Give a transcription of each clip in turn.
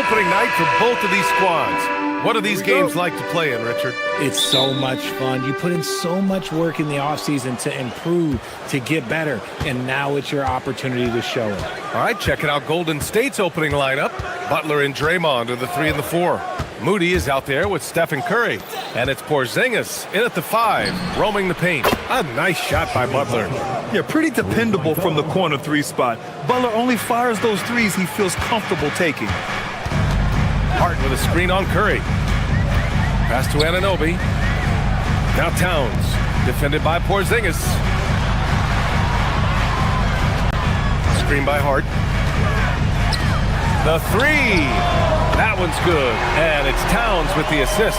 opening night for both of these squads. What are these games like to play in, Richard? It's so much fun. You put in so much work in the offseason to improve, to get better, and now it's your opportunity to show it. All right, checking out Golden State's opening lineup. Butler and Draymond are the 3 and the 4. Moody is out there with Stephen Curry. And it's Porzingis in at the 5, roaming the paint. A nice shot by Butler. Yeah, pretty dependable from the corner 3 spot. Butler only fires those threes he feels comfortable taking. Hart with a screen on Curry. Pass to Anunoby. Now Towns, defended by Porzingis. Screen by Hart. The 3. That one's good. And it's Towns with the assist.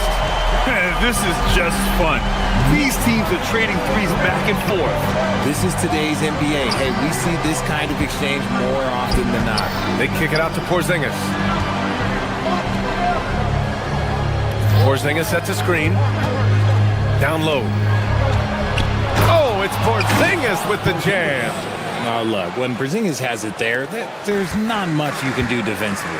This is just fun. These teams are trading threes back and forth. This is today's NBA. Hey, we see this kind of exchange more often than not. They kick it out to Porzingis. Porzingis sets a screen. Down low. Oh, it's Porzingis with the jam. Oh, look, when Porzingis has it there, there's not much you can do defensively.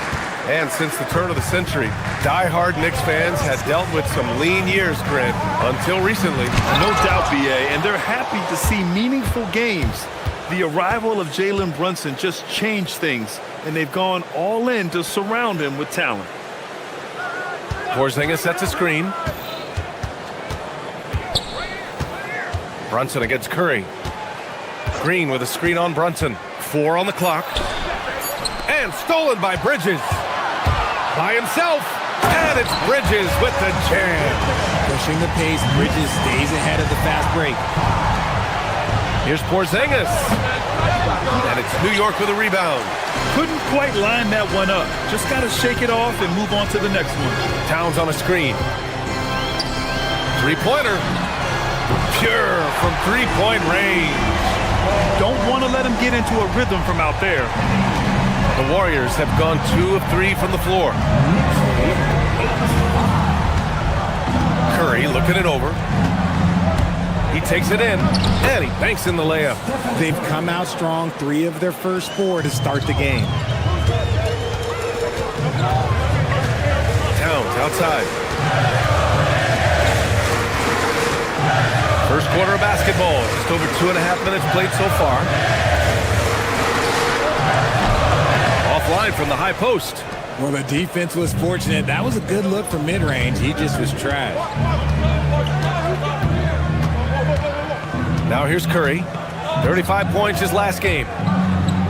And since the turn of the century, die-hard Knicks fans had dealt with some lean years, Grant, until recently. No doubt, B.A., and they're happy to see meaningful games. The arrival of Jalen Brunson just changed things, and they've gone all in to surround him with talent. Porzingis sets a screen. Brunson against Curry. Green with a screen on Brunson. 4 on the clock. And stolen by Bridges. By himself. And it's Bridges with the jam. Pushing the pace, Bridges stays ahead of the fast break. Here's Porzingis. And it's New York with a rebound. Couldn't quite line that one up. Just got to shake it off and move on to the next one. Towns on a screen. 3-pointer. Pure from 3-point range. Don't want to let him get into a rhythm from out there. The Warriors have gone 2 of 3 from the floor. Curry looking it over. He takes it in, and he banks in the layup. They've come out strong, 3 of their first 4 to start the game. Towns outside. First quarter of basketball, just over 2.5 minutes played so far. Offline from the high post. Well, the defense was fortunate. That was a good look from mid-range. He just was trash. Now here's Curry. 35 points his last game.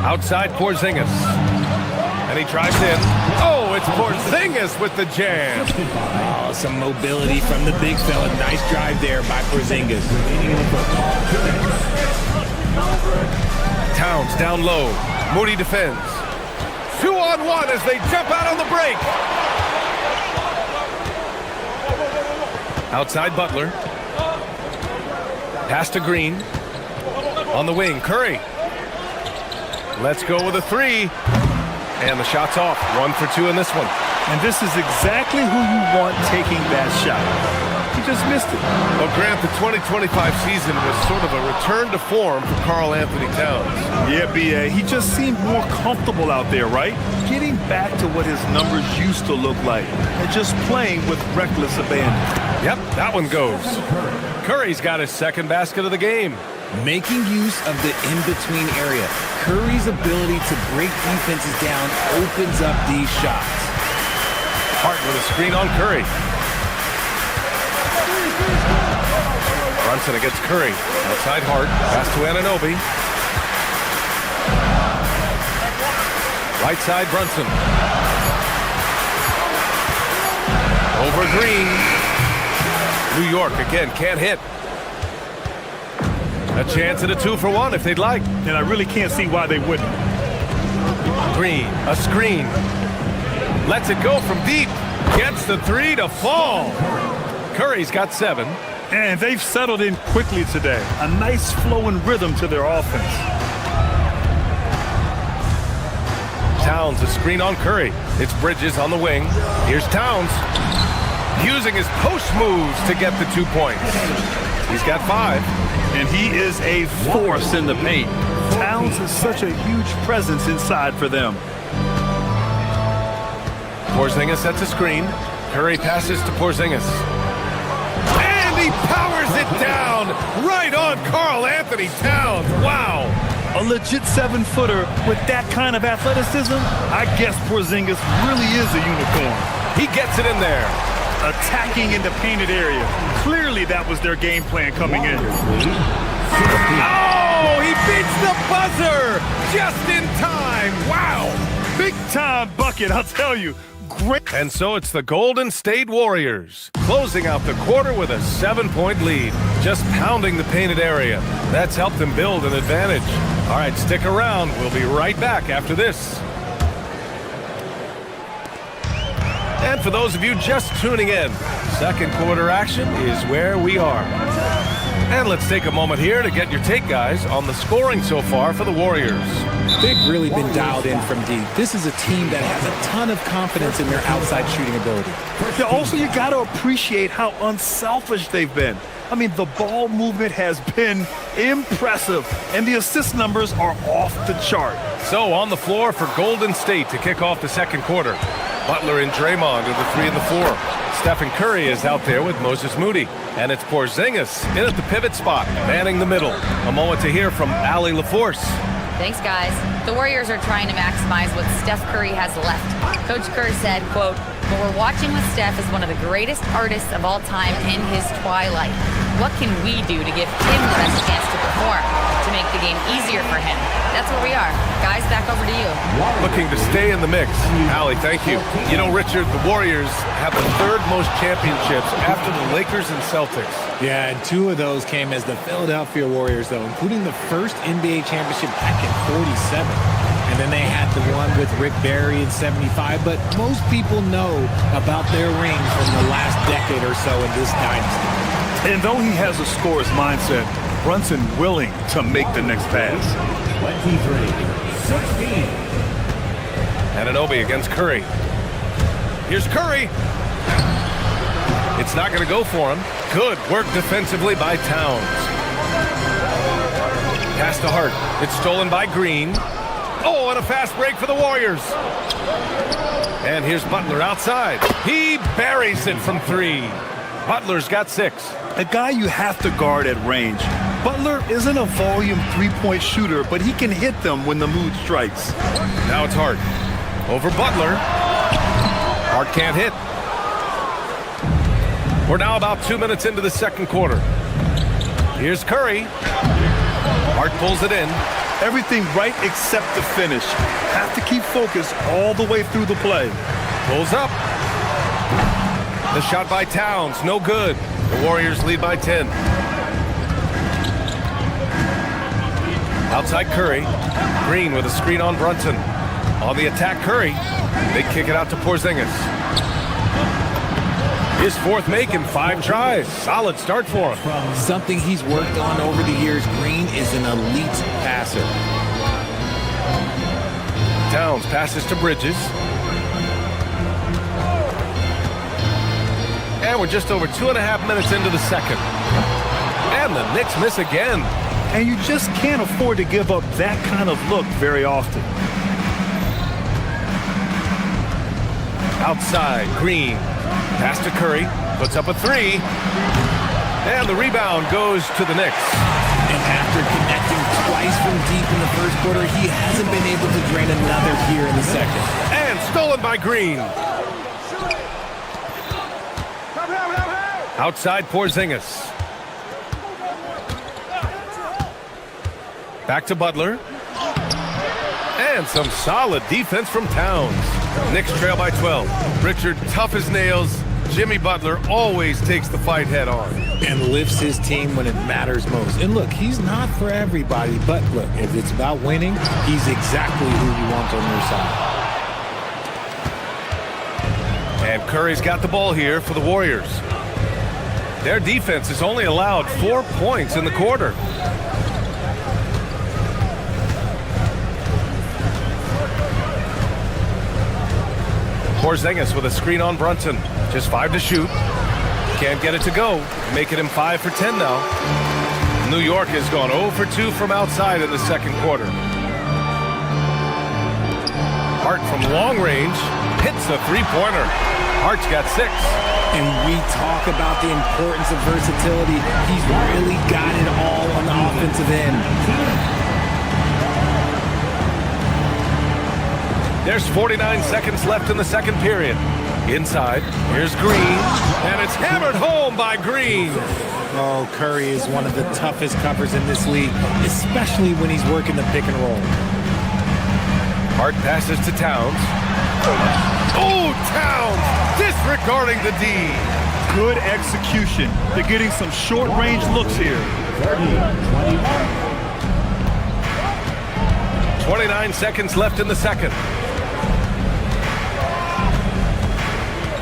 Outside Porzingis. And he drives in. Oh, it's Porzingis with the jam. Oh, some mobility from the big fella. Nice drive there by Porzingis. Towns down low. Moody defends. 2-on-1 as they jump out on the break. Outside Butler. Pass to Green. On the wing, Curry. Let's go with a 3. And the shot's off. 1 for 2 in this one. And this is exactly who you want taking that shot. He just missed it. Well, Grant, the 2025 season was sort of a return to form for Karl Anthony Towns. Yeah, B.A., he just seemed more comfortable out there, right? Getting back to what his numbers used to look like and just playing with reckless abandon. Yep, that one goes. Curry's got his second basket of the game. Making use of the in-between area. Curry's ability to break defenses down opens up these shots. Hart with a screen on Curry. Brunson against Curry. Outside Hart. Pass to Anunoby. Right side Brunson. Over Green. New York again can't hit. A chance at a 2-for-1 if they'd like. And I really can't see why they wouldn't. Green, a screen. Lets it go from deep. Gets the 3 to fall. Curry's got 7. And they've settled in quickly today. A nice flowing rhythm to their offense. Towns, a screen on Curry. It's Bridges on the wing. Here's Towns. Using his post moves to get the 2 points. He's got 5. And he is a force in the paint. Towns is such a huge presence inside for them. Porzingis sets a screen. Curry passes to Porzingis. And he powers it down right on Karl Anthony Towns. Wow. A legit 7-footer with that kind of athleticism, I guess Porzingis really is a unicorn. He gets it in there. Attacking in the painted area. Clearly that was their game plan coming in. Oh, he beats the buzzer just in time. Wow. Big time bucket, I'll tell you. Great. And so it's the Golden State Warriors closing out the quarter with a 7-point lead, just pounding the painted area. That's helped them build an advantage. All right, stick around. We'll be right back after this. And for those of you just tuning in, second quarter action is where we are. And let's take a moment here to get your take, guys, on the scoring so far for the Warriors. They've really been dialed in from deep. This is a team that has a ton of confidence in their outside shooting ability. Yeah, also, you got to appreciate how unselfish they've been. I mean, the ball movement has been impressive, and the assist numbers are off the chart. So on the floor for Golden State to kick off the second quarter. Butler and Draymond are the 3 and the 4. Stephen Curry is out there with Moses Moody. And it's Porzingis in at the pivot spot, manning the middle. A moment to hear from Allie LaForce. Thanks, guys. The Warriors are trying to maximize what Steph Curry has left. Coach Kerr said, quote, "What we're watching with Steph is one of the greatest artists of all time in his twilight. What can we do to give him the best chance to perform, to make the game easier for him?" That's where we are. Guys, back over to you. Looking to stay in the mix. Allie, thank you. You know, Richard, the Warriors have the third most championships after the Lakers and Celtics. Yeah, and 2 of those came as the Philadelphia Warriors, though, including the first NBA championship back in 47. And then they had the one with Rick Barry in 75. But most people know about their ring from the last decade or so in this dynasty. And though he has a scorer's mindset, Brunson willing to make the next pass. 23-16. Anunoby against Curry. Here's Curry. It's not going to go for him. Good work defensively by Towns. Pass to Hart. It's stolen by Green. Oh, and a fast break for the Warriors. And here's Butler outside. He buries it from 3. Butler's got 6. A guy you have to guard at range. Butler isn't a volume three-point shooter, but he can hit them when the mood strikes. Now it's Hart. Over Butler. Hart can't hit. We're now about 2 minutes into the second quarter. Here's Curry. Hart pulls it in. Everything right except the finish. Have to keep focused all the way through the play. Pulls up. The shot by Towns, no good. The Warriors lead by 10. Outside Curry. Green with a screen on Brunson. On the attack, Curry. They kick it out to Porzingis. His 4th make in 5 tries. Solid start for him. Something he's worked on over the years. Green is an elite passer. Towns passes to Bridges. And we're just over 2.5 minutes into the second. And the Knicks miss again. And you just can't afford to give up that kind of look very often. Outside, Green. Pass to Curry. Puts up a 3. And the rebound goes to the Knicks. And after connecting twice from deep in the first quarter, he hasn't been able to drain another here in the second. And stolen by Green. Outside Porzingis. Back to Butler. And some solid defense from Towns. Knicks trail by 12. Richard, tough as nails. Jimmy Butler always takes the fight head on. And lifts his team when it matters most. And look, he's not for everybody, but look, if it's about winning, he's exactly who you want on your side. And Curry's got the ball here for the Warriors. Their defense has only allowed 4 points in the quarter. Porzingis with a screen on Brunson. Just 5 to shoot. Can't get it to go. Making him 5 for 10 now. New York has gone 0 for 2 from outside in the second quarter. Hart from long range. hits a three-pointer. Hart's got 6. And we talk about the importance of versatility. He's really got it all on the offensive end. There's 49 seconds left in the second period. Inside, here's Green, and it's hammered home by Green. Oh, Curry is one of the toughest covers in this league, especially when he's working the pick and roll. Hart passes to Towns. Oh, Towns disregarding the D. Good execution. They're getting some short-range looks here. 29 seconds left in the second.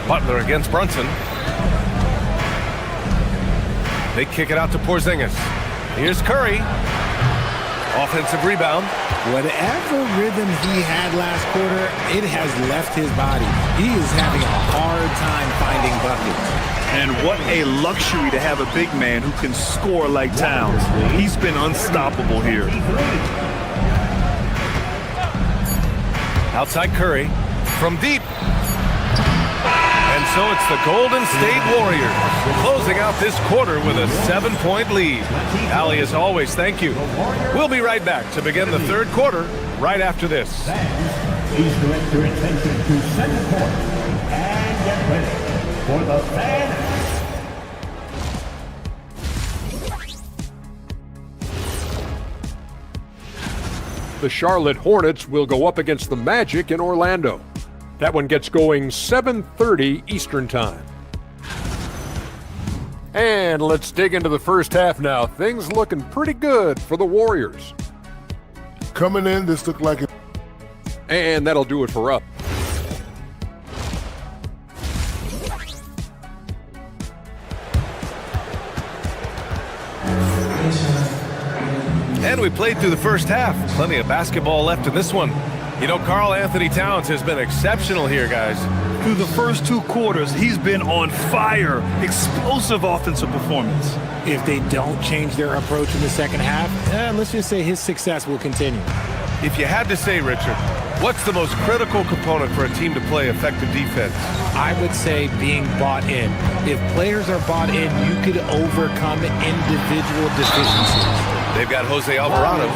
Butler against Brunson. They kick it out to Porzingis. Here's Curry. Offensive rebound. Whatever rhythm he had last quarter, it has left his body. He is having a hard time finding buckets. And what a luxury to have a big man who can score like Towns. He's been unstoppable here. Outside Curry. From deep. And so it's the Golden State Warriors closing out this quarter with a 7-point lead. Allie, as always, thank you. We'll be right back to begin the third quarter right after this. Please direct your attention to center court and get ready for the fan. The Charlotte Hornets will go up against the Magic in Orlando. That one gets going 7:30 Eastern Time. And let's dig into the first half now. Things looking pretty good for the Warriors. Coming in, this looked like it. And that'll do it for up. And we played through the first half. Plenty of basketball left in this one. You know, Karl Anthony Towns has been exceptional here, guys. Through the first 2 quarters, he's been on fire. Explosive offensive performance. If they don't change their approach in the second half, let's just say his success will continue. If you had to say, Richard, what's the most critical component for a team to play effective defense? I would say being bought in. If players are bought in, you could overcome individual deficiencies. They've got Jose Alvarado.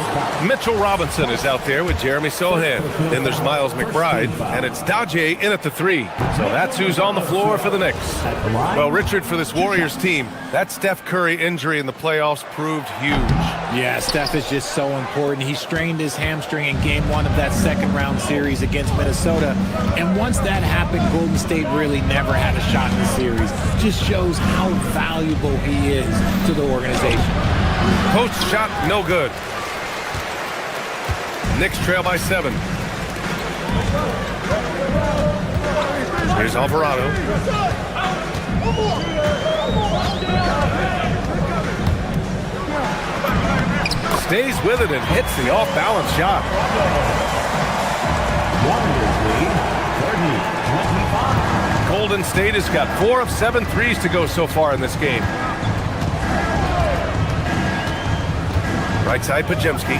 Mitchell Robinson is out there with Jeremy Sohan. Then there's Miles McBride, and it's Daje in at the 3. So that's who's on the floor for the Knicks. Well, Richard, for this Warriors team, that Steph Curry injury in the playoffs proved huge. Yeah, Steph is just so important. He strained his hamstring in game 1 of that second-round series against Minnesota. And once that happened, Golden State really never had a shot in the series. Just shows how valuable he is to the organization. Post shot, no good. Knicks trail by 7. Here's Alvarado. Stays with it and hits the off-balance shot. Golden State has got 4 of 7 threes to go so far in this game. Right side, Podziemski.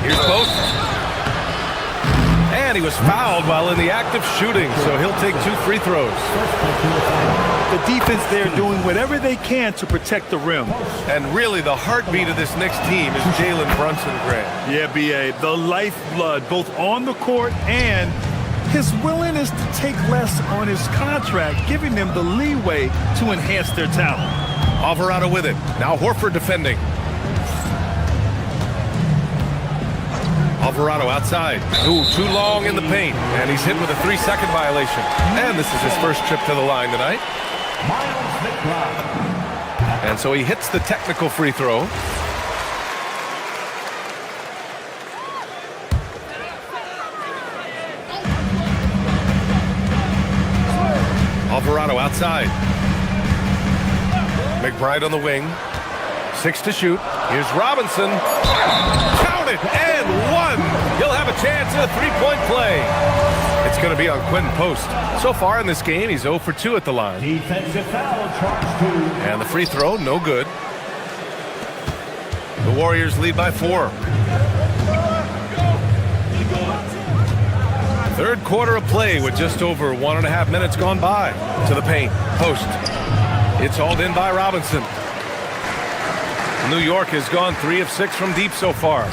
Here's Post. And he was fouled while in the act of shooting, so he'll take 2 free throws. The defense there doing whatever they can to protect the rim. And really, the heartbeat of this Knicks team is Jalen Brunson, Grant. Yeah, B.A., the lifeblood, both on the court and his willingness to take less on his contract, giving them the leeway to enhance their talent. Alvarado with it. Now Horford defending. Alvarado outside. Ooh, too long in the paint. And he's hit with a 3-second violation. And this is his first trip to the line tonight. And so he hits the technical free throw. Alvarado outside. McBride on the wing. 6 to shoot. Here's Robinson. Count it! And 1! He'll have a chance at a 3-point play. It's going to be on Quentin Post. So far in this game, he's 0 for 2 at the line. Defensive foul, charge 2. And the free throw, no good. The Warriors lead by 4. Third quarter of play with just over 1.5 minutes gone by. To the paint. Post. It's hauled in by Robinson. New York has gone 3 of 6 from deep so far.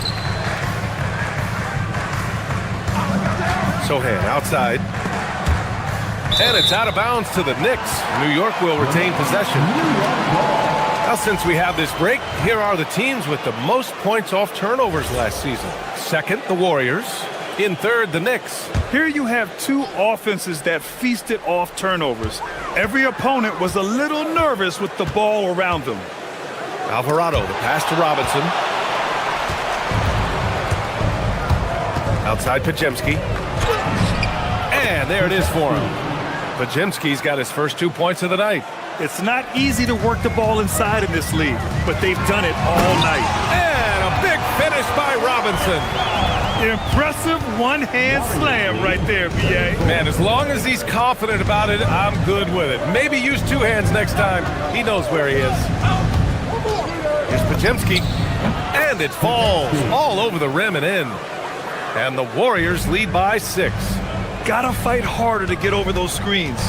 Sohan outside. And it's out of bounds to the Knicks. New York will retain possession. Now, since we have this break, here are the teams with the most points off turnovers last season. Second, the Warriors. In third, the Knicks. Here you have two offenses that feasted off turnovers. Every opponent was a little nervous with the ball around them. Alvarado, the pass to Robinson. Outside Podziemski. And there it is for him. Podziemski's got his first 2 points of the night. It's not easy to work the ball inside in this league, but they've done it all night. And a big finish by Robinson. Impressive one-hand slam right there, B.A. Man, as long as he's confident about it, I'm good with it. Maybe use 2 hands next time. He knows where he is. Here's Podziemski. And it falls all over the rim and in. And the Warriors lead by 6. Gotta fight harder to get over those screens.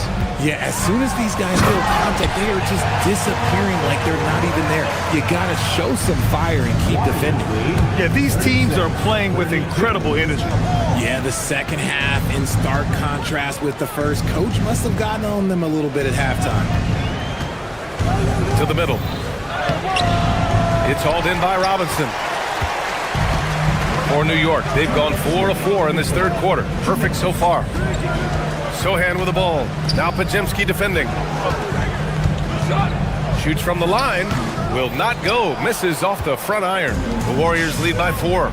Yeah, as soon as these guys feel contact, they are just disappearing like they're not even there. You gotta show some fire and keep defending. Yeah, these teams are playing with incredible energy. Yeah, the second half in stark contrast with the first. Coach must have gotten on them a little bit at halftime. To the middle. It's hauled in by Robinson. For New York, they've gone 4 of 4 in this third quarter. Perfect so far. Sohan with the ball. Now Podziemski defending. Shoots from the line. Will not go. Misses off the front iron. The Warriors lead by 4.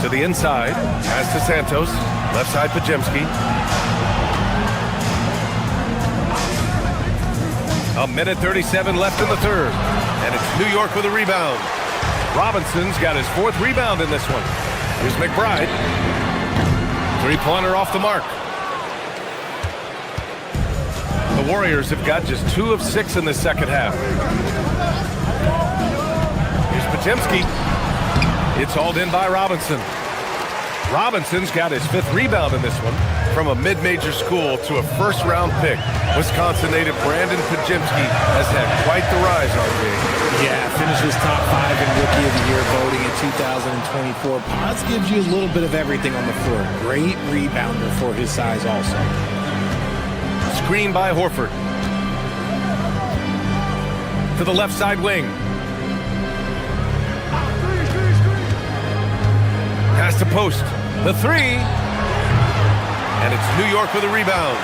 To the inside. Pass to Santos. Left side Podziemski. A minute 37 left in the third. And it's New York with a rebound. Robinson's got his 4th rebound in this one. Here's McBride. 3-pointer off the mark. The Warriors have got just 2 of 6 in the second half. Here's Podziemski. It's hauled in by Robinson. Robinson's got his 5th rebound in this one. From a mid-major school to a first-round pick, Wisconsin native Brandon Podziemski has had quite the rise, RJ. Yeah, finishes top 5 in Rookie of the Year voting in 2024. Pods gives you a little bit of everything on the floor. Great rebounder for his size also. Screen by Horford. To the left side wing. Pass to post. The 3. And it's New York with a rebound.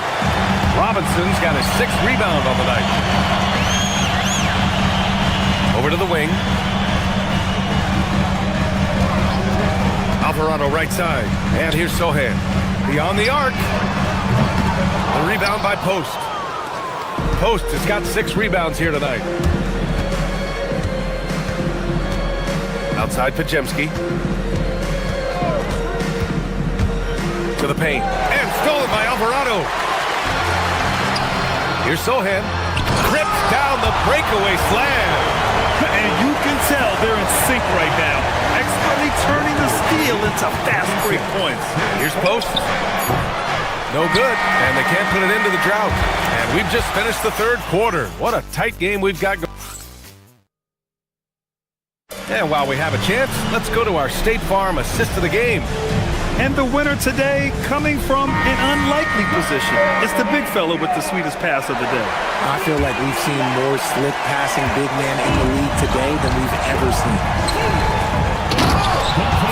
Robinson's got his 6th rebound on the night. Over to the wing. Alvarado right side. And here's Sohan. Beyond the arc. The rebound by Post. Post has got 6 rebounds here tonight. Outside Podziemski. To the paint. And stolen by Alvarado. Here's Sohan. Rips down the breakaway slam. And you can tell they're in sync right now. Expertly turning the steal into fast break points. Here's Post. No good. And they can't put it into the drought. And we've just finished the third quarter. What a tight game we've got going. And while we have a chance, let's go to our State Farm assist of the game. And the winner today coming from an unlikely position. It's the big fella with the sweetest pass of the day. I feel like we've seen more slick passing big man in the league today than we've ever seen.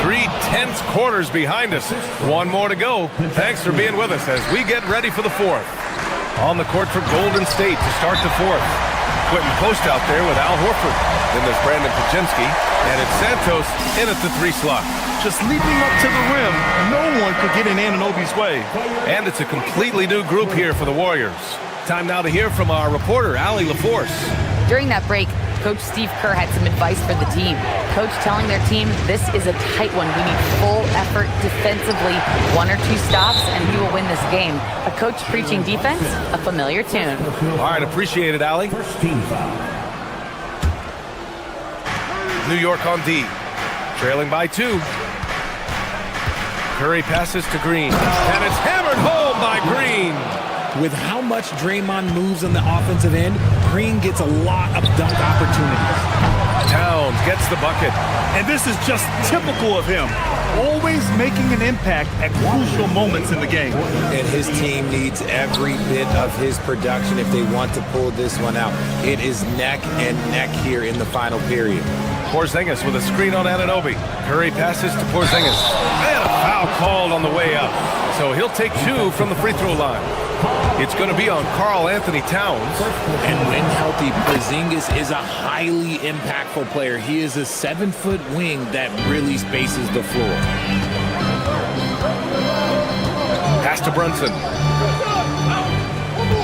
3 tense quarters behind us. 1 more to go. Thanks for being with us as we get ready for the 4th. On the court for Golden State to start the 4th. Quentin Post out there with Al Horford. Then there's Brandon Podziemski. And it's Santos in at the 3 slot. Just leaping up to the rim, no one could get in Anunoby's way. And it's a completely new group here for the Warriors. Time now to hear from our reporter, Allie LaForce. During that break, Coach Steve Kerr had some advice for the team. Coach telling their team, this is a tight one. We need full effort defensively. 1 or 2 stops, and we will win this game. A coach preaching defense, a familiar tune. All right, appreciate it, Allie. New York on D, trailing by 2. Curry passes to Green, and it's hammered home by Green. With how much Draymond moves on the offensive end, Green gets a lot of dunk opportunities. Towns gets the bucket. And this is just typical of him. Always making an impact at crucial moments in the game. And his team needs every bit of his production if they want to pull this one out. It is neck and neck here in the final period. Porzingis with a screen on Anunoby. Curry passes to Porzingis. And a foul called on the way up. So he'll take 2 from the free throw line. It's going to be on Karl Anthony Towns. And when healthy, Porzingis is a highly impactful player. He is a 7-foot wing that really spaces the floor. Pass to Brunson.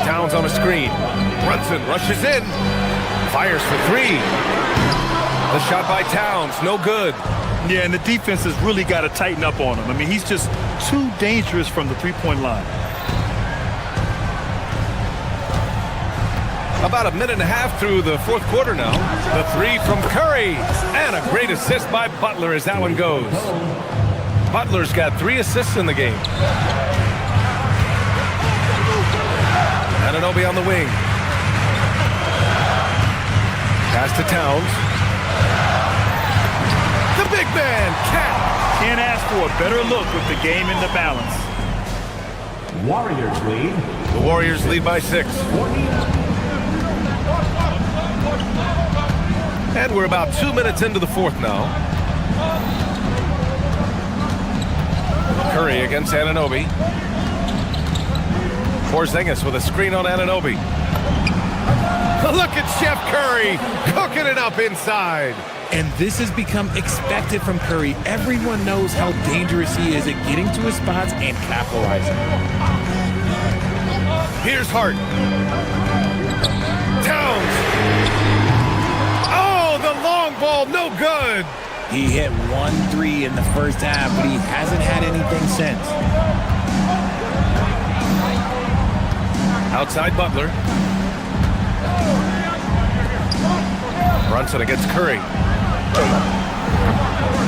Towns on a screen. Brunson rushes in. Fires for 3. The shot by Towns, no good. Yeah, and the defense has really got to tighten up on him. I mean, he's just too dangerous from the three-point line. About a minute and a half through the fourth quarter now. The 3 from Curry. And a great assist by Butler as that one goes. Butler's got 3 assists in the game. Anunoby on the wing. Pass to Towns. The big man, Cat. Can't ask for a better look with the game in the balance. Warriors lead. The Warriors lead by 6. And we're about 2 minutes into the fourth now. Curry against Anunoby. Porzingis with a screen on Anunoby. Look at Chef Curry cooking it up inside. And this has become expected from Curry. Everyone knows how dangerous he is at getting to his spots and capitalizing. Here's Hart. Towns. Oh, the long ball, no good. He hit 1 3 in the first half, but he hasn't had anything since. Outside Butler. Brunson against Curry.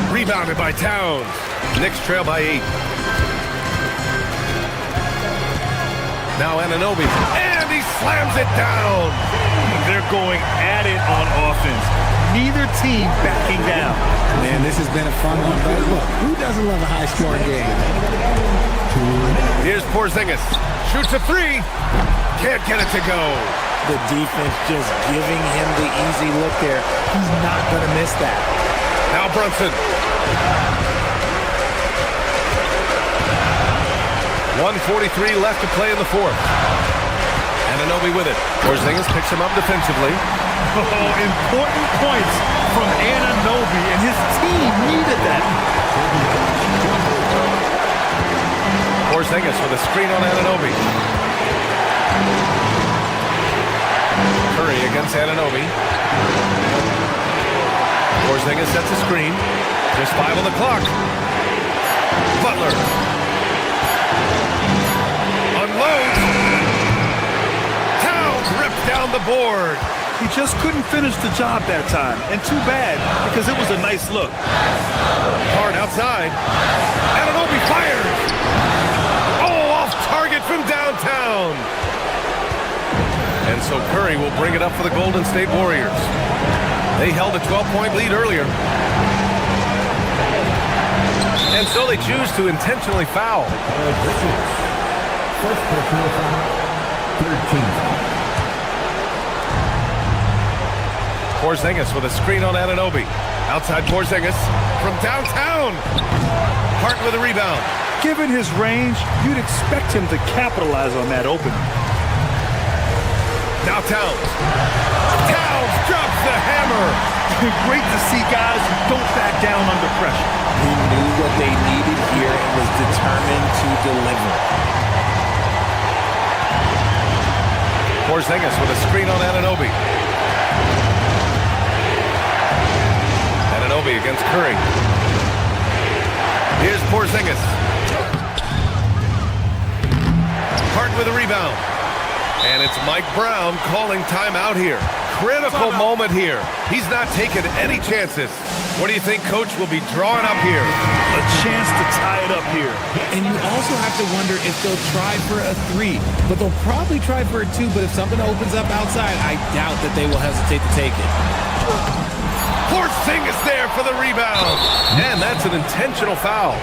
Rebounded by Towns. Knicks trail by 8. Now Anunoby. And he slams it down. They're going at it on offense. Neither team backing down. Man, this has been a fun one. But look, who doesn't love a high-scoring game? Here's Porzingis. Shoots a 3. Can't get it to go. The defense just giving him the easy look there. He's not going to miss that. Now Brunson. 1:43 left to play in the fourth. Anunoby with it. Porzingis picks him up defensively. Oh, important points from Anunoby, and his team needed that. Porzingis with a screen on Anunoby. Curry against Anunoby. Porzingis sets a screen. Just 5 on the clock. Butler. Unloads. Towns rips down the board. He just couldn't finish the job that time, and too bad, because it was a nice look. Hard outside. Anunoby fires. Oh, off target from downtown. And so Curry will bring it up for the Golden State Warriors. They held a 12-point lead earlier. And so they choose to intentionally foul. First personal foul, 13. Porzingis with a screen on Anunoby. Outside Porzingis from downtown. Hart with a rebound. Given his range, you'd expect him to capitalize on that opening. Now Towns. Towns drops the hammer. Great to see guys who don't back down under pressure. He knew what they needed here and was determined to deliver. Porzingis with a screen on Anunoby. Anunoby against Curry. Here's Porzingis. Hart with a rebound. And it's Mike Brown calling timeout here. Critical moment here. He's not taking any chances. What do you think Coach will be drawing up here? A chance to tie it up here. And you also have to wonder if they'll try for a 3. But they'll probably try for a 2. But if something opens up outside, I doubt that they will hesitate to take it. Porzingis there for the rebound. And that's an intentional foul.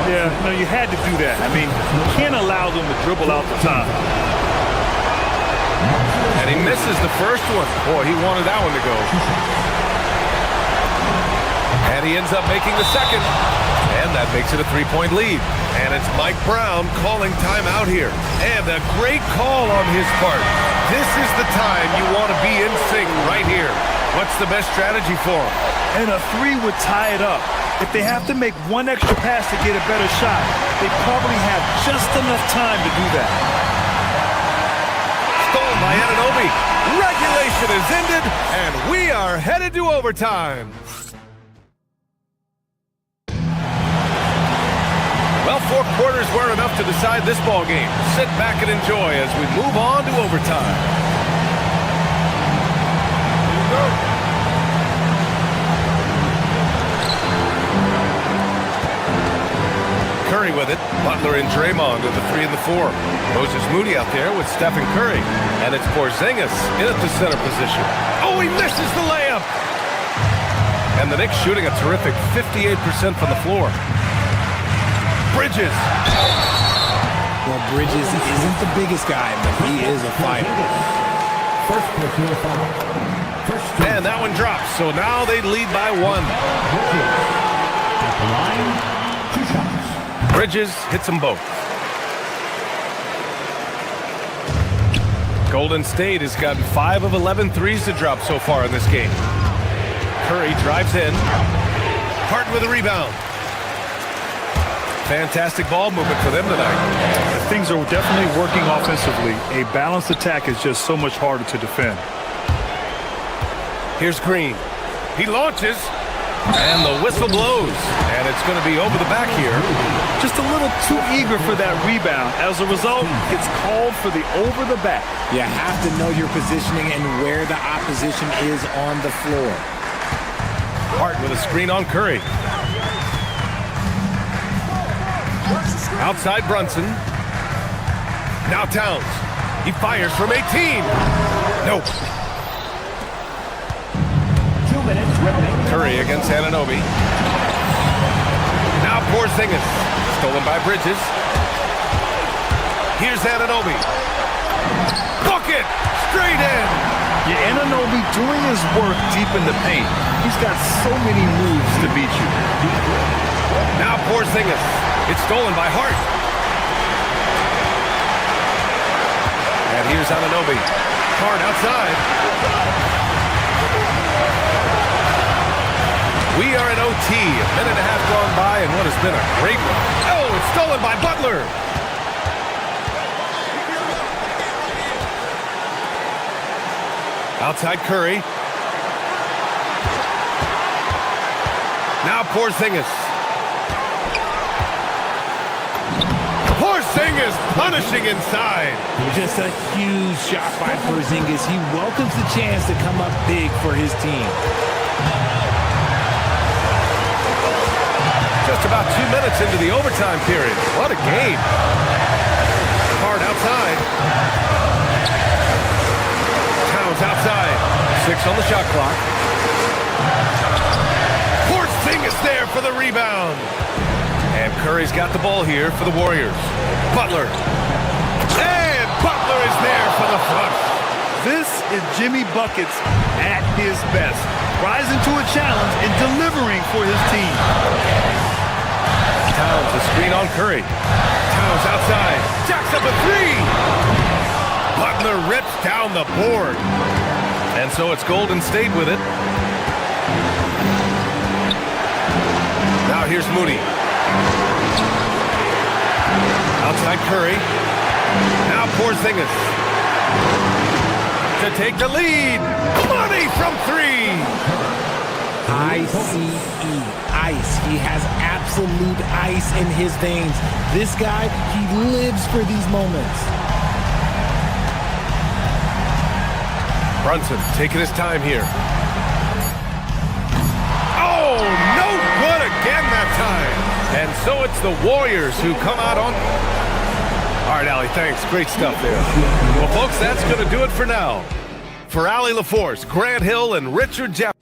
Yeah, no, you had to do that. I mean, you can't allow them to dribble out the top. And he misses the first one. Boy, he wanted that one to go. And he ends up making the second. And that makes it a 3-point lead. And it's Mike Brown calling timeout here. And a great call on his part. This is the time you want to be in sync right here. What's the best strategy for him? And a 3 would tie it up. If they have to make one extra pass to get a better shot, they probably have just enough time to do that. Stolen by Anunoby. Regulation is ended, and we are headed to overtime. Well, 4 quarters were enough to decide this ball game. Sit back and enjoy as we move on to overtime. Curry with it. Butler and Draymond are the 3 and the 4. Moses Moody out there with Stephen Curry. And it's Porzingis in at the center position. Oh, he misses the layup! And the Knicks shooting a terrific 58% from the floor. Bridges. Well, Bridges isn't the biggest guy, but he is a fighter. First personal foul. First two. And that one drops, so now they lead by 1. At the line, 2 shots. Bridges hits them both. Golden State has gotten 5 of 11 threes to drop so far in this game. Curry drives in. Hart with a rebound. Fantastic ball movement for them tonight. Things are definitely working offensively. A balanced attack is just so much harder to defend. Here's Green. He launches, and the whistle blows. And it's going to be over the back here. Just a little too eager for that rebound. As a result, it's called for the over the back. You have to know your positioning and where the opposition is on the floor. Hart with a screen on Curry. Outside Brunson. Now Towns. He fires from 18. Nope. 2 minutes remaining. Curry against Anunoby. Now Porzingis. Stolen by Bridges. Here's Anunoby. Bucket! Straight in! Yeah, Anunoby doing his work deep in the paint. He's got so many moves to beat you. Now Porzingis. It's stolen by Hart. And here's Anunoby. Hart outside. We are in OT. A minute and a half gone by, and what has been a great one. Oh, it's stolen by Butler. Outside Curry. Now Porzingis. Porzingis punishing inside. Just a huge shot by Porzingis. He welcomes the chance to come up big for his team. Just about 2 minutes into the overtime period. What a game. Hart outside. Towns outside. 6 on the shot clock. Porzingis there for the rebound. And Curry's got the ball here for the Warriors. Butler. And Butler is there for the flush. This is Jimmy Buckets at his best. Rising to a challenge and delivering for his team. Towns, a screen on Curry. Towns outside. Jacks up a 3. Butler rips down the board. And so it's Golden State with it. Now here's Moody. Outside Curry. Now Porzingis. To take the lead. Money from 3. ICE. Ice. He has absolute ice in his veins. This guy, he lives for these moments. Brunson taking his time here. Oh, no good again that time. And so it's the Warriors who come out on... All right, Allie, thanks. Great stuff there. Well, folks, that's going to do it for now. For Allie LaForce, Grant Hill, and Richard Jeff.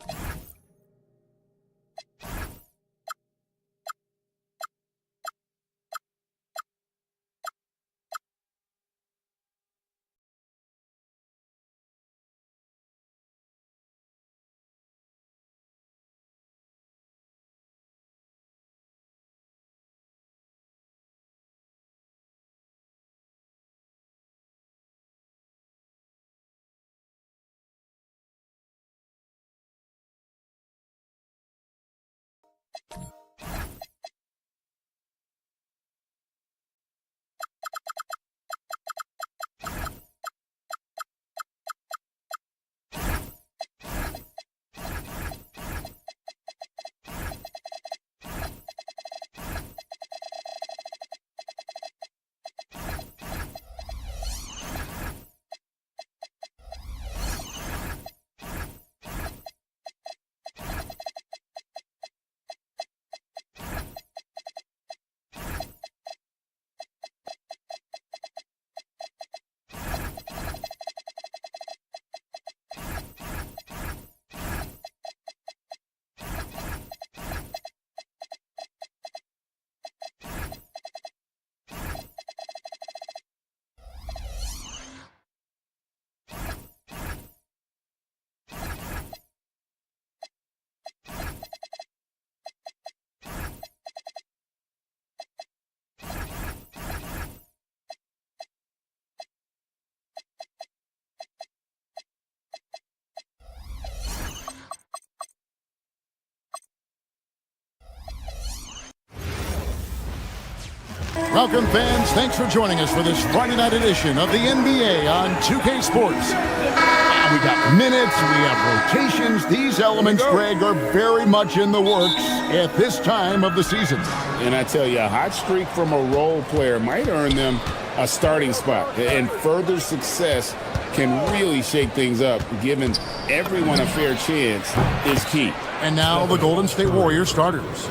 Welcome, fans. Thanks for joining us for this Friday night edition of the NBA on 2K Sports. We got minutes, we have rotations. These elements, Greg, are very much in the works at this time of the season. And I tell you, a hot streak from a role player might earn them a starting spot. And further success can really shake things up. Giving everyone a fair chance is key. And now the Golden State Warriors starters.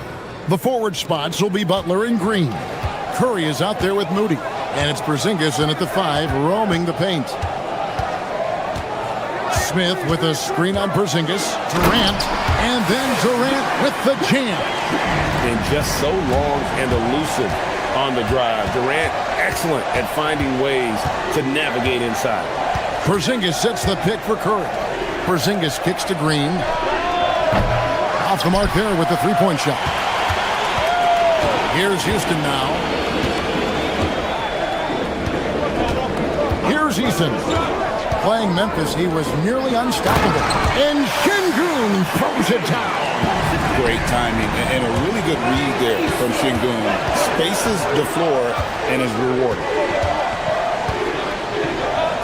The forward spots will be Butler and Green. Curry is out there with Moody. And it's Porzingis in at the 5, roaming the paint. Smith with a screen on Porzingis. Durant. And then Durant with the jam. And just so long and elusive on the drive. Durant, excellent at finding ways to navigate inside. Porzingis sets the pick for Curry. Porzingis kicks to Green. Off the mark there with the three-point shot. Here's Houston now. Here's Eason. Playing Memphis, he was nearly unstoppable. And Şengün throws it down. Great timing and a really good read there from Şengün. Spaces the floor and is rewarded.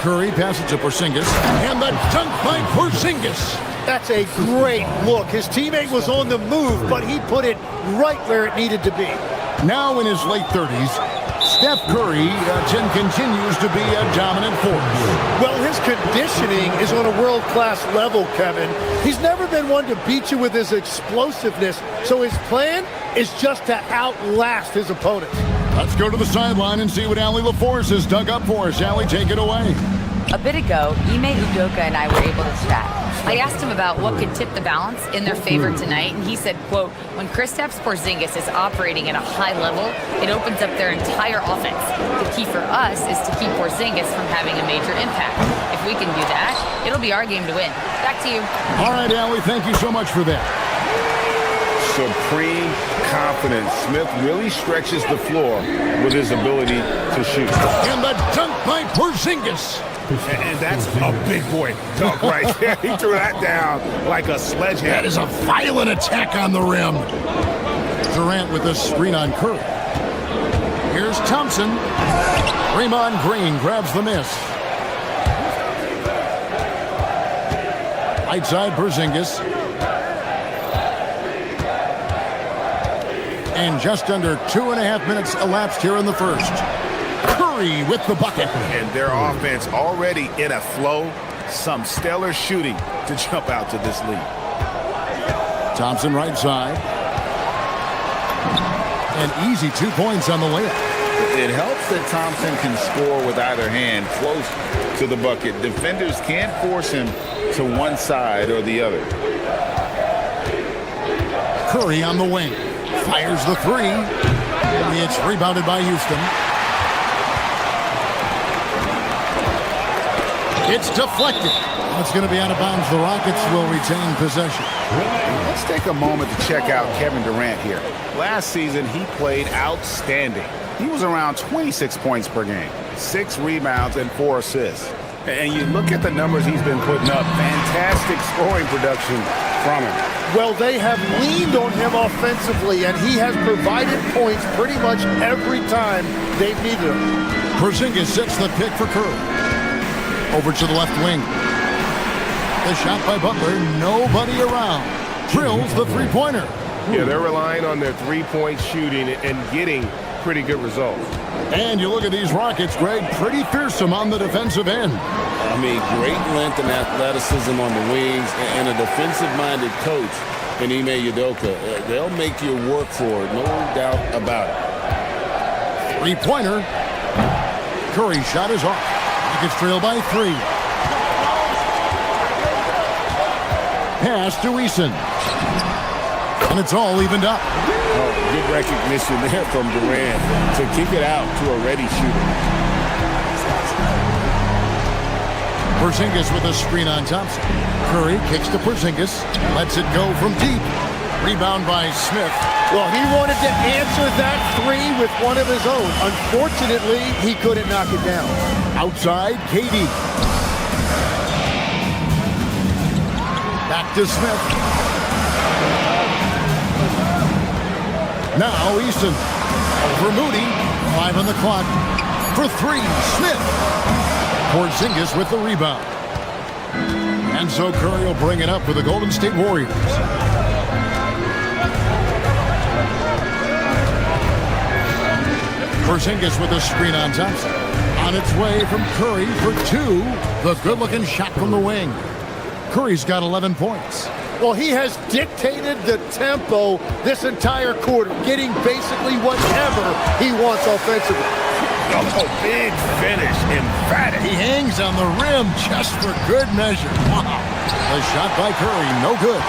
Curry passes to Porzingis. And the dunk by Porzingis. That's a great look. His teammate was on the move, but he put it right where it needed to be. Now in his late 30s, Steph Curry continues to be a dominant force. Well, his conditioning is on a world-class level, Kevin. He's never been one to beat you with his explosiveness, so his plan is just to outlast his opponent. Let's go to the sideline and see what Allie LaForce has dug up for us. Allie, take it away. A bit ago, Ime Udoka and I were able to chat. I asked him about what could tip the balance in their favor tonight, and he said, quote, when Kristaps Porzingis is operating at a high level, it opens up their entire offense. The key for us is to keep Porzingis from having a major impact. If we can do that, it'll be our game to win. Back to you. All right, Allie, thank you so much for that. Supreme confidence. Smith really stretches the floor with his ability to shoot. And the dunk by Porzingis. And that's a big boy dunk right there. He threw that down like a sledgehammer. That is a violent attack on the rim. Durant with a screen on Curry. Here's Thompson. Draymond Green grabs the miss. Right side Porzingis. And just under 2.5 minutes elapsed here in the first. Curry with the bucket. And their offense already in a flow. Some stellar shooting to jump out to this lead. Thompson right side. And easy 2 points on the layup. It helps that Thompson can score with either hand close to the bucket. Defenders can't force him to one side or the other. Curry on the wing. Fires the three. It's rebounded by Houston. It's deflected. It's going to be out of bounds. The Rockets will retain possession. Let's take a moment to check out Kevin Durant here. Last season, he played outstanding. He was around 26 points per game, 6 rebounds, and 4 assists. And you look at the numbers he's been putting up, fantastic scoring production from him. Well, they have leaned on him offensively, and he has provided points pretty much every time they've needed him. Porzingis sets the pick for Curry. Over to the left wing. The shot by Butler, nobody around. Drills the three-pointer. Yeah, they're relying on their three-point shooting and getting pretty good results. And you look at these Rockets, Greg, pretty fearsome on the defensive end. I mean, great length and athleticism on the wings, and a defensive-minded coach in Ime Udoka. They'll make you work for it, no doubt about it. Three-pointer. Curry's shot is off. Rockets trail by 3. Pass to Eason. And it's all evened up. Oh, good recognition there from Durant to kick it out to a ready shooter. Porzingis with a screen on Thompson. Curry kicks to Porzingis. Lets it go from deep. Rebound by Smith. Well, he wanted to answer that three with one of his own. Unfortunately, he couldn't knock it down. Outside, KD. Back to Smith. Now Easton. Over Moody. 5 on the clock. For 3, Smith. Porzingis with the rebound. And so Curry will bring it up for the Golden State Warriors. Porzingis with a screen on Thompson. On its way from Curry for 2. The good-looking shot from the wing. Curry's got 11 points. Well, he has dictated the tempo this entire quarter, getting basically whatever he wants offensively. Oh, big finish, emphatic. He hangs on the rim just for good measure. Wow. The shot by Curry, no good.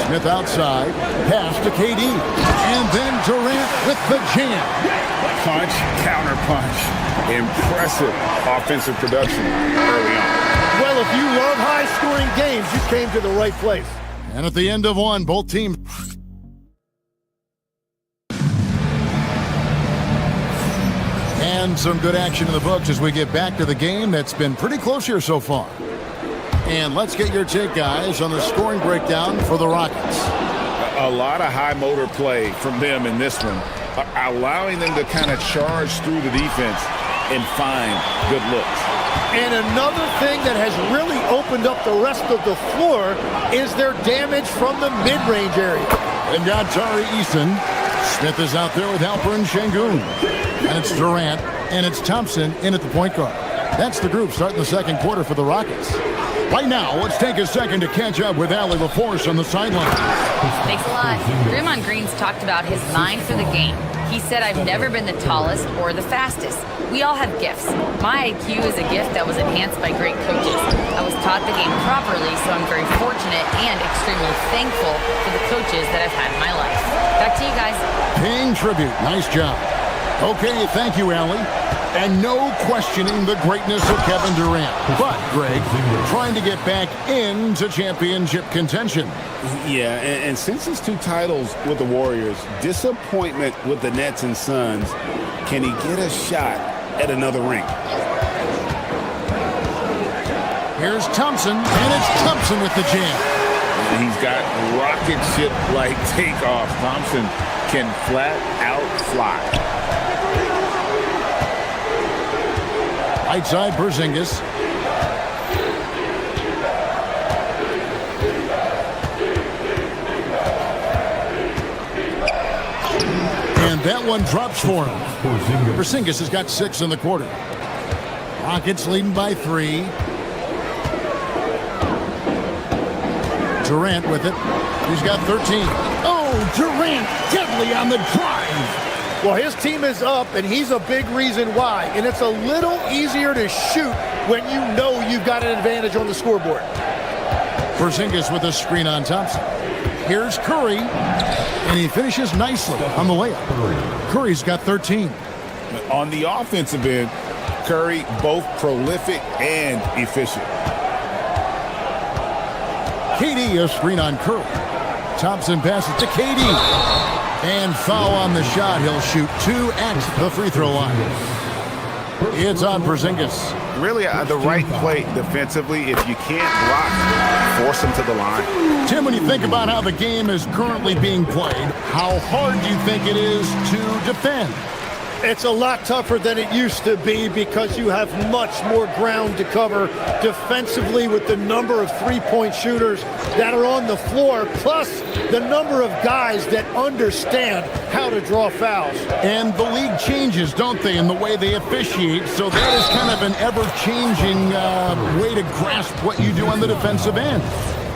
Smith outside, pass to KD, and then Durant with the jam. Punch, counter punch. Impressive offensive production early on. Well, if you love high-scoring games, you came to the right place. And at the end of one, both teams. And some good action in the books as we get back to the game that's been pretty close here so far. And let's get your take, guys, on the scoring breakdown for the Rockets. A lot of high motor play from them in this one, allowing them to kind of charge through the defense and find good looks. And another thing that has really opened up the rest of the floor is their damage from the mid-range area. They've got Tari Eason. Smith is out there with Alperen Şengün. And it's Durant, and it's Thompson in at the point guard. That's the group starting the second quarter for the Rockets. Right now, let's take a second to catch up with Allie LaForce on the sideline. Thanks a lot. Draymond Green's talked about his mind for the game. He said, "I've never been the tallest or the fastest. We all have gifts. My IQ is a gift that was enhanced by great coaches. I was taught the game properly, so I'm very fortunate and extremely thankful for the coaches that I've had in my life." Back to you guys. Paying tribute. Nice job. Okay, thank you, Allie. And no questioning the greatness of Kevin Durant. But, Greg, trying to get back into championship contention. Yeah, and since his 2 titles with the Warriors, disappointment with the Nets and Suns, can he get a shot at another ring? Here's Thompson, and it's Thompson with the jam. And he's got rocket ship-like takeoff. Thompson can flat out fly. Right side, Porzingis. And that one drops for him. Porzingis has got 6 in the quarter. Rockets leading by 3. Durant with it. He's got 13. Oh, Durant deadly on the drive. Well, his team is up, and he's a big reason why. And it's a little easier to shoot when you know you've got an advantage on the scoreboard. Porzingis with a screen on Thompson. Here's Curry, and he finishes nicely on the layup. Curry's got 13. On the offensive end, Curry both prolific and efficient. KD, a screen on Curry. Thompson passes to KD. And foul on the shot. He'll shoot 2 at the free throw line. It's on Porzingis. Really the right play defensively. If you can't block, force him to the line. Tim, when you think about how the game is currently being played, how hard do you think it is to defend? It's a lot tougher than it used to be because you have much more ground to cover defensively with the number of three-point shooters that are on the floor, plus the number of guys that understand how to draw fouls. And the league changes, don't they, in the way they officiate, so that is kind of an ever-changing way to grasp what you do on the defensive end.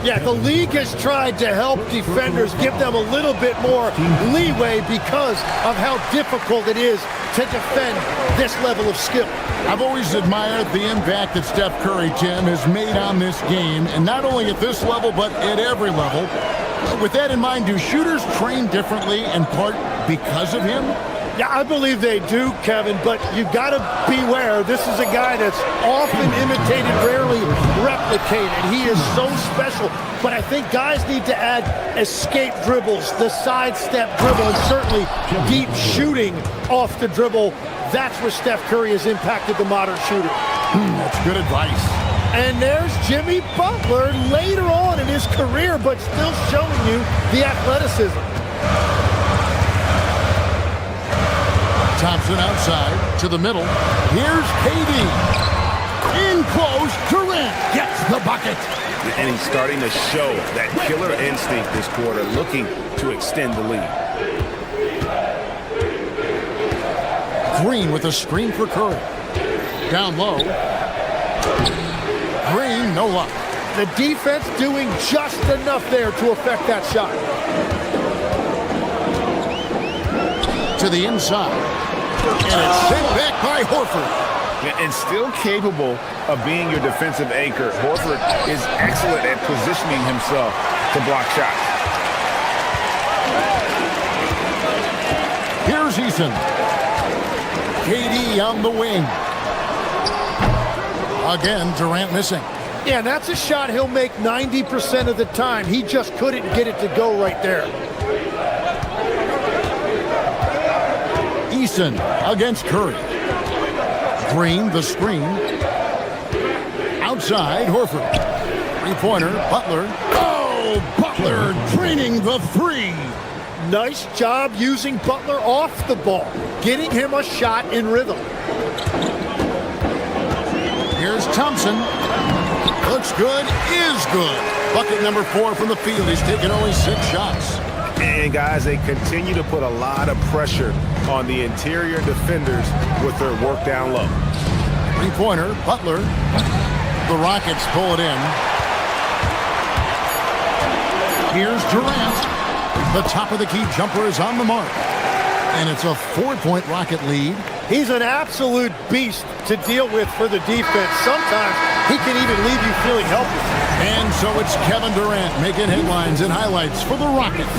Yeah, the league has tried to help defenders, give them a little bit more leeway because of how difficult it is to defend this level of skill. I've always admired the impact that Steph Curry, Tim, has made on this game, and not only at this level, but at every level. With that in mind, do shooters train differently in part because of him? Yeah, I believe they do, Kevin, but you got to beware. This is a guy that's often imitated, rarely replicated. He is so special, but I think guys need to add escape dribbles, the sidestep dribble, and certainly deep shooting off the dribble. That's where Steph Curry has impacted the modern shooter. That's good advice. And there's Jimmy Butler later on in his career, but still showing you the athleticism. Thompson outside to the middle. Here's KD. In close, Durant gets the bucket. And he's starting to show that killer instinct this quarter, looking to extend the lead. Green with a screen for Curry. Down low. Green, no luck. The defense doing just enough there to affect that shot. To the inside. And it's sent back by Horford. And still capable of being your defensive anchor. Horford is excellent at positioning himself to block shots. Here's Eason. KD on the wing. Again, Durant missing. Yeah, that's a shot he'll make 90% of the time. He just couldn't get it to go right there. Eason against Curry. Green, the screen. Outside, Horford. Three-pointer, Butler. Oh, Butler draining the three. Nice job using Butler off the ball, getting him a shot in rhythm. Here's Thompson. Looks good, is good. Bucket number 4 from the field. He's taken only 6 shots. And guys, they continue to put a lot of pressure on the interior defenders with their work down low. Three-pointer, Butler. The Rockets pull it in. Here's Durant. The top of the key jumper is on the mark. And it's a 4-point Rocket lead. He's an absolute beast to deal with for the defense. Sometimes he can even leave you feeling helpless. And so it's Kevin Durant making headlines and highlights for the Rockets.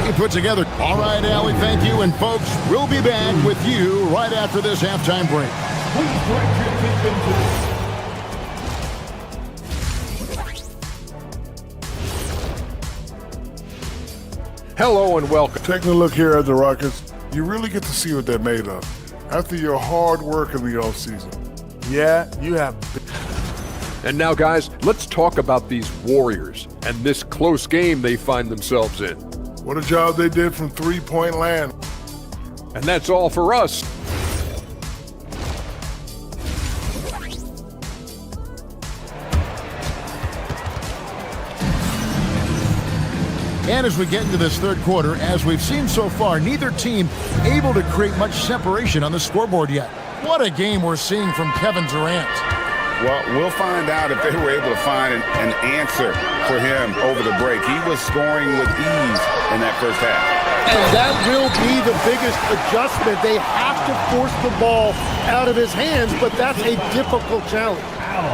He put together. All right, Allie, thank you. And folks, we'll be back with you right after this halftime break. Hello and welcome. Taking a look here at the Rockets, you really get to see what they're made of. After your hard work in the offseason. Yeah, you have. And now, guys, let's talk about these Warriors and this close game they find themselves in. What a job they did from three-point land. And that's all for us. And as we get into this third quarter, as we've seen so far, neither team able to create much separation on the scoreboard yet. What a game we're seeing from Kevin Durant. Well, we'll find out if they were able to find an answer for him over the break. He was scoring with ease in that first half. And that will be the biggest adjustment. They have to force the ball out of his hands, but that's a difficult challenge.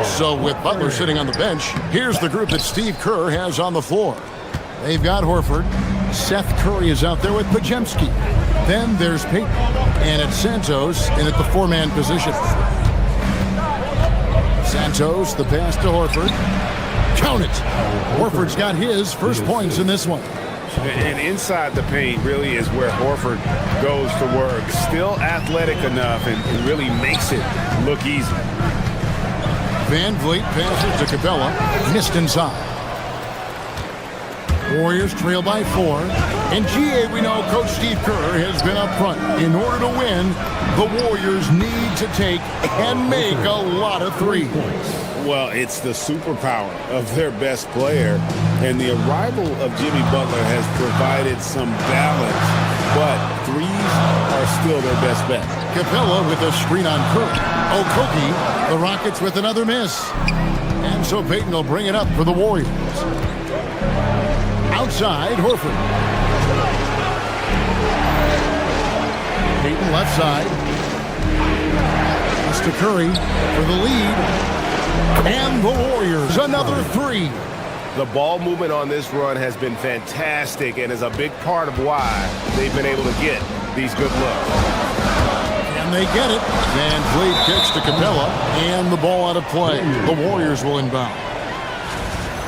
So with Butler sitting on the bench, here's the group that Steve Kerr has on the floor. They've got Horford. Seth Curry is out there with Podziemski. Then there's Payton. And it's Santos in at the four-man position. Santos, the pass to Horford. Count it. Horford's got his first points in this one. And inside the paint really is where Horford goes to work. Still athletic enough and really makes it look easy. Van Vliet passes to Capella. Missed inside. Warriors trail by 4. And GA, we know Coach Steve Kerr has been up front. In order to win, the Warriors need to take and make a lot of threes. Well, it's the superpower of their best player. And the arrival of Jimmy Butler has provided some balance. But threes are still their best bet. Capella with a screen on Curry. Okogie, the Rockets with another miss. And so Payton will bring it up for the Warriors. Outside, Horford. Payton left side. Pass to Curry for the lead. And the Warriors, another three. The ball movement on this run has been fantastic and is a big part of why they've been able to get these good looks. And they get it. Van Vliet kicks to Capella, and the ball out of play. The Warriors will inbound.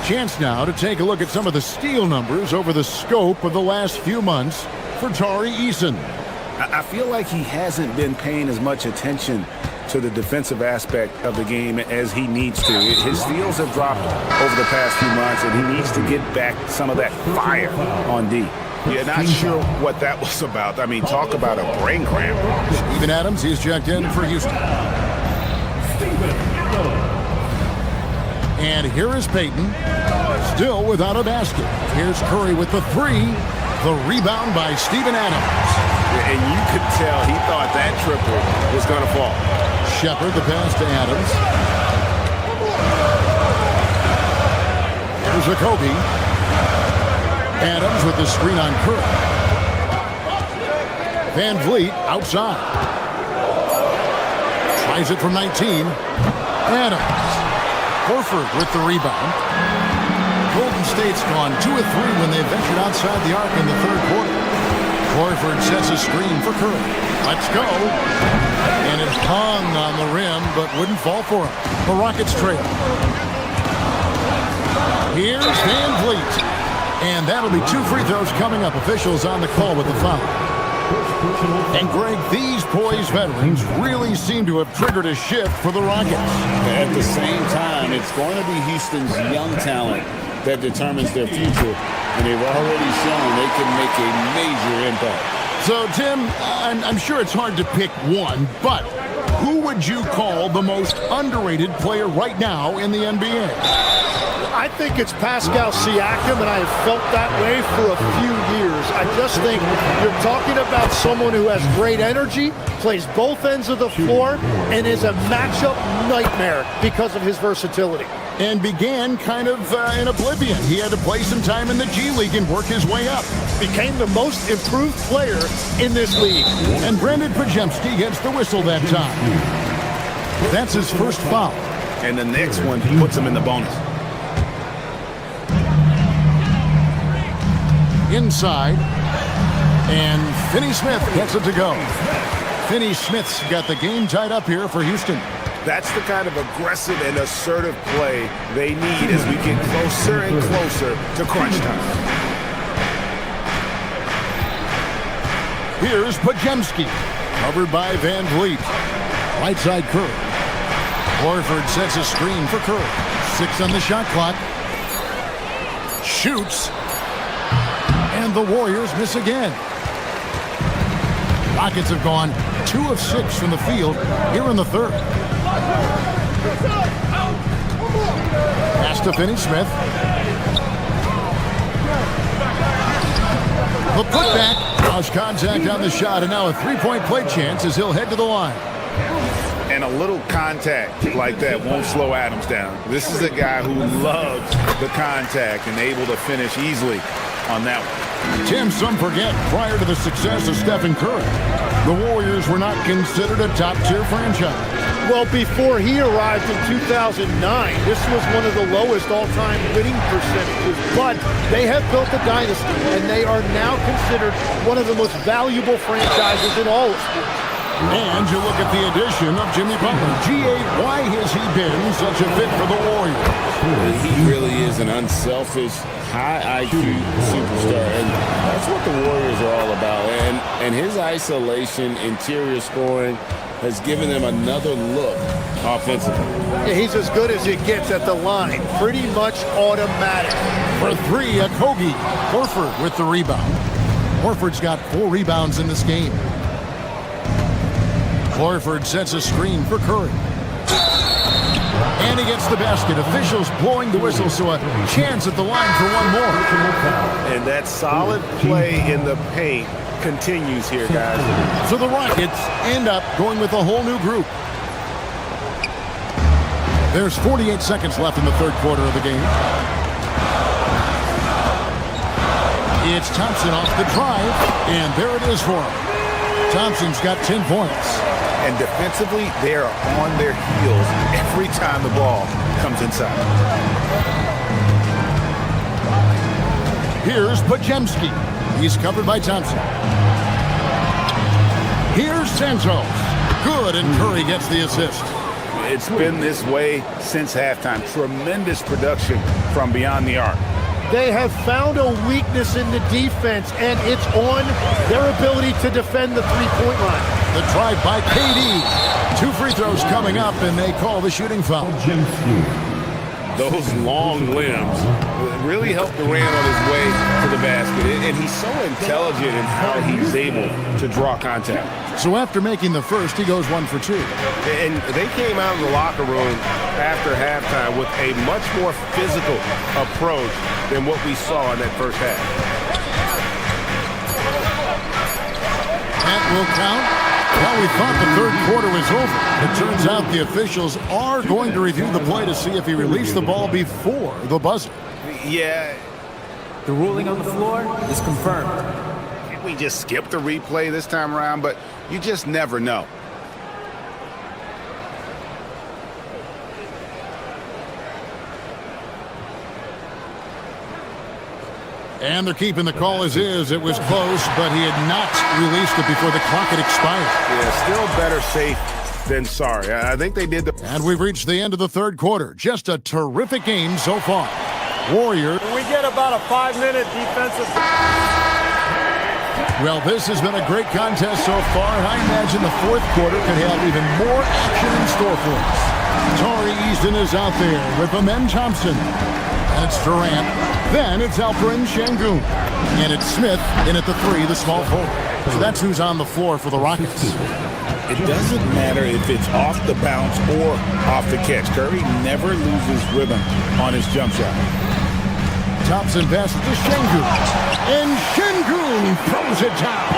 Chance now to take a look at some of the steal numbers over the scope of the last few months for Tari Eason. I feel like he hasn't been paying as much attention to the defensive aspect of the game as he needs to. His steals have dropped over the past few months, and he needs to get back some of that fire on D. Yeah, not sure what that was about. I mean, talk about a brain cramp. Steven Adams, he's checked in for Houston. And here is Payton, still without a basket. Here's Curry with the three. The rebound by Steven Adams. And you could tell he thought that triple was going to fall. Shepard, the pass to Adams. Here's Okogie. Adams with the screen on Curry. Van Vliet outside. Tries it from 19. Adams. Horford with the rebound. Golden State's gone 2 of 3 when they ventured outside the arc in the third quarter. Horford sets a screen for Curry. Let's go. And it hung on the rim, but wouldn't fall for him. The Rockets trail. Here's Van Vliet. And that'll be 2 free throws coming up. Officials on the call with the foul. And Greg, these poised veterans really seem to have triggered a shift for the Rockets. At the same time, it's going to be Houston's young talent that determines their future. And they've already shown they can make a major impact. So, Tim, I'm sure it's hard to pick one, but who would you call the most underrated player right now in the NBA? I think it's Pascal Siakam, and I have felt that way for a few years. I just think you're talking about someone who has great energy, plays both ends of the floor, and is a matchup nightmare because of his versatility. And began kind of in oblivion. He had to play some time in the G League and work his way up. Became the most improved player in this league. And Brandon Podziemski gets the whistle that time. That's his first foul. And the next one puts him in the bonus. Inside. And Finney Smith gets it to go. Finney Smith's got the game tied up here for Houston. That's the kind of aggressive and assertive play they need as we get closer and closer to crunch time. Here's Podziemski, covered by Van Vliet. Right side Curry. Horford sets a screen for Curry. 6 on the shot clock. Shoots. And the Warriors miss again. Rockets have gone 2 of 6 from the field here in the third. Pass to Finney Smith. The putback. Lost contact on the shot, and now a 3-point play chance as he'll head to the line. And And a little contact like that won't slow Adams down. This is a guy who loves the contact and able to finish easily on that one. Tim, some forget, prior to the success of Stephen Curry, the Warriors were not considered a top-tier franchise. Well, before he arrived in 2009, this was one of the lowest all-time winning percentages. But they have built a dynasty, and they are now considered one of the most valuable franchises in all of sports. And you look at the addition of Jimmy Butler. G.A., why has he been such a fit for the Warriors? He really is an unselfish, high IQ superstar, and that's what the Warriors are all about. And his isolation, interior scoring has given them another look offensively. Yeah, he's as good as it gets at the line. Pretty much automatic. For three, Kogi. Horford with the rebound. Horford's got 4 rebounds in this game. Horford sets a screen for Curry. And he gets the basket. Officials blowing the whistle, so a chance at the line for one more. And that solid play in the paint continues here, guys. So the Rockets end up going with a whole new group. There's 48 seconds left in the third quarter of the game. It's Thompson off the drive, and there it is for him. Thompson's got 10 points. And defensively, they are on their heels every time the ball comes inside. Here's Pajemski. He's covered by Thompson. Here's Santos. Good, and Curry gets the assist. It's been this way since halftime. Tremendous production from beyond the arc. They have found a weakness in the defense, and it's on their ability to defend the three-point line. The drive by KD. 2 free throws coming up, and they call the shooting foul. Those long limbs really helped Durant on his way to the basket. And he's so intelligent in how he's able to draw contact. So after making the first, he goes 1 for 2. And they came out in the locker room after halftime with a much more physical approach than what we saw in that first half. That will count. Well, we thought the third quarter was over. It turns out the officials are going to review the play to see if he released the ball before the buzzer. Yeah. The ruling on the floor is confirmed. Can't we just skip the replay this time around? But you just never know. And they're keeping the call as is. It was close, but he had not released it before the clock had expired. Yeah, still better safe than sorry. I think they did the... And we've reached the end of the third quarter. Just a terrific game so far. Warriors. We get about a 5-minute defensive... Well, this has been a great contest so far, and I imagine the fourth quarter could have even more action in store for us. Torrey Easton is out there with Amen Thompson. And it's Durant. Then it's Alperen Şengün. And it's Smith in at the 3, the small forward. So that's who's on the floor for the Rockets. It doesn't matter if it's off the bounce or off the catch. Curry never loses rhythm on his jump shot. Thompson passes to Şengün. And Şengün throws it down.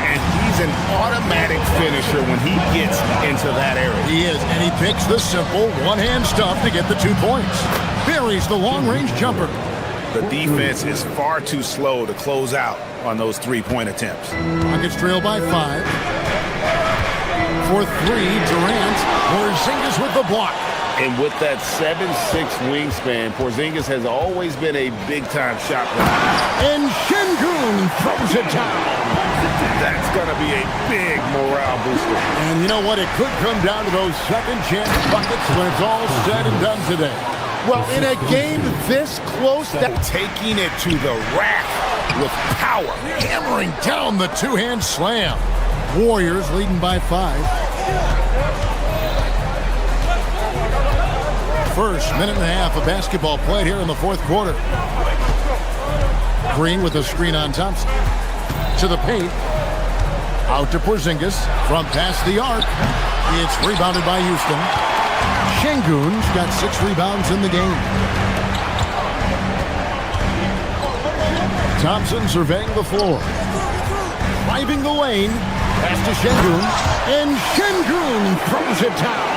And he's an automatic finisher when he gets into that area. He is, and he picks the simple one-hand stuff to get the 2 points. Buries the long-range jumper. The defense is far too slow to close out on those 3-point attempts. Rockets trail by 5. For 3, Durant. Porzingis with the block. And with that 7'6" wingspan, Porzingis has always been a big-time shot blocker. And Şengün throws it down. That's going to be a big morale booster. And you know what? It could come down to those second-chance buckets when it's all said and done today. Well, in a game this close, taking it to the rack with power. Hammering down the two-hand slam. Warriors leading by 5. First minute and a half of basketball played here in the fourth quarter. Green with a screen on Thompson. To the paint. Out to Porzingis. From past the arc. It's rebounded by Houston. Şengün's got 6 rebounds in the game. Thompson surveying the floor. Driving the lane. Pass to Şengün. And Şengün throws it down.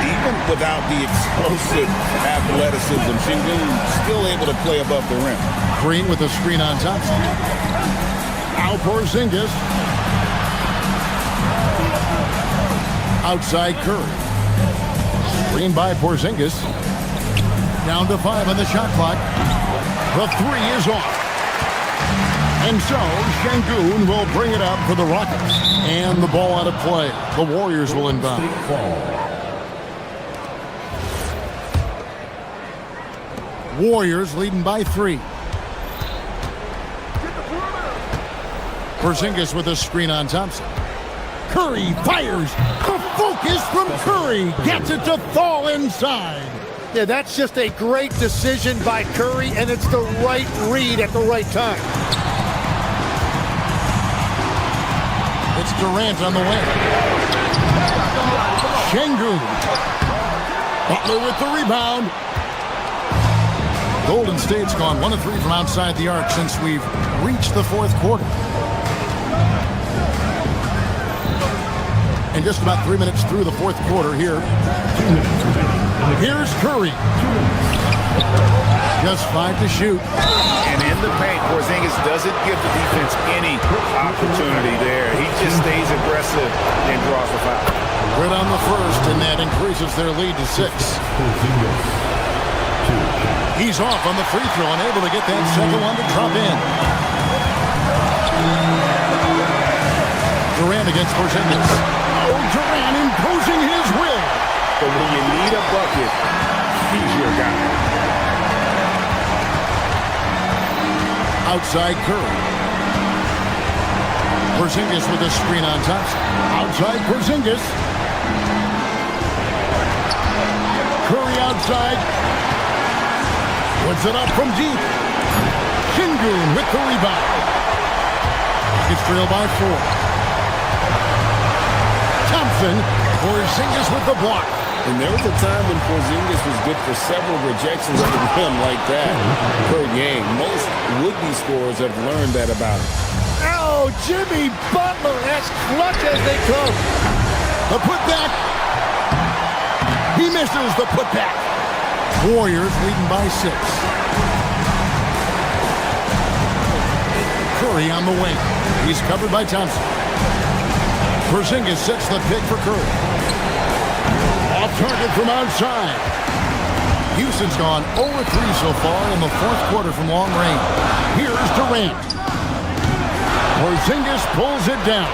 Even without the explosive athleticism, Şengün still able to play above the rim. Green with a screen on Thompson. Now Porzingis. Outside Curry. Screen by Porzingis. Down to 5 on the shot clock. The three is off. And so Şengün will bring it up for the Rockets. And the ball out of play. The Warriors will inbound. Warriors leading by 3. Porzingis with a screen on Thompson. Curry fires. The focus from Curry gets it to fall inside. Yeah, that's just a great decision by Curry, and it's the right read at the right time. It's Durant on the way. Şengün. Butler with the rebound. Golden State's gone 1 of 3 from outside the arc since we've reached the fourth quarter. And just about 3 minutes through the fourth quarter here. Here's Curry. Just 5 to shoot. And in the paint, Porzingis doesn't give the defense any opportunity there. He just stays aggressive and draws the foul. Good on the first, and that increases their lead to 6. He's off on the free throw and able to get that second one to drop in. Durant against Porzingis. Oh, Durant imposing his will. But when you need a bucket, he's your guy. Outside Curry. Porzingis with a screen on Thompson. Outside Porzingis. Curry outside. Puts it up from deep. Şengün with the rebound. It's trailed by 4. Thompson. Porzingis with the block. And there was a time when Porzingis was good for several rejections of the rim like that per game. Most would-be scorers have learned that about him. Oh, Jimmy Butler, as clutch as they come. The putback. He misses the putback. Warriors leading by 6. Curry on the wing. He's covered by Thompson. Porzingis sets the pick for Curry. Off target from outside. Houston's gone 0-3 so far in the fourth quarter from long range. Here's Durant. Porzingis pulls it down.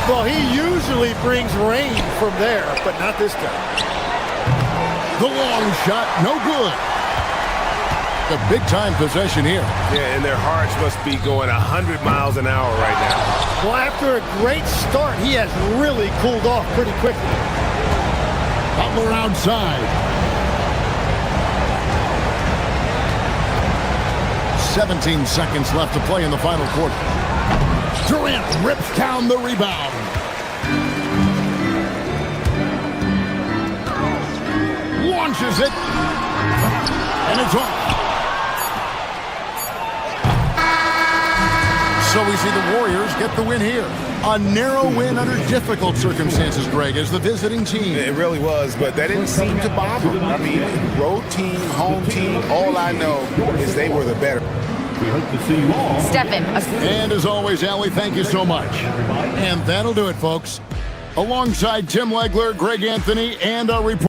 Well, he usually brings rain from there, but not this time. The long shot, no good. The big-time possession here. Yeah, and their hearts must be going 100 miles an hour right now. Well, after a great start, he has really cooled off pretty quickly. Butler outside. 17 seconds left to play in the final quarter. Durant rips down the rebound. Launches it. And it's off. So we see the Warriors get the win here. A narrow win under difficult circumstances, Greg, as the visiting team. It really was, but that didn't seem to bother them. I mean, road team, home team, all I know is they were the better. We hope to see you all. Stephen. And as always, Allie, thank you so much. And that'll do it, folks. Alongside Tim Legler, Greg Anthony, and our report.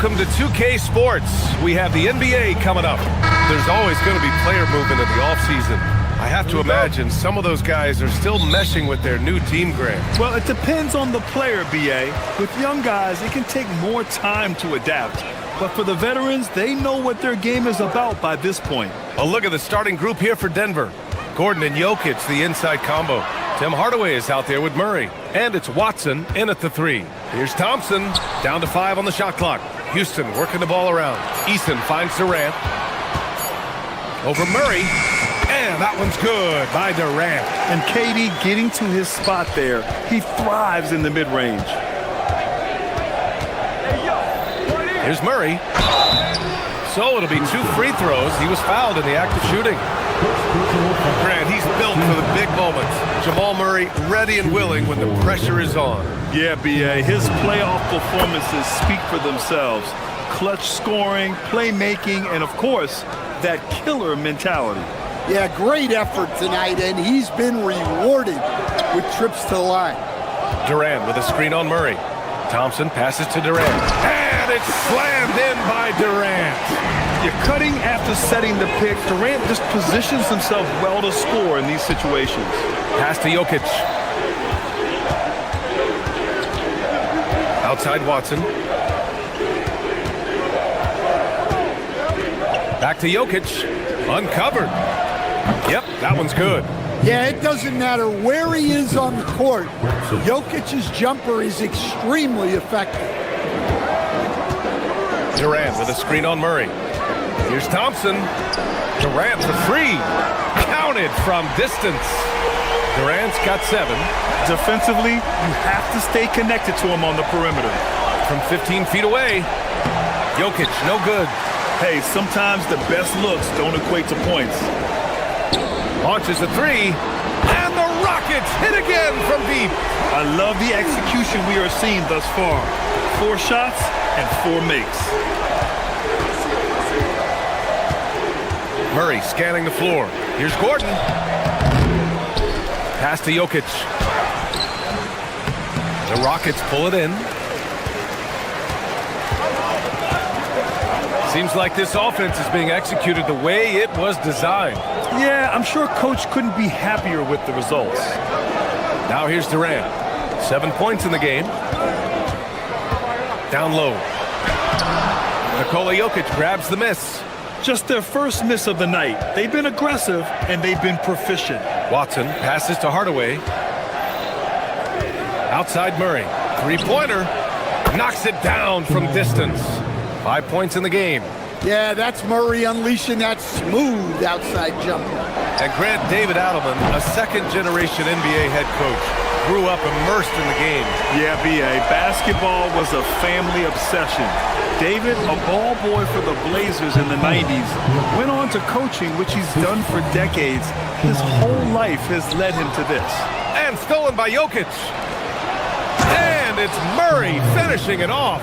Welcome to 2K Sports. We have the NBA coming up. There's always going to be player movement in the offseason. I have to imagine some of those guys are still meshing with their new team, Grant. Well, it depends on the player, B.A. With young guys, it can take more time to adapt. But for the veterans, they know what their game is about by this point. A look at the starting group here for Denver. Gordon and Jokic, the inside combo. Tim Hardaway is out there with Murray. And it's Watson in at the 3. Here's Thompson, down to 5 on the shot clock. Houston working the ball around. Easton finds Durant. Over Murray. And that one's good by Durant. And KD getting to his spot there. He thrives in the mid-range. Here's Murray. So it'll be 2 free throws. He was fouled in the act of shooting. Grant, he's built for the big moments. Jamal Murray ready and willing when the pressure is on. Yeah, B.A. His playoff performances speak for themselves. Clutch scoring, playmaking, and, of course, that killer mentality. Yeah, great effort tonight, and he's been rewarded with trips to the line. Durant with a screen on Murray. Thompson passes to Durant. And it's slammed in by Durant. You're cutting after setting the pick. Durant just positions himself well to score in these situations. Pass to Jokic. Outside Watson. Back to Jokic. Uncovered. Yep, that one's good. Yeah, it doesn't matter where he is on the court. Jokic's jumper is extremely effective. Durant with a screen on Murray. Here's Thompson. Durant for free. Counted from distance. Durant's got 7. Defensively, you have to stay connected to him on the perimeter. From 15 feet away. Jokic, no good. Hey, sometimes the best looks don't equate to points. Launches a 3. And the Rockets hit again from deep. I love the execution we are seeing thus far. 4 shots and 4 makes. Murray scanning the floor. Here's Gordon. Pass to Jokic. The Rockets pull it in. Seems like this offense is being executed the way it was designed. Yeah, I'm sure Coach couldn't be happier with the results. Now here's Durant. 7 points in the game. Down low. Nikola Jokic grabs the miss. Just their first miss of the night. They've been aggressive, and they've been proficient. Watson passes to Hardaway. Outside Murray. 3-pointer. Knocks it down from distance. 5 points in the game. Yeah, that's Murray unleashing that smooth outside jumper. And Grant, David Adelman, a second-generation NBA head coach, grew up immersed in the game. Yeah, B.A. Basketball was a family obsession. David, a ball boy for the Blazers in the 90s, went on to coaching, which he's done for decades. His whole life has led him to this. And stolen by Jokic. And it's Murray finishing it off.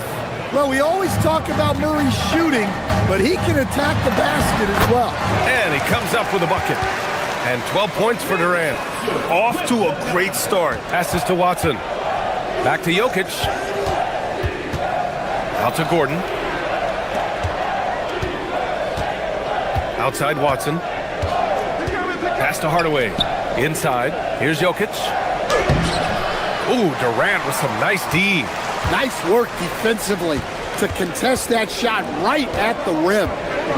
Well, we always talk about Murray shooting, but he can attack the basket as well. And he comes up with a bucket. And 12 points for Durant. Off to a great start. Passes to Watson. Back to Jokic. Out to Gordon. Outside Watson. Pass to Hardaway. Inside. Here's Jokic. Ooh, Durant with some nice D. Nice work defensively to contest that shot right at the rim.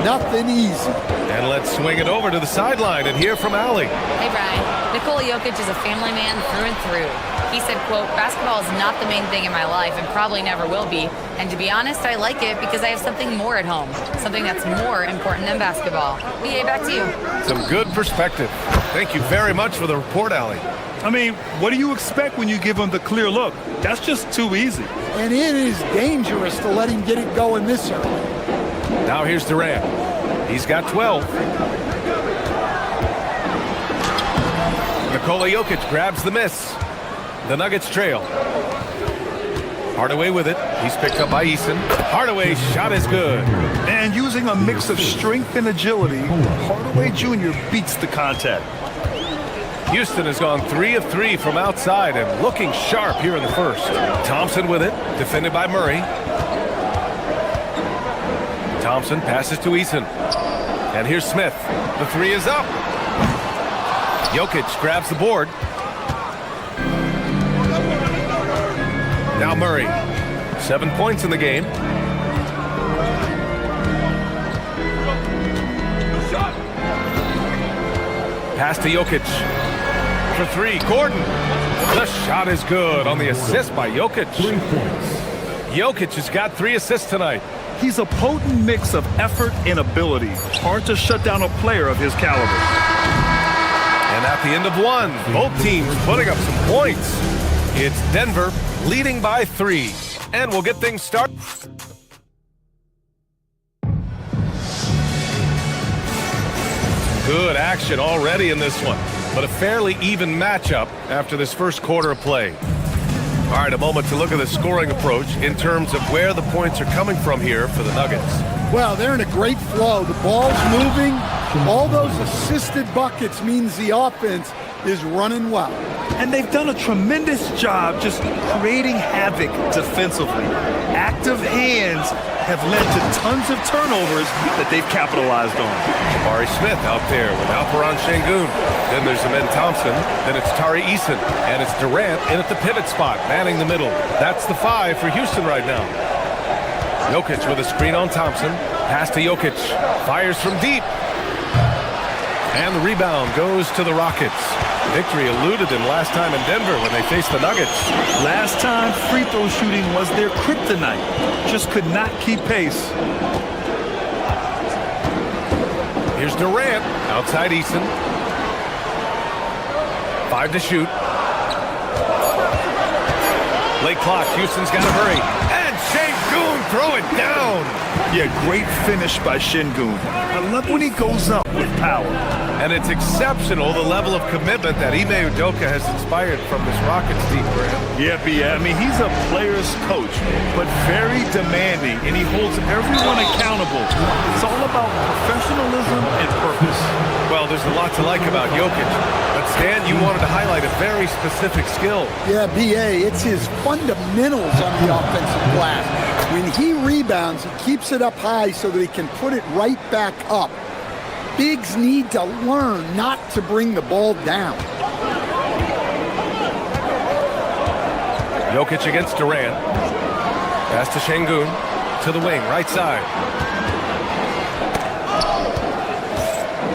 Nothing easy. And let's swing it over to the sideline and hear from Allie. Hey, Brian. Nikola Jokic is a family man through and through. He said, quote, basketball is not the main thing in my life and probably never will be. And to be honest, I like it because I have something more at home, something that's more important than basketball. BA, back to you. Some good perspective. Thank you very much for the report, Allie. I mean, what do you expect when you give him the clear look? That's just too easy. And it is dangerous to let him get it going this early. Now here's Durant. He's got 12. Nikola Jokic grabs the miss. The Nuggets trail. Hardaway with it. He's picked up by Easton. Hardaway's shot is good. And using a mix of strength and agility, Hardaway Jr. beats the contact. Houston has gone 3 of 3 from outside and looking sharp here in the first. Thompson with it, defended by Murray. Thompson passes to Eason. And here's Smith. The three is up. Jokic grabs the board. Now Murray. 7 points in the game. Pass to Jokic. For three, Gordon. The shot is good on the assist by Jokic. Jokic has got 3 assists tonight. He's a potent mix of effort and ability. Hard to shut down a player of his caliber. And at the end of one, both teams putting up some points. It's Denver leading by 3. And we'll get things started. Good action already in this one, but a fairly even matchup after this first quarter of play. All right, a moment to look at the scoring approach in terms of where the points are coming from here for the Nuggets. Well, they're in a great flow. The ball's moving. All those assisted buckets means the offense is running well. And they've done a tremendous job just creating havoc defensively. Active hands have led to tons of turnovers that they've capitalized on. Jabari Smith out there with Alperen Şengün. Then there's Amen Thompson. Then it's Tari Eason. And it's Durant in at the pivot spot, manning the middle. That's the 5 for Houston right now. Jokic with a screen on Thompson. Pass to Jokic. Fires from deep. And the rebound goes to the Rockets. Victory eluded them last time in Denver when they faced the Nuggets. Last time, free throw shooting was their kryptonite. Just could not keep pace. Here's Durant outside Eason. 5 to shoot. Late clock. Houston's got to hurry. And Şengün throw it down. Yeah, great finish by Şengün. I love when he goes up with power. And it's exceptional, the level of commitment that Ime Udoka has inspired from this Rockets team. Yeah, I mean, he's a player's coach, but very demanding, and he holds everyone accountable. It's all about professionalism and purpose. Well, there's a lot to like about Jokic. But Stan, you wanted to highlight a very specific skill. Yeah, B.A., it's his fundamentals on the offensive glass. When he rebounds, he keeps it up high so that he can put it right back up. Bigs need to learn not to bring the ball down. Jokic against Durant. Pass to Şengün. To the wing, right side.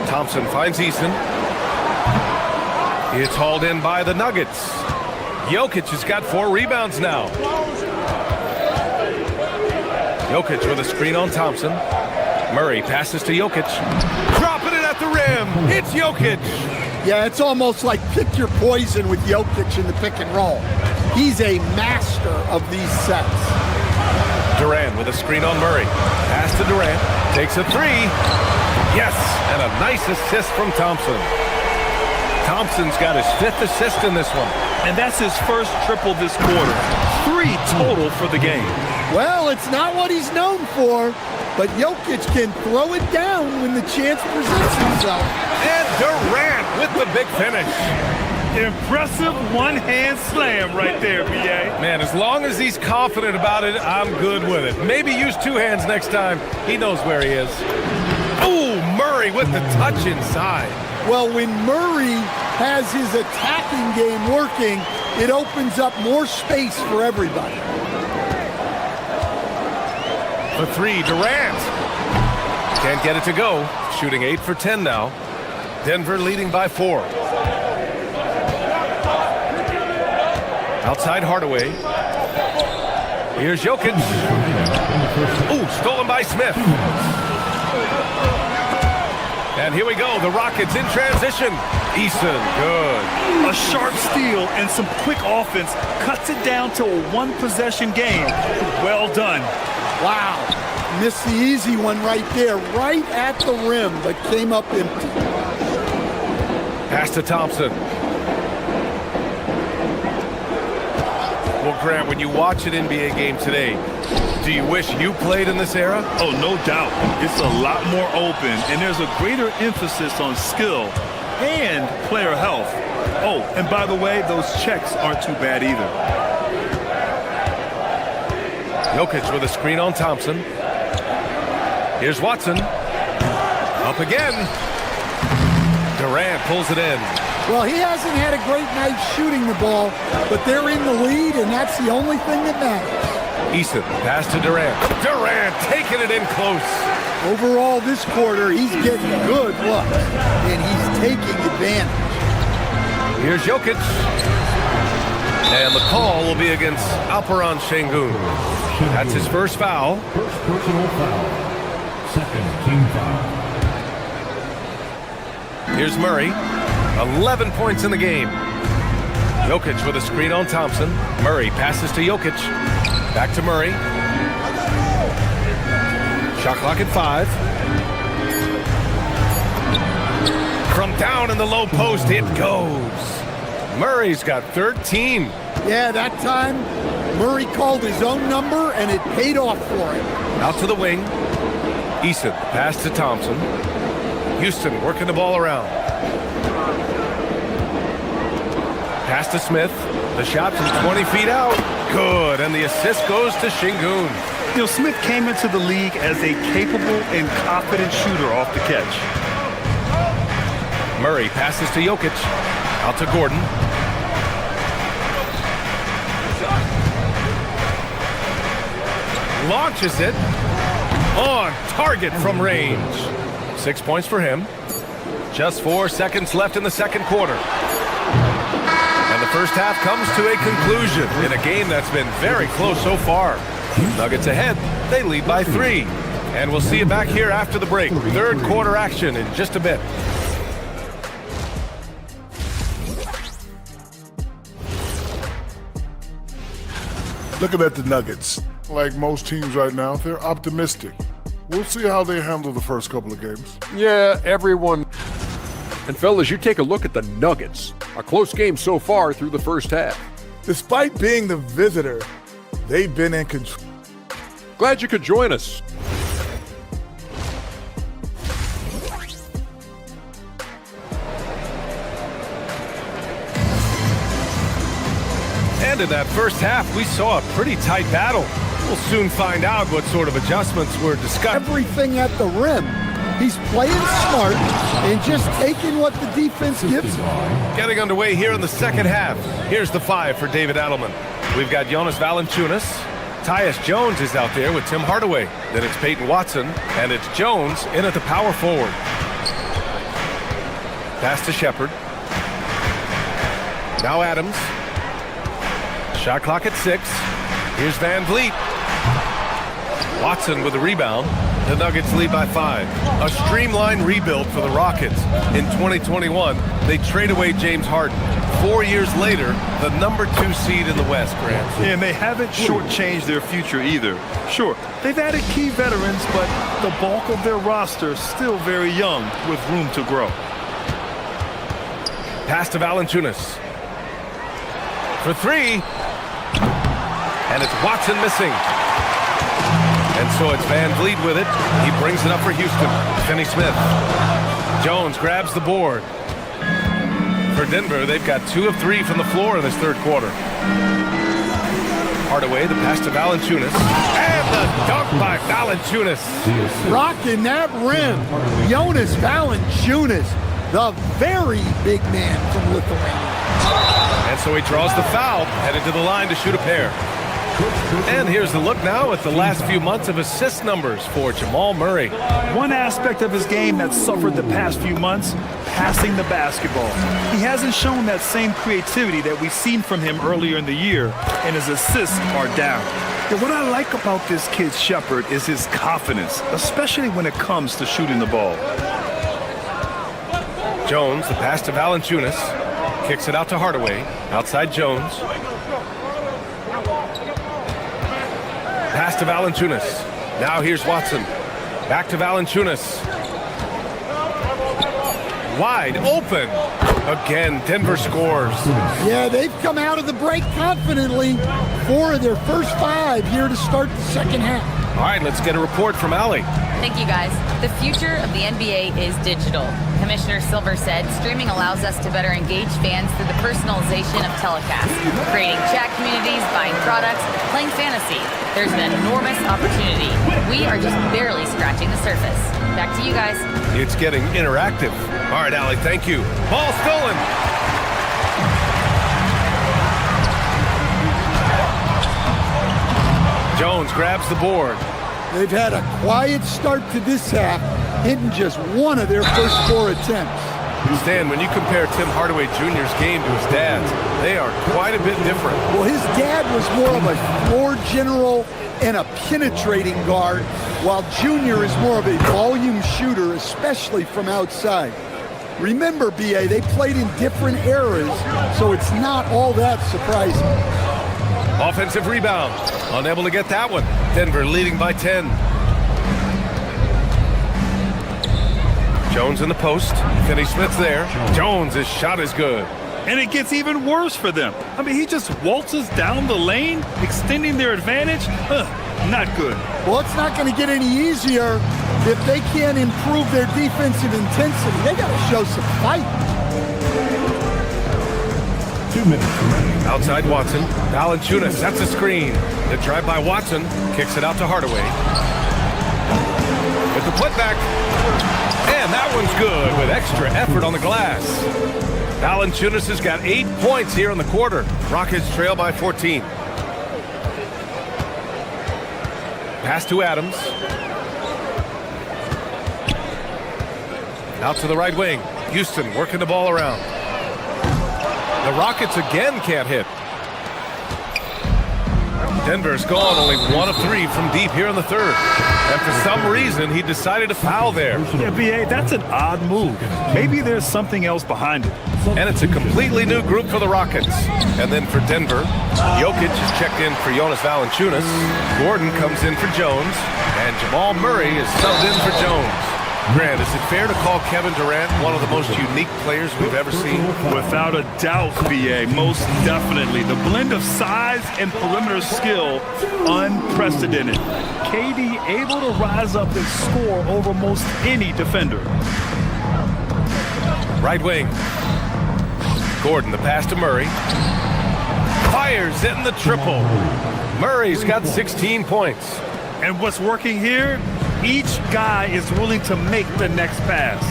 Thompson finds Eason. It's hauled in by the Nuggets. Jokic has got 4 rebounds now. Jokic with a screen on Thompson. Murray passes to Jokic. Dropping it at the rim. It's Jokic. Yeah, it's almost like pick your poison with Jokic in the pick and roll. He's a master of these sets. Durant with a screen on Murray. Pass to Durant. Takes a 3. Yes, and a nice assist from Thompson. Thompson's got his 5th assist in this one. And that's his first triple this quarter. 3 total for the game. Well, it's not what he's known for, but Jokic can throw it down when the chance presents himself. And Durant with the big finish. Impressive one-hand slam right there, B.A. Man, as long as he's confident about it, I'm good with it. Maybe use 2 hands next time. He knows where he is. Ooh, Murray with the touch inside. Well, when Murray has his attacking game working, it opens up more space for everybody. For 3, Durant. Can't get it to go. Shooting 8 for 10 now. Denver leading by 4. Outside Hardaway. Here's Jokic. Ooh, stolen by Smith. And here we go, the Rockets in transition. Eason, good. A sharp steal and some quick offense cuts it down to a 1-possession game. Well done. Wow, missed the easy one right there, right at the rim, but came up empty. Pass to Thompson. Well, Grant, when you watch an NBA game today, do you wish you played in this era? Oh, no doubt. It's a lot more open, and there's a greater emphasis on skill and player health. Oh, and by the way, those checks aren't too bad either. Jokic with a screen on Thompson. Here's Watson. Up again. Durant pulls it in. Well, he hasn't had a great night shooting the ball, but they're in the lead, and that's the only thing that matters. Easton, pass to Durant. Durant taking it in close. Overall, this quarter, he's getting good looks, and he's taking advantage. Here's Jokic. And the call will be against Alperen Şengün. That's his first foul. First personal foul. Second team foul. Here's Murray. 11 points in the game. Jokic with a screen on Thompson. Murray passes to Jokic. Back to Murray. Shot clock at 5. From down in the low post, it goes. Murray's got 13. Yeah, that time Murray called his own number, and it paid off for him. Out to the wing. Easton, pass to Thompson. Houston working the ball around. Pass to Smith. The shot from 20 feet out. Good, and the assist goes to Şengün. You know, Smith came into the league as a capable and confident shooter off the catch. Murray passes to Jokic. Out to Gordon. Launches it. On target from range. 6 points for him. Just 4 seconds left in the second quarter. And the first half comes to a conclusion in a game that's been very close so far. Nuggets ahead. They lead by 3. And we'll see you back here after the break. Third quarter action in just a bit. Looking at the Nuggets, like most teams right now, they're optimistic. We'll see how they handle the first couple of games. Yeah, everyone. And fellas, you take a look at the Nuggets. A close game so far through the first half. Despite being the visitor, they've been in control. Glad you could join us. And in that first half, we saw a pretty tight battle. We'll soon find out what sort of adjustments were discussed. Everything at the rim. He's playing smart and just taking what the defense gives him. Getting underway here in the second half. Here's the 5 for David Adelman. We've got Jonas Valanciunas. Tyus Jones is out there with Tim Hardaway. Then it's Peyton Watson, and it's Jones in at the power forward. Pass to Shepherd. Now Adams. Shot clock at 6. Here's Van Vliet. Watson with a rebound. The Nuggets lead by 5. A streamlined rebuild for the Rockets. In 2021, they trade away James Harden. 4 years later, the number 2 seed in the West, Grant. Yeah, and they haven't shortchanged their future either. Sure, they've added key veterans, but the bulk of their roster is still very young with room to grow. Pass to Valanciunas. For 3. And it's Watson missing. And so it's Van Vliet with it. He brings it up for Houston. Finney Smith. Jones grabs the board. For Denver, they've got 2 of 3 from the floor in this third quarter. Hardaway, the pass to Valanciunas. And the dunk by Valanciunas. Rocking that rim. Jonas Valanciunas, the very big man from Lithuania. And so he draws the foul, headed to the line to shoot a pair. And here's the look now at the last few months of assist numbers for Jamal Murray. One aspect of his game that's suffered the past few months, passing the basketball. He hasn't shown that same creativity that we've seen from him earlier in the year, and his assists are down. And what I like about this kid Shepherd is his confidence, especially when it comes to shooting the ball. Jones, the pass to Valanciunas. Kicks it out to Hardaway. Outside Jones. Pass to Valanciunas. Now here's Watson. Back to Valanciunas. Wide open. Again, Denver scores. Yeah, they've come out of the break confidently. 4 of their first 5 here to start the second half. All right, let's get a report from Allie. Thank you, guys. The future of the NBA is digital. Commissioner Silver said streaming allows us to better engage fans through the personalization of telecasts, creating chat communities, buying products, playing fantasy. There's an enormous opportunity. We are just barely scratching the surface. Back to you guys. It's getting interactive. All right, Allie, thank you. Ball stolen. Jones grabs the board. They've had a quiet start to this half, hitting just one of their first 4 attempts. Stan, when you compare Tim Hardaway Jr.'s game to his dad's, they are quite a bit different. Well, his dad was more of a floor general and a penetrating guard, while Jr. is more of a volume shooter, especially from outside. Remember, B.A., they played in different eras, so it's not all that surprising. Offensive rebound. Unable to get that one. Denver leading by 10. Jones in the post. Finney-Smith's there. Jones' shot is good. And it gets even worse for them. I mean, he just waltzes down the lane, extending their advantage. Not good. Well, it's not going to get any easier if they can't improve their defensive intensity. They got to show some fight. 2 minutes remaining. Outside Watson. Valanciunas sets a screen. The drive by Watson. Kicks it out to Hardaway. With the putback. And that one's good with extra effort on the glass. Valanciunas has got 8 points here in the quarter. Rockets trail by 14. Pass to Adams. Out to the right wing. Houston working the ball around. The Rockets again can't hit. Denver's gone only 1 of 3 from deep here in the third. And for some reason, he decided to foul there. Yeah, B.A., that's an odd move. Maybe there's something else behind it. And it's a completely new group for the Rockets. And then for Denver, Jokic is checked in for Jonas Valanciunas. Gordon comes in for Jones. And Jamal Murray is subbed in for Jones. Grant, is it fair to call Kevin Durant one of the most unique players we've ever seen? Without a doubt, B.A., most definitely. The blend of size and perimeter skill, unprecedented. KD able to rise up and score over most any defender. Right wing. Gordon, the pass to Murray. Fires in the triple. Murray's got 16 points. And what's working here? Each guy is willing to make the next pass.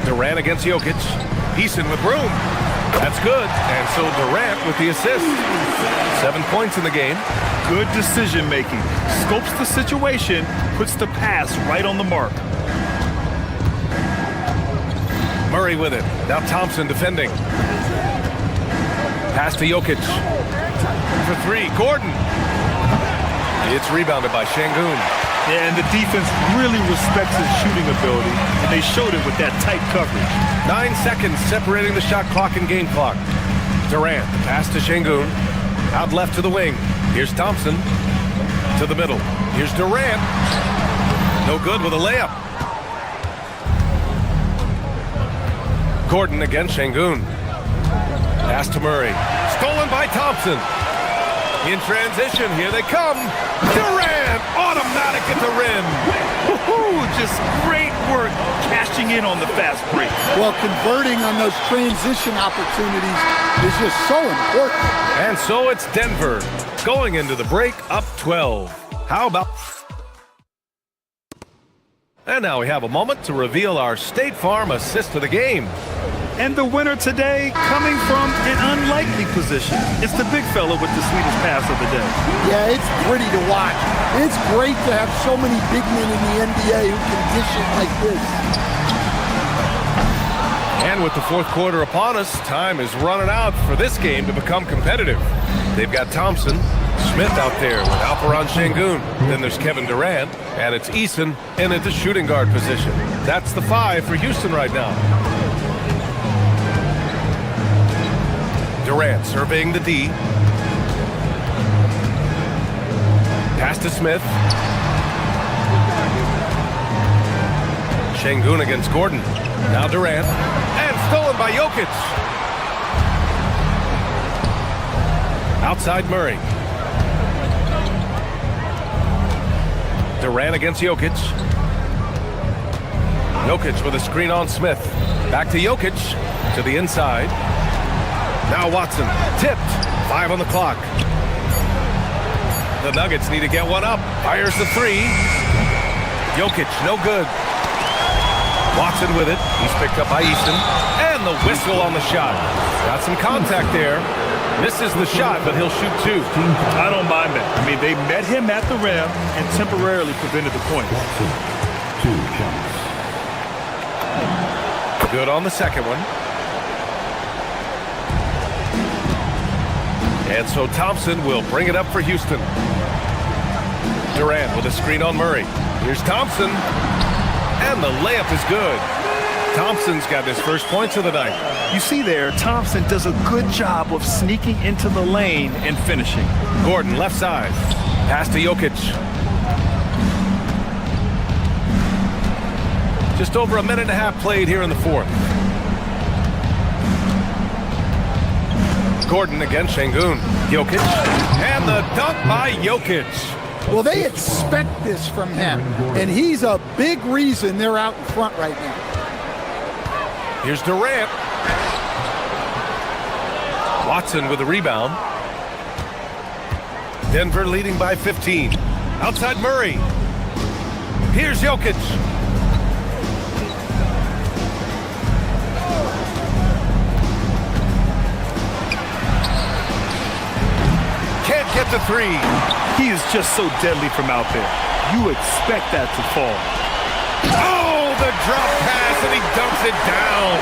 Durant against Jokic. Eason with room. That's good. And so Durant with the assist. 7 points in the game. Good decision making. Scopes the situation, puts the pass right on the mark. Murray with it. Now Thompson defending. Pass to Jokic. For 3. Gordon. It's rebounded by Şengün. Yeah, and the defense really respects his shooting ability, and they showed it with that tight coverage. 9 seconds separating the shot clock and game clock. Durant, the pass to Şengün. Out left to the wing. Here's Thompson. To the middle. Here's Durant. No good with a layup. Gordon against Şengün. Pass to Murray. Stolen by Thompson. In transition, here they come. Durant, automatic at the rim. Woohoo, just great work cashing in on the fast break. Well, converting on those transition opportunities is just so important. And so it's Denver going into the break up 12. How about... And now we have a moment to reveal our State Farm assist of the game. And the winner today coming from an unlikely position. It's the big fella with the sweetest pass of the day. Yeah, it's pretty to watch. It's great to have so many big men in the NBA who can dish it like this. And with the fourth quarter upon us, time is running out for this game to become competitive. They've got Thompson, Smith out there with Alperen Şengün. Then there's Kevin Durant, and it's Eason in at the shooting guard position. That's the 5 for Houston right now. Durant surveying the D. Pass to Smith. Şengün against Gordon. Now Durant. And stolen by Jokic. Outside Murray. Durant against Jokic. Jokic with a screen on Smith. Back to Jokic, to the inside. Now Watson, tipped, 5 on the clock. The Nuggets need to get one up. Fires the 3. Jokic, no good. Watson with it. He's picked up by Easton. And the whistle on the shot. Got some contact there. Misses the shot, but he'll shoot 2. I don't mind that. I mean, they met him at the rim and temporarily prevented the point. 2 shots. Good on the second one. And so Thompson will bring it up for Houston. Durant with a screen on Murray. Here's Thompson. And the layup is good. Thompson's got his first points of the night. You see there, Thompson does a good job of sneaking into the lane and finishing. Gordon, left side. Pass to Jokic. Just over a minute and a half played here in the 4th. Gordon against Şengün. Jokic. And the dunk by Jokic. Well, they expect this from him, and he's a big reason they're out in front right now. Here's Durant. Watson with a rebound. Denver leading by 15. Outside Murray. Here's Jokic. Can't get the 3. He is just so deadly from out there. You expect that to fall. Oh, the drop pass, and he dumps it down.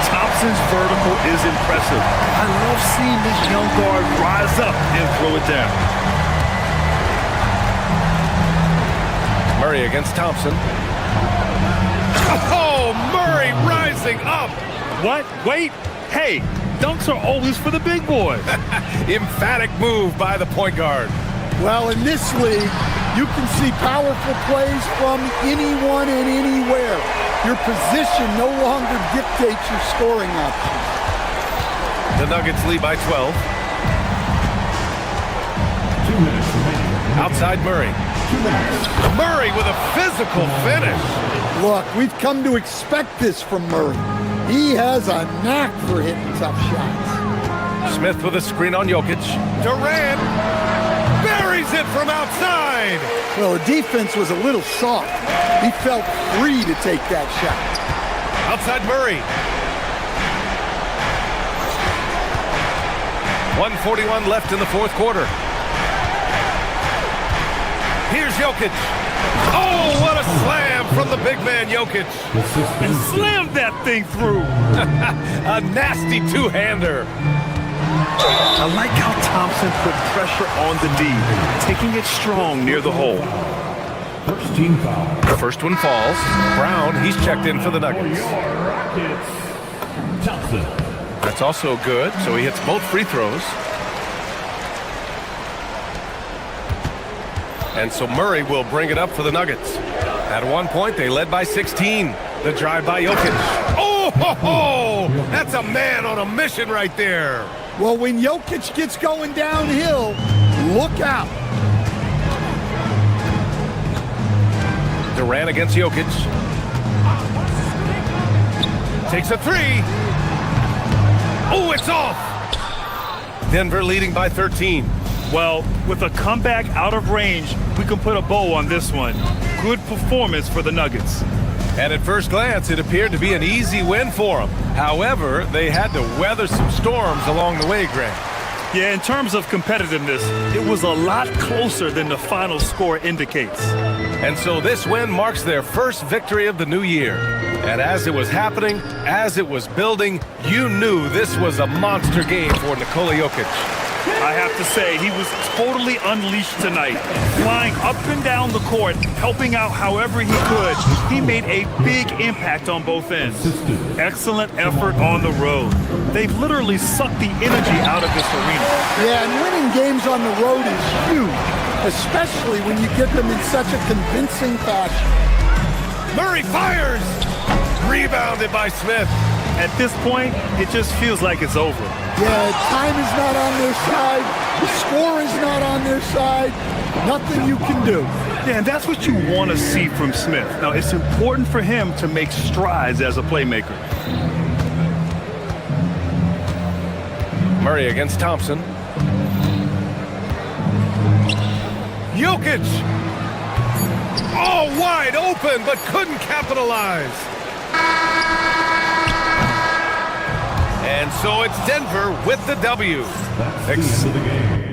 Thompson's vertical is impressive. I love seeing this young guard rise up and throw it down. Murray against Thompson. Oh, Murray rising up. What? Wait. Hey, dunks are always for the big boys. Emphatic move by the point guard. Well, in this league, you can see powerful plays from anyone and anywhere. Your position no longer dictates your scoring options. The Nuggets lead by 12. 2 minutes remaining. Outside Murray. 2 minutes. Murray with a physical finish. Look, we've come to expect this from Murray. He has a knack for hitting tough shots. Smith with a screen on Jokic. Durant buries it from outside. Well, the defense was a little soft. He felt free to take that shot. Outside Murray. 1:41 left in the 4th quarter. Here's Jokic. Oh, what a slam from the big man Jokic. And slammed that thing through. A nasty 2-hander. I like how Thompson put pressure on the D, taking it strong near the hole. First team foul. The first one falls. Brown, he's checked in for the Nuggets. Thompson. That's also good, so he hits both free throws. And so Murray will bring it up for the Nuggets. At one point, they led by 16. The drive by Jokic. Oh, ho, ho! That's a man on a mission right there. Well, when Jokic gets going downhill, look out. Durant against Jokic. Takes a 3. Oh, it's off. Denver leading by 13. Well, with a comeback out of range, we can put a bow on this one. Good performance for the Nuggets. And at first glance, it appeared to be an easy win for them. However, they had to weather some storms along the way, Greg. Yeah, in terms of competitiveness, it was a lot closer than the final score indicates. And so this win marks their first victory of the new year. And as it was happening, as it was building, you knew this was a monster game for Nikola Jokic. I have to say, he was totally unleashed tonight. Flying up and down the court, helping out however he could. He made a big impact on both ends. Excellent effort on the road. They've literally sucked the energy out of this arena. Yeah, and winning games on the road is huge, especially when you get them in such a convincing fashion. Murray fires! Rebounded by Smith. At this point, it just feels like it's over. Yeah, time is not on their side. The score is not on their side. Nothing you can do. Yeah, and that's what you want to see from Smith. Now, it's important for him to make strides as a playmaker. Murray against Thompson. Jokic! All wide open, but couldn't capitalize. And so it's Denver with the W. That's the end of the game.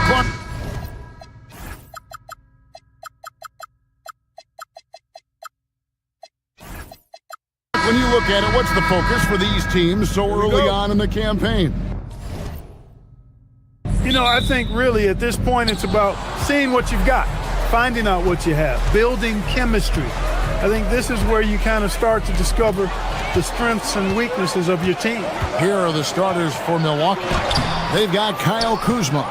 clock. When you look at it, what's the focus for these teams so early on in the campaign? You know, I think really at this point it's about seeing what you've got, finding out what you have, building chemistry. I think this is where you kind of start to discover the strengths and weaknesses of your team. Here are the starters for Milwaukee. They've got Kyle Kuzma.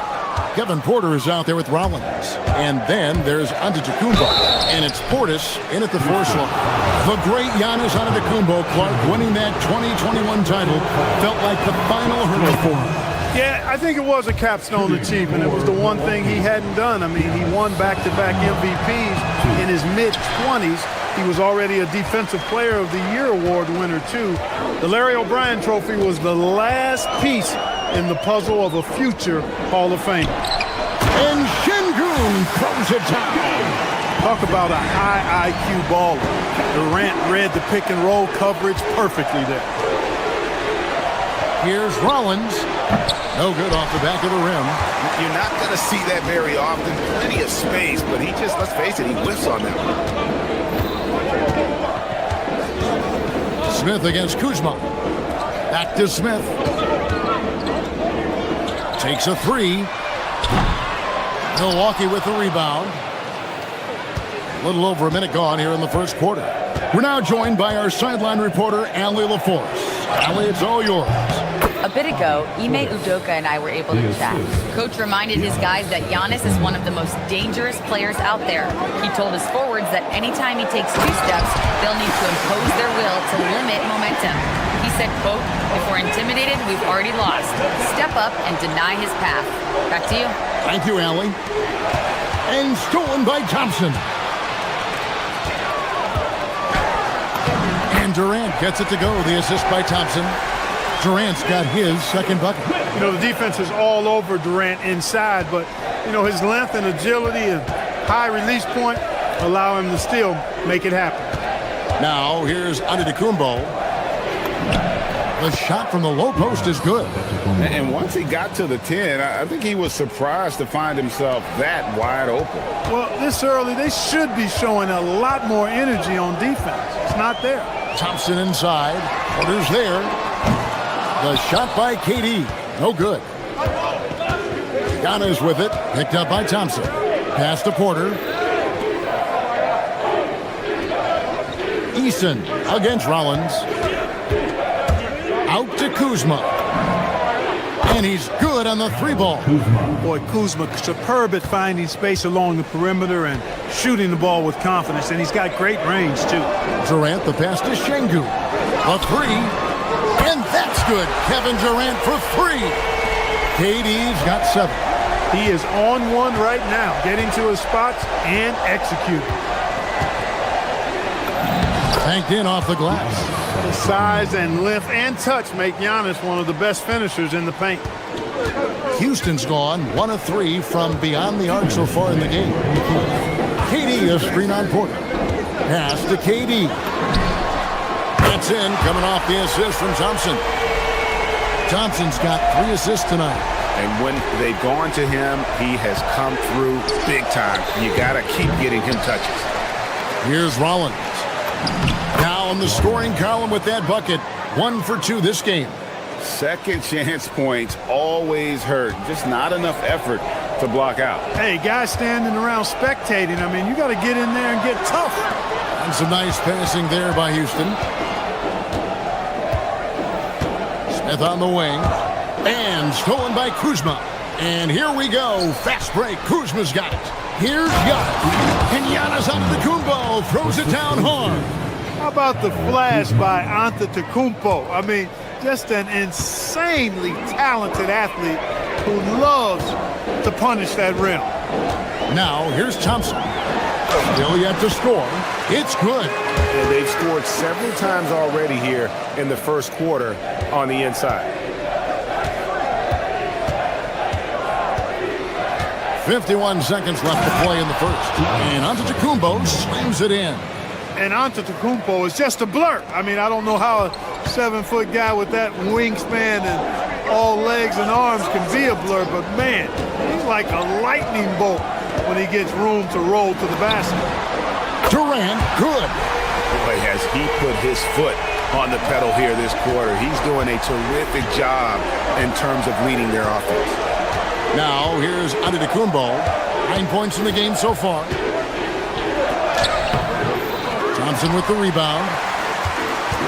Kevin Porter is out there with Rollins. And then there's Antetokounmpo. And it's Portis in at the 4 slot. The great Giannis Antetokounmpo, Clark, winning that 2021 title felt like the final hurdle for him. Yeah, I think it was a capstone achievement. It was the one thing he hadn't done. I mean, he won back-to-back MVPs in his mid-20s. He was already a Defensive Player of the Year award winner, too. The Larry O'Brien Trophy was the last piece in the puzzle of a future Hall of Fame. And Şengün throws it down. Talk about a high IQ baller. Durant read the pick and roll coverage perfectly there. Here's Rollins. No good off the back of the rim. You're not going to see that very often. Plenty of space, but he just, let's face it, he whiffs on that one. Smith against Kuzma. Back to Smith. Takes a 3. Milwaukee with the rebound. A little over a minute gone here in the first quarter. We're now joined by our sideline reporter, Allie LaForce. Allie, it's all yours. A bit ago, Ime Udoka and I were able to chat. Coach reminded his guys that Giannis is one of the most dangerous players out there. He told his forwards that anytime he takes 2 steps, they'll need to impose their will to limit momentum. He said, quote, "If we're intimidated, we've already lost. Step up and deny his path." Back to you. Thank you, Allie. And stolen by Thompson. And Durant gets it to go. The assist by Thompson. Durant's got his second bucket. You know, the defense is all over Durant inside, but, you know, his length and agility and high release point allow him to still make it happen. Now, here's Antetokounmpo. The shot from the low post is good. And once he got to the 10, I think he was surprised to find himself that wide open. Well, this early, they should be showing a lot more energy on defense. It's not there. Thompson inside. Porter's there. The shot by KD. No good. Giannis with it. Picked up by Thompson. Pass to Porter. Eason against Rollins. Out to Kuzma. And he's good on the 3 ball. Boy, Kuzma superb at finding space along the perimeter and shooting the ball with confidence, and he's got great range, too. Durant, the pass to Şengün. A 3. And that's good. Kevin Durant for 3. KD's got 7. He is on one right now, getting to his spots and executing. Tanked in off the glass. The size and length and touch make Giannis one of the best finishers in the paint. Houston's gone 1 of 3 from beyond the arc so far in the game. KD a screen on Porter. Pass to KD. That's in, coming off the assist from Thompson. Thompson's got 3 assists tonight. And when they've gone to him, he has come through big time. You got to keep getting him touches. Here's Rollins. Now in the scoring column with that bucket. 1 for 2 this game. Second chance points always hurt. Just not enough effort to block out. Hey, guys standing around spectating. I mean, you got to get in there and get tough. And some nice passing there by Houston. Smith on the wing. And stolen by Kuzma. And here we go. Fast break. Kuzma's got it. Here's Giannis. And Giannis Antetokounmpo throws it down hard. How about the flash by Antetokounmpo? I mean, just an insanely talented athlete who loves to punish that rim. Now, here's Thompson. Still yet to score. It's good. And they've scored several times already here in the first quarter on the inside. 51 seconds left to play in the first. And Antetokounmpo slams it in. And Antetokounmpo is just a blur. I mean, I don't know how a 7-foot guy with that wingspan and all legs and arms can be a blur, but man, he's like a lightning bolt when he gets room to roll to the basket. Durant, good. Boy, has he put his foot on the pedal here this quarter. He's doing a terrific job in terms of leading their offense. Now, here's AbuDhabi. 9 points in the game so far. Thompson with the rebound.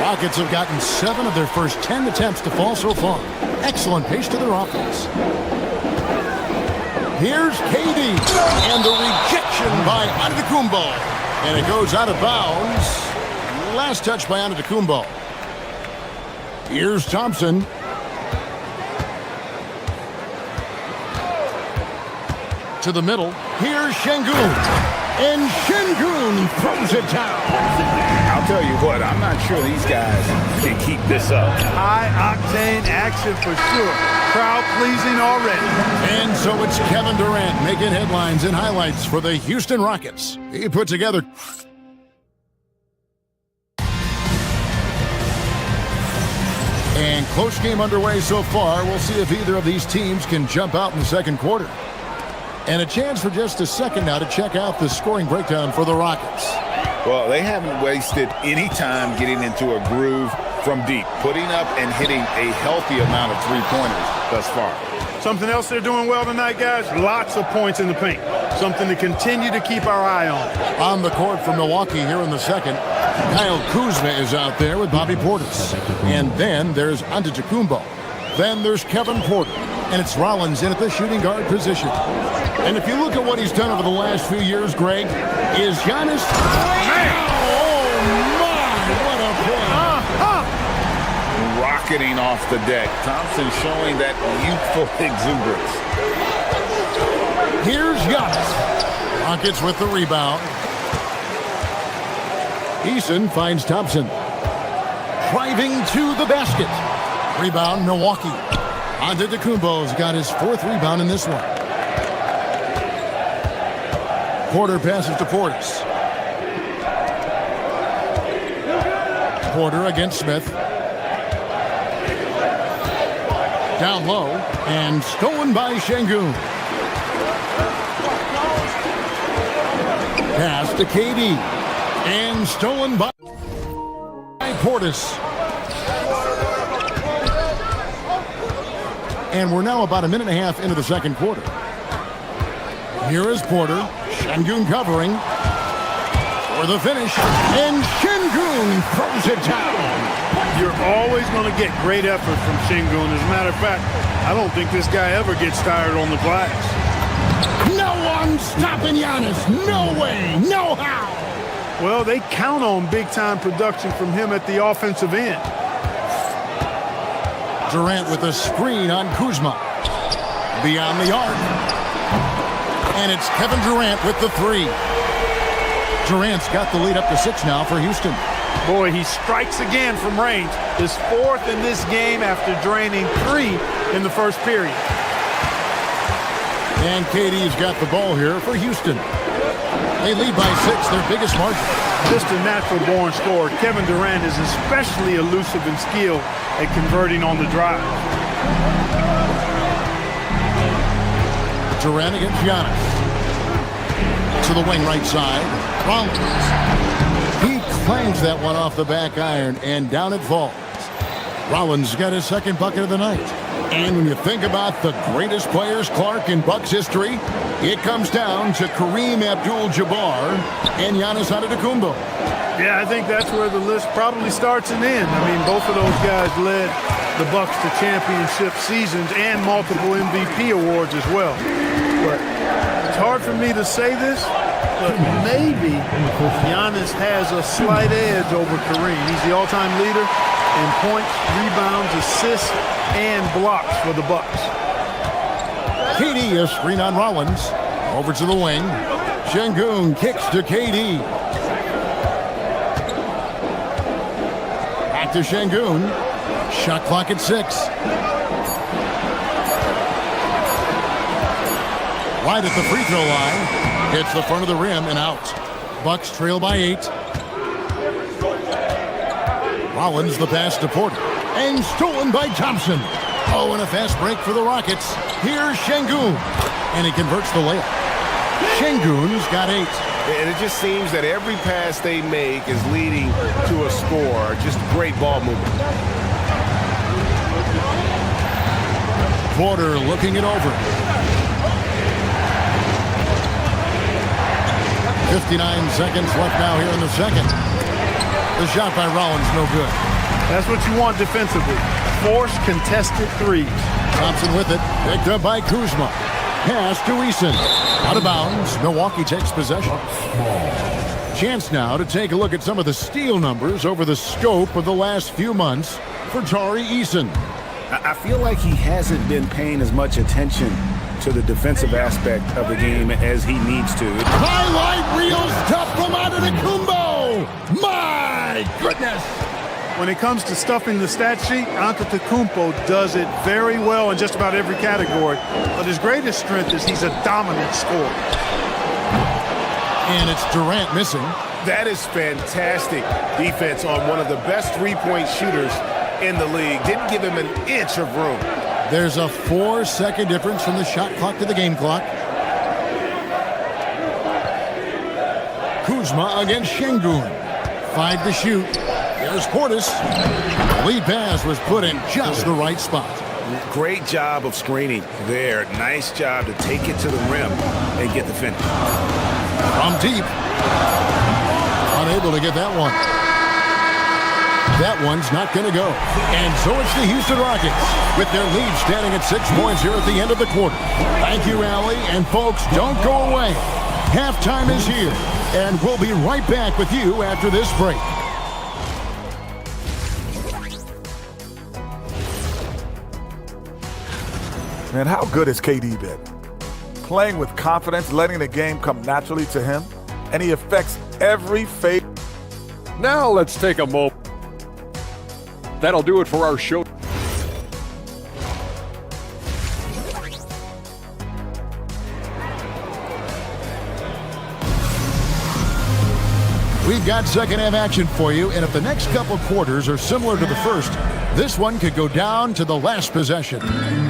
Rockets have gotten 7 of their first 10 attempts to fall so far. Excellent pace to their offense. Here's KD. And the rejection by AbuDhabi. And it goes out of bounds. Last touch by AbuDhabi. Here's Thompson. To the middle. Here's Şengün. And Şengün throws it down. I'll tell you what, I'm not sure these guys can keep this up. High-octane action for sure. Crowd-pleasing already. And so it's Kevin Durant making headlines and highlights for the Houston Rockets. He put together... And close game underway so far. We'll see if either of these teams can jump out in the second quarter. And a chance for just a second now to check out the scoring breakdown for the Rockets. Well, they haven't wasted any time getting into a groove from deep, putting up and hitting a healthy amount of three-pointers thus far. Something else they're doing well tonight, guys, lots of points in the paint. Something to continue to keep our eye on. On the court for Milwaukee here in the second, Kyle Kuzma is out there with Bobby Portis. And then there's AbuDhabi. Then there's Kevin Porter. And it's Rollins in at the shooting guard position. And if you look at what he's done over the last few years, Greg, is Giannis... Oh, my! What a play! Rocketing off the deck. Thompson showing that youthful exuberance. Here's Giannis. Rockets with the rebound. Eason finds Thompson. Driving to the basket. Rebound, Milwaukee. AbuDhabi's got his 4th rebound in this one. Porter passes to Portis. Porter against Smith. Down low and stolen by Şengün. Pass to KD and stolen by Portis. And we're now about a minute and a half into the second quarter. Here is Porter. Şengün covering for the finish. And Şengün throws it down. You're always going to get great effort from Şengün. As a matter of fact, I don't think this guy ever gets tired on the glass. No one stopping Giannis. No way. No how. Well, they count on big-time production from him at the offensive end. Durant with a screen on Kuzma. Beyond the arc. And it's Kevin Durant with the 3. Durant's got the lead up to 6 now for Houston. Boy, he strikes again from range. His 4th in this game after draining 3 in the first period. And KD's got the ball here for Houston. They lead by 6, their biggest margin. Just a natural-born scorer. Kevin Durant is especially elusive and skilled at converting on the drive. Durant against Giannis. To the wing right side. Rollins. He clangs that one off the back iron, and down it falls. Rollins got his 2nd bucket of the night. And when you think about the greatest players, Clark, in Bucks history, it comes down to Kareem Abdul-Jabbar and Giannis Antetokounmpo. Yeah, I think that's where the list probably starts and ends. I mean, both of those guys led the Bucks to championship seasons and multiple MVP awards as well. But it's hard for me to say this, but maybe Giannis has a slight edge over Kareem. He's the all-time leader in points, rebounds, assists, and blocks for the Bucks. KD, a screen on Rollins. Over to the wing. Şengün kicks to KD. Back to Şengün. Shot clock at 6. Right at the free throw line. Hits the front of the rim and out. Bucks trail by 8. Rollins the pass to Porter. And stolen by Thompson. Oh, and a fast break for the Rockets. Here's Şengün, and he converts the layup. Şengün's got 8. And it just seems that every pass they make is leading to a score. Just great ball movement. Porter looking it over. 59 seconds left now here in the second. The shot by Rollins, no good. That's what you want defensively. Force contested threes. Thompson with it. Picked up by Kuzma. Pass to Eason. Out of bounds. Milwaukee takes possession. Chance now to take a look at some of the steal numbers over the scope of the last few months for Tari Eason. I feel like he hasn't been paying as much attention to the defensive aspect of the game as he needs to. Highlight reels tough from Antetokounmpo. My goodness. When it comes to stuffing the stat sheet, Antetokounmpo does it very well in just about every category. But his greatest strength is he's a dominant scorer. And it's Durant missing. That is fantastic defense on one of the best three-point shooters in the league. Didn't give him an inch of room. There's a 4-second difference from the shot clock to the game clock. Kuzma against Şengün. 5 to shoot. There's Portis. The lead pass was put in just the right spot. Great job of screening there. Nice job to take it to the rim and get the finish. From deep. Unable to get that one. That one's not going to go. And so it's the Houston Rockets with their lead standing at 6 points here at the end of the quarter. Thank you, Allie. And folks, don't go away. Halftime is here. And we'll be right back with you after this break. Man, how good has KD been? Playing with confidence, letting the game come naturally to him, and he affects every phase. Now let's take a moment. That'll do it for our show. We've got second half action for you, and if the next couple quarters are similar to the first, this one could go down to the last possession.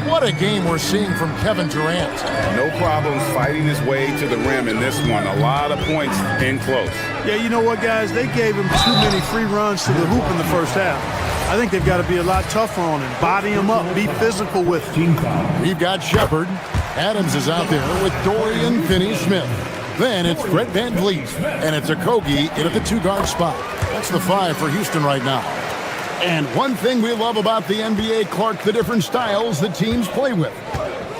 What a game we're seeing from Kevin Durant. No problems fighting his way to the rim in this one. A lot of points in close. Yeah, you know what, guys? They gave him too many free runs to the hoop in the first half. I think they've got to be a lot tougher on him. Body him up. Be physical with him. We've got Shepard. Adams is out there with Dorian Finney-Smith. Then it's Brett Van Vliet, and it's Okogie in at the 2-guard spot. That's the 5 for Houston right now. And one thing we love about the NBA, Clark, the different styles that teams play with.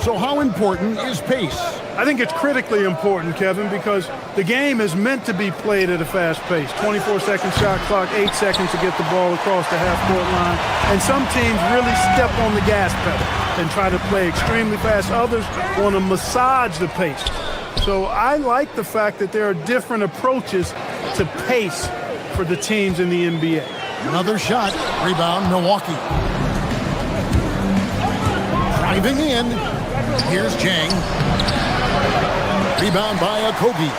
So how important is pace? I think it's critically important, Kevin, because the game is meant to be played at a fast pace. 24-second shot clock, 8 seconds to get the ball across the half-court line. And some teams really step on the gas pedal and try to play extremely fast. Others want to massage the pace. So I like the fact that there are different approaches to pace for the teams in the NBA. Another shot. Rebound, Milwaukee. Driving in. Here's Jang. Rebound by Okogie.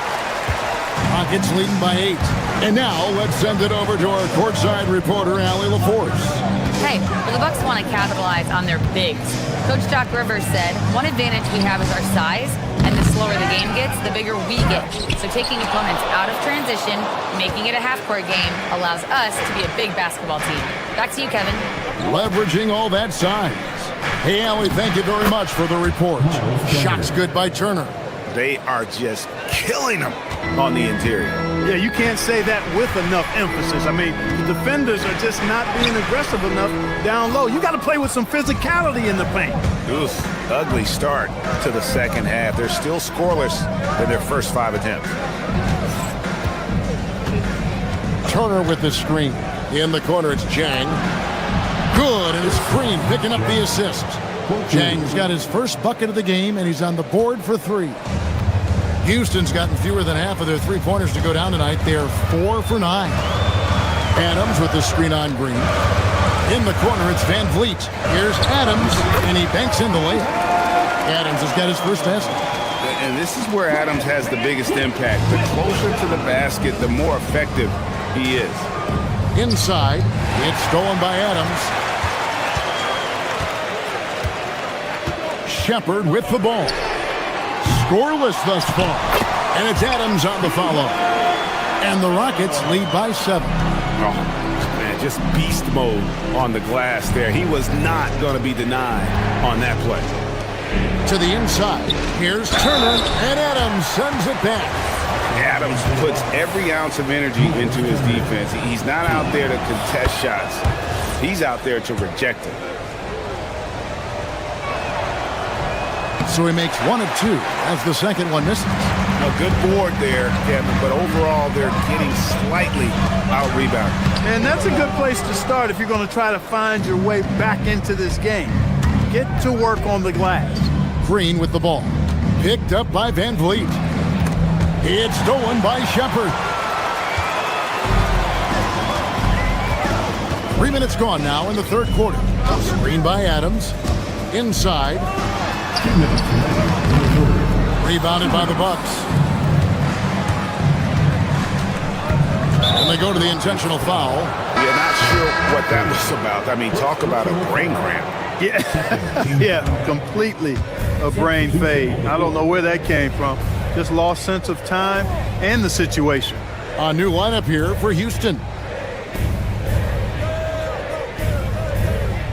Rockets leading by 8. And now let's send it over to our courtside reporter, Allie LaForce. Hey, well, the Bucks want to capitalize on their bigs. Coach Doc Rivers said, one advantage we have is our size, and the slower the game gets, the bigger we get. So taking opponents out of transition, making it a half-court game, allows us to be a big basketball team. Back to you, Kevin. Leveraging all that size. Hey, Allie, thank you very much for the report. Shots good by Turner. They are just killing them on the interior. Yeah, you can't say that with enough emphasis. I mean, the defenders are just not being aggressive enough down low. You got to play with some physicality in the paint. Oof, ugly start to the second half. They're still scoreless in their first 5 attempts. Turner with the screen. In the corner, it's Jang. Good, and it's Green picking up the assist. Jang's got his first bucket of the game, and he's on the board for 3. Houston's gotten fewer than half of their three-pointers to go down tonight. They're 4 for 9. Adams with the screen on Green. In the corner, it's Van Vliet. Here's Adams, and he banks in the layup. Adams has got his first basket. And this is where Adams has the biggest impact. The closer to the basket, the more effective he is. Inside, it's stolen by Adams. Shepherd with the ball. Scoreless thus far. And it's Adams on the follow. And the Rockets lead by 7. Oh, man, just beast mode on the glass there. He was not going to be denied on that play. To the inside. Here's Turner, and Adams sends it back. Adams puts every ounce of energy into his defense. He's not out there to contest shots. He's out there to reject them. So he makes 1 of 2 as the second one misses. A good board there, Kevin, but overall they're getting slightly out-rebounded. And that's a good place to start if you're going to try to find your way back into this game. Get to work on the glass. Green with the ball. Picked up by Van Vliet. It's stolen by Shepherd. 3 minutes gone now in the third quarter. Screen by Adams. Inside. Rebounded by the Bucks. And they go to the intentional foul. You're not sure what that was about. I mean, talk about a brain cramp. Yeah, yeah, completely a brain fade. I don't know where that came from. Just lost sense of time and the situation. A new lineup here for Houston.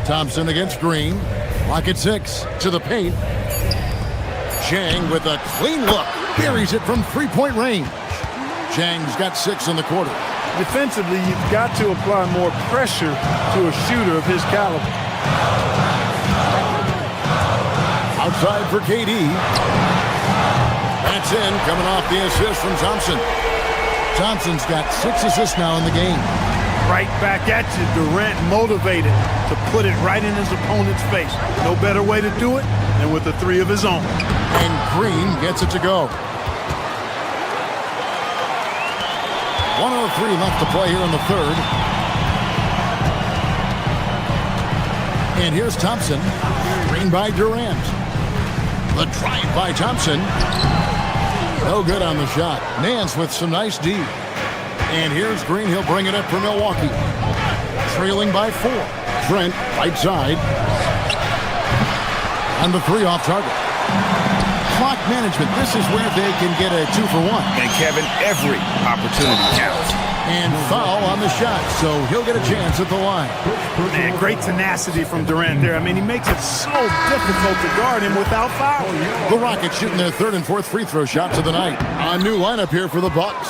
Thompson against Green. Lock at 6 to the paint. Chang with a clean look. Buries it from three-point range. Chang's got 6 in the quarter. Defensively, you've got to apply more pressure to a shooter of his caliber. Outside for KD. That's in, coming off the assist from Thompson. Thompson's got 6 assists now in the game. Right back at you, Durant motivated to put it right in his opponent's face. No better way to do it than with a 3 of his own. And Green gets it to go. 1:03 left to play here in the third. And here's Thompson. Green by Durant. The drive by Thompson. No good on the shot. Nance with some nice D. And here's Green. He'll bring it up for Milwaukee. Trailing by 4. Trent, right side. And the 3 off target. Clock management. This is where they can get a 2-for-1. And Kevin, every opportunity counts. And foul on the shot, so he'll get a chance at the line. Man, great tenacity from Durant there. I mean, he makes it so difficult to guard him without foul. The Rockets shooting their 3rd and 4th free throw shots of the night. A new lineup here for the Bucks.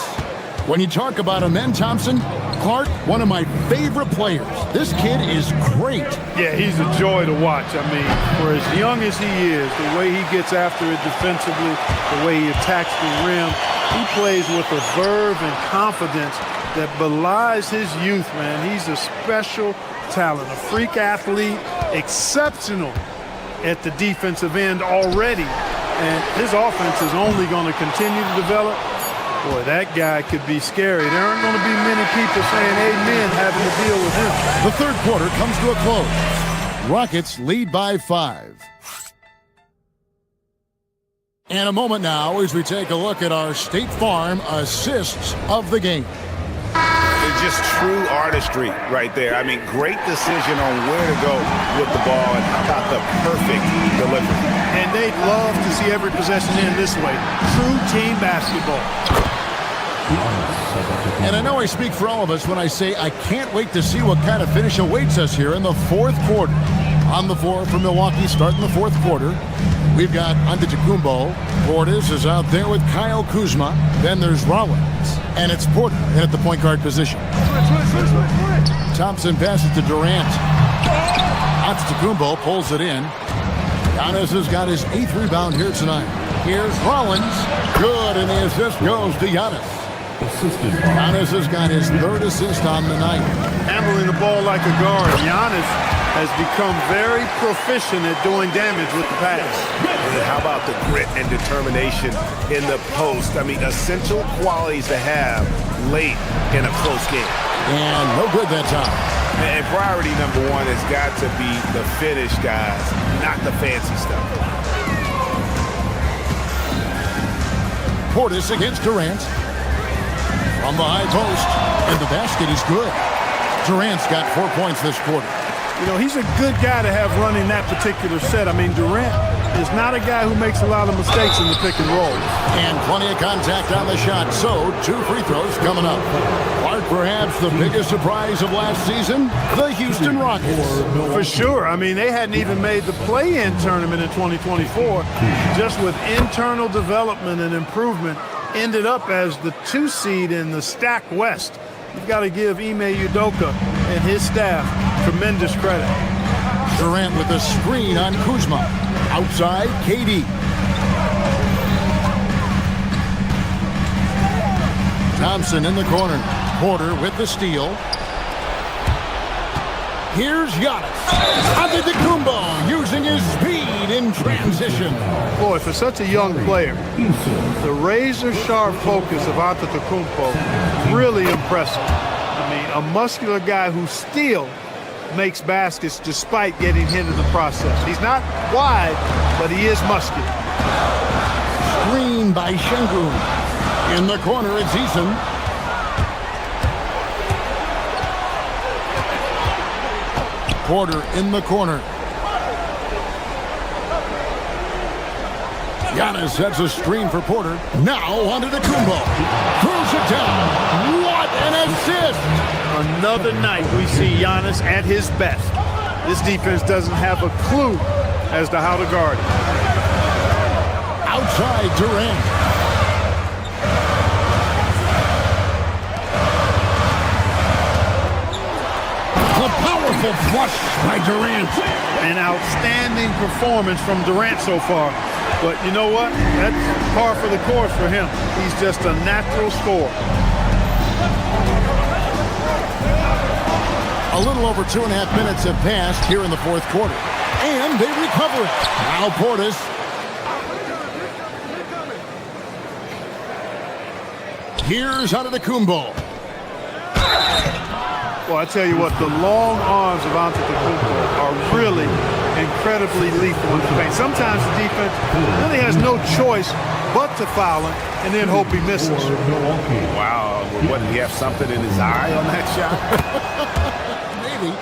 When you talk about him, then Thompson, Clark, one of my favorite players. This kid is great. Yeah, he's a joy to watch. I mean, for as young as he is, the way he gets after it defensively, the way he attacks the rim, he plays with a verve and confidence that belies his youth, man. He's a special talent, a freak athlete, exceptional at the defensive end already. And his offense is only going to continue to develop. Boy, that guy could be scary. There aren't going to be many people saying amen having to deal with him. The third quarter comes to a close. Rockets lead by 5. And a moment now as we take a look at our State Farm assists of the game. It's just true artistry right there. I mean, great decision on where to go with the ball, and how about the perfect delivery. And they'd love to see every possession end this way. True team basketball. And I know I speak for all of us when I say I can't wait to see what kind of finish awaits us here in the fourth quarter. On the floor for Milwaukee starting the fourth quarter, we've got Antetokounmpo. Portis is out there with Kyle Kuzma. Then there's Rollins. And it's Porter in at the point guard position. Thompson passes to Durant. Antetokounmpo pulls it in. Giannis has got his 8th rebound here tonight. Here's Rollins. Good, and the assist goes to Giannis. Giannis has got his 3rd assist on the night. Handling the ball like a guard. Giannis has become very proficient at doing damage with the pass. And how about the grit and determination in the post? I mean, essential qualities to have late in a close game. And no good that time. And priority number 1 has got to be the finish, guys, not the fancy stuff. Portis against Durant. From the high post. And the basket is good. Durant's got 4 points this quarter. You know, he's a good guy to have running that particular set. I mean, Durant is not a guy who makes a lot of mistakes in the pick and roll. And plenty of contact on the shot, so 2 free throws coming up. Clark, perhaps the biggest surprise of last season, the Houston Rockets. For sure. I mean, they hadn't even made the play-in tournament in 2024. Just with internal development and improvement, ended up as the 2 seed in the Stack West. You've got to give Ime Udoka and his staff tremendous credit. Durant with a screen on Kuzma. Outside, KD. Thompson in the corner. Porter with the steal. Here's Giannis. Antetokounmpo using his speed in transition. Boy, for such a young player, the razor-sharp focus of Antetokounmpo, really impressive. I mean, a muscular guy who still makes baskets despite getting hit in the process. He's not wide, but he is muscular. Screen by Şengün. In the corner, it's Eason. Porter in the corner. Giannis sets a screen for Porter. Now onto the Kumbo. Throws it down. What an assist! Another night we see Giannis at his best. This defense doesn't have a clue as to how to guard him. Outside Durant. A powerful flush by Durant. An outstanding performance from Durant so far. But you know what? That's par for the course for him. He's just a natural scorer. A little over 2.5 minutes have passed here in the fourth quarter. And they recover it. Now Portis. Here's Antetokounmpo. Well, I tell you what, the long arms of Antetokounmpo are really incredibly lethal in the paint. Sometimes the defense really has no choice but to foul him and then hope he misses. Wow, what, did he have something in his eye on that shot? Maybe.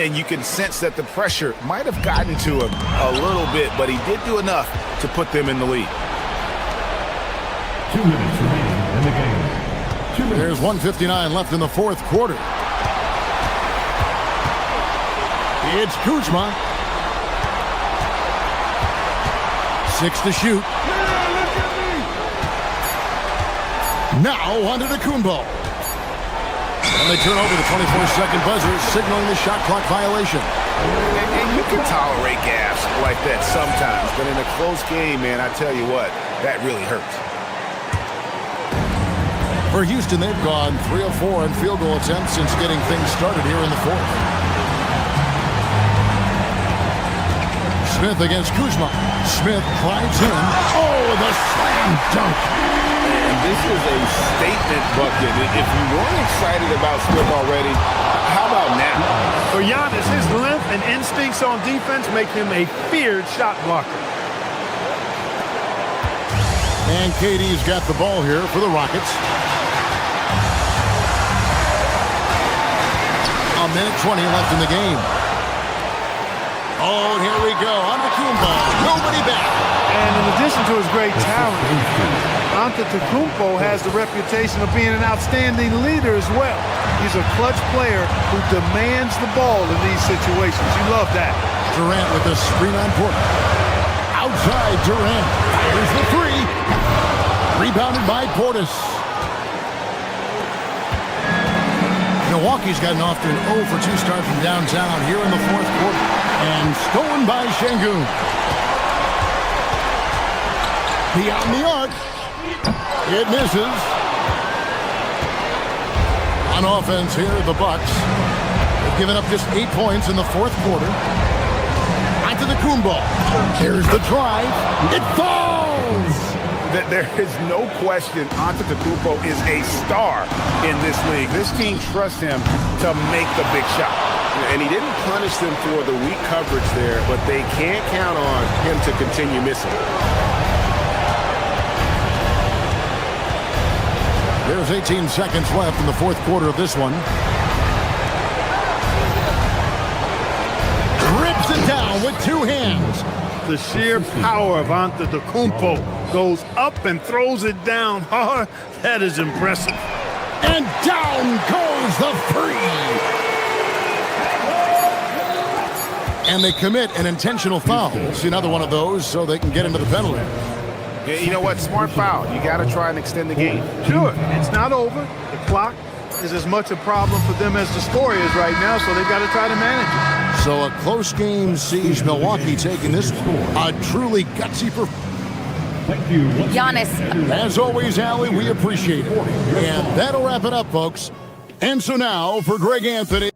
And you can sense that the pressure might have gotten to him a little bit, but he did do enough to put them in the lead. 2 minutes remaining in the game. There's 1:59 left in the fourth quarter. It's Kuzma. 6 to shoot. Now onto the Kumbo. And they turn over the 24-second buzzer, signaling the shot clock violation. And you can tolerate gaps like that sometimes, but in a close game, man, I tell you what, that really hurts. For Houston, they've gone 3 of 4 on field goal attempts since getting things started here in the fourth. Smith against Kuzma. Smith drives in. Oh, the slam dunk. And this is a statement bucket. If you weren't excited about Smith already, how about now? For Giannis, his length and instincts on defense make him a feared shot blocker. And KD's got the ball here for the Rockets. A minute 20 left in the game. Oh, here we go. Antetokounmpo. Nobody back. And in addition to his great talent, Antetokounmpo has the reputation of being an outstanding leader as well. He's a clutch player who demands the ball in these situations. You love that. Durant with a screen on Porter. Outside Durant. Here's the three. Rebounded by Portis. Milwaukee's gotten off to an 0 for 2 start from downtown here in the fourth quarter. And stolen by Şengün. Beyond the arc. It misses. On offense here, the Bucks have given up just 8 points in the fourth quarter. Onto the Kumbo. Here's the drive. It falls! There is no question Antetokounmpo is a star in this league. This team trusts him to make the big shot. And he didn't punish them for the weak coverage there, but they can't count on him to continue missing. There's 18 seconds left in the fourth quarter of this one. Rips it down with 2 hands. The sheer power of Antetokounmpo goes up and throws it down hard. That is impressive. And down goes the three. And they commit an intentional foul. See another one of those so they can get into the penalty. Yeah, you know what? Smart foul. You got to try and extend the game. Sure, it's not over. The clock is as much a problem for them as the score is right now, so they've got to try to manage it. So a close game sees Milwaukee taking this one. A truly gutsy performance. Thank you. Giannis. As always, Allie, we appreciate it. And that'll wrap it up, folks. And so now, for Greg Anthony.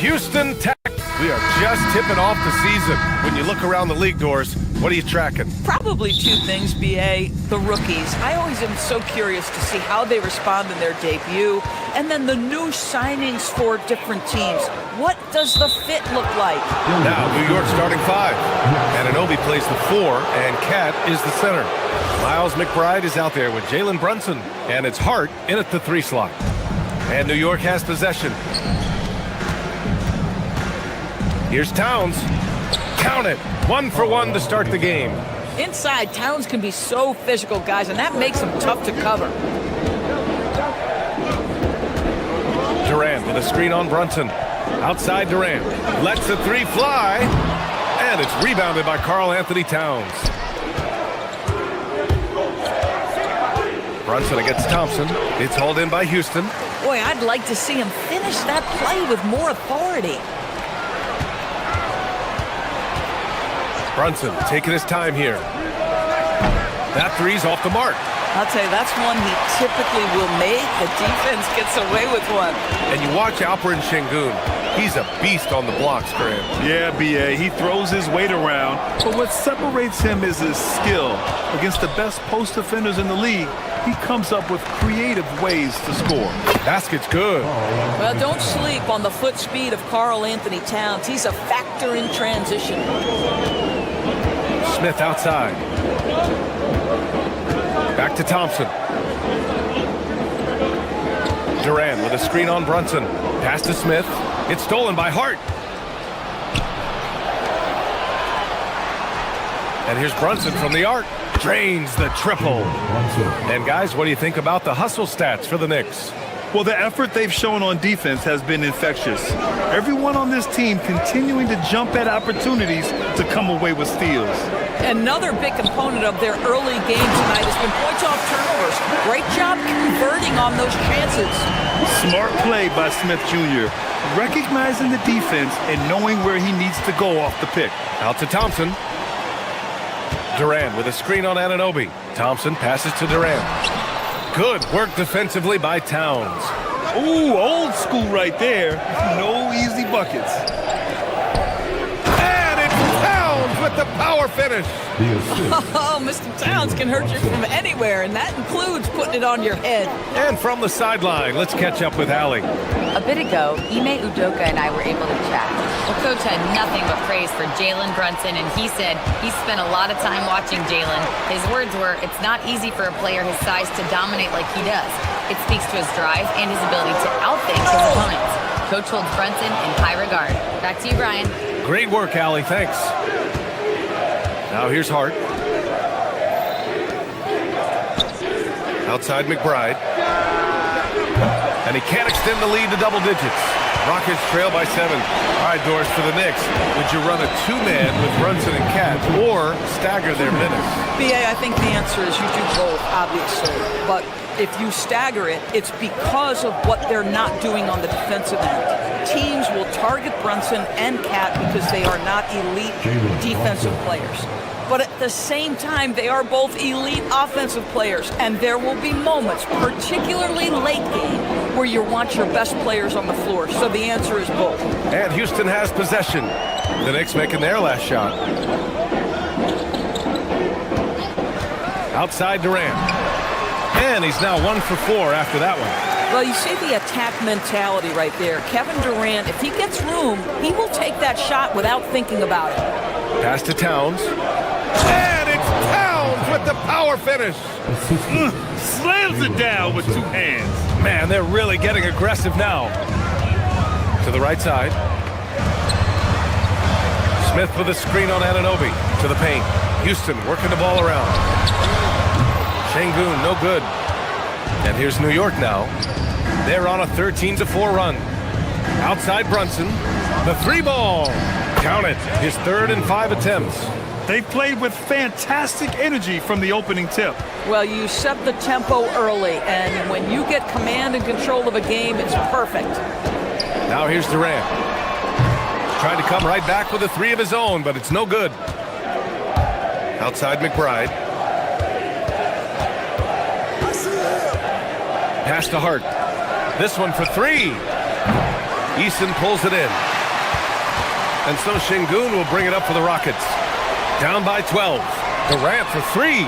Houston Tech. We are just tipping off the season. When you look around the league doors, what are you tracking? Probably two things, B.A. The rookies. I always am so curious to see how they respond in their debut. And then the new signings for different teams. What does the fit look like? Now, New York starting 5. Anunoby plays the 4, and Cat is the center. Miles McBride is out there with Jalen Brunson, and it's Hart in at the 3 slot. And New York has possession. Here's Towns. Count it. 1 for 1 to start the game. Inside, Towns can be so physical, guys, and that makes him tough to cover. Durant with a screen on Brunson. Outside Durant. Lets the three fly. And it's rebounded by Karl Anthony Towns. Brunson against Thompson. It's hauled in by Houston. Boy, I'd like to see him finish that play with more authority. Brunson taking his time here. That three's off the mark. I'll tell you, that's one he typically will make. The defense gets away with one. And you watch Alperen Şengün. He's a beast on the blocks, Graham. Yeah, B.A., he throws his weight around, but what separates him is his skill. Against the best post defenders in the league, he comes up with creative ways to score. Basket's good. Well, don't sleep on the foot speed of Karl Anthony Towns. He's a factor in transition. Smith outside. Back to Thompson. Durant with a screen on Brunson. Pass to Smith. It's stolen by Hart. And here's Brunson from the arc. Drains the triple. And guys, what do you think about the hustle stats for the Knicks? Well, the effort they've shown on defense has been infectious. Everyone on this team continuing to jump at opportunities to come away with steals. Another big component of their early game tonight has been points off turnovers. Great job converting on those chances. Smart play by Smith Jr., recognizing the defense and knowing where he needs to go off the pick. Out to Thompson. Durant with a screen on Anunoby. Thompson passes to Durant. Good work defensively by Towns. Ooh, old school right there. No easy buckets. And it's Towns with the power finish. Oh, Mr. Towns can hurt you from anywhere, and that includes putting it on your head. And from the sideline, let's catch up with Allie. A bit ago, Ime Udoka and I were able to chat. Well, Coach had nothing but praise for Jalen Brunson, and he said he spent a lot of time watching Jalen. His words were, it's not easy for a player his size to dominate like he does. It speaks to his drive and his ability to outthink his opponents. Coach holds Brunson in high regard. Back to you, Brian. Great work, Allie. Thanks. Now here's Hart. Outside McBride. And he can't extend the lead to double digits. Rockets trail by 7. All right, Doris, for the Knicks, would you run a two-man with Brunson and Cat or stagger their minutes? B.A., I think the answer is you do both, obviously. But if you stagger it, it's because of what they're not doing on the defensive end. Teams will target Brunson and Cat because they are not elite defensive players. But at the same time, they are both elite offensive players, and there will be moments, particularly late game, where you want your best players on the floor. So the answer is both. And Houston has possession. The Knicks making their last shot. Outside Durant. And he's now 1 for 4 after that one. Well, you see the attack mentality right there. Kevin Durant, if he gets room, he will take that shot without thinking about it. Pass to Towns. And it's Towns with the power finish. Slams it down with 2 hands. Man, they're really getting aggressive now. To the right side. Smith with a screen on Anunoby. To the paint. Houston working the ball around. Şengün, no good. And here's New York now. They're on a 13-4 run. Outside Brunson. The 3-ball. Count it. His 3rd and 5 attempts. They played with fantastic energy from the opening tip. Well, you set the tempo early, and when you get command and control of a game, it's perfect. Now here's Durant. Trying to come right back with a 3 of his own, but it's no good. Outside McBride. Pass to Hart. This one for 3. Easton pulls it in. And so Şengün will bring it up for the Rockets. Down by 12. Durant for 3.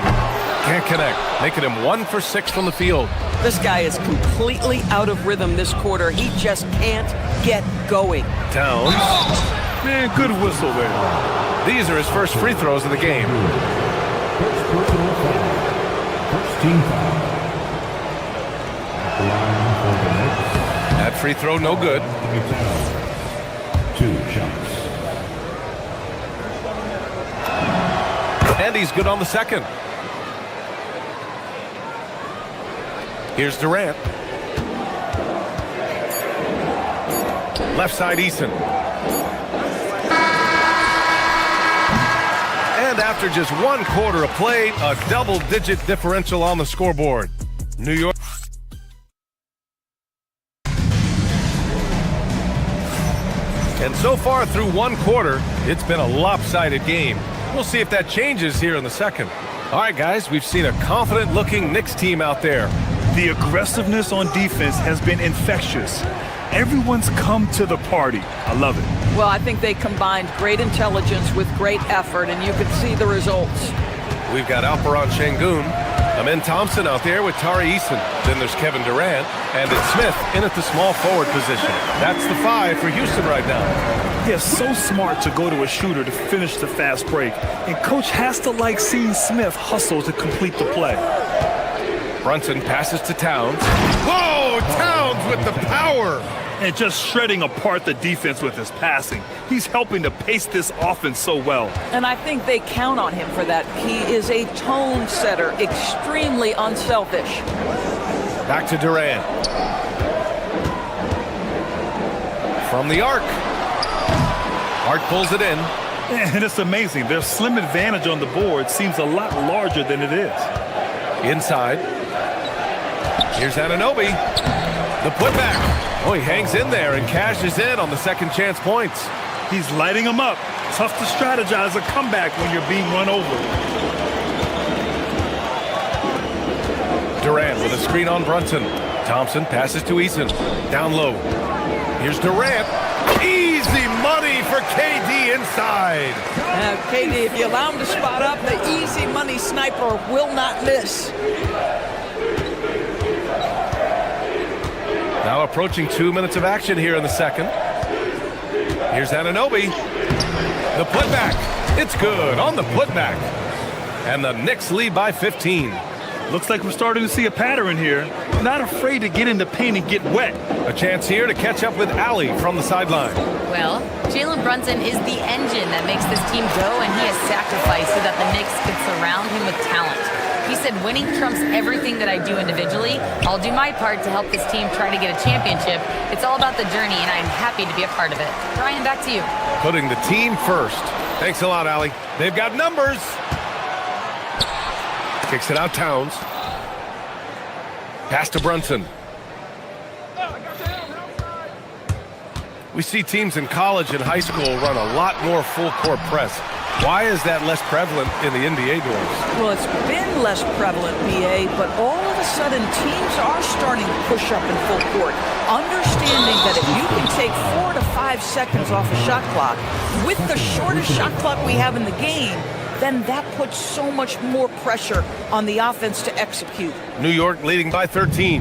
Can't connect. Making him 1 for 6 from the field. This guy is completely out of rhythm this quarter. He just can't get going. Towns. Man, good whistle there. These are his first free throws of the game. First team foul. That free throw, no good. 2 shots. And he's good on the second. Here's Durant. Left side, Eason. And after just 1 quarter of play, a double-digit differential on the scoreboard. New York. And so far through 1 quarter, it's been a lopsided game. We'll see if that changes here in the second. All right, guys, we've seen a confident-looking Knicks team out there. The aggressiveness on defense has been infectious. Everyone's come to the party. I love it. Well, I think they combined great intelligence with great effort, and you can see the results. We've got Alperon Şengün, Amen Thompson out there with Tari Eason. Then there's Kevin Durant, and it's Smith in at the small forward position. That's the 5 for Houston right now. Yeah, so smart to go to a shooter to finish the fast break. And Coach has to like seeing Smith hustle to complete the play. Brunson passes to Towns. Whoa, Towns with the power! And just shredding apart the defense with his passing. He's helping to pace this offense so well. And I think they count on him for that. He is a tone setter, extremely unselfish. Back to Durant. From the arc. Hart pulls it in. And it's amazing. Their slim advantage on the board seems a lot larger than it is. Inside. Here's Anunoby. The putback. Oh, he hangs in there and cashes in on the second chance points. He's lighting them up. Tough to strategize a comeback when you're being run over. Durant with a screen on Brunson. Thompson passes to Eason. Down low. Here's Durant. Easy money for KD inside. KD, if you allow him to spot up, the easy money sniper will not miss. Now approaching 2 minutes of action here in the second. Here's Anunoby. The putback. It's good on the putback. And the Knicks lead by 15. Looks like we're starting to see a pattern here. Not afraid to get in the paint and get wet. A chance here to catch up with Allie from the sideline. Well, Jalen Brunson is the engine that makes this team go, and he has sacrificed so that the Knicks could surround him with talent. He said, winning trumps everything that I do individually. I'll do my part to help this team try to get a championship. It's all about the journey, and I'm happy to be a part of it. Brian, back to you. Putting the team first. Thanks a lot, Allie. They've got numbers. Kicks it out, Towns. Pass to Brunson. We see teams in college and high school run a lot more full-court press. Why is that less prevalent in the NBA doors? Well, it's been less prevalent, BA, but all of a sudden teams are starting to push up in full court, understanding that if you can take 4 to 5 seconds off a shot clock, with the shortest shot clock we have in the game, then that puts so much more pressure on the offense to execute. New York leading by 13.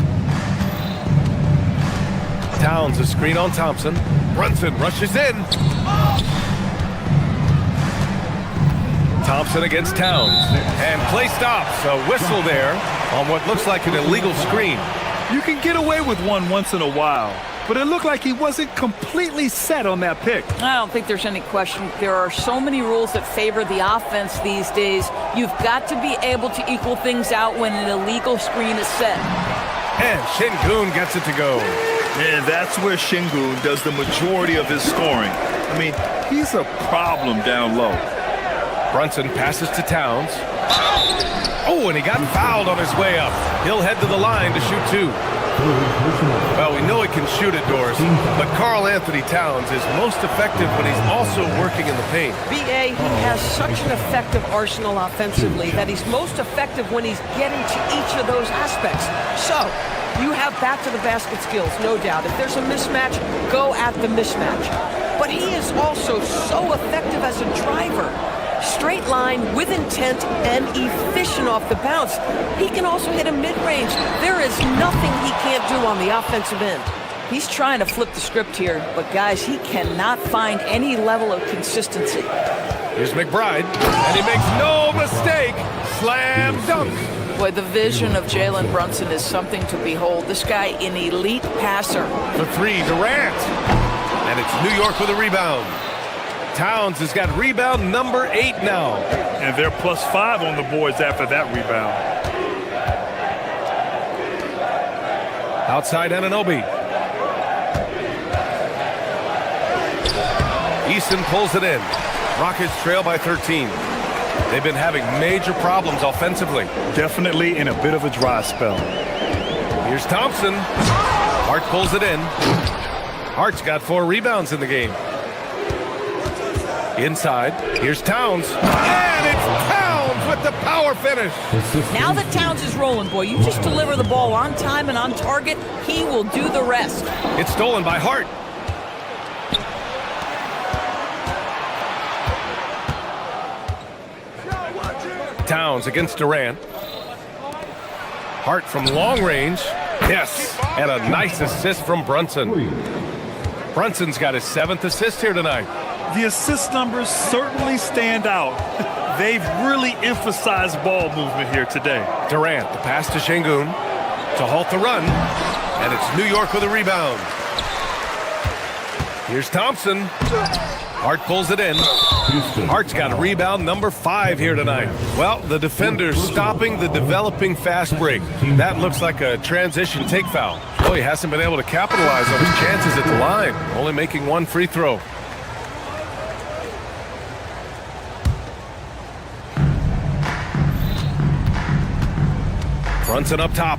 Towns a screen on Thompson. Brunson rushes in. Thompson against Towns. And play stops. A whistle there on what looks like an illegal screen. You can get away with one once in a while, but it looked like he wasn't completely set on that pick. I don't think there's any question. There are so many rules that favor the offense these days. You've got to be able to equal things out when an illegal screen is set. And Şengün gets it to go. And that's where Şengün does the majority of his scoring. I mean, he's a problem down low. Brunson passes to Towns. Oh, and he got fouled on his way up. He'll head to the line to shoot 2. Well, we know he can shoot it, Doris, but Karl Anthony Towns is most effective when he's also working in the paint. BA, he has such an effective arsenal offensively that he's most effective when he's getting to each of those aspects. So, you have back to the basket skills, no doubt. If there's a mismatch, go at the mismatch. But he is also so effective as a driver. Straight line, with intent, and efficient off the bounce. He can also hit a mid-range. There is nothing he can't do on the offensive end. He's trying to flip the script here, but guys, he cannot find any level of consistency. Here's McBride, and he makes no mistake. Slam dunk. Boy, the vision of Jalen Brunson is something to behold. This guy, an elite passer. The 3, Durant. And it's New York with a rebound. Towns has got rebound number 8 now. And they're +5 on the boards after that rebound. Outside Anunoby. Eason pulls it in. Rockets trail by 13. They've been having major problems offensively. Definitely in a bit of a dry spell. Here's Thompson. Hart pulls it in. Hart's got 4 rebounds in the game. Inside, here's Towns. And it's Towns with the power finish. Now that Towns is rolling, boy, you just deliver the ball on time and on target, he will do the rest. It's stolen by Hart. Towns against Durant. Hart from long range. Yes, and a nice assist from Brunson. Brunson's got his 7th assist here tonight. The assist numbers certainly stand out. They've really emphasized ball movement here today. Durant, the pass to Şengün to halt the run, and it's New York with a rebound. Here's Thompson. Hart pulls it in. Hart's got rebound number 5 here tonight. Well, the defender's stopping the developing fast break. That looks like a transition take foul. Oh, he hasn't been able to capitalize on his chances at the line, only making 1 free throw. Brunson up top.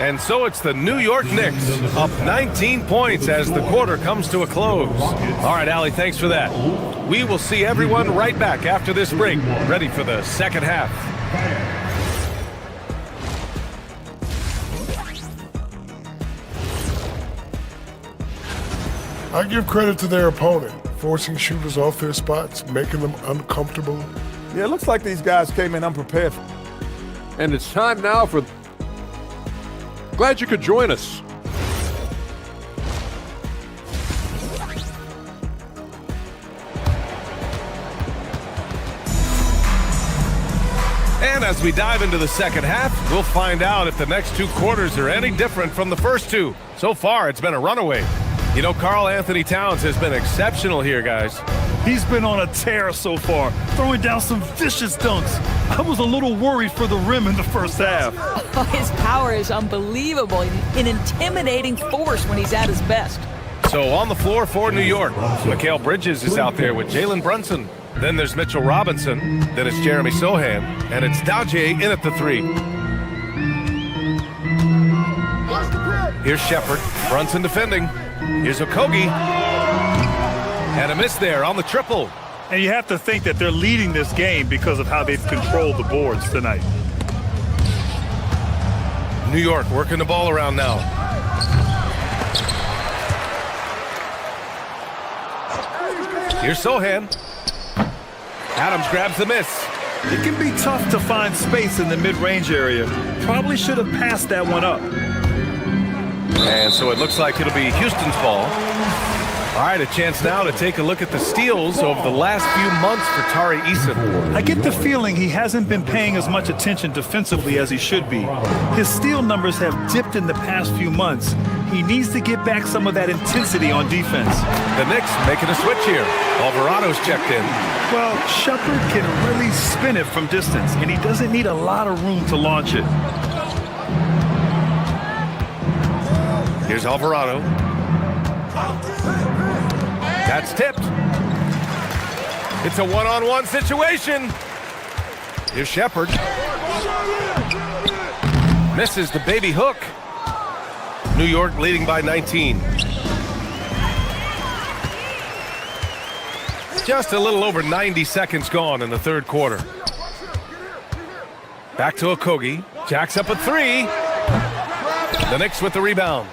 And so it's the New York Knicks up 19 points as the quarter comes to a close. All right, Allie, thanks for that. We will see everyone right back after this break, ready for the second half. I give credit to their opponent, forcing shooters off their spots, making them uncomfortable. Yeah, it looks like these guys came in unprepared. And it's time now for... Glad you could join us. And as we dive into the second half, we'll find out if the next 2 quarters are any different from the first 2. So far, it's been a runaway. You know, Karl Anthony Towns has been exceptional here, guys. He's been on a tear so far, throwing down some vicious dunks. I was a little worried for the rim in the first half. Oh, his power is unbelievable, an intimidating force when he's at his best. So on the floor for New York, Mikal Bridges is out there with Jalen Brunson. Then there's Mitchell Robinson. Then it's Jeremy Sohan. And it's Daje in at the 3. Here's Shepard. Brunson defending. Here's Okogie. And a miss there on the triple. And you have to think that they're leading this game because of how they've controlled the boards tonight. New York working the ball around now. Here's Sohan. Adams grabs the miss. It can be tough to find space in the mid-range area. Probably should have passed that one up. And so it looks like it'll be Houston's ball. All right, a chance now to take a look at the steals over the last few months for Tari Eason. I get the feeling he hasn't been paying as much attention defensively as he should be. His steal numbers have dipped in the past few months. He needs to get back some of that intensity on defense. The Knicks making a switch here. Alvarado's checked in. Well, Shepard can really spin it from distance, and he doesn't need a lot of room to launch it. Here's Alvarado. That's tipped. It's a one-on-one situation. Here's Shepard. Misses the baby hook. New York leading by 19. Just a little over 90 seconds gone in the third quarter. Back to Okogie. Jacks up a 3. The Knicks with the rebound.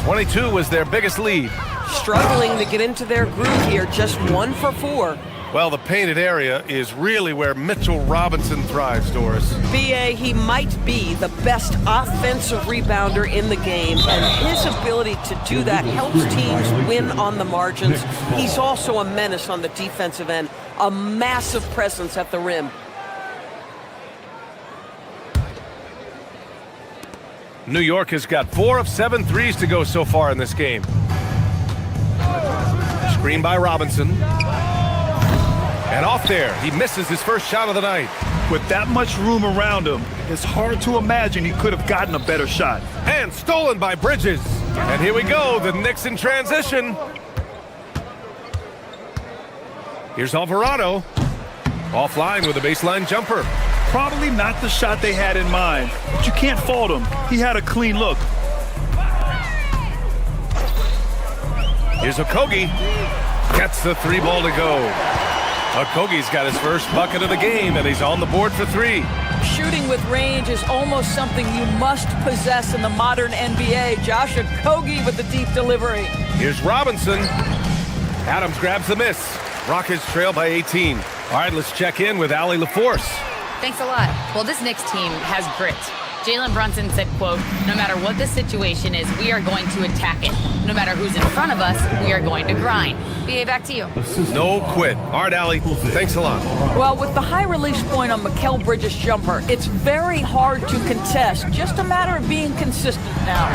22 was their biggest lead. Struggling to get into their groove here, just 1 for 4. Well, the painted area is really where Mitchell Robinson thrives, Doris. BA, he might be the best offensive rebounder in the game, and his ability to do that helps teams win on the margins. He's also a menace on the defensive end, a massive presence at the rim. New York has got 4 of 7 threes to go so far in this game. Screen by Robinson. And off there, he misses his first shot of the night. With that much room around him, it's hard to imagine he could have gotten a better shot. And stolen by Bridges. And here we go, the Knicks in transition. Here's Alvarado. Offline with a baseline jumper. Probably not the shot they had in mind, but you can't fault him. He had a clean look. Here's Okogie. Gets the 3 ball to go. Okogie's got his first bucket of the game, and he's on the board for 3. Shooting with range is almost something you must possess in the modern NBA. Josh Okogie with the deep delivery. Here's Robinson. Adams grabs the miss. Rockets trail by 18. All right, let's check in with Allie LaForce. Thanks a lot. Well, this Knicks team has grit. Jalen Brunson said, quote, "No matter what the situation is, we are going to attack it. No matter who's in front of us, we are going to grind." BA, back to you. No quit. All right, Allie, thanks a lot. Well, with the high release point on Mikal Bridges' jumper, it's very hard to contest. Just a matter of being consistent now.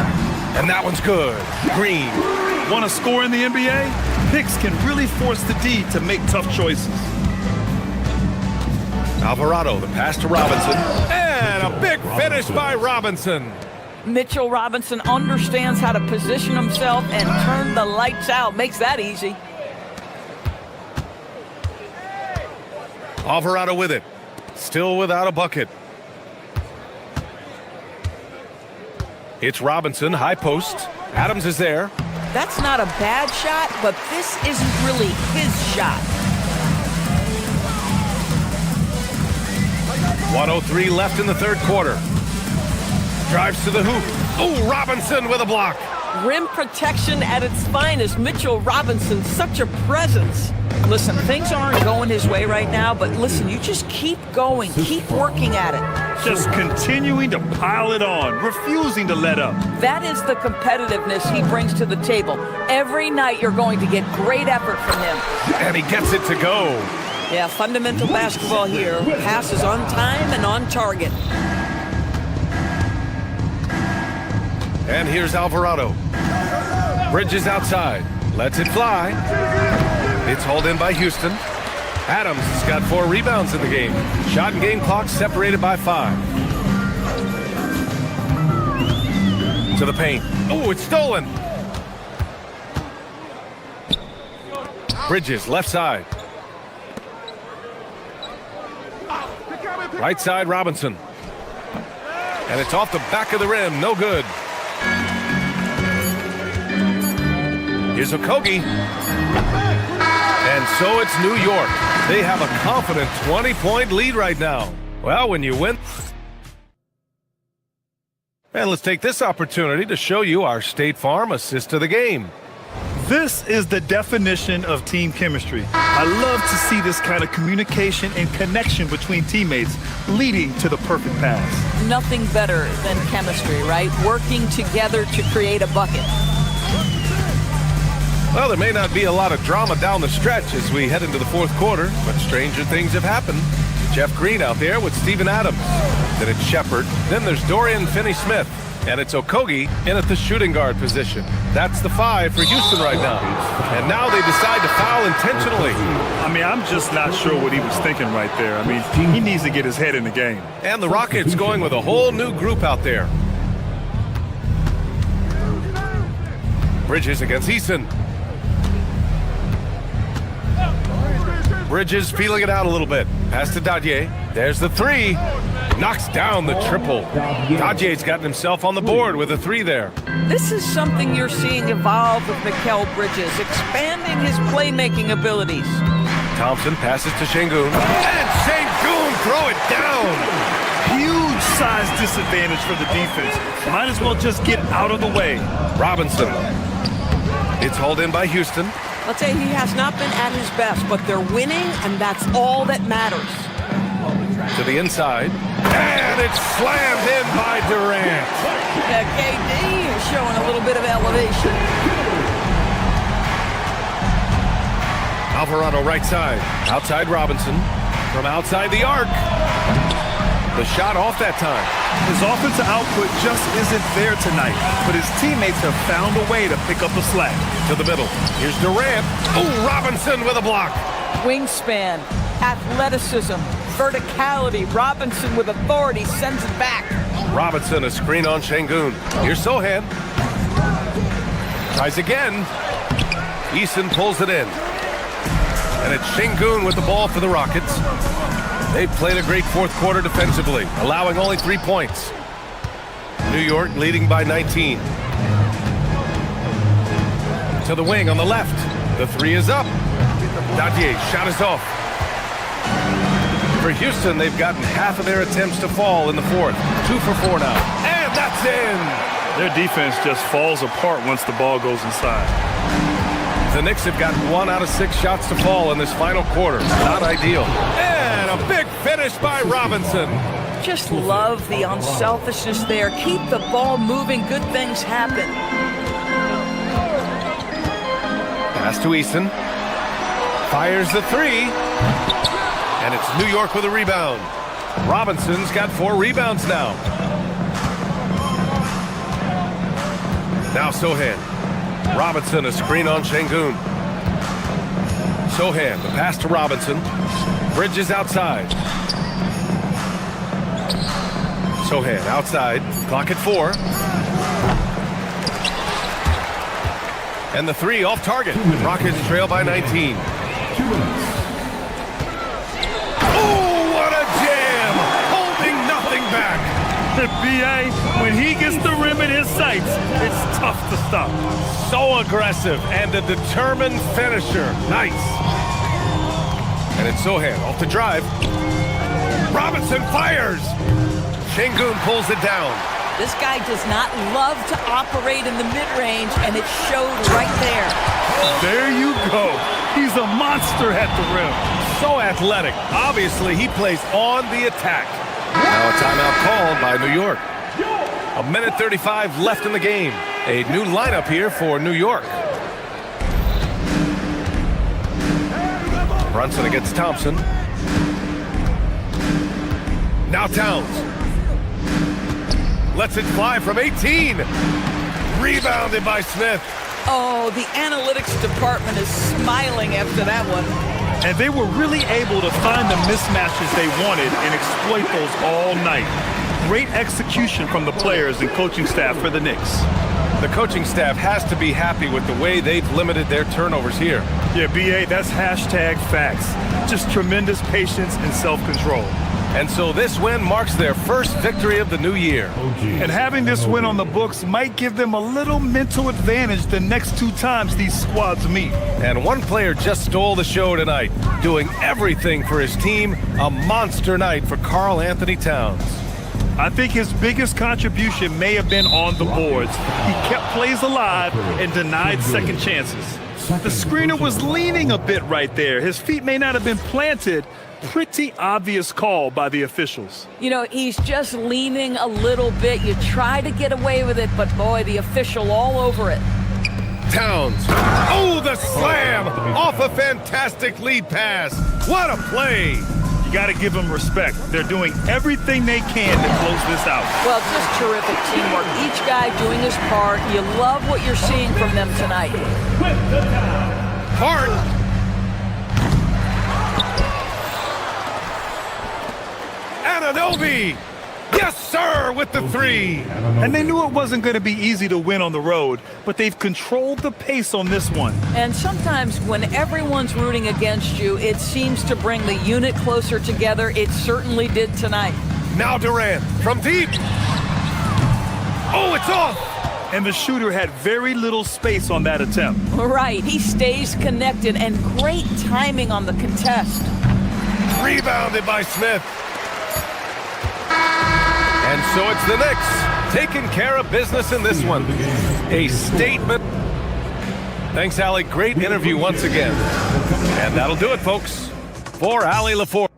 And that one's good. Green. Want to score in the NBA? Knicks can really force the D to make tough choices. Alvarado, the pass to Robinson. And a big finish by Robinson. Mitchell Robinson understands how to position himself and turn the lights out. Makes that easy. Alvarado with it. Still without a bucket. It's Robinson, high post. Adams is there. That's not a bad shot, but this isn't really his shot. 1:03 left in the third quarter. Drives to the hoop. Oh, Robinson with a block. Rim protection at its finest. Mitchell Robinson, such a presence. Listen, things aren't going his way right now, but listen, you just keep going. Keep working at it. Just continuing to pile it on, refusing to let up. That is the competitiveness he brings to the table. Every night you're going to get great effort from him. And he gets it to go. Yeah, fundamental basketball here. Passes on time and on target. And here's Alvarado. Bridges outside. Lets it fly. It's hauled in by Houston. Adams has got 4 rebounds in the game. Shot and game clock separated by 5. To the paint. Oh, it's stolen. Bridges, left side. Right side, Robinson. And it's off the back of the rim. No good. Here's Okogie. And so it's New York. They have a confident 20-point lead right now. Well, when you win... And let's take this opportunity to show you our State Farm assist of the game. This is the definition of team chemistry. I love to see this kind of communication and connection between teammates leading to the perfect pass. Nothing better than chemistry, right? Working together to create a bucket. Well, there may not be a lot of drama down the stretch as we head into the fourth quarter, but stranger things have happened. Jeff Green out there with Steven Adams. Then it's Shepard. Then there's Dorian Finney-Smith. And it's Okogie in at the shooting guard position. That's the 5 for Houston right now. And now they decide to foul intentionally. I mean, I'm just not sure what he was thinking right there. I mean, he needs to get his head in the game. And the Rockets going with a whole new group out there. Bridges against Eason. Bridges feeling it out a little bit. Pass to Dadier. There's the 3. Knocks down the triple. Dadier's gotten himself on the board with a 3 there. This is something you're seeing evolve with Mikal Bridges, expanding his playmaking abilities. Thompson passes to Şengün. And Şengün throw it down. Huge size disadvantage for the defense. Might as well just get out of the way. Robinson. It's hauled in by Houston. I'll tell you, he has not been at his best, but they're winning, and that's all that matters. To the inside. And it's slammed in by Durant. KD is showing a little bit of elevation. Alvarado right side. Outside Robinson. From outside the arc. The shot off that time. His offensive output just isn't there tonight, but his teammates have found a way to pick up the slack. To the middle. Here's Durant. Oh, Robinson with a block. Wingspan, athleticism, verticality. Robinson with authority sends it back. Robinson, a screen on Şengün. Here's Sohan. Tries again. Eason pulls it in. And it's Şengün with the ball for the Rockets. They've played a great fourth quarter defensively, allowing only 3 points. New York leading by 19. To the wing on the left. The three is up. Dadier, shot is off. For Houston, they've gotten half of their attempts to fall in the fourth. 2 for 4 now. And that's in! Their defense just falls apart once the ball goes inside. The Knicks have got 1 out of 6 shots to fall in this final quarter. Not ideal. And a big finish by Robinson. Just love the unselfishness there. Keep the ball moving. Good things happen. Pass to Eason. Fires the three. And it's New York with a rebound. Robinson's got 4 rebounds now. Now Sohan. Robinson, a screen on Şengün. Sohan, the pass to Robinson. Bridges outside. Sohan outside. Clock at 4. And the three off target. Rockets trail by 19. Oh, what a jam! Holding nothing back. The BA, when he gets the rim in his sights, it's tough to stop. So aggressive and a determined finisher. Nice. And it's Sohan off the drive. Robinson fires. Şengün pulls it down. This guy does not love to operate in the mid-range, and it showed right there. There you go. He's a monster at the rim. So athletic. Obviously, he plays on the attack. Now a timeout called by New York. 1:35 left in the game. A new lineup here for New York. Brunson against Thompson. Now Towns. Lets it fly from 18. Rebounded by Smith. Oh, the analytics department is smiling after that one. And they were really able to find the mismatches they wanted and exploit those all night. Great execution from the players and coaching staff for the Knicks. The coaching staff has to be happy with the way they've limited their turnovers here. Yeah, BA, that's hashtag facts. Just tremendous patience and self-control. And so this win marks their first victory of the new year. And having this win on the books might give them a little mental advantage the next 2 times these squads meet. And one player just stole the show tonight, doing everything for his team. A monster night for Karl Anthony Towns. I think his biggest contribution may have been on the boards. He kept plays alive and denied second chances. The screener was leaning a bit right there. His feet may not have been planted. Pretty obvious call by the officials. You know, he's just leaning a little bit. You try to get away with it, but boy, the official all over it. Towns. Oh, the slam off a fantastic lead pass. What a play. You got to give them respect. They're doing everything they can to close this out. Well, just terrific teamwork. Each guy doing his part. You love what you're seeing from them tonight. Hart. Anunoby. Yes, sir, with the three. And they knew it wasn't going to be easy to win on the road, but they've controlled the pace on this one. And sometimes when everyone's rooting against you, it seems to bring the unit closer together. It certainly did tonight. Now Durant from deep. Oh, it's off. And the shooter had very little space on that attempt. Right, he stays connected, and great timing on the contest. Rebounded by Smith. And so it's the Knicks taking care of business in this one. A statement. Thanks, Allie. Great interview once again. And that'll do it, folks. For Allie LaForge.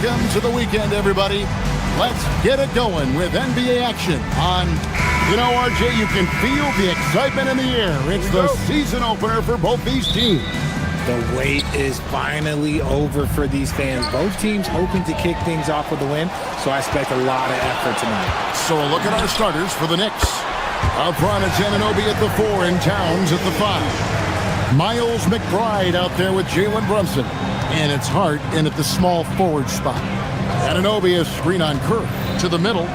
Welcome to the weekend, everybody. Let's get it going with NBA action on, RJ, you can feel the excitement in the air. It's the season opener for both these teams. The wait is finally over for these fans. Both teams hoping to kick things off with a win, so I expect a lot of effort tonight. So a look at our starters for the Knicks. Up front, it's Anunoby at the 4 and Towns at the 5. Miles McBride out there with Jalen Brunson. And it's Hart in at the small forward spot. Anunoby is screen on Curry to the middle.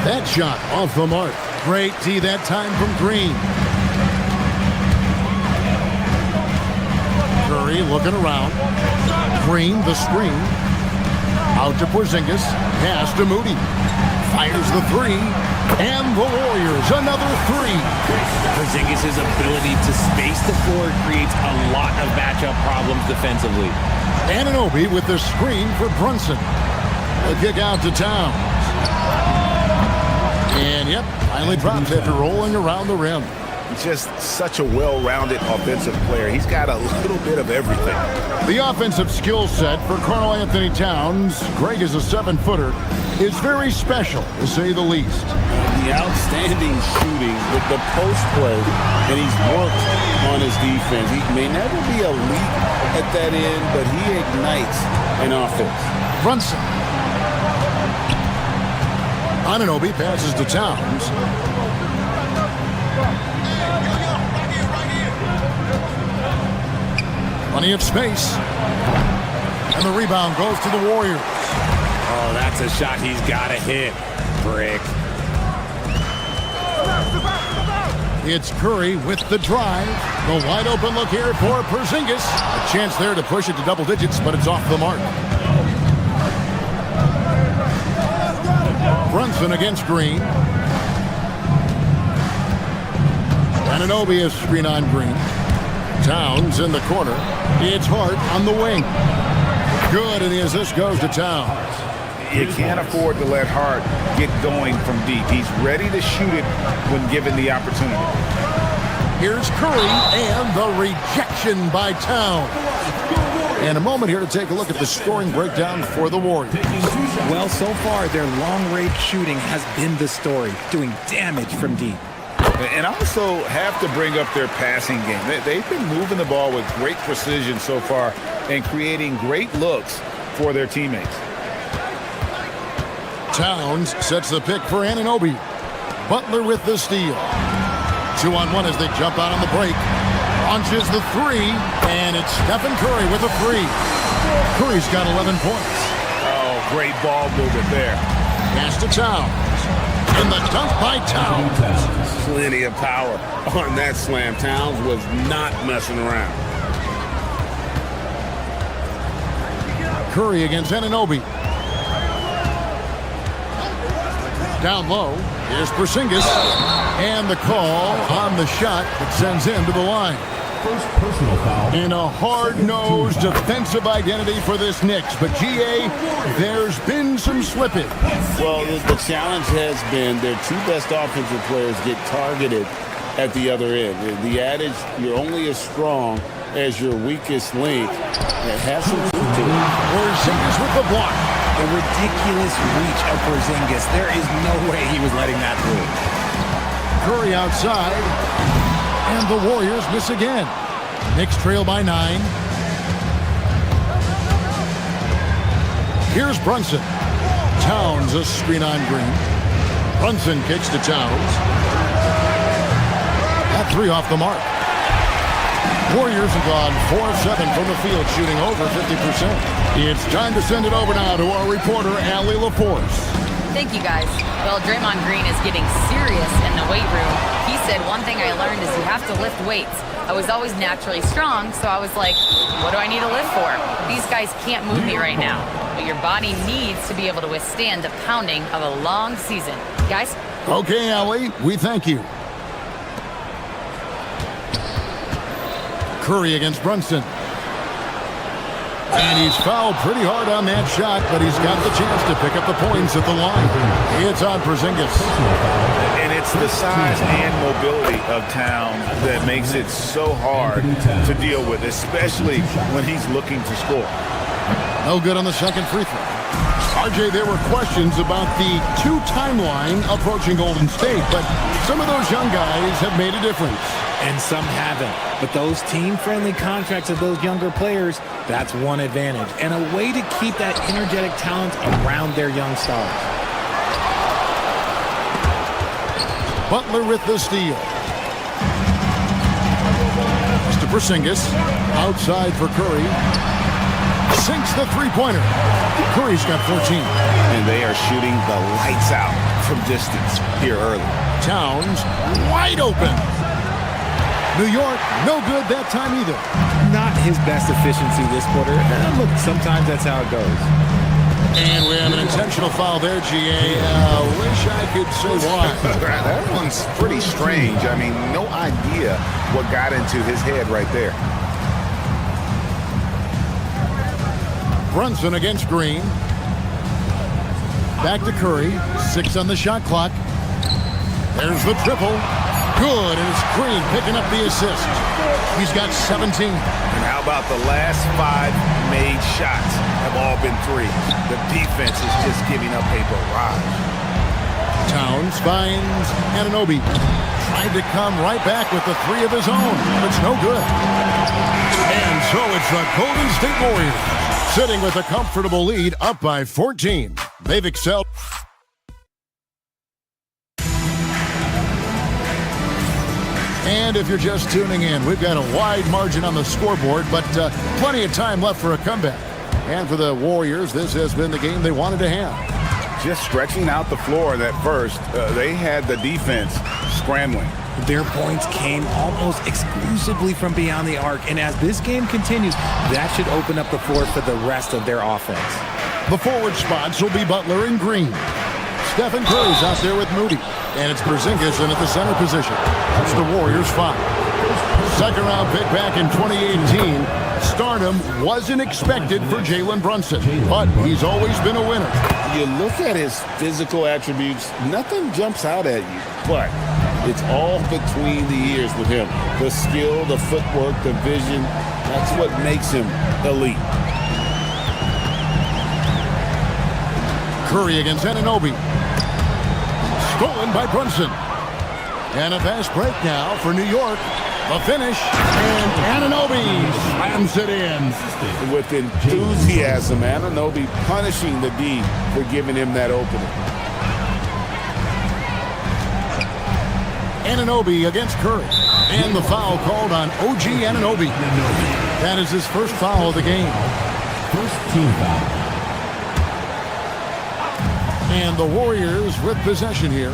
That shot off the mark. Great D that time from Green. Curry looking around. Green, the screen. Out to Porzingis. Pass to Moody. Fires the 3. And the Warriors, another 3. Porzingis' ability to space the floor creates a lot of matchup problems defensively. Anunoby with the screen for Brunson. The kick out to Towns. And, finally drops after rolling around the rim. Just such a well-rounded offensive player. He's got a little bit of everything. The offensive skill set for Karl Anthony Towns, Greg is a 7-footer, is very special, to say the least. The outstanding shooting with the post play, and he's worked on his defense. He may never be elite at that end, but he ignites an offense. Brunson. Anunoby passes to Towns. Plenty of space. And the rebound goes to the Warriors. Oh, that's a shot he's got to hit. Brick. It's Curry with the drive. The wide open look here for Porzingis. A chance there to push it to double digits, but it's off the mark. Brunson against Green. Anunoby is screen on Green. Towns in the corner. It's Hart on the wing. Good, and the assist goes to Towns. You can't afford to let Hart get going from deep. He's ready to shoot it when given the opportunity. Here's Curry and the rejection by Towns. And a moment here to take a look at the scoring breakdown for the Warriors. Well, so far, their long-range shooting has been the story, doing damage from deep. And also have to bring up their passing game. They've been moving the ball with great precision so far and creating great looks for their teammates. Towns sets the pick for Anunoby. Butler with the steal. 2-on-1 as they jump out on the break. Launches the 3, and it's Stephen Curry with a 3. Curry's got 11 points. Oh, great ball movement there. Pass to Towns. And the dunk by Towns. Plenty of power on that slam. Towns was not messing around. Curry against Anunoby. Down low, here's Porzingis. And the call on the shot that sends him to the line. First personal foul. In a hard-nosed defensive identity for this Knicks. But, GA, there's been some slippage. Well, the challenge has been their 2 best offensive players get targeted at the other end. The adage, you're only as strong as your weakest link. It has some truth to it. Porzingis with the block. The ridiculous reach of Porzingis. There is no way he was letting that through. Curry outside. And the Warriors miss again. Knicks trail by 9. Here's Brunson. Towns a screen on Green. Brunson kicks to Towns. That 3 off the mark. Warriors have gone 4 of 7 from the field, shooting over 50%. It's time to send it over now to our reporter, Allie LaForce. Thank you, guys. Well, Draymond Green is getting serious in the weight room. He said, one thing I learned is you have to lift weights. I was always naturally strong, so I was like, what do I need to lift for? These guys can't move me right now. But your body needs to be able to withstand the pounding of a long season. Guys? Okay, Allie, we thank you. Curry against Brunson. And he's fouled pretty hard on that shot, but he's got the chance to pick up the points at the line. It's on Porzingis. And it's the size and mobility of Towns that makes it so hard to deal with, especially when he's looking to score. No good on the second free throw. RJ, there were questions about the 2 timeline approaching Golden State, but some of those young guys have made a difference. And some haven't. But those team-friendly contracts of those younger players, that's one advantage. And a way to keep that energetic talent around their young stars. Butler with the steal. Mr. Porzingis outside for Curry. Sinks the three-pointer. Curry's got 14. And they are shooting the lights out from distance here early. Towns wide open. New York, no good that time either. Not his best efficiency this quarter. Look, sometimes that's how it goes. And we have an intentional foul there, GA. Wish I could say why. That one's pretty strange. I mean, no idea what got into his head right there. Brunson against Green. Back to Curry. 6 on the shot clock. There's the triple. Good, and it's Green picking up the assist. He's got 17. And how about the last 5 made shots have all been 3. The defense is just giving up a barrage. Towns finds Anunoby. Tried to come right back with the 3 of his own, but it's no good. And so it's the Golden State Warriors sitting with a comfortable lead, up by 14. They've excelled. And if you're just tuning in, we've got a wide margin on the scoreboard, but plenty of time left for a comeback. And for the Warriors, this has been the game they wanted to have. Just stretching out the floor that first, they had the defense scrambling. Their points came almost exclusively from beyond the arc, and as this game continues, that should open up the floor for the rest of their offense. The forward spots will be Butler and Green. Stephen Curry's out there with Moody. And it's Porzingis in at the center position. That's the Warriors' 5. Second-round pick back in 2018. Stardom wasn't expected for Jalen Brunson, but he's always been a winner. You look at his physical attributes, nothing jumps out at you, but it's all between the ears with him. The skill, the footwork, the vision, that's what makes him elite. Curry against Anunoby. Stolen by Brunson. And a fast break now for New York. The finish, and Anunoby slams it in. With enthusiasm, Anunoby punishing the D for giving him that opening. Anunoby against Curry. And the foul called on OG Anunoby. That is his first foul of the game. First team foul. And the Warriors with possession here.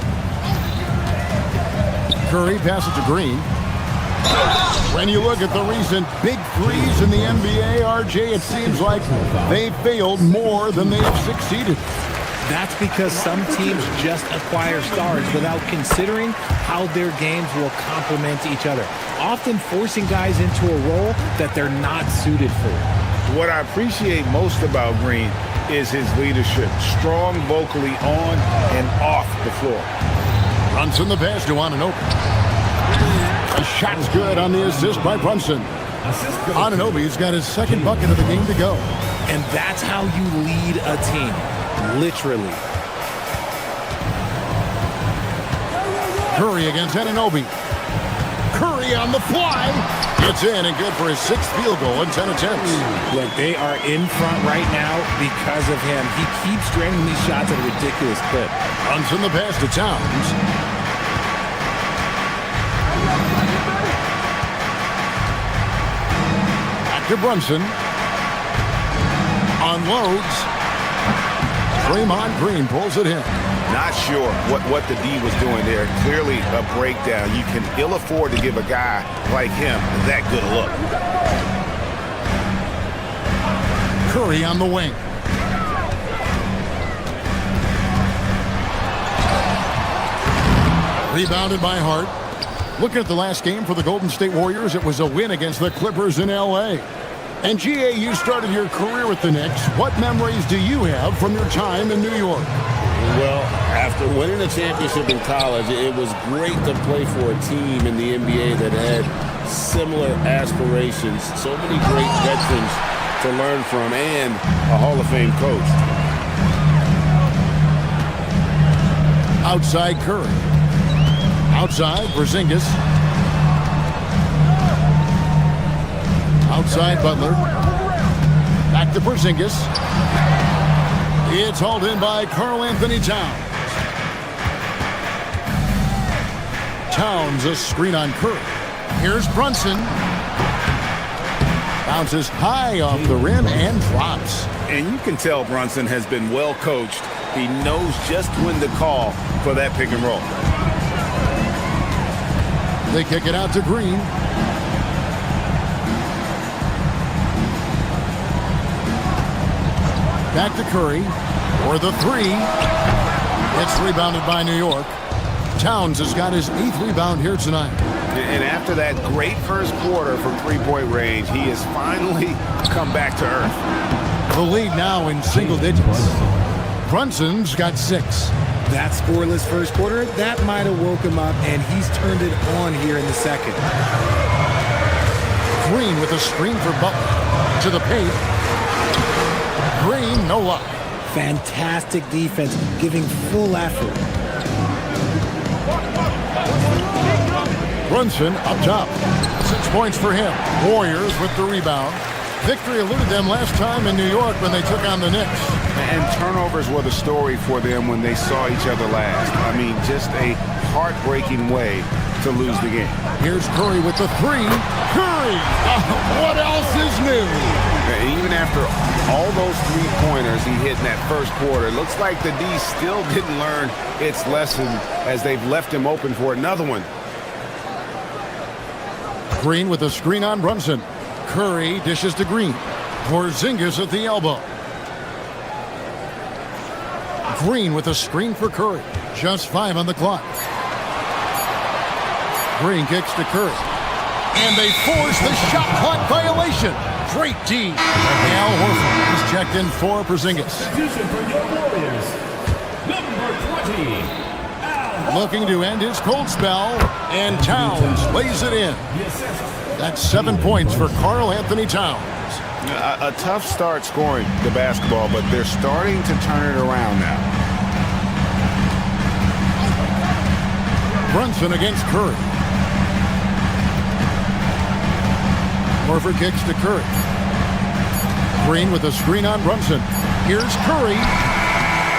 Curry passes to Green. When you look at the recent big threes in the NBA, RJ, it seems like they failed more than they have succeeded. That's because some teams just acquire stars without considering how their games will complement each other, often forcing guys into a role that they're not suited for. What I appreciate most about Green is his leadership, strong vocally on and off the floor. Brunson the pass to Anunoby. The shot's good on the assist by Brunson. Anunoby's got his second bucket of the game to go. And that's how you lead a team, literally. Curry against Anunoby. Curry on the fly. It's in and good for his 6th field goal in 10 attempts. Look, they are in front right now because of him. He keeps draining these shots at a ridiculous clip. Brunson the pass to Towns. Back to Brunson. Unloads. Draymond Green pulls it in. Not sure what the D was doing there. Clearly a breakdown. You can ill afford to give a guy like him that good a look. Curry on the wing. Rebounded by Hart. Looking at the last game for the Golden State Warriors, it was a win against the Clippers in L.A. And GA, you started your career with the Knicks. What memories do you have from your time in New York? Well, after winning a championship in college, it was great to play for a team in the NBA that had similar aspirations. So many great veterans to learn from and a Hall of Fame coach. Outside Curry. Outside Porzingis. Outside Butler. Back to Porzingis. It's hauled in by Karl-Anthony Towns. Towns, a screen on Curry. Here's Brunson. Bounces high off the rim and drops. And you can tell Brunson has been well coached. He knows just when to call for that pick and roll. They kick it out to Green. Back to Curry for the three. It's rebounded by New York. Towns has got his 8th rebound here tonight. And after that great first quarter from three-point range, he has finally come back to earth. The lead now in single digits. Brunson's got 6. That scoreless first quarter, that might have woke him up, and he's turned it on here in the second. Green with a screen for Butler. To the paint. Green, no luck. Fantastic defense, giving full effort. Brunson up top. 6 points for him. Warriors with the rebound. Victory eluded them last time in New York when they took on the Knicks. And turnovers were the story for them when they saw each other last. I mean, just a heartbreaking way to lose the game. Here's Curry with the three. Curry! What else is new? And even after all those three-pointers he hit in that first quarter, it looks like the D still didn't learn its lesson as they've left him open for another one. Green with a screen on Brunson. Curry dishes to Green. Porzingis at the elbow. Green with a screen for Curry. Just 5 on the clock. Green kicks to Curry. And they force the shot clock violation. Great D. Al Horford is checked in for Porzingis. Looking to end his cold spell. And Towns lays it in. That's 7 points for Karl-Anthony Towns. A tough start scoring the basketball, but they're starting to turn it around now. Brunson against Curry. Horford kicks to Curry. Green with a screen on Brunson. Here's Curry.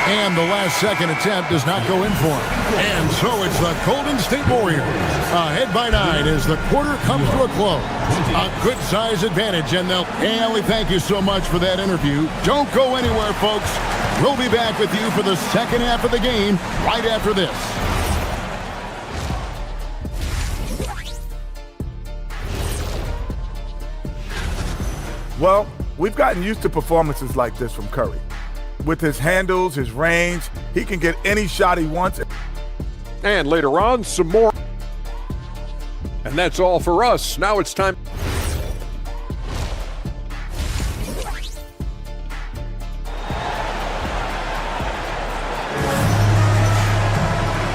And the last second attempt does not go in for him. And so it's the Golden State Warriors ahead by 9 as the quarter comes to a close. A good size advantage, and we thank you so much for that interview. Don't go anywhere, folks. We'll be back with you for the second half of the game right after this. Well, we've gotten used to performances like this from Curry. With his handles, his range, he can get any shot he wants. And later on, some more. And that's all for us. Now it's time.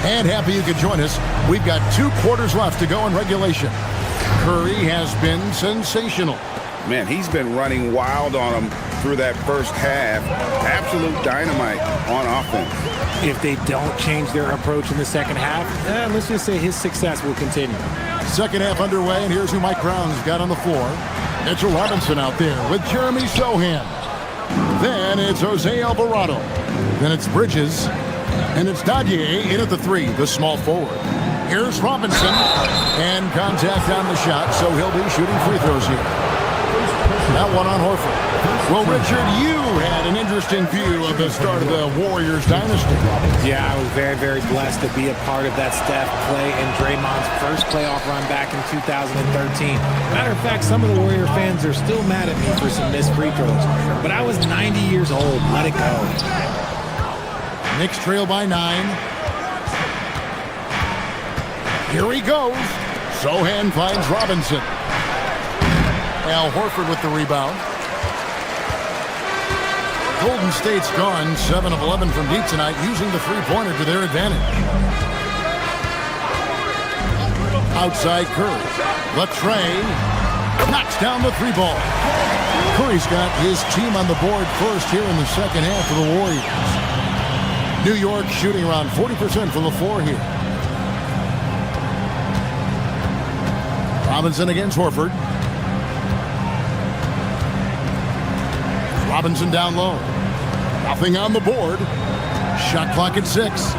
And happy you could join us. We've got 2 quarters left to go in regulation. Curry has been sensational. Man, he's been running wild on them through that first half. Absolute dynamite on offense. If they don't change their approach in the second half, let's just say his success will continue. Second half underway, and here's who Mike Brown's got on the floor. Mitchell Robinson out there with Jeremy Sohan. Then it's Jose Alvarado. Then it's Bridges. And it's Dadier in at the 3, the small forward. Here's Robinson. And contact on the shot, so he'll be shooting free throws here. That one on Horford. Well, Richard, you had an interesting view of the start of the Warriors dynasty. Yeah, I was very, very blessed to be a part of that Steph, Clay, and Draymond's first playoff run back in 2013. Matter of fact, some of the Warrior fans are still mad at me for some missed free throws. But I was 90 years old. Let it go. Knicks trail by 9. Here he goes. Sohan finds Robinson. Al Horford with the rebound. Golden State's gone 7 of 11 from deep tonight, using the three-pointer to their advantage. Outside Curry. Latre. Knocks down the three ball. Curry's got his team on the board first here in the second half for the Warriors. New York shooting around 40% from the floor here. Robinson against Horford. Robinson down low. Nothing on the board. Shot clock at 6.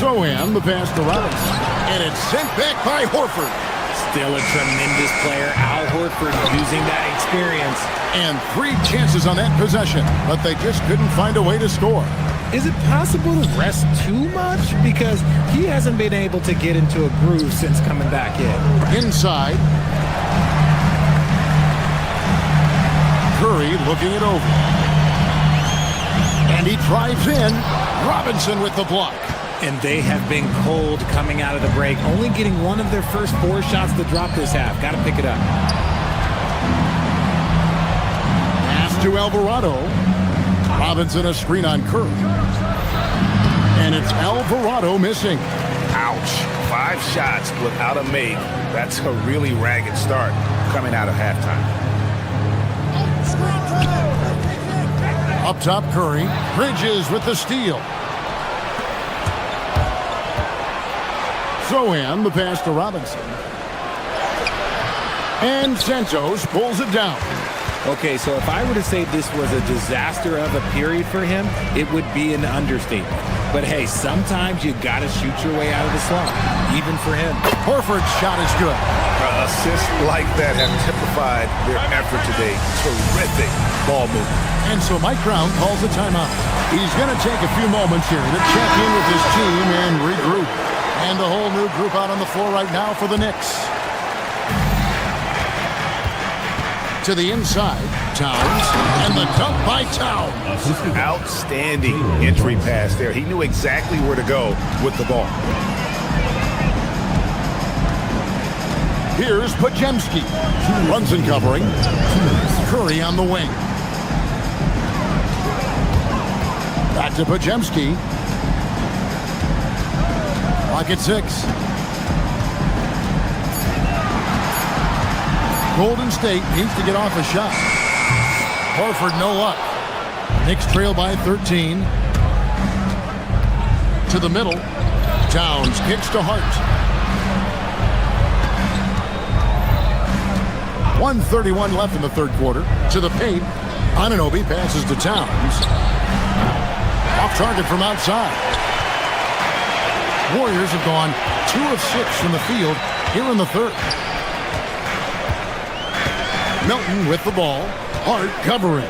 Sohan, the pass to Robinson. And it's sent back by Horford. Still a tremendous player. Al Horford using that experience. And 3 chances on that possession, but they just couldn't find a way to score. Is it possible to rest too much? Because he hasn't been able to get into a groove since coming back in. Inside. Curry looking it over. And he drives in. Robinson with the block. And they have been cold coming out of the break. Only getting one of their first 4 shots to drop this half. Got to pick it up. Pass to Alvarado. Robinson a screen on Curry. And it's Alvarado missing. Ouch. 5 shots without a make. That's a really ragged start coming out of halftime. Up top, Curry. Bridges with the steal. Sohan, the pass to Robinson. And Santos pulls it down. Okay, so if I were to say this was a disaster of a period for him, it would be an understatement. But hey, sometimes you gotta shoot your way out of the slump, even for him. Horford's shot is good. Assists like that have typified their effort today. Terrific ball movement. And so Mike Brown calls a timeout. He's gonna take a few moments here to check in with his team and regroup. And a whole new group out on the floor right now for the Knicks. To the inside, Towns, and the dunk by Towns. Outstanding entry pass there. He knew exactly where to go with the ball. Here's Pajemski. Runs and covering. Curry on the wing. Back to Pajemski. Clock at 6. Golden State needs to get off a shot. Horford, no luck. Knicks trail by 13. To the middle. Towns kicks to Hart. 1:31 left in the third quarter. To the paint. Anunoby passes to Towns. Off target from outside. Warriors have gone 2 of 6 from the field here in the third. Milton with the ball. Hart covering.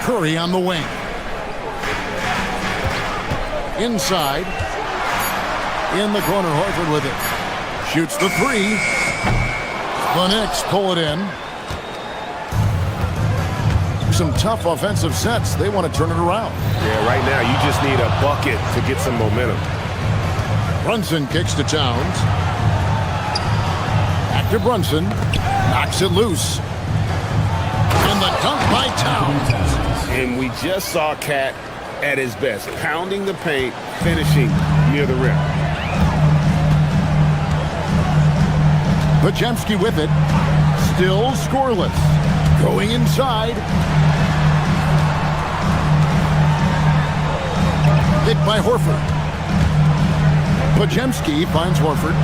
Curry on the wing. Inside. In the corner, Horford with it. Shoots the 3. The Knicks pull it in. Some tough offensive sets. They want to turn it around. Yeah, right now you just need a bucket to get some momentum. Brunson kicks to Towns. Back to Brunson. Knocks it loose. And the dunk by Towns. And we just saw Cat at his best, pounding the paint, finishing near the rim. Pajemski with it. Still scoreless. Going inside. Hit by Horford. Pajemski finds Horford.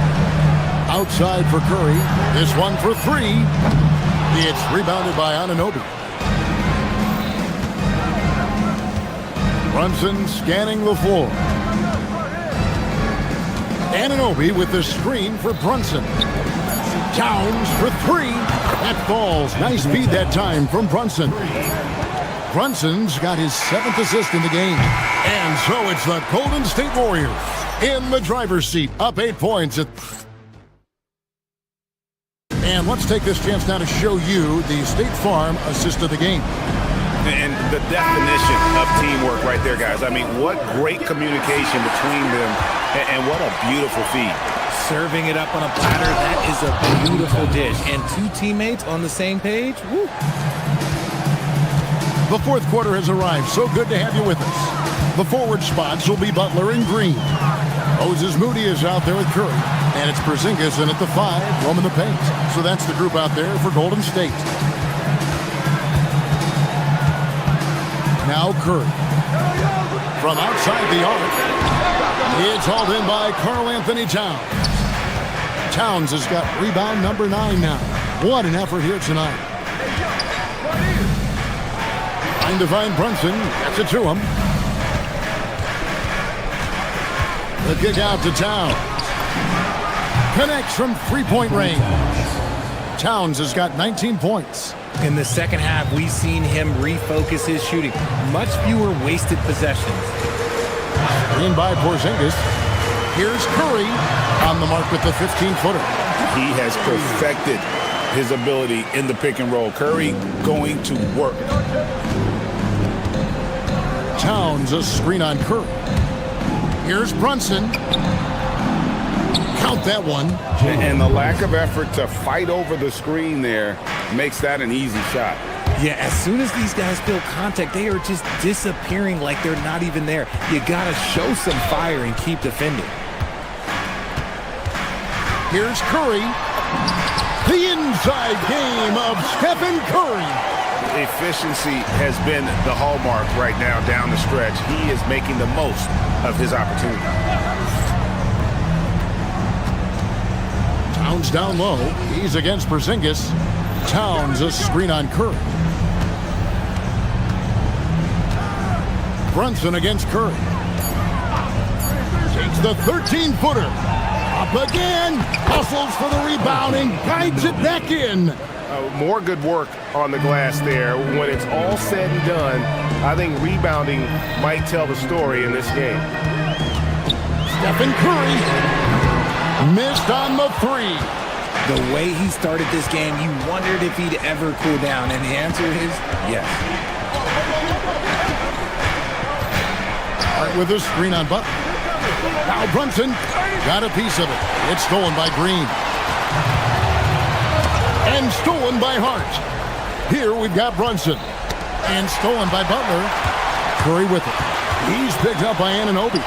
Outside for Curry. This one for 3. It's rebounded by Anunoby. Brunson scanning the floor. Anunoby with the screen for Brunson. Towns for 3. That falls. Nice feed that time from Brunson. Brunson's got his 7th assist in the game. And so it's the Golden State Warriors in the driver's seat, up 8 points. And let's take this chance now to show you the State Farm assist of the game. And the definition of teamwork right there, guys. I mean, what great communication between them, and what a beautiful feed. Serving it up on a platter, that is a beautiful dish. And 2 teammates on the same page, woo. The fourth quarter has arrived. So good to have you with us. The forward spots will be Butler and Green. Moses Moody is out there with Curry. And it's Porzingis in at the 5, roaming the paint. So that's the group out there for Golden State. Now Curry. From outside the arc. It's hauled in by Karl Anthony Towns. Towns has got rebound number 9 now. What an effort here tonight. Trying to find Brunson. Gets it to him. The kick out to Towns. Connects from three-point range. Towns has got 19 points. In the second half, we've seen him refocus his shooting. Much fewer wasted possessions. In by Porzingis. Here's Curry on the mark with the 15-footer. He has perfected his ability in the pick and roll. Curry going to work. Towns, a screen on Curry. Here's Brunson. Count that one. And the lack of effort to fight over the screen there makes that an easy shot. Yeah, as soon as these guys feel contact, they are just disappearing like they're not even there. You got to show some fire and keep defending. Here's Curry. The inside game of Stephen Curry. Efficiency has been the hallmark right now down the stretch. He is making the most of his opportunity. Towns down low. He's against Porzingis. Towns, a screen on Curry. Brunson against Curry. Takes the 13-footer. Up again. Hustles for the rebound and guides it back in. More good work on the glass there. When it's all said and done, I think rebounding might tell the story in this game. Stephen Curry missed on the 3. The way he started this game, you wondered if he'd ever cool down, and the answer is yes. Hart with a screen on Butler. Now Brunson got a piece of it. It's stolen by Green. And stolen by Hart. Here we've got Brunson. And stolen by Butler. Curry with it. He's picked up by Anunoby.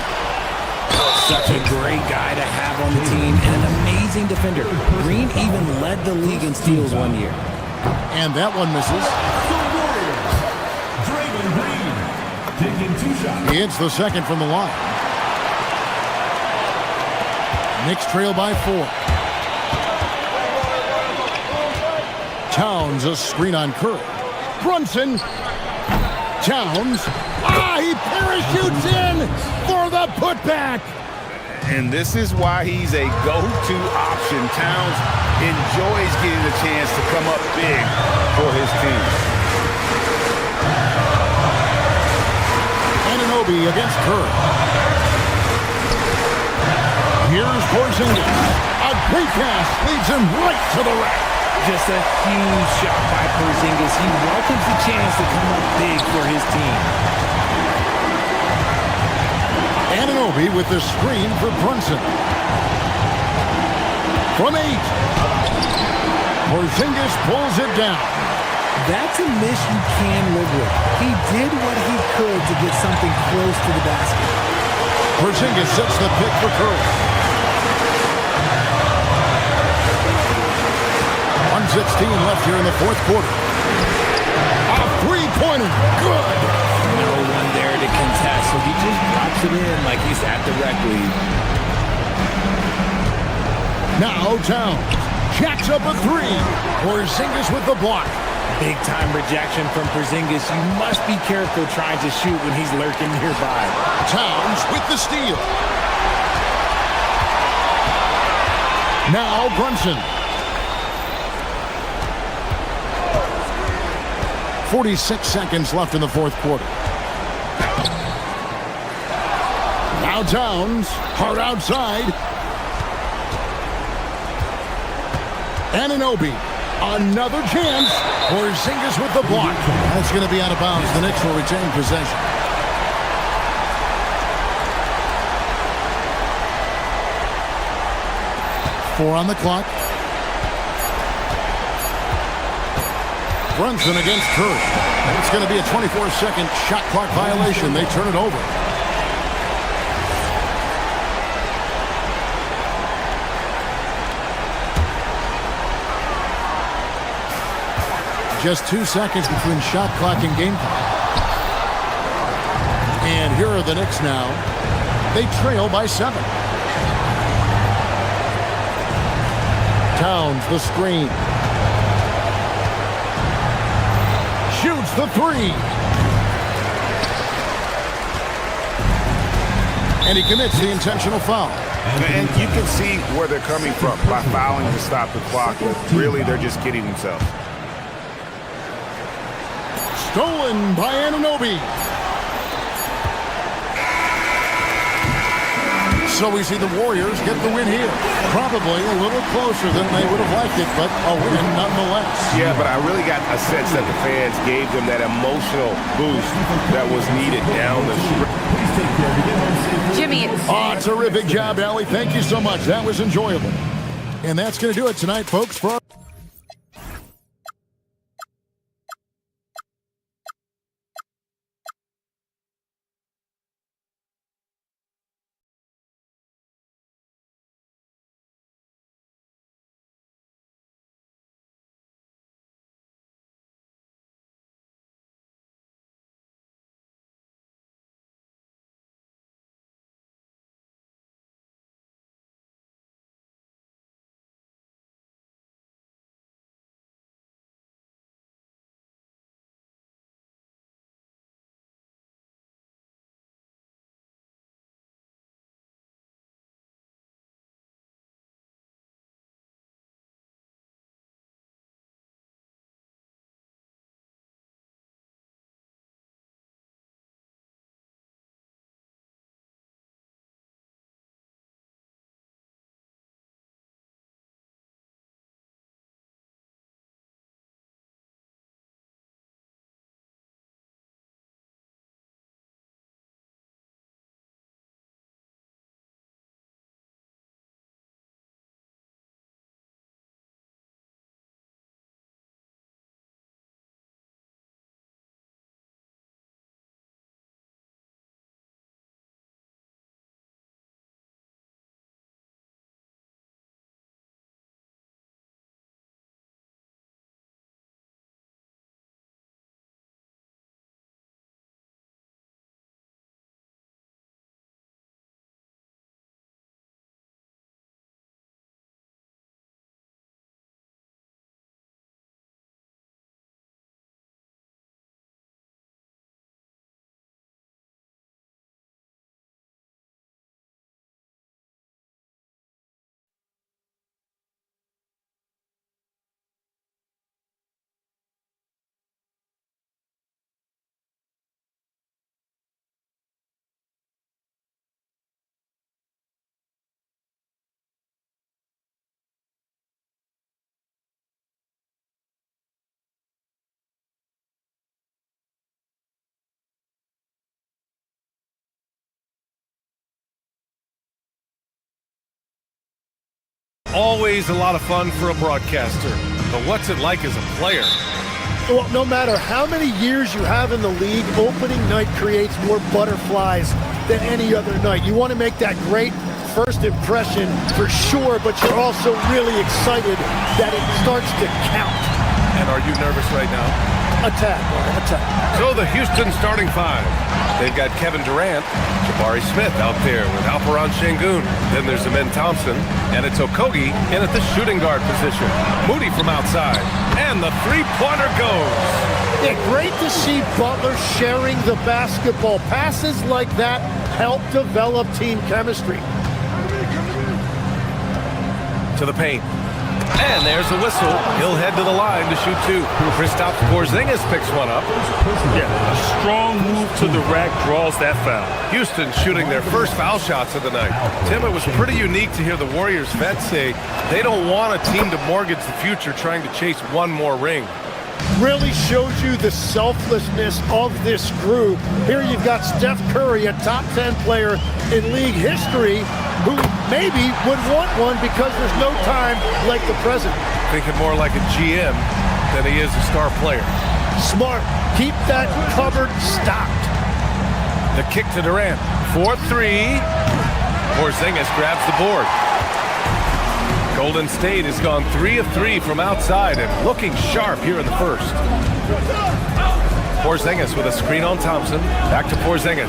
Such a great guy to have on the team and an amazing defender. Green even led the league in steals one year. And that one misses. He hits the second from the line. Knicks trail by 4. Towns, a screen on Curry. Brunson. Towns. He parachutes in for the putback. And this is why he's a go-to option. Towns enjoys getting the chance to come up big for his team. Anunoby against Curry. Here's Porzingis. A great pass leads him right to the rack. Just a huge shot by Porzingis. He welcomes the chance to come up big for his team. Anunoby with the screen for Brunson. From 8. Porzingis pulls it down. That's a miss you can live with. He did what he could to get something close to the basket. Porzingis sets the pick for Curry. 1:16 left here in the fourth quarter. A three-pointer. Good. No one there to contest, so he just drops it in like he's at the rec league. Now Towns jacks up a 3. Porzingis with the block. Big-time rejection from Porzingis. You must be careful trying to shoot when he's lurking nearby. Towns with the steal. Now Brunson. 46 seconds left in the fourth quarter. Now Towns, hard outside. Anunoby, another chance. Porzingis with the block. That's going to be out of bounds. The Knicks will retain possession. Four on the clock. Brunson against Curry. And it's going to be a 24-second shot clock violation. They turn it over. Just 2 seconds between shot clock and game clock. And here are the Knicks now. They trail by 7. Towns the screen. Shoots the 3. And he commits the intentional foul. And you can see where they're coming from by fouling to stop the clock, but really they're just kidding themselves. Stolen by Anunoby. So we see the Warriors get the win here. Probably a little closer than they would have liked it, but a win nonetheless. Yeah, but I really got a sense that the fans gave them that emotional boost that was needed down the stretch. Jimmy. Terrific job, Allie. Thank you so much. That was enjoyable. And that's going to do it tonight, folks, for our Always a lot of fun for a broadcaster. But what's it like as a player? Well, no matter how many years you have in the league, opening night creates more butterflies than any other night. You want to make that great first impression for sure, but you're also really excited that it starts to count. And are you nervous right now? Attack. So the Houston starting 5. They've got Kevin Durant, Jabari Smith out there with Alperon Şengün. Then there's Amen Thompson, and it's Okogie in at the shooting guard position. Moody from outside, and the three-pointer goes. Yeah, great to see Butler sharing the basketball. Passes like that help develop team chemistry. To the paint. And there's the whistle. He'll head to the line to shoot 2. Kristaps Porzingis picks one up. Yeah, a strong move to the rack draws that foul. Houston shooting their first foul shots of the night. Tim, it was pretty unique to hear the Warriors vets say they don't want a team to mortgage the future trying to chase one more ring. Really shows you the selflessness of this group. Here you've got Steph Curry, a top 10 player in league history, who maybe would want one because there's no time like the present. Thinking more like a GM than he is a star player. Smart. Keep that cupboard stocked. The kick to Durant. 4-3. Porzingis grabs the board. Golden State has gone 3 of 3 from outside and looking sharp here in the first. Porzingis with a screen on Thompson. Back to Porzingis.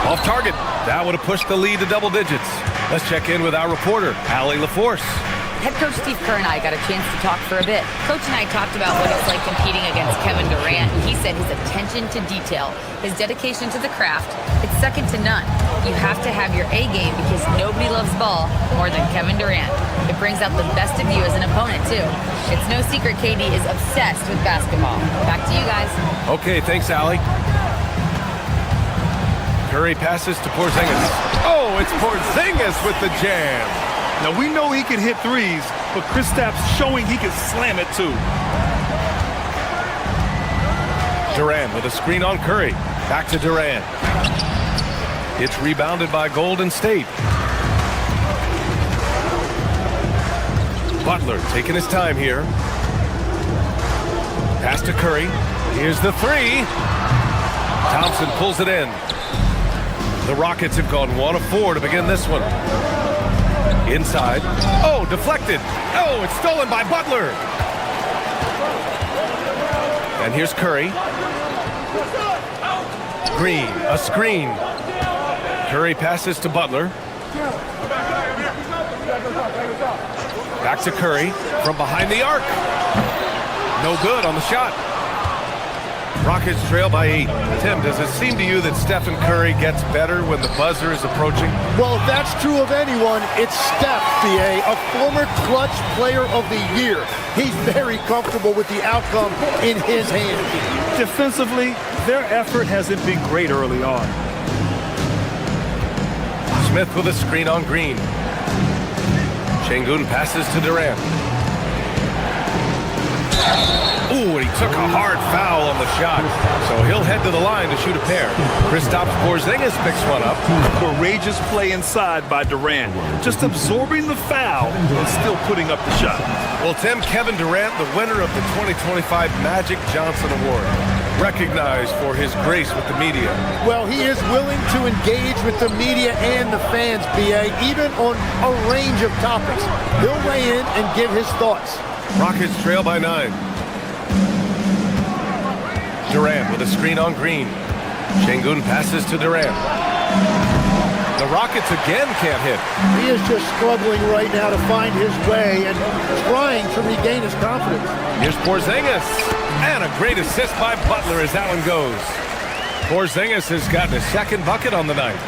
Off target. That would have pushed the lead to double digits. Let's check in with our reporter, Allie LaForce. Head coach Steve Kerr and I got a chance to talk for a bit. Coach and I talked about what it's like competing against Kevin Durant. He said his attention to detail, his dedication to the craft, it's second to none. You have to have your A game because nobody loves ball more than Kevin Durant. It brings out the best of you as an opponent, too. It's no secret KD is obsessed with basketball. Back to you guys. Okay, thanks, Allie. Curry passes to Porzingis. Oh, it's Porzingis with the jam. Now, we know he can hit threes, but Kristaps showing he can slam it, too. Durant with a screen on Curry. Back to Durant. It's rebounded by Golden State. Butler taking his time here. Pass to Curry. Here's the three. Thompson pulls it in. The Rockets have gone 1 of 4 to begin this one. Inside. Oh, deflected. Oh, it's stolen by Butler. And here's Curry. Green, a screen. Curry passes to Butler. Back to Curry from behind the arc. No good on the shot. Rockets trail by 8. Tim, does it seem to you that Stephen Curry gets better when the buzzer is approaching? Well, if that's true of anyone, it's Steph, BA, a former clutch player of the year. He's very comfortable with the outcome in his hands. Defensively, their effort hasn't been great early on. Smith with a screen on Green. Şengün passes to Durant. Ooh, and he took a hard foul on the shot. So he'll head to the line to shoot a pair. Kristaps Porzingis picks one up. Courageous play inside by Durant. Just absorbing the foul and still putting up the shot. Well, Tim, Kevin Durant, the winner of the 2025 Magic Johnson Award, recognized for his grace with the media. Well, he is willing to engage with the media and the fans, BA, even on a range of topics. He'll weigh in and give his thoughts. Rockets trail by 9. Durant with a screen on Green. Şengün passes to Durant. The Rockets again can't hit. He is just struggling right now to find his way and trying to regain his confidence. Here's Porzingis. And a great assist by Butler as that one goes. Porzingis has gotten his second bucket on the night.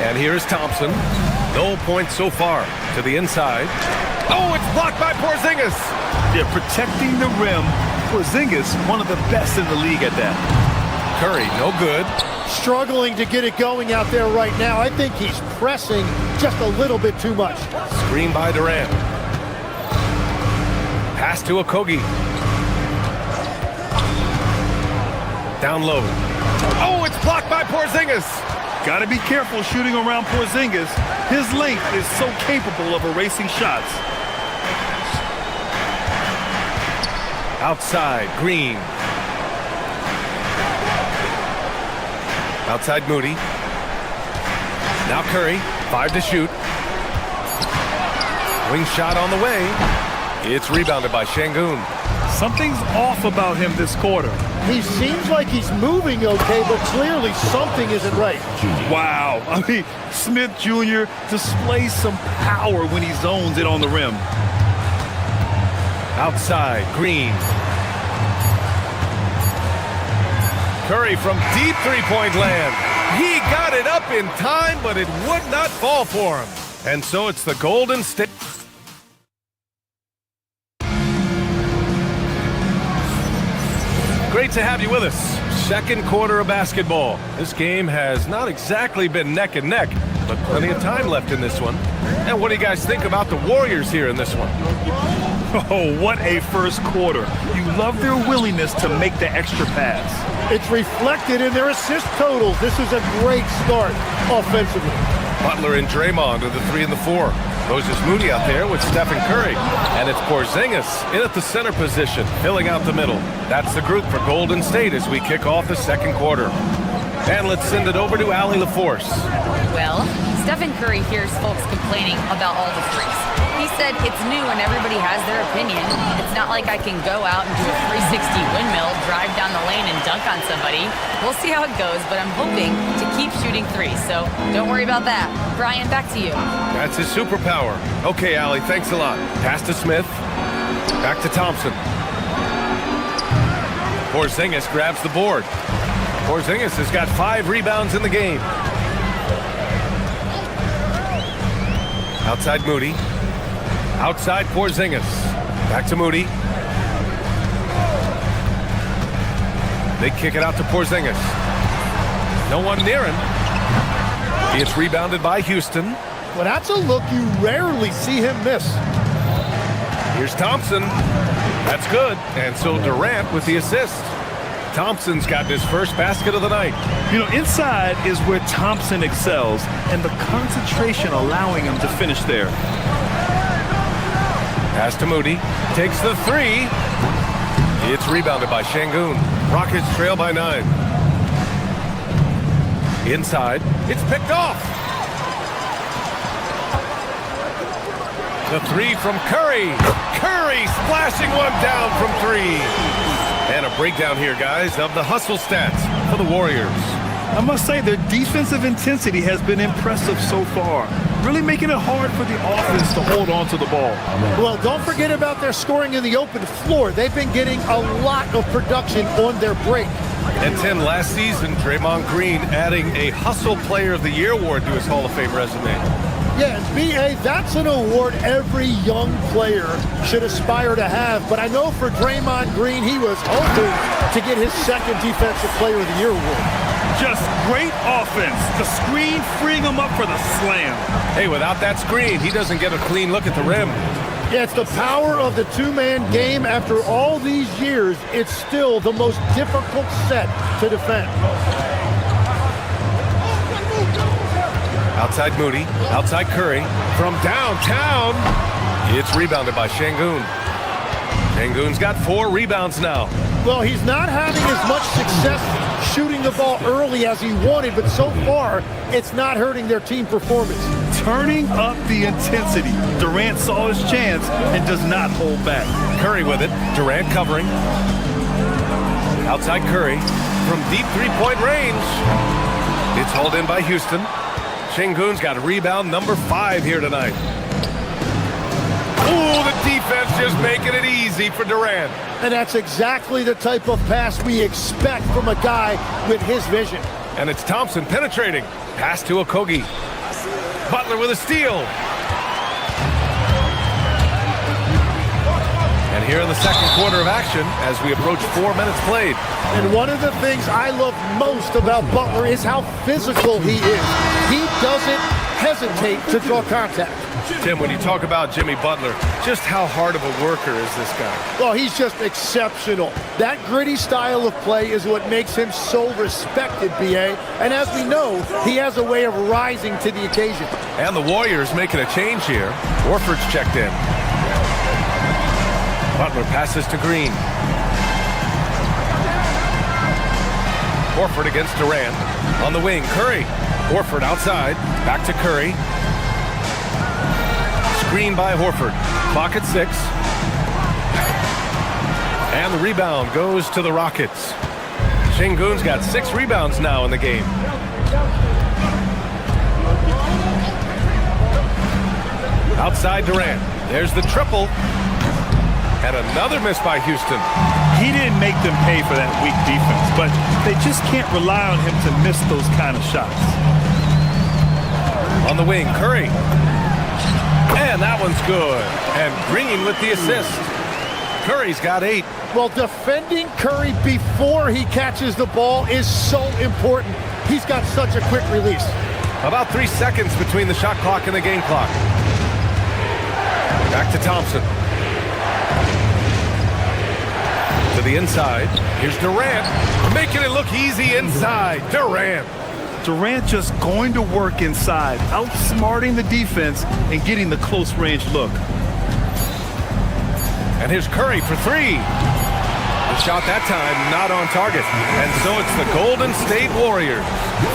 And here's Thompson. No points so far. To the inside. Oh, it's blocked by Porzingis. Yeah, protecting the rim. Porzingis, one of the best in the league at that. Curry, no good. Struggling to get it going out there right now. I think he's pressing just a little bit too much. Screen by Durant. Pass to Okogie. Down low. Oh, it's blocked by Porzingis. Got to be careful shooting around Porzingis. His length is so capable of erasing shots. Outside, Green. Outside, Moody. Now Curry, 5 to shoot. Wing shot on the way. It's rebounded by Şengün. Something's off about him this quarter. He seems like he's moving okay, but clearly something isn't right. Wow. I mean, Smith Jr. displays some power when he zones it on the rim. Outside, Green. Curry from deep three-point land. He got it up in time, but it would not fall for him. And so it's the Golden State. Great to have you with us. Second quarter of basketball. This game has not exactly been neck and neck, but plenty of time left in this one. And what do you guys think about the Warriors here in this one? Oh, what a first quarter. You love their willingness to make the extra pass. It's reflected in their assist totals. This is a great start offensively. Butler and Draymond are the 3 and the 4. Moses Moody out there with Stephen Curry. And it's Porzingis in at the center position, filling out the middle. That's the group for Golden State as we kick off the second quarter. And let's send it over to Allie LaForce. Well, Stephen Curry hears folks complaining about all the threes. He said it's new and everybody has their opinion. It's not like I can go out and do a 360 windmill, drive down the lane and dunk on somebody. We'll see how it goes, but I'm hoping to keep shooting threes, so don't worry about that. Brian, back to you. That's his superpower. Okay, Allie, thanks a lot. Pass to Smith. Back to Thompson. Porzingis grabs the board. Porzingis has got 5 rebounds in the game. Outside Moody. Outside Porzingis. Back to Moody. They kick it out to Porzingis. No one near him. It's rebounded by Houston. Well, that's a look you rarely see him miss. Here's Thompson. That's good. And so Durant with the assist. Thompson's got his first basket of the night. You know, inside is where Thompson excels, and the concentration allowing him to finish there. Pass to Moody. Takes the 3. It's rebounded by Şengün. Rockets trail by 9. Inside. It's picked off. The 3 from Curry. Curry splashing one down from 3. And a breakdown here, guys, of the hustle stats for the Warriors. I must say their defensive intensity has been impressive so far, really making it hard for the offense to hold on to the ball. Well, don't forget about their scoring in the open floor. They've been getting a lot of production on their break. And Tim, last season, Draymond Green adding a Hustle Player of the Year award to his Hall of Fame resume. Yeah, and B.A., that's an award every young player should aspire to have. But I know for Draymond Green, he was hoping to get his second Defensive Player of the Year award. Just great offense. The screen freeing him up for the slam. Hey, without that screen, he doesn't get a clean look at the rim. Yeah, it's the power of the two-man game. After all these years, it's still the most difficult set to defend. Outside Moody, outside Curry, from downtown. It's rebounded by Şengün. Şengün's got 4 rebounds now. Well, he's not having as much success shooting the ball early as he wanted, but so far, it's not hurting their team performance. Turning up the intensity. Durant saw his chance and does not hold back. Curry with it. Durant covering. Outside Curry from deep three-point range. It's hauled in by Houston. Şengün's got rebound number 5 here tonight. Ooh, the defense just making it easy for Durant. And that's exactly the type of pass we expect from a guy with his vision. And it's Thompson penetrating. Pass to Okogie. Butler with a steal. And here in the second quarter of action as we approach 4 minutes played. And one of the things I love most about Butler is how physical he is. He doesn't hesitate to draw contact. Tim, when you talk about Jimmy Butler, just how hard of a worker is this guy? Well, he's just exceptional. That gritty style of play is what makes him so respected, B.A. And as we know, he has a way of rising to the occasion. And the Warriors making a change here. Horford's checked in. Butler passes to Green. Horford against Durant. On the wing, Curry. Horford outside. Back to Curry. Screen by Horford. Clock at 6. And the rebound goes to the Rockets. Şengün's got 6 rebounds now in the game. Outside Durant. There's the triple. And another miss by Houston. He didn't make them pay for that weak defense, but they just can't rely on him to miss those kind of shots. On the wing, Curry. And that one's good. And Green with the assist. Curry's got 8. Well, defending Curry before he catches the ball is so important. He's got such a quick release. About 3 seconds between the shot clock and the game clock. Back to Thompson. To the inside. Here's Durant. Making it look easy inside. Durant. Durant just going to work inside, outsmarting the defense and getting the close range look. And here's Curry for 3. The shot that time not on target. And so it's the Golden State Warriors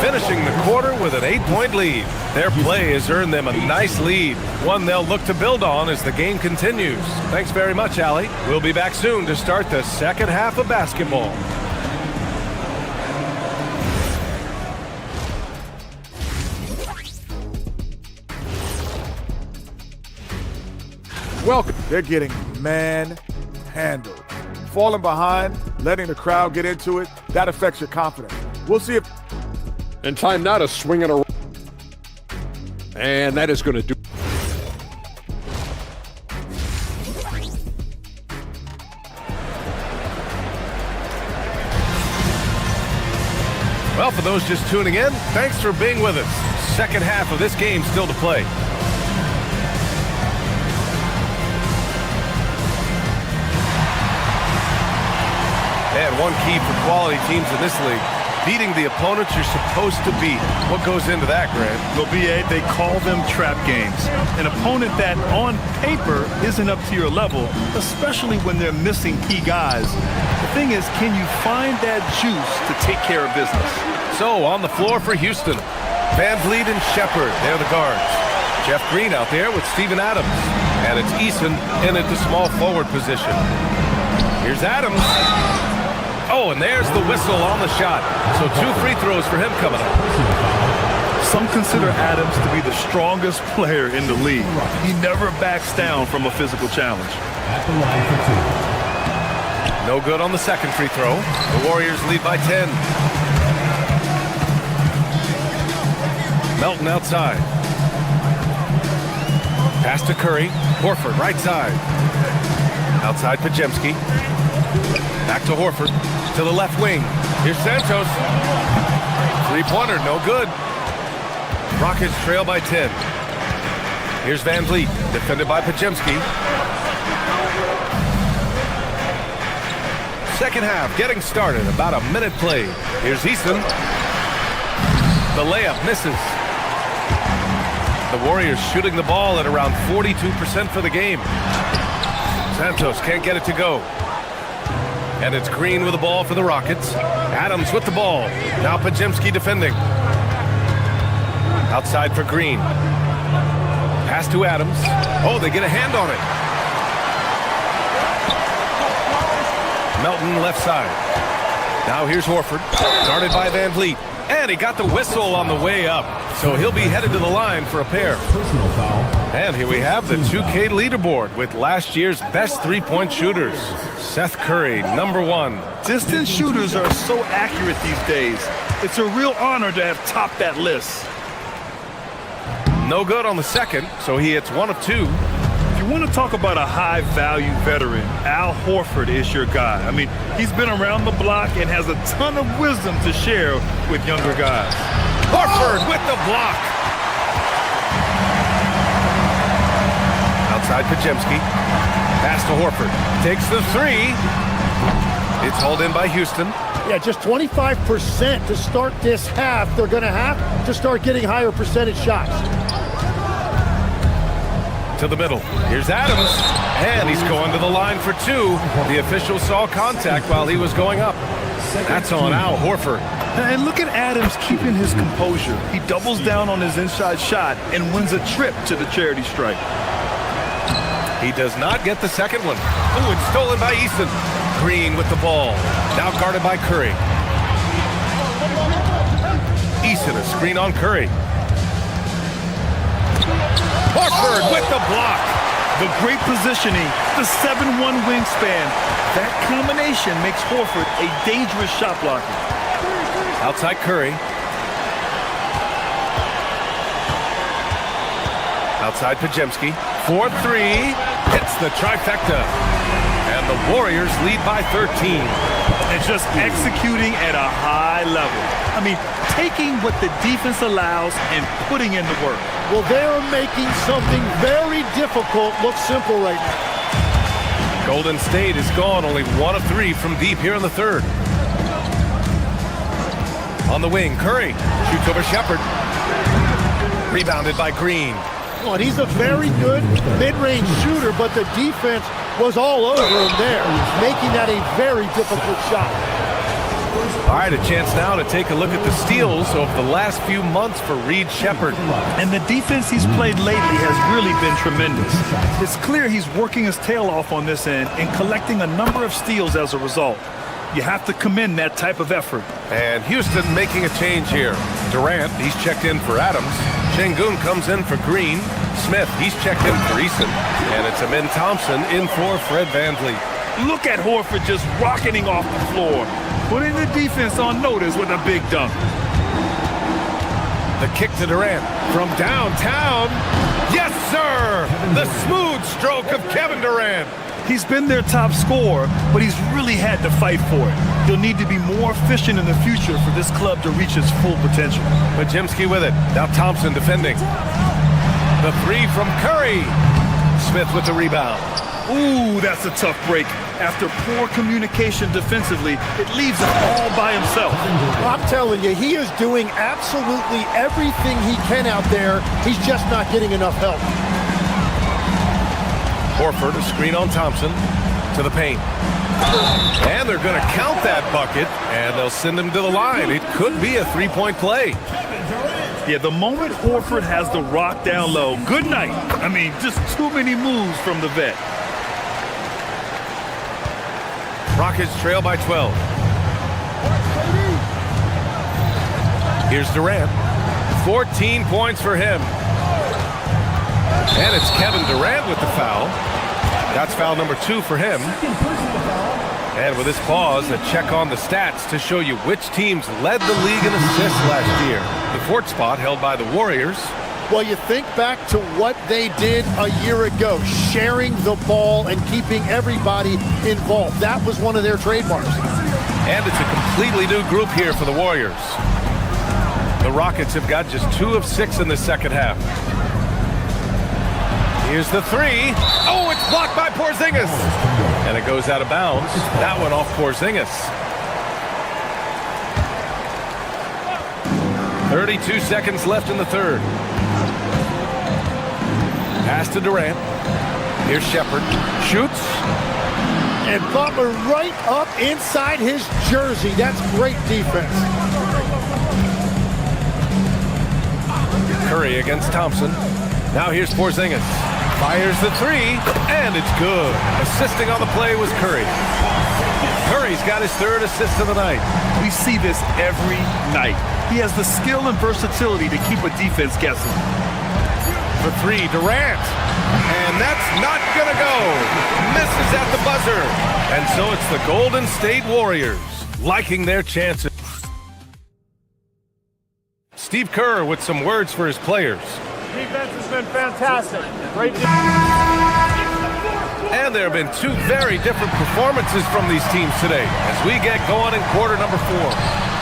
finishing the quarter with an 8-point lead. Their play has earned them a nice lead, one they'll look to build on as the game continues. Thanks very much, Allie. We'll be back soon to start the second half of basketball. Welcome. They're getting manhandled. Falling behind, letting the crowd get into it, that affects your confidence. We'll see if... And time now to swing it around. And that is going to do... Well, for those just tuning in, thanks for being with us. Second half of this game still to play. And one key for quality teams in this league, beating the opponents you're supposed to beat. What goes into that, Grant? Well, B.A., they call them trap games. An opponent that, on paper, isn't up to your level, especially when they're missing key guys. The thing is, can you find that juice to take care of business? So, on the floor for Houston, Van Vliet and Shepard, they're the guards. Jeff Green out there with Steven Adams. And it's Eason in at the small forward position. Here's Adams. Oh, and there's the whistle on the shot. So 2 free throws for him coming up. Some consider Adams to be the strongest player in the league. He never backs down from a physical challenge. At the line for 2. No good on the second free throw. The Warriors lead by 10. Melton outside. Pass to Curry. Horford right side. Outside Pajemski. Back to Horford. To the left wing. Here's Santos. Three-pointer, no good. Rockets trail by 10. Here's Van Vliet, defended by Pajemski. Second half getting started, about a minute played. Here's Eason. The layup misses. The Warriors shooting the ball at around 42% for the game. Santos can't get it to go. And it's Green with the ball for the Rockets. Adams with the ball. Now Pajemski defending. Outside for Green. Pass to Adams. Oh, they get a hand on it. Melton left side. Now here's Horford. Guarded by Van Vliet. And he got the whistle on the way up. So he'll be headed to the line for a pair. Personal foul. And here we have the 2K leaderboard with last year's best three-point shooters. Seth Curry, #1. Distance shooters are so accurate these days. It's a real honor to have topped that list. No good on the second, so he hits 1 of 2. If you want to talk about a high-value veteran, Al Horford is your guy. I mean, he's been around the block and has a ton of wisdom to share with younger guys. Horford with the block. Outside Pajemski. Pass to Horford. Takes the 3. It's hauled in by Houston. Yeah, just 25% to start this half. They're going to have to start getting higher percentage shots. To the middle. Here's Adams. And he's going to the line for 2. The official saw contact while he was going up. That's on Al Horford. And look at Adams keeping his composure. He doubles down on his inside shot and wins a trip to the charity stripe. He does not get the second one. Oh, it's stolen by Eason. Green with the ball. Now guarded by Curry. Eason, a screen on Curry. Horford with the block. The great positioning, the 7'1" wingspan. That combination makes Horford a dangerous shot blocker. Outside Curry. Outside Pajemski. 4-3. Hits the trifecta. And the Warriors lead by 13. And just executing at a high level. I mean, taking what the defense allows and putting in the work. Well, they're making something very difficult look simple right now. Golden State is gone, only 1 of 3 from deep here in the third. On the wing, Curry shoots over Shepard. Rebounded by Green. Well, and he's a very good mid-range shooter, but the defense was all over him there, making that a very difficult shot. All right, a chance now to take a look at the steals over the last few months for Reed Shepherd. And the defense he's played lately has really been tremendous. It's clear he's working his tail off on this end and collecting a number of steals as a result. You have to commend that type of effort. And Houston making a change here. Durant, he's checked in for Adams. Şengün comes in for Green. Smith, he's checked in for Eason. And it's Amin Thompson in for Fred VanVleet. Look at Horford just rocketing off the floor, putting the defense on notice with a big dunk. The kick to Durant from downtown. Yes, sir! The smooth stroke of Kevin Durant. He's been their top scorer, but he's really had to fight for it. He'll need to be more efficient in the future for this club to reach its full potential. Majimski with it. Now Thompson defending. The three from Curry. Smith with the rebound. Ooh, that's a tough break. After poor communication defensively, it leaves him all by himself. I'm telling you, he is doing absolutely everything he can out there. He's just not getting enough help. Horford, a screen on Thompson to the paint. And they're going to count that bucket, and they'll send him to the line. It could be a three-point play. Yeah, the moment Horford has the rock down low, good night. I mean, just too many moves from the vet. Rockets trail by 12. Here's Durant. 14 points for him. And it's Kevin Durant with the foul. That's foul number 2 for him. And with this pause, a check on the stats to show you which teams led the league in assists last year. The 4th spot held by the Warriors. Well, you think back to what they did a year ago, sharing the ball and keeping everybody involved. That was one of their trademarks. And it's a completely new group here for the Warriors. The Rockets have got just 2 of 6 in the second half. Here's the three. Oh, it's blocked by Porzingis. And it goes out of bounds. That one off Porzingis. 32 seconds left in the third. Pass to Durant. Here's Shepherd. Shoots. And Butler right up inside his jersey. That's great defense. Curry against Thompson. Now here's Porzingis. Fires the three, and it's good. Assisting on the play was Curry. Curry's got his 3rd assist of the night. We see this every night. He has the skill and versatility to keep a defense guessing. For 3, Durant. And that's not gonna go. Misses at the buzzer. And so it's the Golden State Warriors liking their chances. Steve Kerr with some words for his players. Defense has been fantastic. Great defense. And there have been 2 very different performances from these teams today as we get going in quarter number 4.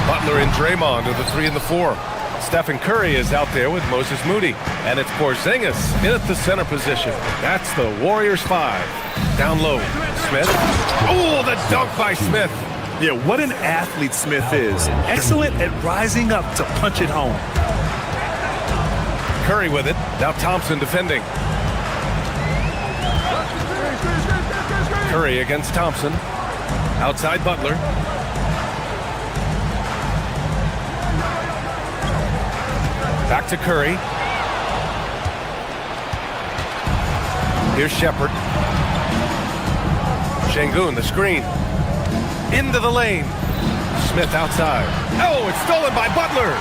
Butler and Draymond are the 3 and the 4. Stephen Curry is out there with Moses Moody. And it's Porzingis in at the center position. That's the Warriors 5. Down low, Smith. Oh, the dunk by Smith. Yeah, what an athlete Smith is. Excellent at rising up to punch it home. Curry with it. Now Thompson defending. Curry against Thompson. Outside Butler. Back to Curry. Here's Shepherd. Şengün, the screen. Into the lane. Smith outside. Oh, it's stolen by Butler.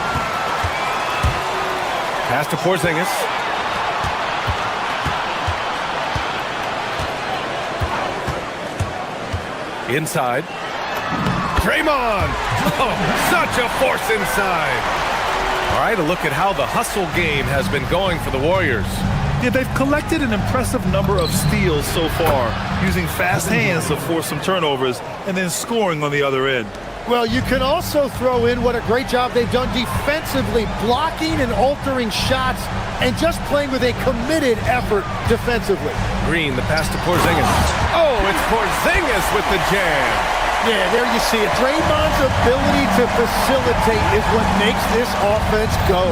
Pass to Porzingis. Inside. Draymond. Oh, such a force inside. All right, a look at how the hustle game has been going for the Warriors. Yeah, they've collected an impressive number of steals so far, using fast hands to force some turnovers and then scoring on the other end. Well, you can also throw in what a great job they've done defensively, blocking and altering shots and just playing with a committed effort defensively. Green, the pass to Porzingis. Oh, it's Porzingis with the jam. Yeah, there you see it. Draymond's ability to facilitate is what makes this offense go.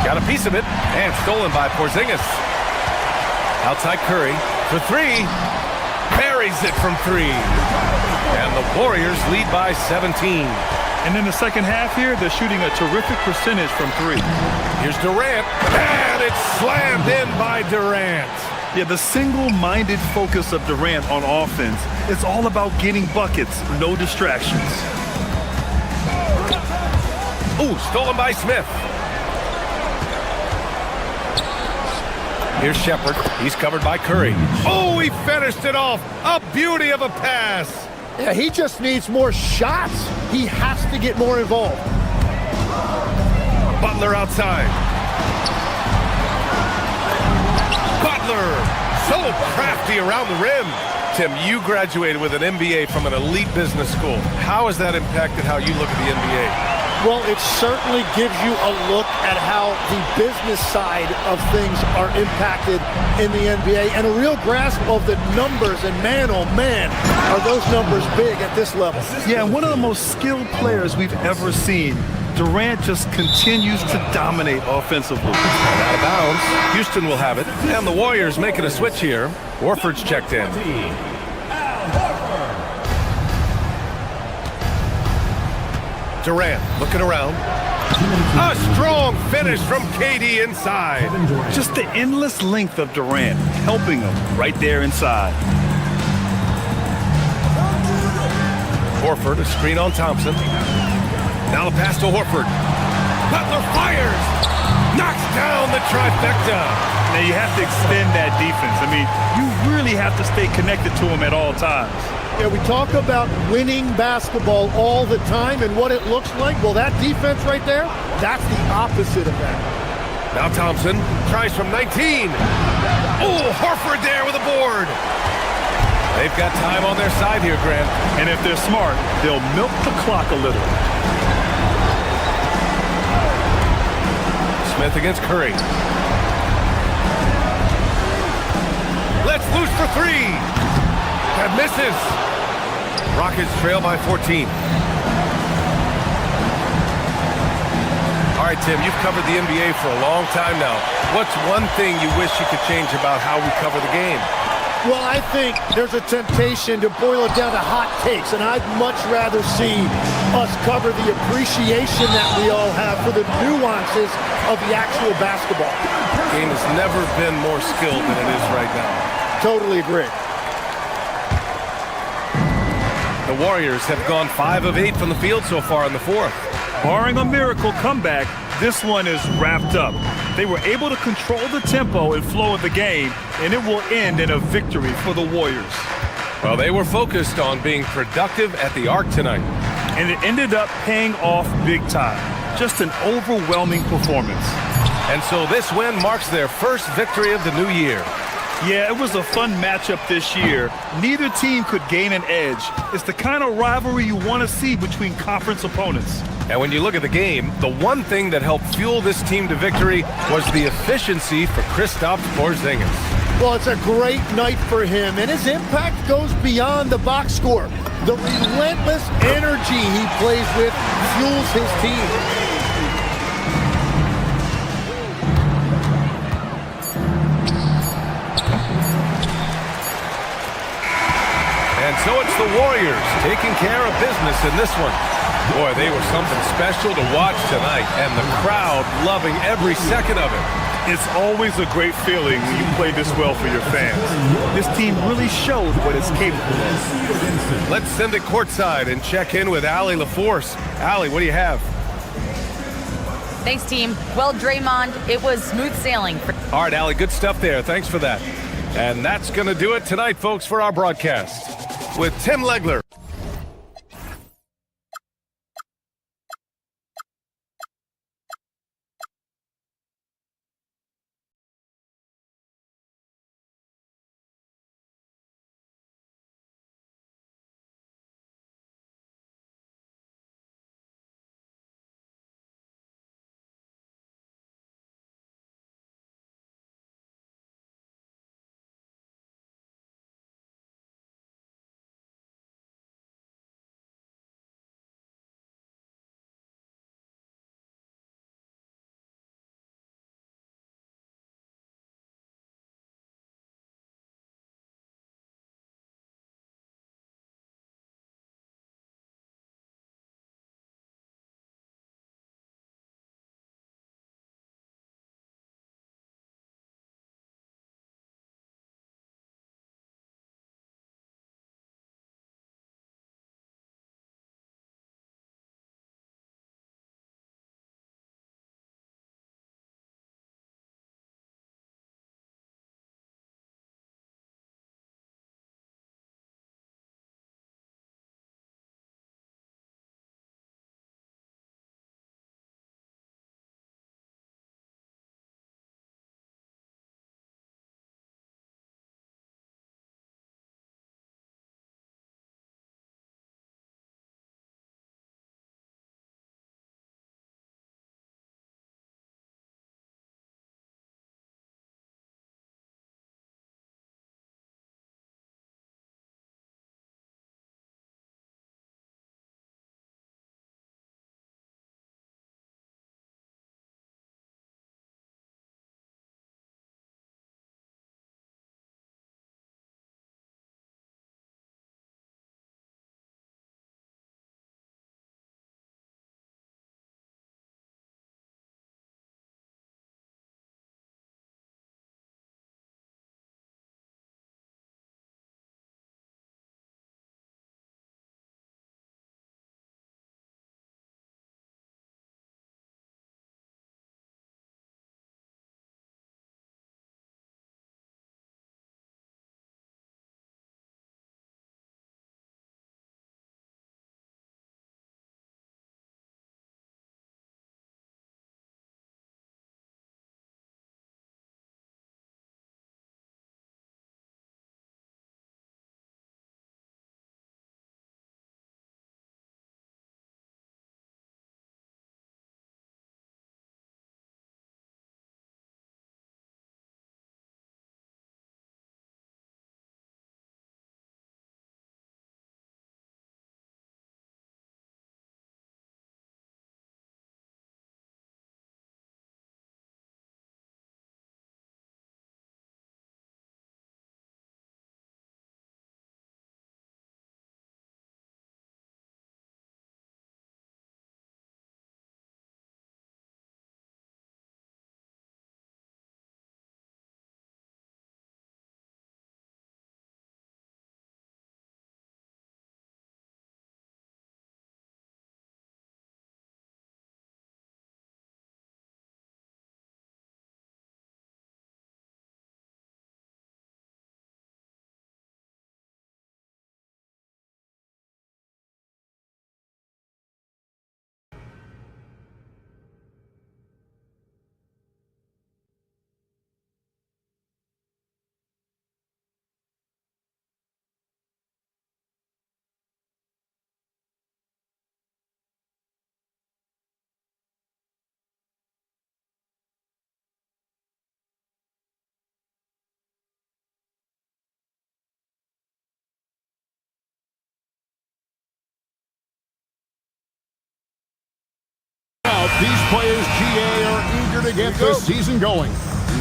Got a piece of it, and stolen by Porzingis. Outside Curry for three. Buries it from three. And the Warriors lead by 17. And in the second half here, they're shooting a terrific percentage from three. Here's Durant, and it's slammed in by Durant. Yeah, the single-minded focus of Durant on offense is all about getting buckets, no distractions. Ooh, stolen by Smith. Here's Shepard. He's covered by Curry. Oh, he finished it off. A beauty of a pass. Yeah, he just needs more shots. He has to get more involved. Butler outside. Butler, so crafty around the rim. Tim, you graduated with an MBA from an elite business school. How has that impacted how you look at the NBA? Well, it certainly gives you a look at how the business side of things are impacted in the NBA and a real grasp of the numbers. And man, oh man, are those numbers big at this level. Yeah, and one of the most skilled players we've ever seen. Durant just continues to dominate offensively. And out of bounds. Houston will have it. And the Warriors making a switch here. Horford's checked in. Durant looking around. A strong finish from KD inside. Just the endless length of Durant helping him right there inside. Horford, a screen on Thompson. Now the pass to Horford. Butler fires. Knocks down the trifecta. Now you have to extend that defense. I mean, you really have to stay connected to him at all times. Yeah, we talk about winning basketball all the time and what it looks like. Well, that defense right there, that's the opposite of that. Now Thompson tries from 19. Oh, Horford there with a board. They've got time on their side here, Grant. And if they're smart, they'll milk the clock a little. Smith against Curry. Let's loose for three. That misses. Rockets trail by 14. All right, Tim, you've covered the NBA for a long time now. What's one thing you wish you could change about how we cover the game? Well, I think there's a temptation to boil it down to hot takes, and I'd much rather see us cover the appreciation that we all have for the nuances of the actual basketball. The game has never been more skilled than it is right now. Totally agree. The Warriors have gone 5 of 8 from the field so far in the fourth. Barring a miracle comeback, this one is wrapped up. They were able to control the tempo and flow of the game, and it will end in a victory for the Warriors. Well, they were focused on being productive at the Arc tonight. And it ended up paying off big time. Just an overwhelming performance. And so this win marks their first victory of the new year. Yeah, it was a fun matchup this year. Neither team could gain an edge. It's the kind of rivalry you want to see between conference opponents. And when you look at the game, the one thing that helped fuel this team to victory was the efficiency for Kristaps Porzingis. Well, it's a great night for him, and his impact goes beyond the box score. The relentless energy he plays with fuels his team. And so it's the Warriors taking care of business in this one. Boy, they were something special to watch tonight, and the crowd loving every second of it. It's always a great feeling when you play this well for your fans. This team really showed what it's capable of. Let's send it courtside and check in with Allie LaForce. Allie, what do you have? Thanks, team. Well, Draymond, it was smooth sailing. All right, Allie, good stuff there. Thanks for that. And that's going to do it tonight, folks, for our broadcast. With Tim Legler. These players, GA, are eager to get this season going.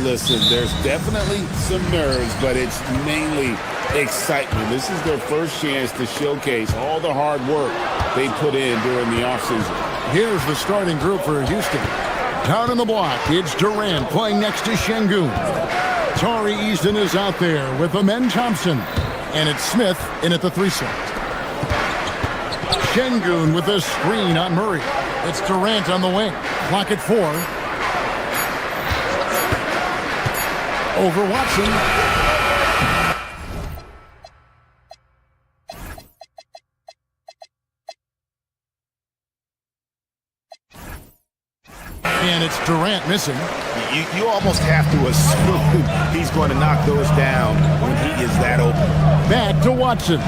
Listen, there's definitely some nerves, but it's mainly excitement. This is their first chance to showcase all the hard work they put in during the offseason. Here's the starting group for Houston. Down in the block, it's Durant playing next to Şengün. Tari Easton is out there with Amen Thompson. And it's Smith in at the 3 slot. Şengün with a screen on Murray. It's Durant on the wing. Clock at 4. Over Watson. And it's Durant missing. You almost have to assume he's going to knock those down when he is that open. Back to Watson.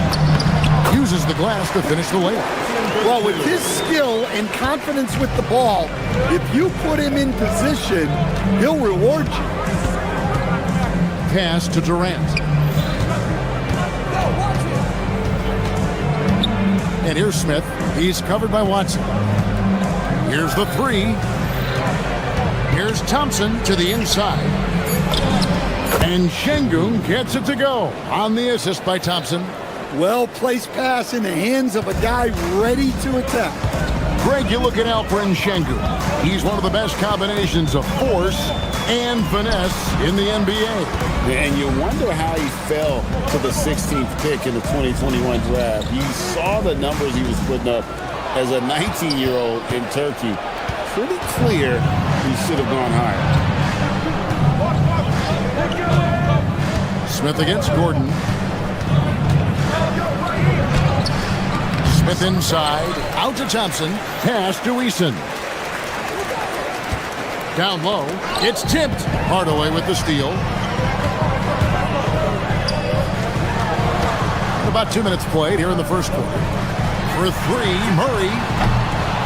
Uses the glass to finish the layup. Well, with his skill and confidence with the ball, if you put him in position, he'll reward you. Pass to Durant. And here's Smith. He's covered by Watson. Here's the 3. Here's Thompson to the inside. And Şengün gets it to go on the assist by Thompson. Well-placed pass in the hands of a guy ready to attack. Greg, you look at Alperen Şengün. He's one of the best combinations of force and finesse in the NBA. And you wonder how he fell to the 16th pick in the 2021 draft. You saw the numbers he was putting up as a 19-year-old in Turkey. Pretty clear he should have gone higher. Smith against Gordon. Smith inside, out to Thompson, pass to Eason. Down low, it's tipped. Hardaway with the steal. About 2 minutes played here in the first quarter. For 3, Murray.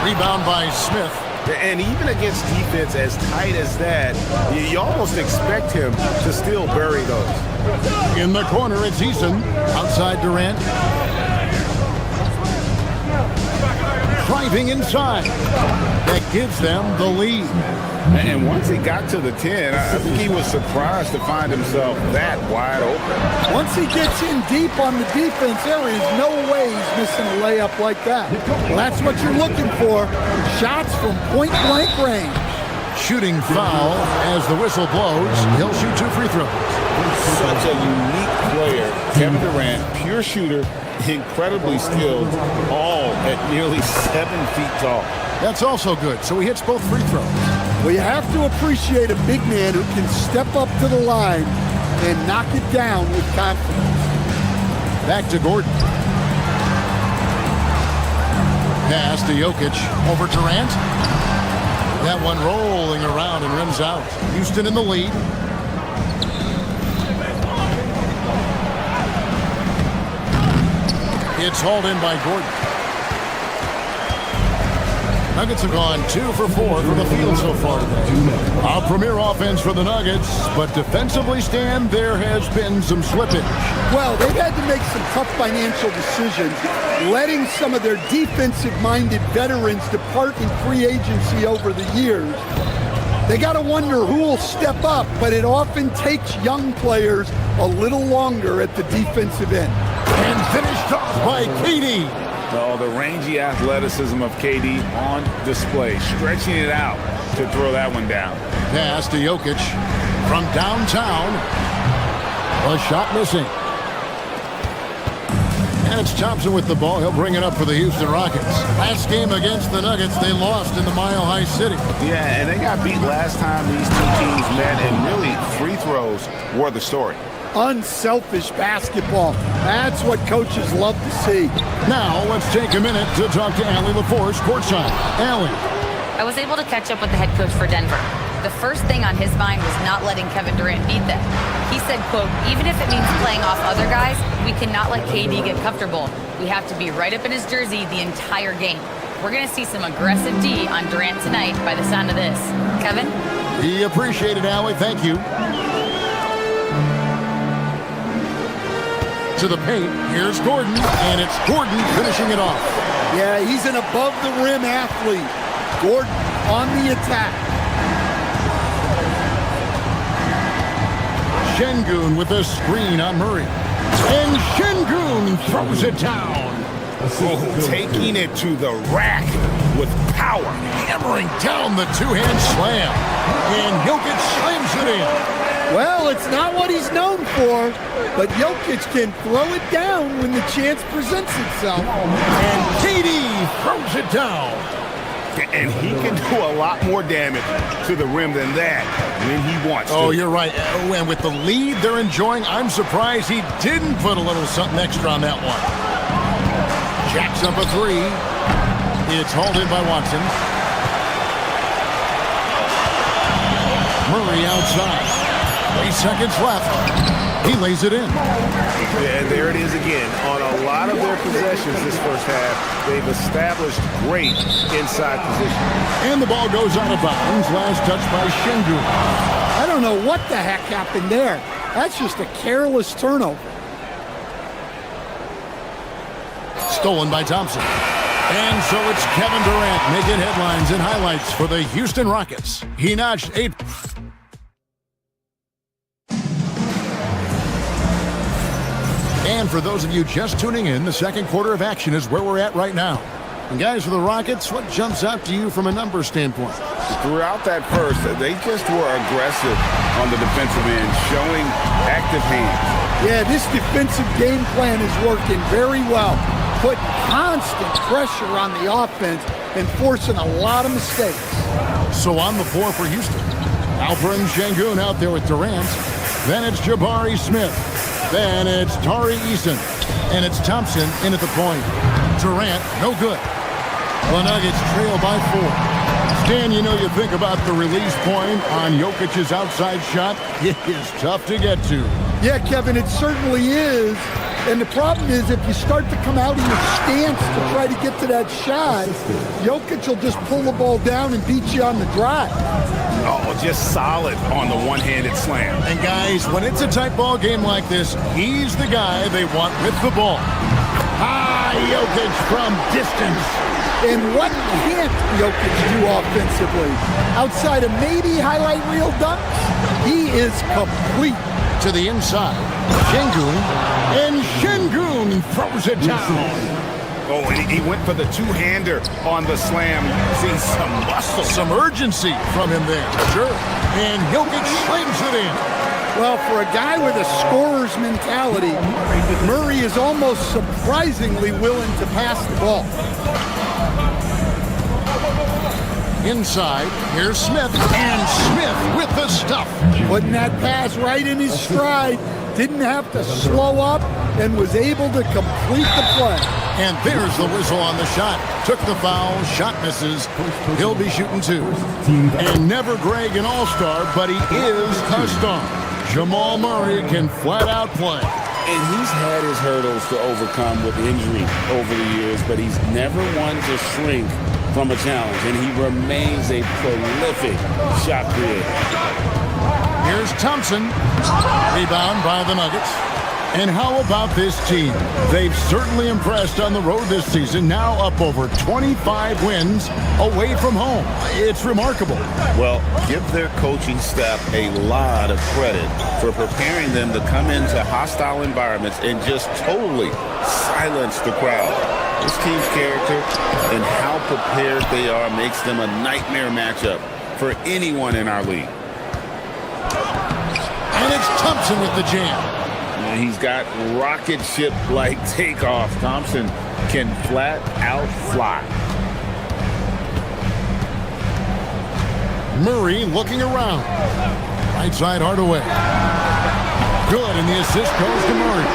Rebound by Smith. And even against defense as tight as that, you almost expect him to still bury those. In the corner, it's Eason. Outside Durant. Driving inside. That gives them the lead. And once he got to the 10, I think he was surprised to find himself that wide open. Once he gets in deep on the defense, there is no way he's missing a layup like that. Well, that's what you're looking for. Shots from point-blank range. Shooting foul as the whistle blows. He'll shoot 2 free throws. Such a unique player. Kevin Durant, pure shooter, incredibly skilled, all at nearly 7 feet tall. That's also good. So he hits both free throws. Well, you have to appreciate a big man who can step up to the line and knock it down with confidence. Back to Gordon. Pass to Jokic. Over Durant. That one rolling around and rims out. Houston in the lead. It's hauled in by Gordon. Nuggets have gone 2 for 4 from the field so far today. A premier offense for the Nuggets, but defensively, Stan, there has been some slippage. Well, they've had to make some tough financial decisions, letting some of their defensive-minded veterans depart in free agency over the years. They got to wonder who will step up, but it often takes young players a little longer at the defensive end. And finished off by KD. Oh, the rangy athleticism of KD on display, stretching it out to throw that one down. Pass to Jokic from downtown. A shot missing. And it's Thompson with the ball. He'll bring it up for the Houston Rockets. Last game against the Nuggets, they lost in the Mile High City. Yeah, and they got beat last time these two teams met, and really free throws were the story. Unselfish basketball. That's what coaches love to see. Now, let's take a minute to talk to Allie LaForce, courtside. Allie. I was able to catch up with the head coach for Denver. The first thing on his mind was not letting Kevin Durant beat them. He said, quote, even if it means playing off other guys, we cannot let KD get comfortable. We have to be right up in his jersey the entire game. We're going to see some aggressive D on Durant tonight by the sound of this. Kevin? We appreciate it, Allie. Thank you. To the paint, here's Gordon, and it's Gordon finishing it off. Yeah, he's an above-the-rim athlete. Gordon on the attack. Şengün with a screen on Murray. And Şengün throws it down. Oh, taking it to the rack with power. Hammering down the two-hand slam. And Jokic slams it in. Well, it's not what he's known for, but Jokic can throw it down when the chance presents itself. And KD throws it down. And he can do a lot more damage to the rim than that when he wants to. Oh, you're right. Oh, and with the lead they're enjoying, I'm surprised he didn't put a little something extra on that one. Jacks up a three. It's hauled in by Watson. Murray outside. 3 seconds left. He lays it in. And there it is again. On a lot of their possessions this first half, they've established great inside position. And the ball goes out of bounds. Last touch by Şengün. I don't know what the heck happened there. That's just a careless turnover. Stolen by Thompson. And so it's Kevin Durant making headlines and highlights for the Houston Rockets. He notched 8. And for those of you just tuning in, the second quarter of action is where we're at right now. And guys, for the Rockets, what jumps out to you from a numbers standpoint? Throughout that first, they just were aggressive on the defensive end, showing active hands. Yeah, this defensive game plan is working very well, putting constant pressure on the offense and forcing a lot of mistakes. So on the floor for Houston, Alperen Şengün out there with Durant. Then it's Jabari Smith. Then it's Tari Eason. And it's Thompson in at the point. Durant, no good. The Nuggets trail by 4. Stan, you know, you think about the release point on Jokic's outside shot. It is tough to get to. Yeah, Kevin, it certainly is. And the problem is if you start to come out of your stance to try to get to that shot, Jokic will just pull the ball down and beat you on the drive. Oh, just solid on the one-handed slam. And guys, when it's a tight ball game like this, he's the guy they want with the ball. Jokic from distance. And what can't Jokic do offensively? Outside of maybe highlight reel dunks, he is complete. To the inside, Şengün, and Şengün throws it down. Oh, and he went for the two-hander on the slam. See some muscle. Some urgency from him there. Sure. And Jokic slams it in. Well, for a guy with a scorer's mentality, Murray is almost surprisingly willing to pass the ball. Inside, here's Smith, and Smith with the stuff. Putting that pass right in his stride, didn't have to slow up, and was able to complete the play. And there's the whistle on the shot. Took the foul, shot misses. He'll be shooting 2. And never Greg an all-star, but he is a star. Jamal Murray can flat out play. And he's had his hurdles to overcome with injury over the years, but he's never one to shrink from a challenge, and he remains a prolific shot creator. Here's Thompson. Rebound by the Nuggets. And how about this team? They've certainly impressed on the road this season, now up over 25 wins away from home. It's remarkable. Well, give their coaching staff a lot of credit for preparing them to come into hostile environments and just totally silence the crowd. This team's character and how prepared they are makes them a nightmare matchup for anyone in our league. And it's Thompson with the jam. He's got rocket ship-like takeoff. Thompson can flat out fly. Murray looking around. Right side Hardaway. Good, and the assist goes to Murray.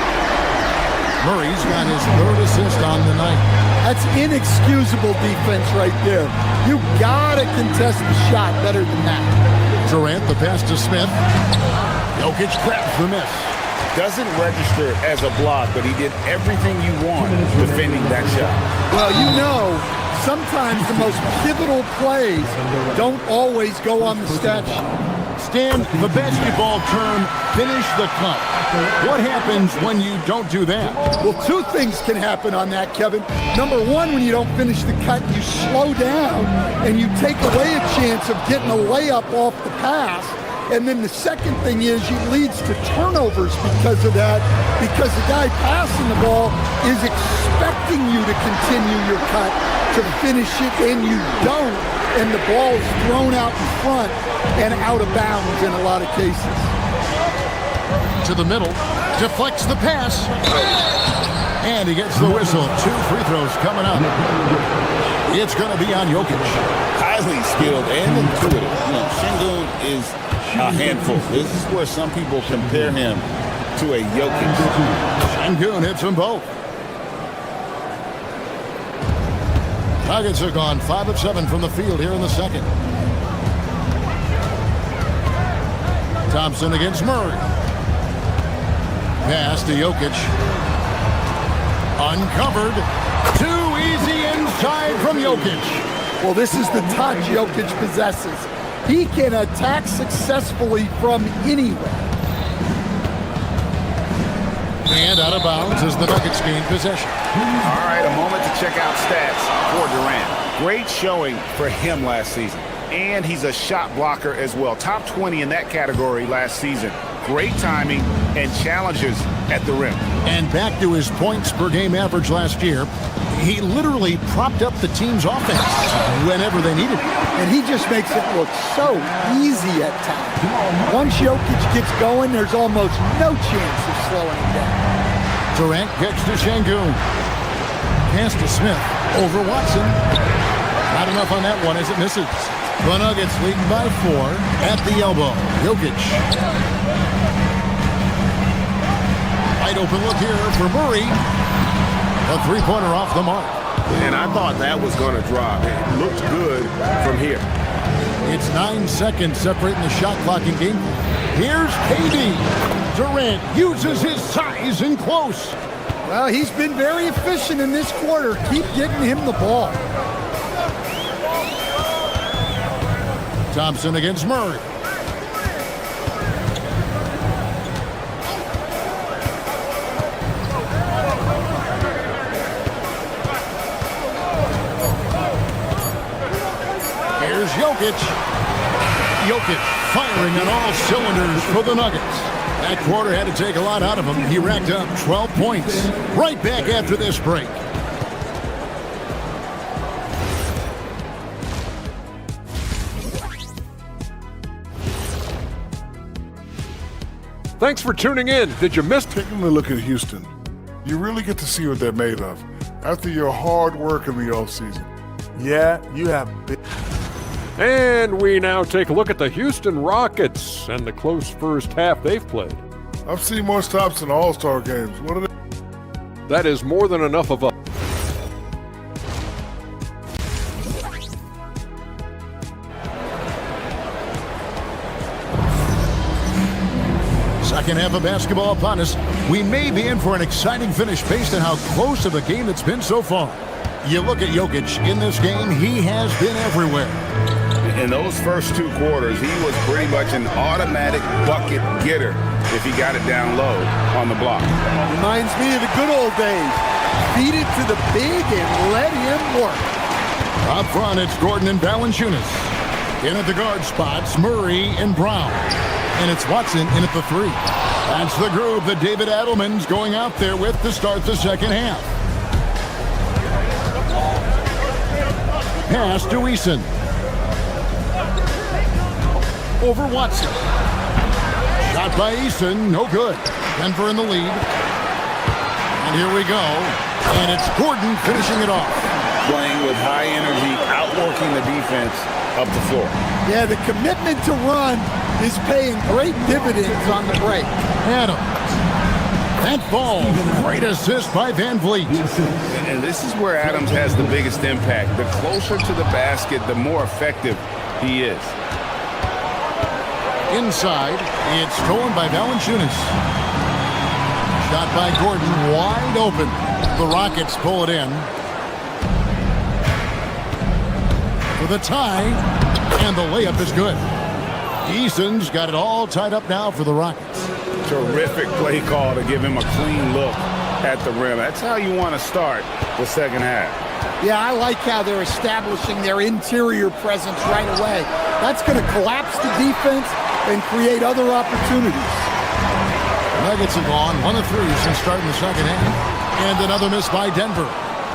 Murray's got his 3rd assist on the night. That's inexcusable defense right there. You gotta contest the shot better than that. Durant, the pass to Smith. Jokic grabs the miss. Doesn't register as a block, but he did everything you want defending that shot. Well, you know, sometimes the most pivotal plays don't always go on the stat sheet. Stan, the basketball term, finish the cut. What happens when you don't do that? Well, two things can happen on that, Kevin. Number one, when you don't finish the cut, you slow down and you take away a chance of getting a layup off the pass. And then the second thing is it leads to turnovers because of that, because the guy passing the ball is expecting you to continue your cut to finish it, and you don't, and the ball is thrown out in front and out of bounds in a lot of cases. To the middle, deflects the pass, and he gets the whistle. 2 free throws coming up. It's going to be on Jokic. Highly skilled and intuitive. Şengün is a handful. This is where some people compare him to a Jokic. Şengün hits them both. Nuggets are gone 5 of 7 from the field here in the second. Thompson against Murray. Pass to Jokic. Uncovered. Too easy inside from Jokic. Well, this is the touch Jokic possesses. He can attack successfully from anywhere. And out of bounds as the Nuggets gain possession. All right, a moment to check out stats for Durant. Great showing for him last season. And he's a shot blocker as well. Top 20 in that category last season. Great timing and challenges at the rim. And back to his points per game average last year, he literally propped up the team's offense whenever they needed it. And he just makes it look so easy at times. Once Jokic gets going, there's almost no chance of slowing him down. Durant gets to Şengün. Pass to Smith. Over Watson. Not enough on that one as it misses. The Nuggets leading by 4 at the elbow. Jokic. Wide open look here for Murray. A three-pointer off the mark. And I thought that was going to drop. It looked good from here. It's 9 seconds separating the shot clock in game. Here's KD. Durant uses his size in close. Well, he's been very efficient in this quarter. Keep getting him the ball. Thompson against Murray. Here's Jokic. Jokic firing on all cylinders for the Nuggets. That quarter had to take a lot out of him. He racked up 12 points. Right back after this break. Thanks for tuning in. Did you miss? Taking a look at Houston, you really get to see what they're made of after your hard work in the offseason. Yeah, you have big. And we now take a look at the Houston Rockets and the close first half they've played. I've seen more stops in All-Star games. What are they? That is more than enough of a. Second half of basketball upon us. We may be in for an exciting finish based on how close of a game it's been so far. You look at Jokic in this game, he has been everywhere. In those first 2 quarters, he was pretty much an automatic bucket getter if he got it down low on the block. Reminds me of the good old days. Feed it to the big and let him work. Up front, it's Gordon and Valanciunas. In at the guard spots, Murray and Brown. And it's Watson in at the 3. That's the groove that David Adelman's going out there with to start the second half. Pass to Eason. Over Watson. Shot by Eason, no good. Denver in the lead. And here we go. And it's Gordon finishing it off. Playing with high energy, outworking the defense up the floor. Yeah, the commitment to run is paying great dividends on the break. Adams. That ball, great assist by Van Vliet. And this is where Adams has the biggest impact. The closer to the basket, the more effective he is. Inside, it's stolen by Valanciunas. Shot by Gordon, wide open. The Rockets pull it in. For the tie, and the layup is good. Eason's got it all tied up now for the Rockets. Terrific play call to give him a clean look at the rim. That's how you want to start the second half. Yeah, I like how they're establishing their interior presence right away. That's going to collapse the defense and create other opportunities. Nuggets have gone 1 of 3 since starting the second half. And another miss by Denver.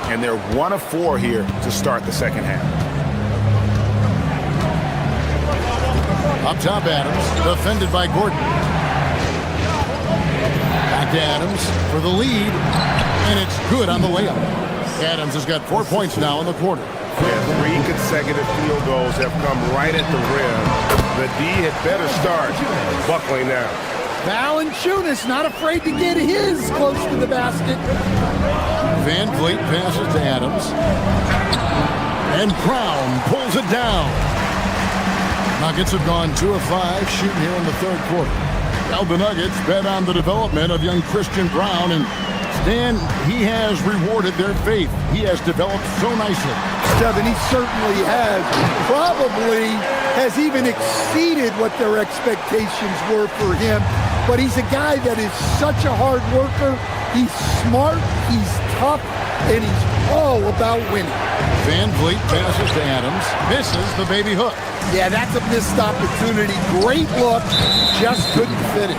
And they're 1 of 4 here to start the second half. Up top, Adams, defended by Gordon. Back to Adams for the lead, and it's good on the layup. Adams has got 4 points now in the quarter. Yeah, 3 consecutive field goals have come right at the rim. The D had better start buckling now. Valanciunas not afraid to get his close to the basket. Van Vliet passes to Adams. And Brown pulls it down. Nuggets have gone 2 of 5 shooting here in the third quarter. Now the Nuggets bet on the development of young Christian Brown, and Stan, he has rewarded their faith. He has developed so nicely. Devin, he certainly has. Probably has even exceeded what their expectations were for him. But he's a guy that is such a hard worker. He's smart, he's tough, and he's all about winning. Van Vliet passes to Adams, misses the baby hook. Yeah, that's a missed opportunity. Great look, just couldn't finish.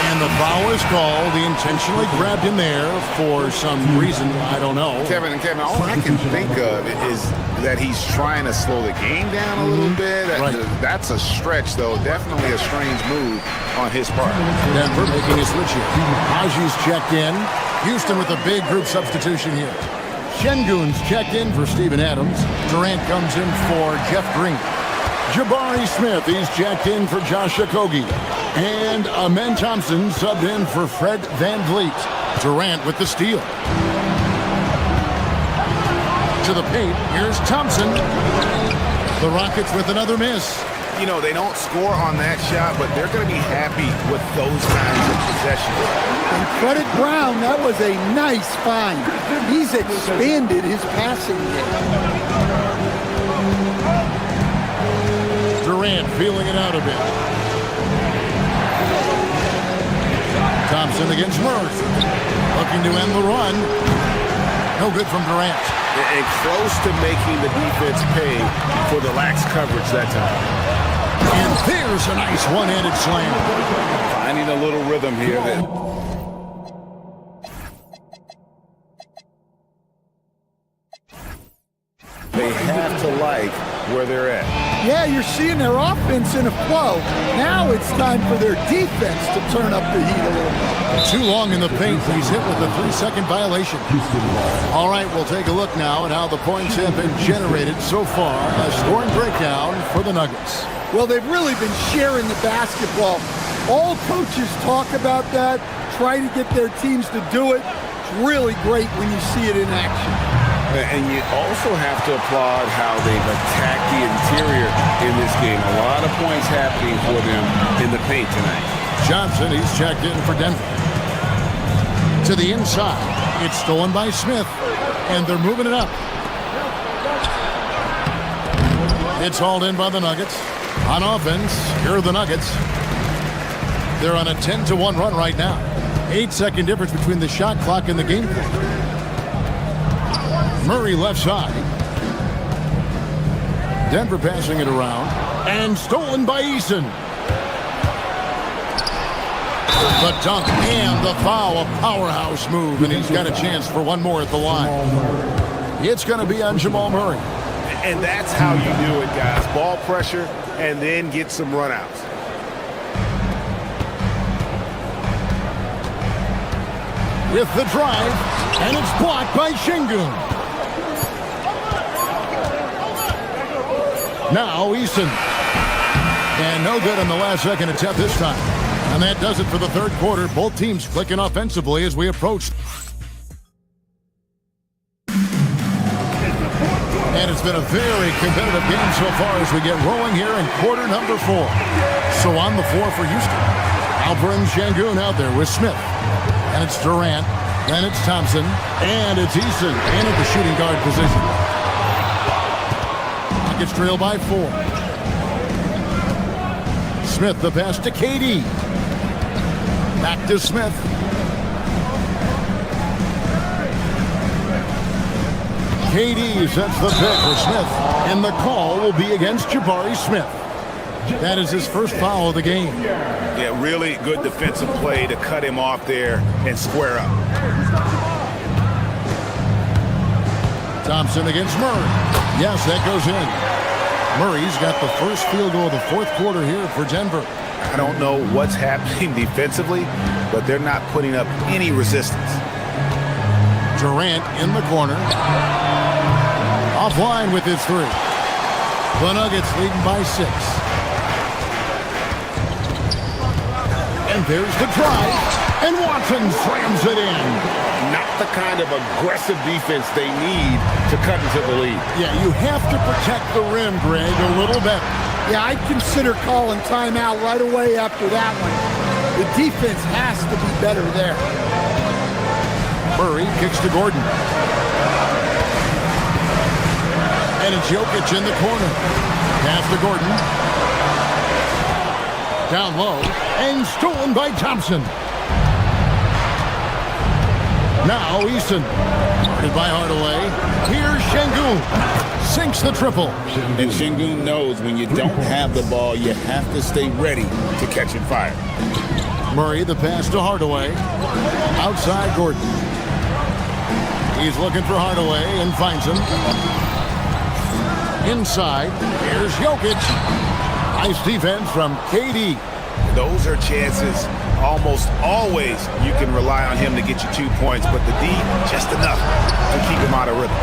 And the foul is called. He intentionally grabbed him there for some reason, I don't know. Kevin, all I can think of is that he's trying to slow the game down a little bit. Right. That's a stretch, though. Definitely a strange move on his part. Denver making a switch here. Haji's checked in. Houston with a big group substitution here. Şengün's checked in for Steven Adams. Durant comes in for Jeff Green. Jabari Smith, he's checked in for Josh Okogie. And Amen Thompson subbed in for Fred Van Vliet. Durant with the steal. To the paint, here's Thompson. The Rockets with another miss. You know, they don't score on that shot, but they're going to be happy with those kinds of possessions. And credit Brown, that was a nice find. He's expanded his passing game. Durant feeling it out a bit. Thompson against Murray. Looking to end the run. No good from Durant. And close to making the defense pay for the lax coverage that time. And there's a nice one-handed slam. Finding a little rhythm here. They have to like where they're at. Yeah, you're seeing their offense in a flow. Now it's time for their defense to turn up the heat a little bit. Too long in the paint. He's hit with a 3-second violation. All right, we'll take a look now at how the points have been generated so far. A scoring breakdown for the Nuggets. Well, they've really been sharing the basketball. All coaches talk about that, try to get their teams to do it. It's really great when you see it in action. And you also have to applaud how they've attacked the interior in this game. A lot of points happening for them in the paint tonight. Johnson, he's checked in for Denver. To the inside. It's stolen by Smith. And they're moving it up. It's hauled in by the Nuggets. On offense, here are the Nuggets. They're on a 10-1 run right now. 8-second difference between the shot clock and the game clock. Murray left side. Denver passing it around. And stolen by Eason. The dunk and the foul. A powerhouse move. And he's got a chance for one more at the line. It's going to be on Jamal Murray. And that's how you do it, guys. Ball pressure and then get some runouts. With the drive. And it's blocked by Şengün. Now Eason. And no good on the last second attempt this time. And that does it for the third quarter. Both teams clicking offensively as we approach. And it's been a very competitive game so far as we get rolling here in quarter number 4. So on the floor for Houston. Alperen Şengün out there with Smith. And it's Durant. Then it's Thompson. And it's Eason. And at the shooting guard position. Nuggets trail by 4. Smith, the pass to KD. Back to Smith. KD sets the pick for Smith, and the call will be against Jabari Smith. That is his first foul of the game. Yeah, really good defensive play to cut him off there and square up. Thompson against Murray. Yes, that goes in. Murray's got the first field goal of the fourth quarter here for Denver. I don't know what's happening defensively, but they're not putting up any resistance. Durant in the corner. Offline with his three. The Nuggets leading by 6. And there's the drive. And Watson slams it in. Not the kind of aggressive defense they need to cut into the lead. Yeah, you have to protect the rim, Greg, a little better. Yeah, I'd consider calling timeout right away after that one. The defense has to be better there. Murray kicks to Gordon. And it's Jokic in the corner. Pass to Gordon. Down low. And stolen by Thompson. Now Easton. Guarded by Hardaway. Here's Şengün. Sinks the triple. And Şengün knows when you don't have the ball, you have to stay ready to catch and fire. Murray, the pass to Hardaway. Outside Gordon. He's looking for Hardaway and finds him. Inside, here's Jokic. Nice defense from KD. Those are chances. Almost always you can rely on him to get you 2 points, but the D, just enough to keep him out of rhythm.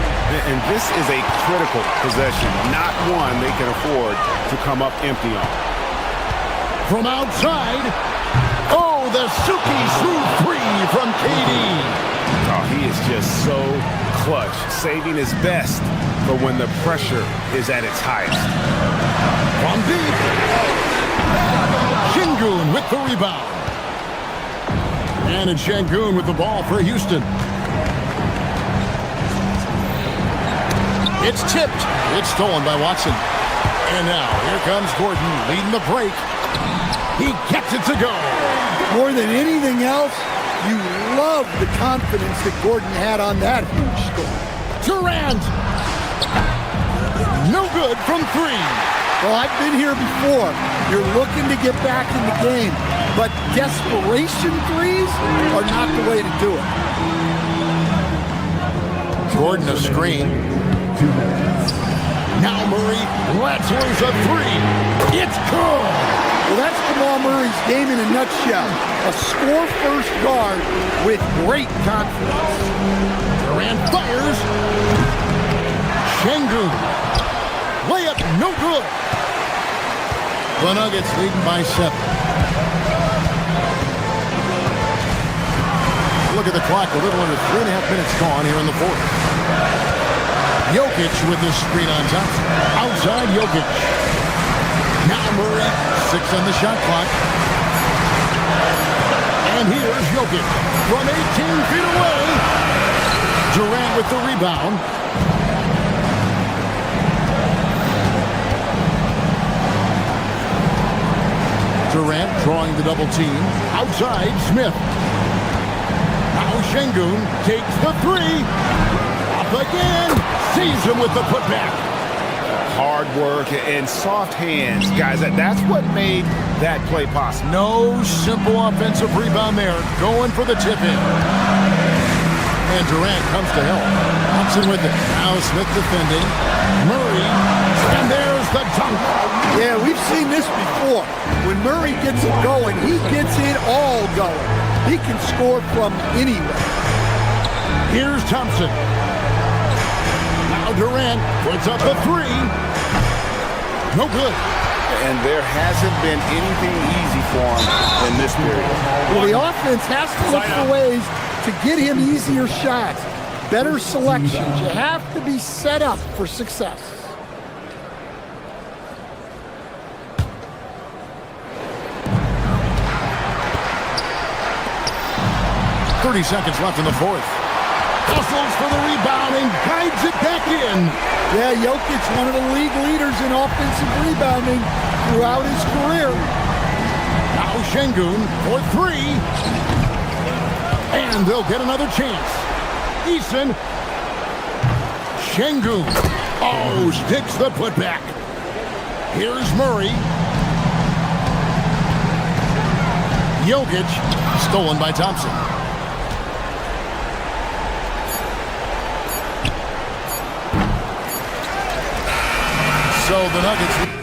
And this is a critical possession, not one they can afford to come up empty on. From outside, oh, the Suki smooth three from KD. Oh, he is just so clutch, saving his best for when the pressure is at its highest. From deep, Şengün with the rebound. And it's Şengün with the ball for Houston. It's tipped. It's stolen by Watson. And now, here comes Gordon leading the break. He gets it to go. More than anything else, you love the confidence that Gordon had on that huge score. Durant. No good from 3. Well, I've been here before. You're looking to get back in the game, but desperation threes are not the way to do it. Gordon a screen. Now Murray lets loose a 3. It's good. Well, that's Jamal Murray's game in a nutshell. A score-first guard with great confidence. Durant fires. Şengün. Layup no good. The Nuggets leading by 7. Look at the clock. A little under 3.5 minutes gone here in the fourth. Jokic with the screen on Thompson. Outside Jokic. Now Murray. 6 on the shot clock. And here's Jokic from 18 feet away. Durant with the rebound. Durant drawing the double team. Outside Smith. Now Şengün takes the 3. Up again. Sees him with the putback. Hard work and soft hands, guys. That's what made that play possible. No simple offensive rebound there. Going for the tip-in. And Durant comes to help. Thompson with it. Now Smith defending. Murray. And there's the dunk. Yeah, we've seen this before. When Murray gets it going, he gets it all going. He can score from anywhere. Here's Thompson. Now Durant puts up a 3. No good. And there hasn't been anything easy for him in this period. Well, the offense has to look for ways to get him easier shots, better selections. You have to be set up for success. .30 seconds left in the fourth. Hustles for the rebound and guides it back in. Yeah, Jokic, one of the league leaders in offensive rebounding throughout his career. Now Şengün for three. And they'll get another chance. Eason. Şengün. Oh, sticks the putback. Here's Murray. Jokic. Stolen by Thompson. So the Nuggets...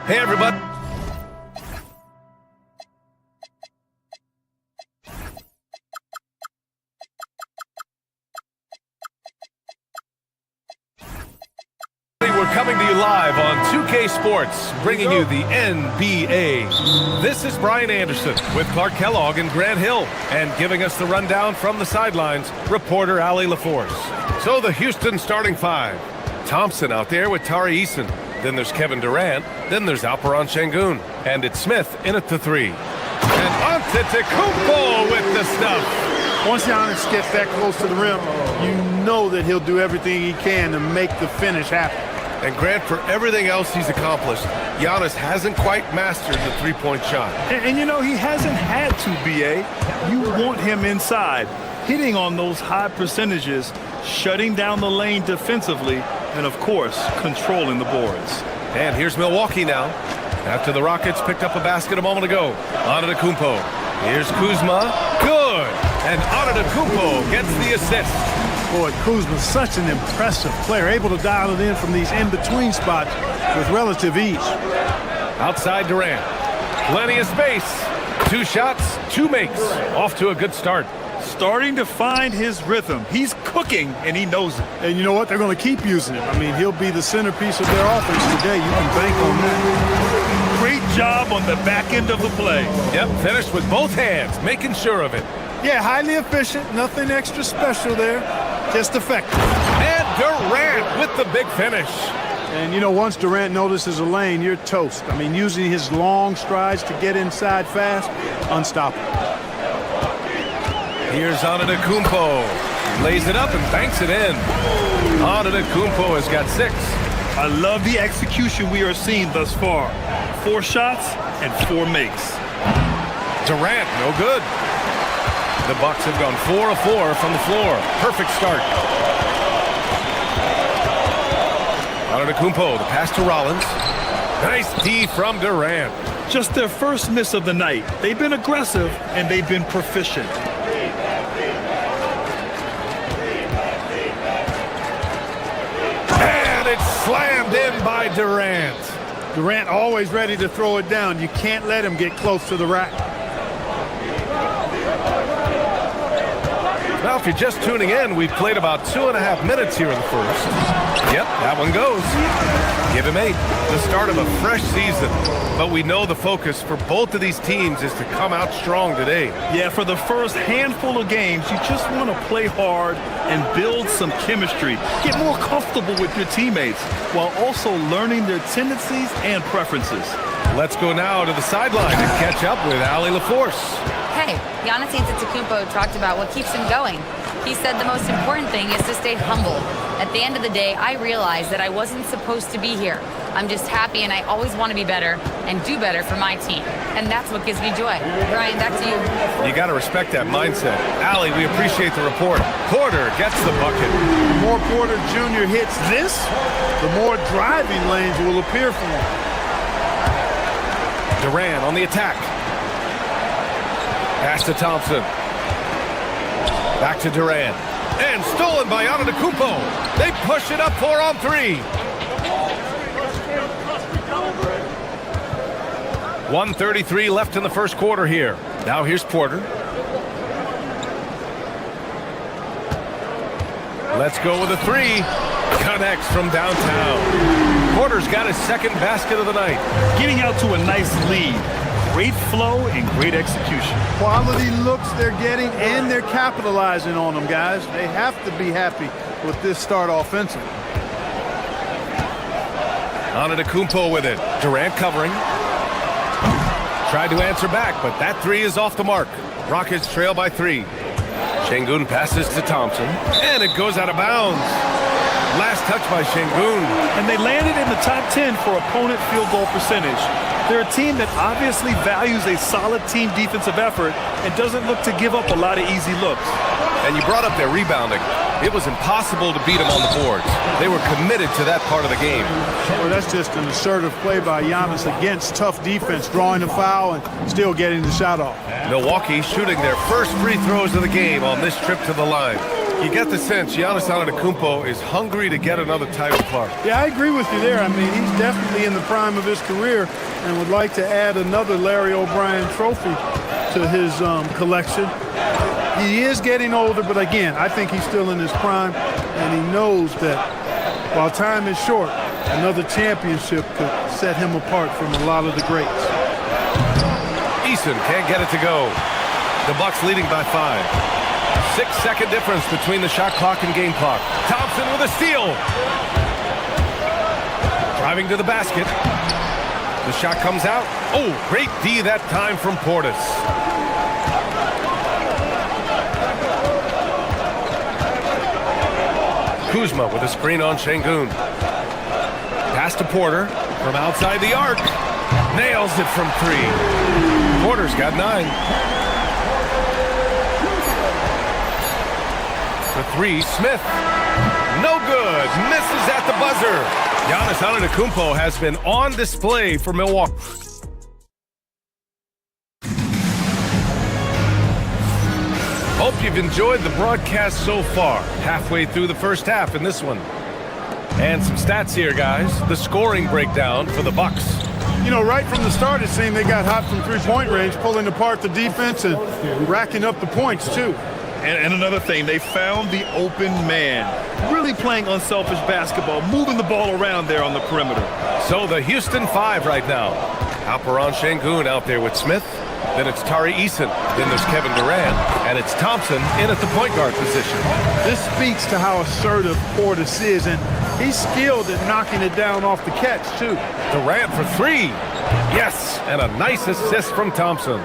Hey, everybody. We're coming to you live on 2K Sports, bringing you the NBA. This is Brian Anderson with Clark Kellogg and Grant Hill, and giving us the rundown from the sidelines, reporter Ali LaForce. So the Houston starting five. Thompson out there with Tari Eason. Then there's Kevin Durant. Then there's Alperen Şengün. And it's Smith in at the three. And Antetokounmpo with the stuff. Once Giannis gets that close to the rim, you know that he'll do everything he can to make the finish happen. And Grant, for everything else he's accomplished, Giannis hasn't quite mastered the three-point shot. And you know, he hasn't had to, B.A. You want him inside, hitting on those high percentages, shutting down the lane defensively, and, of course, controlling the boards. And here's Milwaukee now. After the Rockets picked up a basket a moment ago. Antetokounmpo. Here's Kuzma. Good. And Antetokounmpo gets the assist. Boy, Kuzma's such an impressive player, able to dial it in from these in-between spots with relative ease. Outside Durant. Plenty of space. 2 shots, 2 makes. Off to a good start. Starting to find his rhythm. He's cooking, and he knows it. And you know what? They're going to keep using him. I mean, he'll be the centerpiece of their offense today. You can bank on that. Great job on the back end of the play. Yep, finished with both hands, making sure of it. Yeah, highly efficient. Nothing extra special there. Just effective. And Durant with the big finish. And, you know, once Durant notices a lane, you're toast. I mean, using his long strides to get inside fast, unstoppable. Here's Antetokounmpo. Lays it up and banks it in. Antetokounmpo has got 6. I love the execution we are seeing thus far. 4 shots and 4 makes. Durant, no good. The Bucks have gone 4 of 4 from the floor. Perfect start. Antetokounmpo, the pass to Rollins. Nice D from Durant. Just their first miss of the night. They've been aggressive and they've been proficient. And it's slammed in by Durant. Durant always ready to throw it down. You can't let him get close to the rack. Now, if you're just tuning in, we've played about 2.5 minutes here in the first. Yep, that one goes. Give him 8. The start of a fresh season. But we know the focus for both of these teams is to come out strong today. Yeah, for the first handful of games, you just want to play hard and build some chemistry. Get more comfortable with your teammates while also learning their tendencies and preferences. Let's go now to the sideline and catch up with Ali LaForce. Hey, Giannis Antetokounmpo talked about what keeps him going. He said the most important thing is to stay humble. At the end of the day, I realized that I wasn't supposed to be here. I'm just happy, and I always want to be better and do better for my team. And that's what gives me joy. Brian, back to you. You got to respect that mindset. Ali, we appreciate the report. Porter gets the bucket. The more Porter Jr. hits this, the more driving lanes will appear for him. Durant on the attack. Pass to Thompson. Back to Durant. And stolen by Antetokounmpo. They push it up 4 on 3. 1:33 left in the first quarter here. Now here's Porter. Let's go with a 3. Connects from downtown. Porter's got his second basket of the night. Getting out to a nice lead. Great flow and great execution. Quality looks they're getting, and they're capitalizing on them, guys. They have to be happy with this start offensively. Antetokounmpo with it. Durant covering. Tried to answer back, but that 3 is off the mark. Rockets trail by 3. Şengün passes to Thompson, and it goes out of bounds. Last touch by Şengün. And they landed in the top 10 for opponent field goal percentage. They're a team that obviously values a solid team defensive effort and doesn't look to give up a lot of easy looks. And you brought up their rebounding. It was impossible to beat them on the boards. They were committed to that part of the game. Well, that's just an assertive play by Giannis against tough defense, drawing a foul and still getting the shot off. Milwaukee shooting their first free throws of the game on this trip to the line. You get the sense Giannis Antetokounmpo is hungry to get another title, Clark. Yeah, I agree with you there. I mean, he's definitely in the prime of his career and would like to add another Larry O'Brien trophy to his collection. He is getting older, but again, I think he's still in his prime, and he knows that while time is short, another championship could set him apart from a lot of the greats. Eason can't get it to go. The Bucks leading by 5. 6-second difference between the shot clock and game clock. Thompson with a steal. Driving to the basket. The shot comes out. Oh, great D that time from Portis. Kuzma with a screen on Şengün. Pass to Porter from outside the arc. Nails it from 3. Porter's got 9. For 3, Smith. No good. Misses at the buzzer. Giannis Antetokounmpo has been on display for Milwaukee. Hope you've enjoyed the broadcast so far. Halfway through the first half in this one. And some stats here, guys. The scoring breakdown for the Bucks. You know, right from the start, it seemed they got hot from three-point range, pulling apart the defense and racking up the points, too. And another thing, they found the open man. Really playing unselfish basketball, moving the ball around there on the perimeter. So the Houston 5 right now. Alperen Şengün out there with Smith. Then it's Tari Eason. Then there's Kevin Durant. And it's Thompson in at the point guard position. This speaks to how assertive Portis is, and he's skilled at knocking it down off the catch, too. Durant for 3. Yes, and a nice assist from Thompson.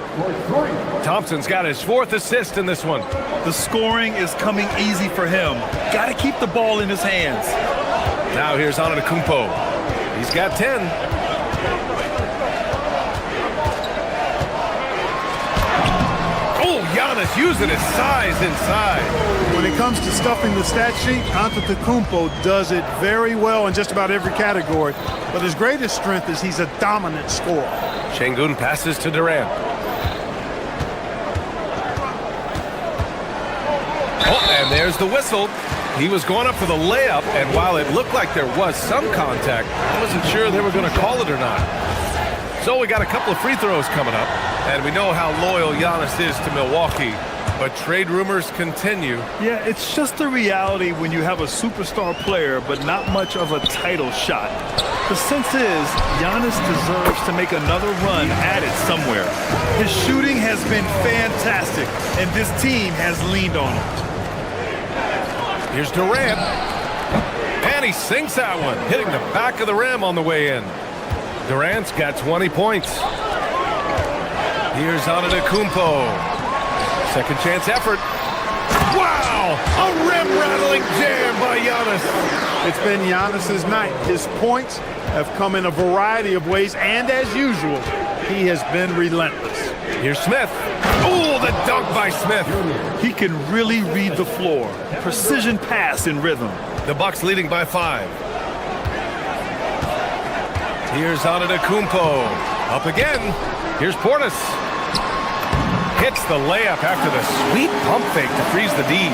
Thompson's got his 4th assist in this one. The scoring is coming easy for him. Got to keep the ball in his hands. Now here's Antetokounmpo. He's got 10. Giannis using his size inside. When it comes to stuffing the stat sheet, Antetokounmpo does it very well in just about every category. But his greatest strength is he's a dominant scorer. Şengün passes to Durant. Oh, and there's the whistle. He was going up for the layup, and while it looked like there was some contact, I wasn't sure they were going to call it or not. So we got a couple of free throws coming up, and we know how loyal Giannis is to Milwaukee, but trade rumors continue. Yeah, it's just the reality when you have a superstar player, but not much of a title shot. The sense is Giannis deserves to make another run at it somewhere. His shooting has been fantastic, and this team has leaned on it. Here's Durant, and he sinks that one, hitting the back of the rim on the way in. Durant's got 20 points. Here's Antetokounmpo. Second chance effort. Wow! A rim-rattling jam by Giannis. It's been Giannis's night. His points have come in a variety of ways, and as usual, he has been relentless. Here's Smith. Oh, the dunk by Smith. He can really read the floor. Precision pass in rhythm. The Bucks leading by 5. Here's Antetokounmpo. Up again. Here's Portis. Hits the layup after the sweet pump fake to freeze the D.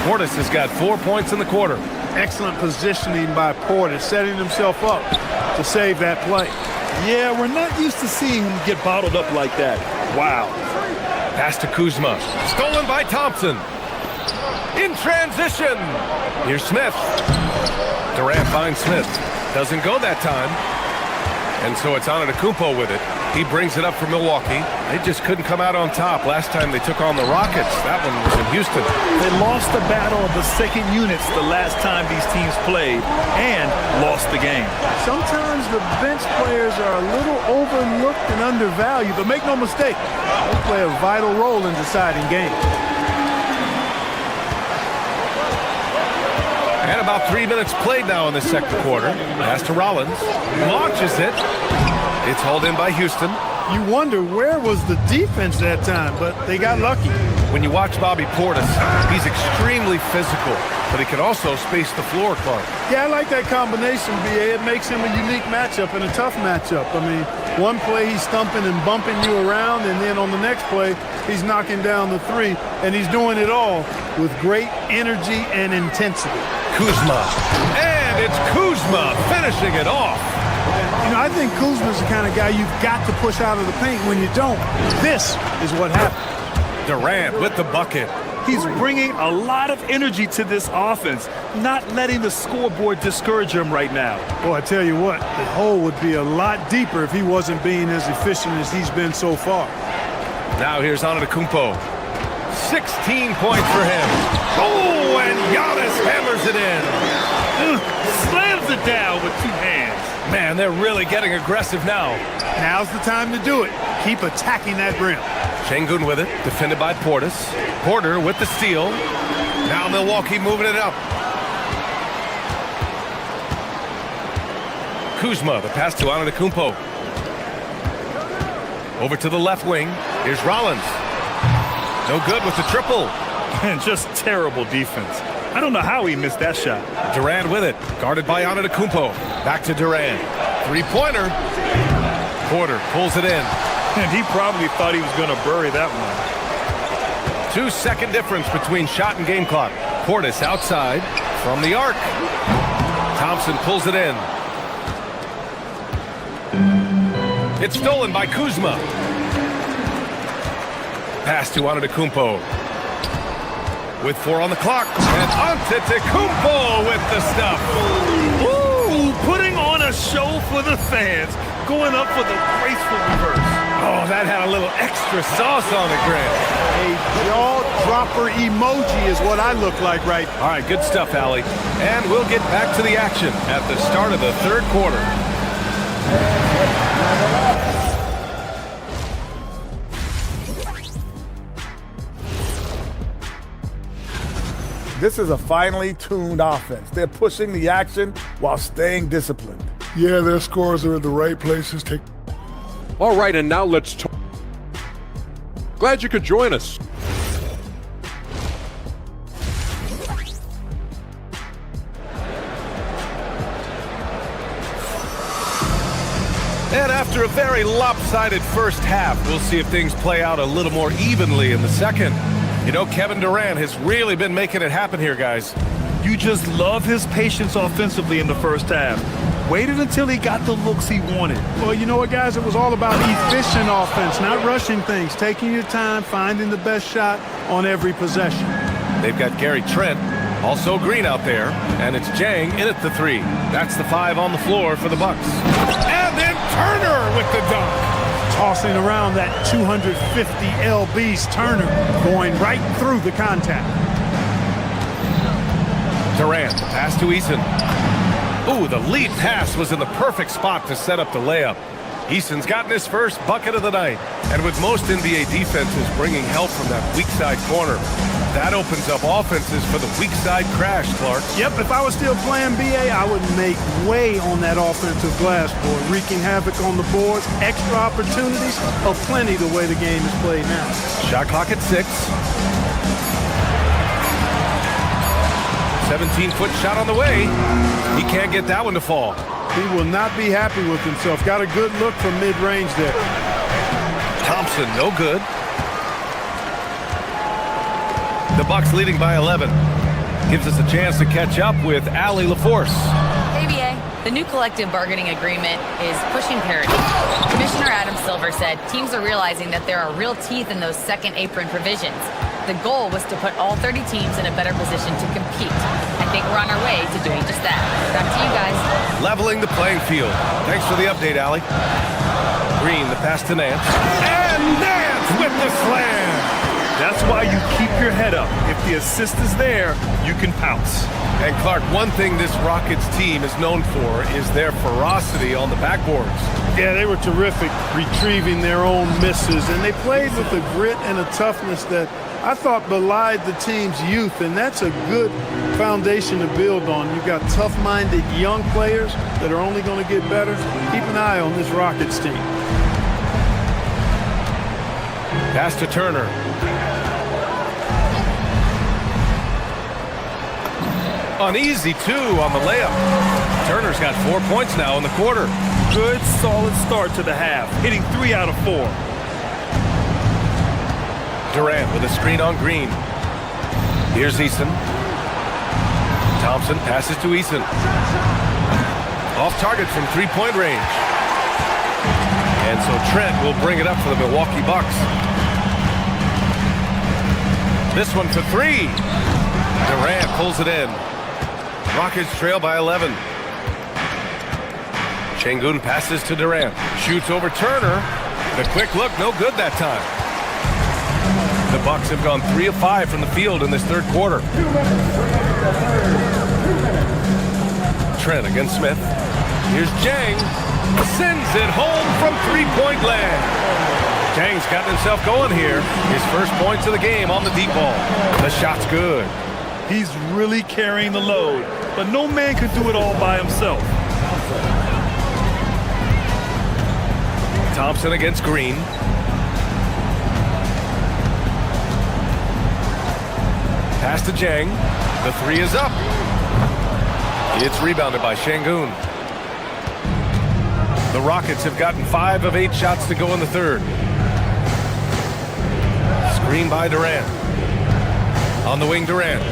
Portis has got 4 points in the quarter. Excellent positioning by Portis, setting himself up to save that play. Yeah, we're not used to seeing him get bottled up like that. Wow. Pass to Kuzma. Stolen by Thompson. In transition. Here's Smith. Durant finds Smith. Doesn't go that time. And so it's Antetokounmpo with it. He brings it up for Milwaukee. They just couldn't come out on top last time they took on the Rockets. That one was in Houston. They lost the battle of the second units the last time these teams played and lost the game. Sometimes the bench players are a little overlooked and undervalued, but make no mistake, they play a vital role in deciding games. And about 3 minutes played now in the second quarter. Pass to Rollins. Launches it. It's hauled in by Houston. You wonder where was the defense that time, but they got lucky. When you watch Bobby Portis, he's extremely physical, but he can also space the floor, Clark. Yeah, I like that combination, B.A. It makes him a unique matchup and a tough matchup. I mean, one play he's stumping and bumping you around, and then on the next play, he's knocking down the three, and he's doing it all with great energy and intensity. Kuzma. And it's Kuzma finishing it off. You know, I think Kuzma's the kind of guy you've got to push out of the paint. When you don't, this is what happens. Durant with the bucket. He's bringing a lot of energy to this offense, not letting the scoreboard discourage him right now. Well, I tell you what, the hole would be a lot deeper if he wasn't being as efficient as he's been so far. Now here's Antetokounmpo. 16 points for him. Oh, and Giannis hammers it in. Slams it down with two hands. Man, they're really getting aggressive now. Now's the time to do it. Keep attacking that rim. Şengün with it, defended by Portis. Porter with the steal. Now Milwaukee moving it up. Kuzma, the pass to Antetokounmpo. Over to the left wing. Here's Rollins. No good with the triple. And just terrible defense. I don't know how he missed that shot. Durant with it, guarded by Antetokounmpo. Back to Durant. Three-pointer. Porter pulls it in. And he probably thought he was going to bury that one. 2-second difference between shot and game clock. Portis outside from the arc. Thompson pulls it in. It's stolen by Kuzma. Pass to Antetokounmpo. With 4 on the clock. And Antetokounmpo with the stuff. Ooh, putting on a show for the fans. Going up for the graceful reverse. Oh, that had a little extra sauce on it, Grant. A jaw-dropper emoji is what I look like right now. All right, good stuff, Allie. And we'll get back to the action at the start of the third quarter. This is a finely tuned offense. They're pushing the action while staying disciplined. Yeah, their scores are in the right places. All right, and now let's talk. Glad you could join us. And after a very lopsided first half, we'll see if things play out a little more evenly in the second. You know, Kevin Durant has really been making it happen here, guys. You just love his patience offensively in the first half. Waited until he got the looks he wanted. Well, you know what, guys? It was all about efficient offense, not rushing things, taking your time, finding the best shot on every possession. They've got Gary Trent, also Green out there, and it's Jang in at the 3. That's the 5 on the floor for the Bucks. And then Turner with the dunk. Tossing around that 250 lbs, Turner going right through the contact. Durant, pass to Eason. Ooh, the lead pass was in the perfect spot to set up the layup. Eason's gotten his first bucket of the night. And with most NBA defenses bringing help from that weak side corner, that opens up offenses for the weak side crash, Clark. Yep, if I was still playing BA, I would make way on that offensive glass board, wreaking havoc on the boards, extra opportunities, plenty the way the game is played now. Shot clock at 6. 17-foot shot on the way. He can't get that one to fall. He will not be happy with himself. Got a good look from mid-range there. Thompson, no good. The Bucks leading by 11. Gives us a chance to catch up with Allie LaForce. ABA, the new collective bargaining agreement is pushing parity. Commissioner Adam Silver said teams are realizing that there are real teeth in those second apron provisions. The goal was to put all 30 teams in a better position to compete. I think we're on our way to doing just that. Back to you guys. Leveling the playing field. Thanks for the update, Allie. Green, the pass to Nance. And Nance with the slam. That's why you keep your head up. If the assist is there, you can pounce. And Clark, one thing this Rockets team is known for is their ferocity on the backboards. Yeah, they were terrific retrieving their own misses, and they played with a grit and a toughness that I thought belied the team's youth, and that's a good foundation to build on. You've got tough-minded young players that are only going to get better. Keep an eye on this Rockets team. Pass to Turner. An easy 2 on the layup. Turner's got 4 points now in the quarter. Good, solid start to the half, hitting 3 out of 4. Durant with a screen on Green. Here's Eason. Thompson passes to Eason. Off target from three-point range. And so Trent will bring it up for the Milwaukee Bucks. This one for 3. Durant pulls it in. Rockets trail by 11. Şengün passes to Durant. Shoots over Turner. The quick look, no good that time. The Bucks have gone 3 of 5 from the field in this third quarter. Trent against Smith. Here's Jang. Sends it home from three-point land. Jang's gotten himself going here. His first points of the game on the deep ball. The shot's good. He's really carrying the load, but no man could do it all by himself. Thompson against Green. Pass to Jang. The 3 is up. It's rebounded by Şengün. The Rockets have gotten 5 of 8 shots to go in the third. Screen by Durant. On the wing, Durant.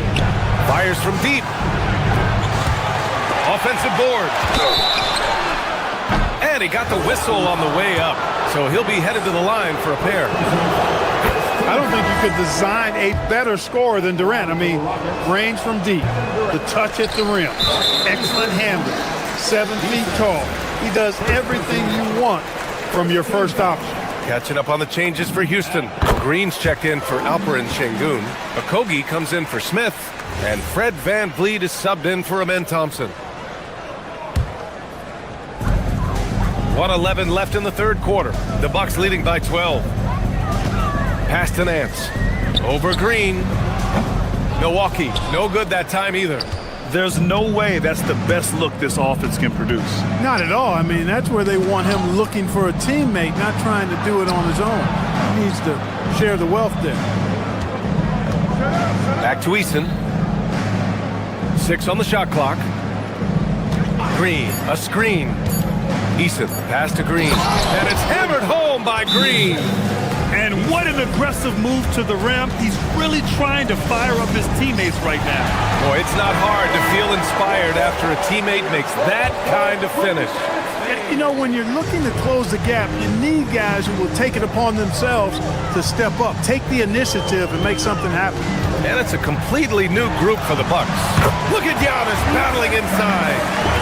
Fires from deep. Offensive board. And he got the whistle on the way up. So he'll be headed to the line for a pair. I don't think you could design a better scorer than Durant. I mean, range from deep. The touch at the rim. Excellent handle. 7 feet tall. He does everything you want from your first option. Catching up on the changes for Houston. Green's checked in for Alperen Şengün. Okogie comes in for Smith. And Fred VanVleet is subbed in for Amen Thompson. 1:11 left in the third quarter. The Bucks leading by 12. Pass to Nance. Over Green. Milwaukee, no good that time either. There's no way that's the best look this offense can produce. Not at all. I mean, that's where they want him looking for a teammate, not trying to do it on his own. He needs to share the wealth there. Back to Eason. 6 on the shot clock. Green, a screen. Eason, pass to Green. And it's hammered home by Green. And what an aggressive move to the rim. He's really trying to fire up his teammates right now. Boy, it's not hard to feel inspired after a teammate makes that kind of finish. You know, when you're looking to close the gap, you need guys who will take it upon themselves to step up, take the initiative, and make something happen. And it's a completely new group for the Bucks. Look at Giannis battling inside.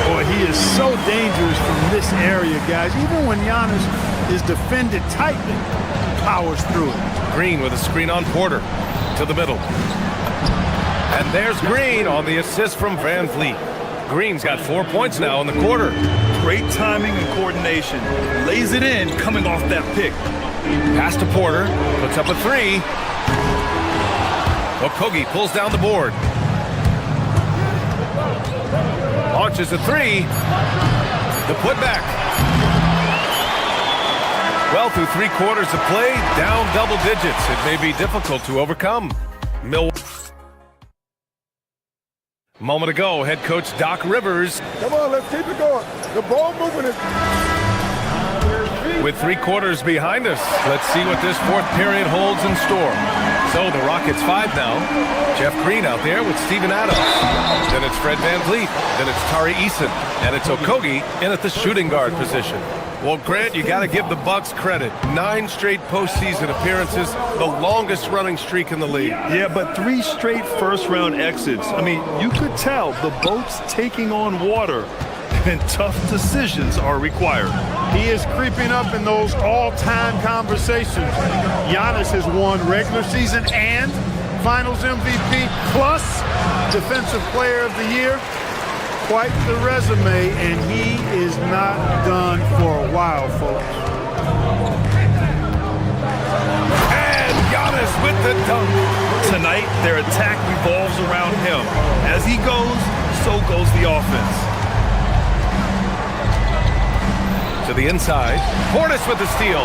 Boy, he is so dangerous from this area, guys. Even when Giannis is defended tightly, powers through it. Green with a screen on Porter to the middle. And there's Green on the assist from VanVleet. Green's got 4 points now in the quarter. Great timing and coordination. Lays it in coming off that pick. Pass to Porter. Puts up a 3. Okogie pulls down the board. Launches a 3. The putback. Well, through 3 quarters of play, down double digits. It may be difficult to overcome. Milwaukee. Moment ago, head coach Doc Rivers. Come on, let's keep it going. The ball moving. With 3 quarters behind us, let's see what this fourth period holds in store. So the Rockets 5 now. Jeff Green out there with Steven Adams. Then it's Fred VanVleet. Then it's Tari Eason. And it's Okogie in at the shooting guard position. Well, Grant, you got to give the Bucks credit. 9 straight postseason appearances, the longest running streak in the league. Yeah, but 3 straight first-round exits. I mean, you could tell the boat's taking on water, and tough decisions are required. He is creeping up in those all-time conversations. Giannis has won regular season and Finals MVP plus Defensive Player of the Year. Quite the resume, and he is not done for a while, folks. And Giannis with the dunk. Tonight, their attack revolves around him. As he goes, so goes the offense. To the inside. Portis with the steal.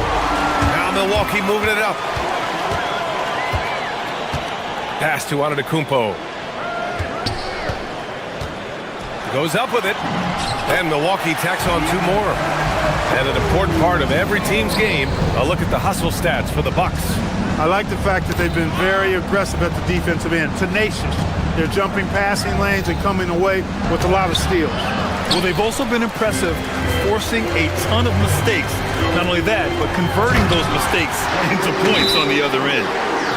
Now Now Milwaukee moving it up. Pass to Antetokounmpo. Goes up with it. And Milwaukee tacks on 2 more. And an important part of every team's game, a look at the hustle stats for the Bucks. I like the fact that they've been very aggressive at the defensive end, tenacious. They're jumping passing lanes and coming away with a lot of steals. Well, they've also been impressive, forcing a ton of mistakes. Not only that, but converting those mistakes into points on the other end.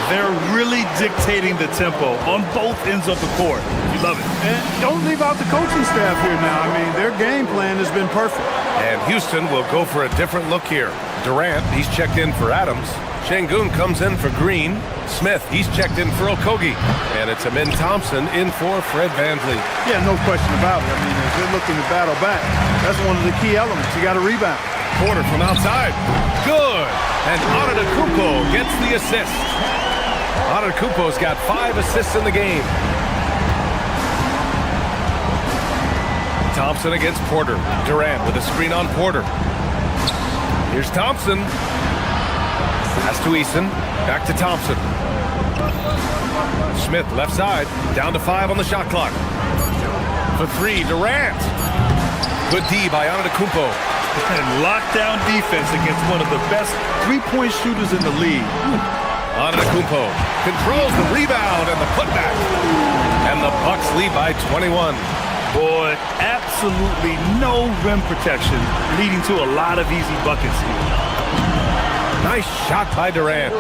They're really dictating the tempo on both ends of the court. You love it. And don't leave out the coaching staff here now. I mean, their game plan has been perfect. And Houston will go for a different look here. Durant, he's checked in for Adams. Şengün comes in for Green. Smith, he's checked in for Okogie. And it's Amin Thompson in for Fred VanVleet. Yeah, no question about it. I mean, as they're looking to battle back, that's one of the key elements. You got to rebound. Porter from outside. Good. And Antetokounmpo gets the assist. Antetokounmpo's got 5 assists in the game. Thompson against Porter. Durant with a screen on Porter. Here's Thompson. Pass to Eason. Back to Thompson. Smith left side. Down to 5 on the shot clock. For 3, Durant. Good D by Antetokounmpo. And lockdown defense against one of the best three-point shooters in the league. Antetokounmpo controls the rebound and the putback. And the Bucks lead by 21. Boy, absolutely no rim protection, leading to a lot of easy buckets here. Nice shot by Durant.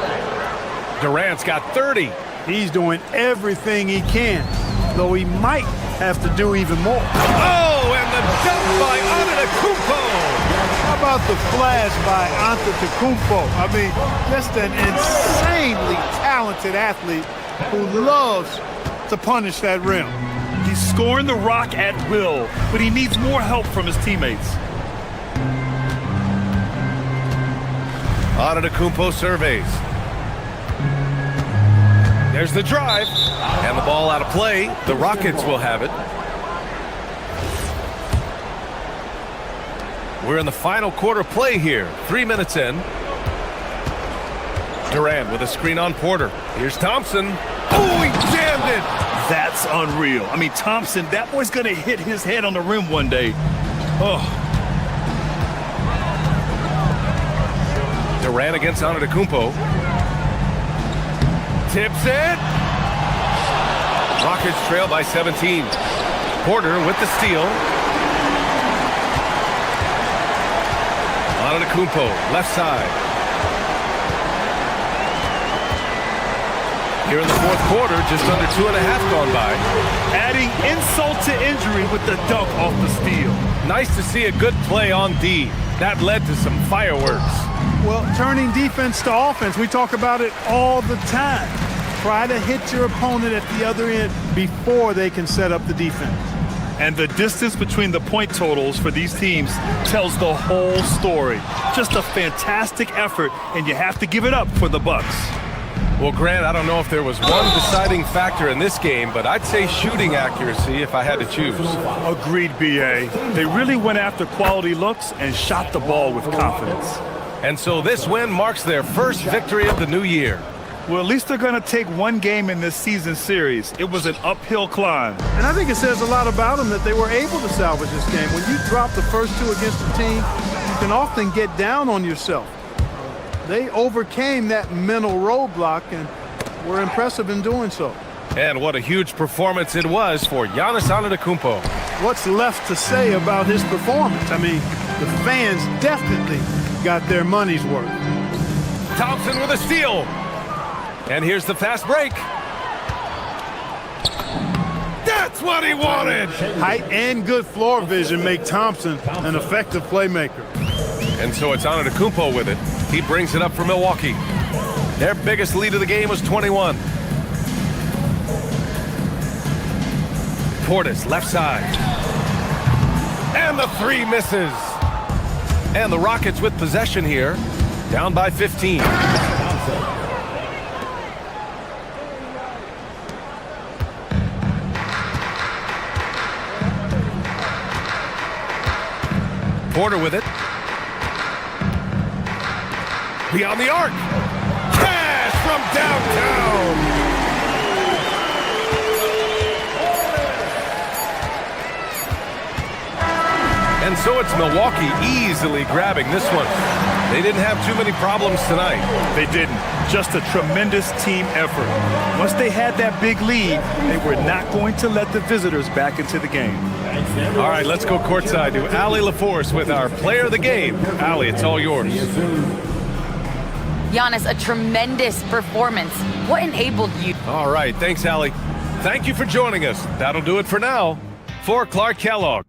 Durant's got 30. He's doing everything he can, though he might have to do even more. Oh, and the dunk by Antetokounmpo. How about the flash by Antetokounmpo? I mean, just an insanely talented athlete who loves to punish that rim. He's scoring the rock at will, but he needs more help from his teammates. Antetokounmpo surveys. There's the drive. And the ball out of play. The Rockets will have it. We're in the final quarter play here. 3 minutes in. Durant with a screen on Porter. Here's Thompson. Oh, he jammed it. That's unreal. I mean, Thompson, that boy's going to hit his head on the rim one day. Oh. Durant against Antetokounmpo. Tips it. Rockets trail by 17. Porter with the steal. Antetokounmpo, left side. Here in the fourth quarter, just under 2.5 gone by. Adding insult to injury with the dunk off the steal. Nice to see a good play on D. That led to some fireworks. Well, turning defense to offense, we talk about it all the time. Try to hit your opponent at the other end before they can set up the defense. And the distance between the point totals for these teams tells the whole story. Just a fantastic effort, and you have to give it up for the Bucks. Well, Grant, I don't know if there was one deciding factor in this game, but I'd say shooting accuracy if I had to choose. Agreed, B.A. They really went after quality looks and shot the ball with confidence. And so this win marks their first victory of the new year. Well, at least they're going to take one game in this season series. It was an uphill climb. And I think it says a lot about them that they were able to salvage this game. When you drop the first 2 against a team, you can often get down on yourself. They overcame that mental roadblock and were impressive in doing so. And what a huge performance it was for Giannis Antetokounmpo. What's left to say about his performance? I mean, the fans definitely got their money's worth. Thompson with a steal. And here's the fast break. That's what he wanted. Height and good floor vision make Thompson an effective playmaker. And so it's Antetokounmpo with it. He brings it up for Milwaukee. Their biggest lead of the game was 21. Portis, left side. And the 3 misses. And the Rockets with possession here, down by 15. Porter with it. Beyond the arc. Cash from downtown. And so it's Milwaukee easily grabbing this one. They didn't have too many problems tonight. They didn't. Just a tremendous team effort. Once they had that big lead, they were not going to let the visitors back into the game. All right, let's go courtside to Allie LaForce with our player of the game. Allie, it's all yours. Giannis, a tremendous performance. What enabled you? All right, thanks, Allie. Thank you for joining us. That'll do it for now. For Clark Kellogg.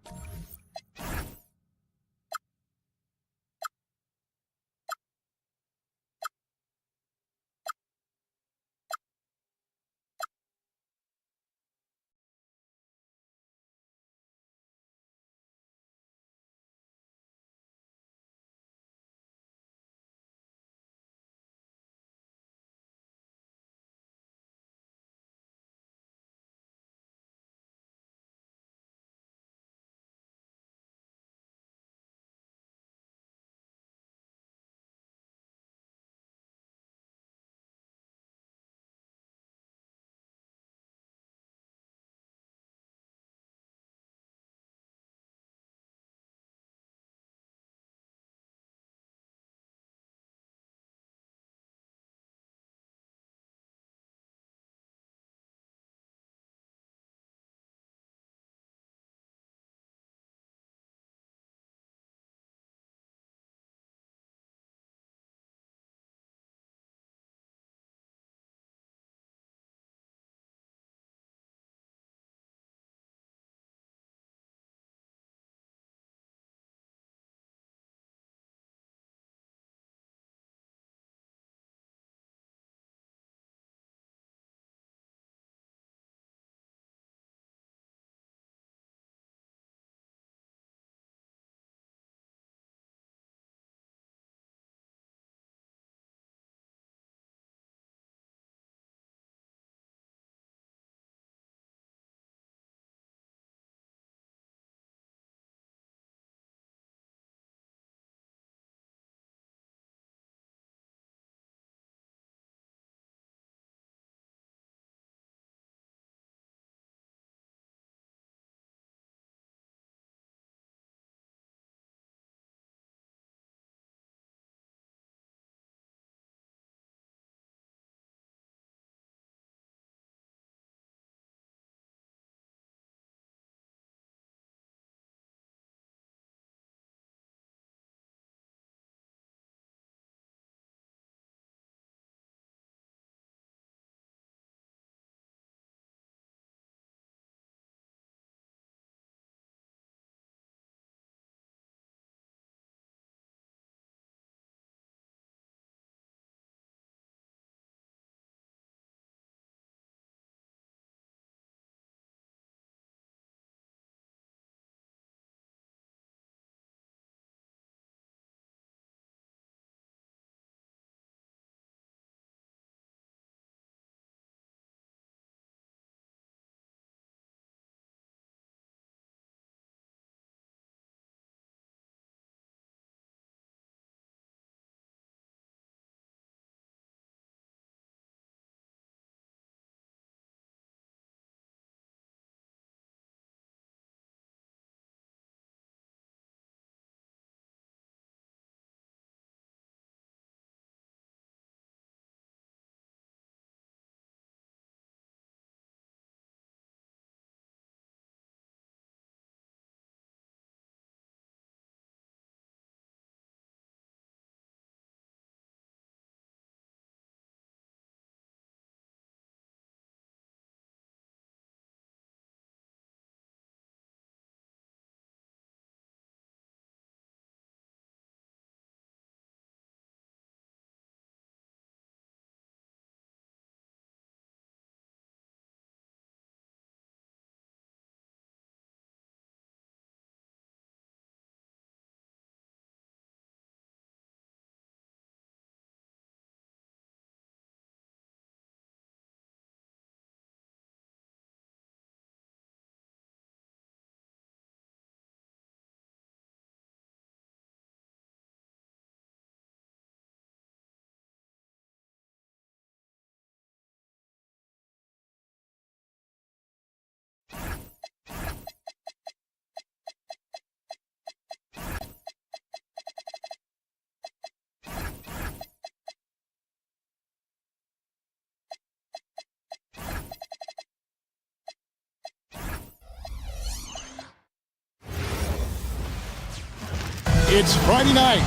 It's Friday night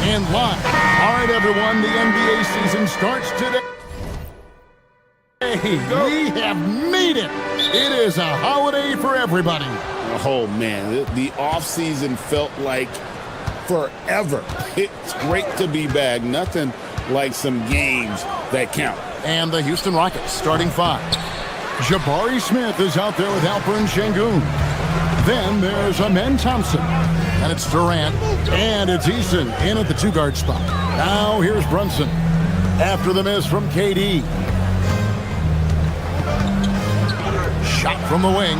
and live. All right, everyone, the NBA season starts today. We have made it. It is a holiday for everybody. Oh, man, the offseason felt like forever. It's great to be back. Nothing like some games that count. And the Houston Rockets starting 5. Jabari Smith is out there with Alperen Şengün. Then there's Amen Thompson. And it's Durant. And it's Eason in at the 2-guard spot. Now here's Brunson. After the miss from KD. Shot from the wing.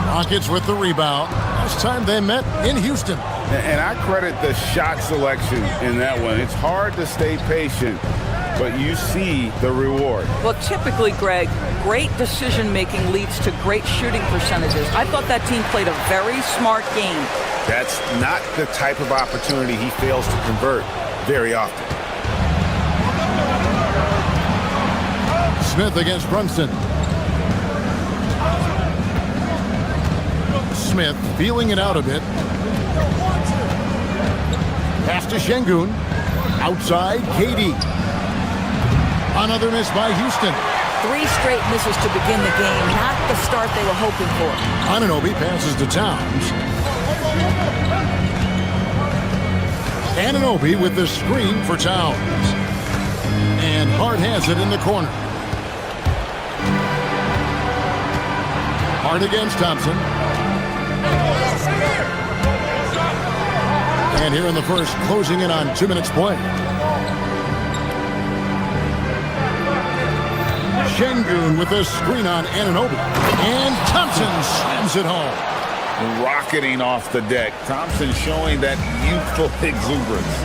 Rockets with the rebound. Last time they met in Houston. And I credit the shot selection in that one. It's hard to stay patient, but you see the reward. Well, typically, Greg, great decision-making leads to great shooting percentages. I thought that team played a very smart game. That's not the type of opportunity he fails to convert very often. Smith against Brunson. Smith feeling it out a bit. Pass to Şengün. Outside, KD. Another miss by Houston. 3 straight misses to begin the game. Not the start they were hoping for. Anunoby passes to Towns. Anunoby with the screen for Towns. And Hart has it in the corner. Hart against Thompson. And here in the first, closing in on 2 minutes play. Şengün with a screen on Anunoby. And Thompson slams it home. Rocketing off the deck. Thompson showing that youthful exuberance.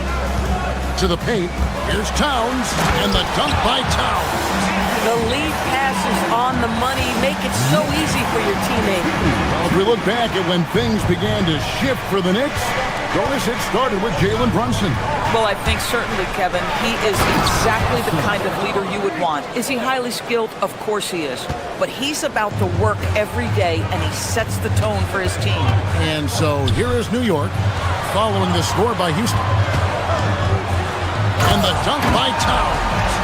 To the paint. Here's Towns. And the dunk by Towns. The lead passes on the money make it so easy for your teammate. Well, if we look back at when things began to shift for the Knicks, notice it started with Jalen Brunson. Well, I think certainly, Kevin, he is exactly the kind of leader you would want. Is he highly skilled? Of course he is. But he's about the work every day, and he sets the tone for his team. And so here is New York, following the score by Houston. And the dunk by Towns.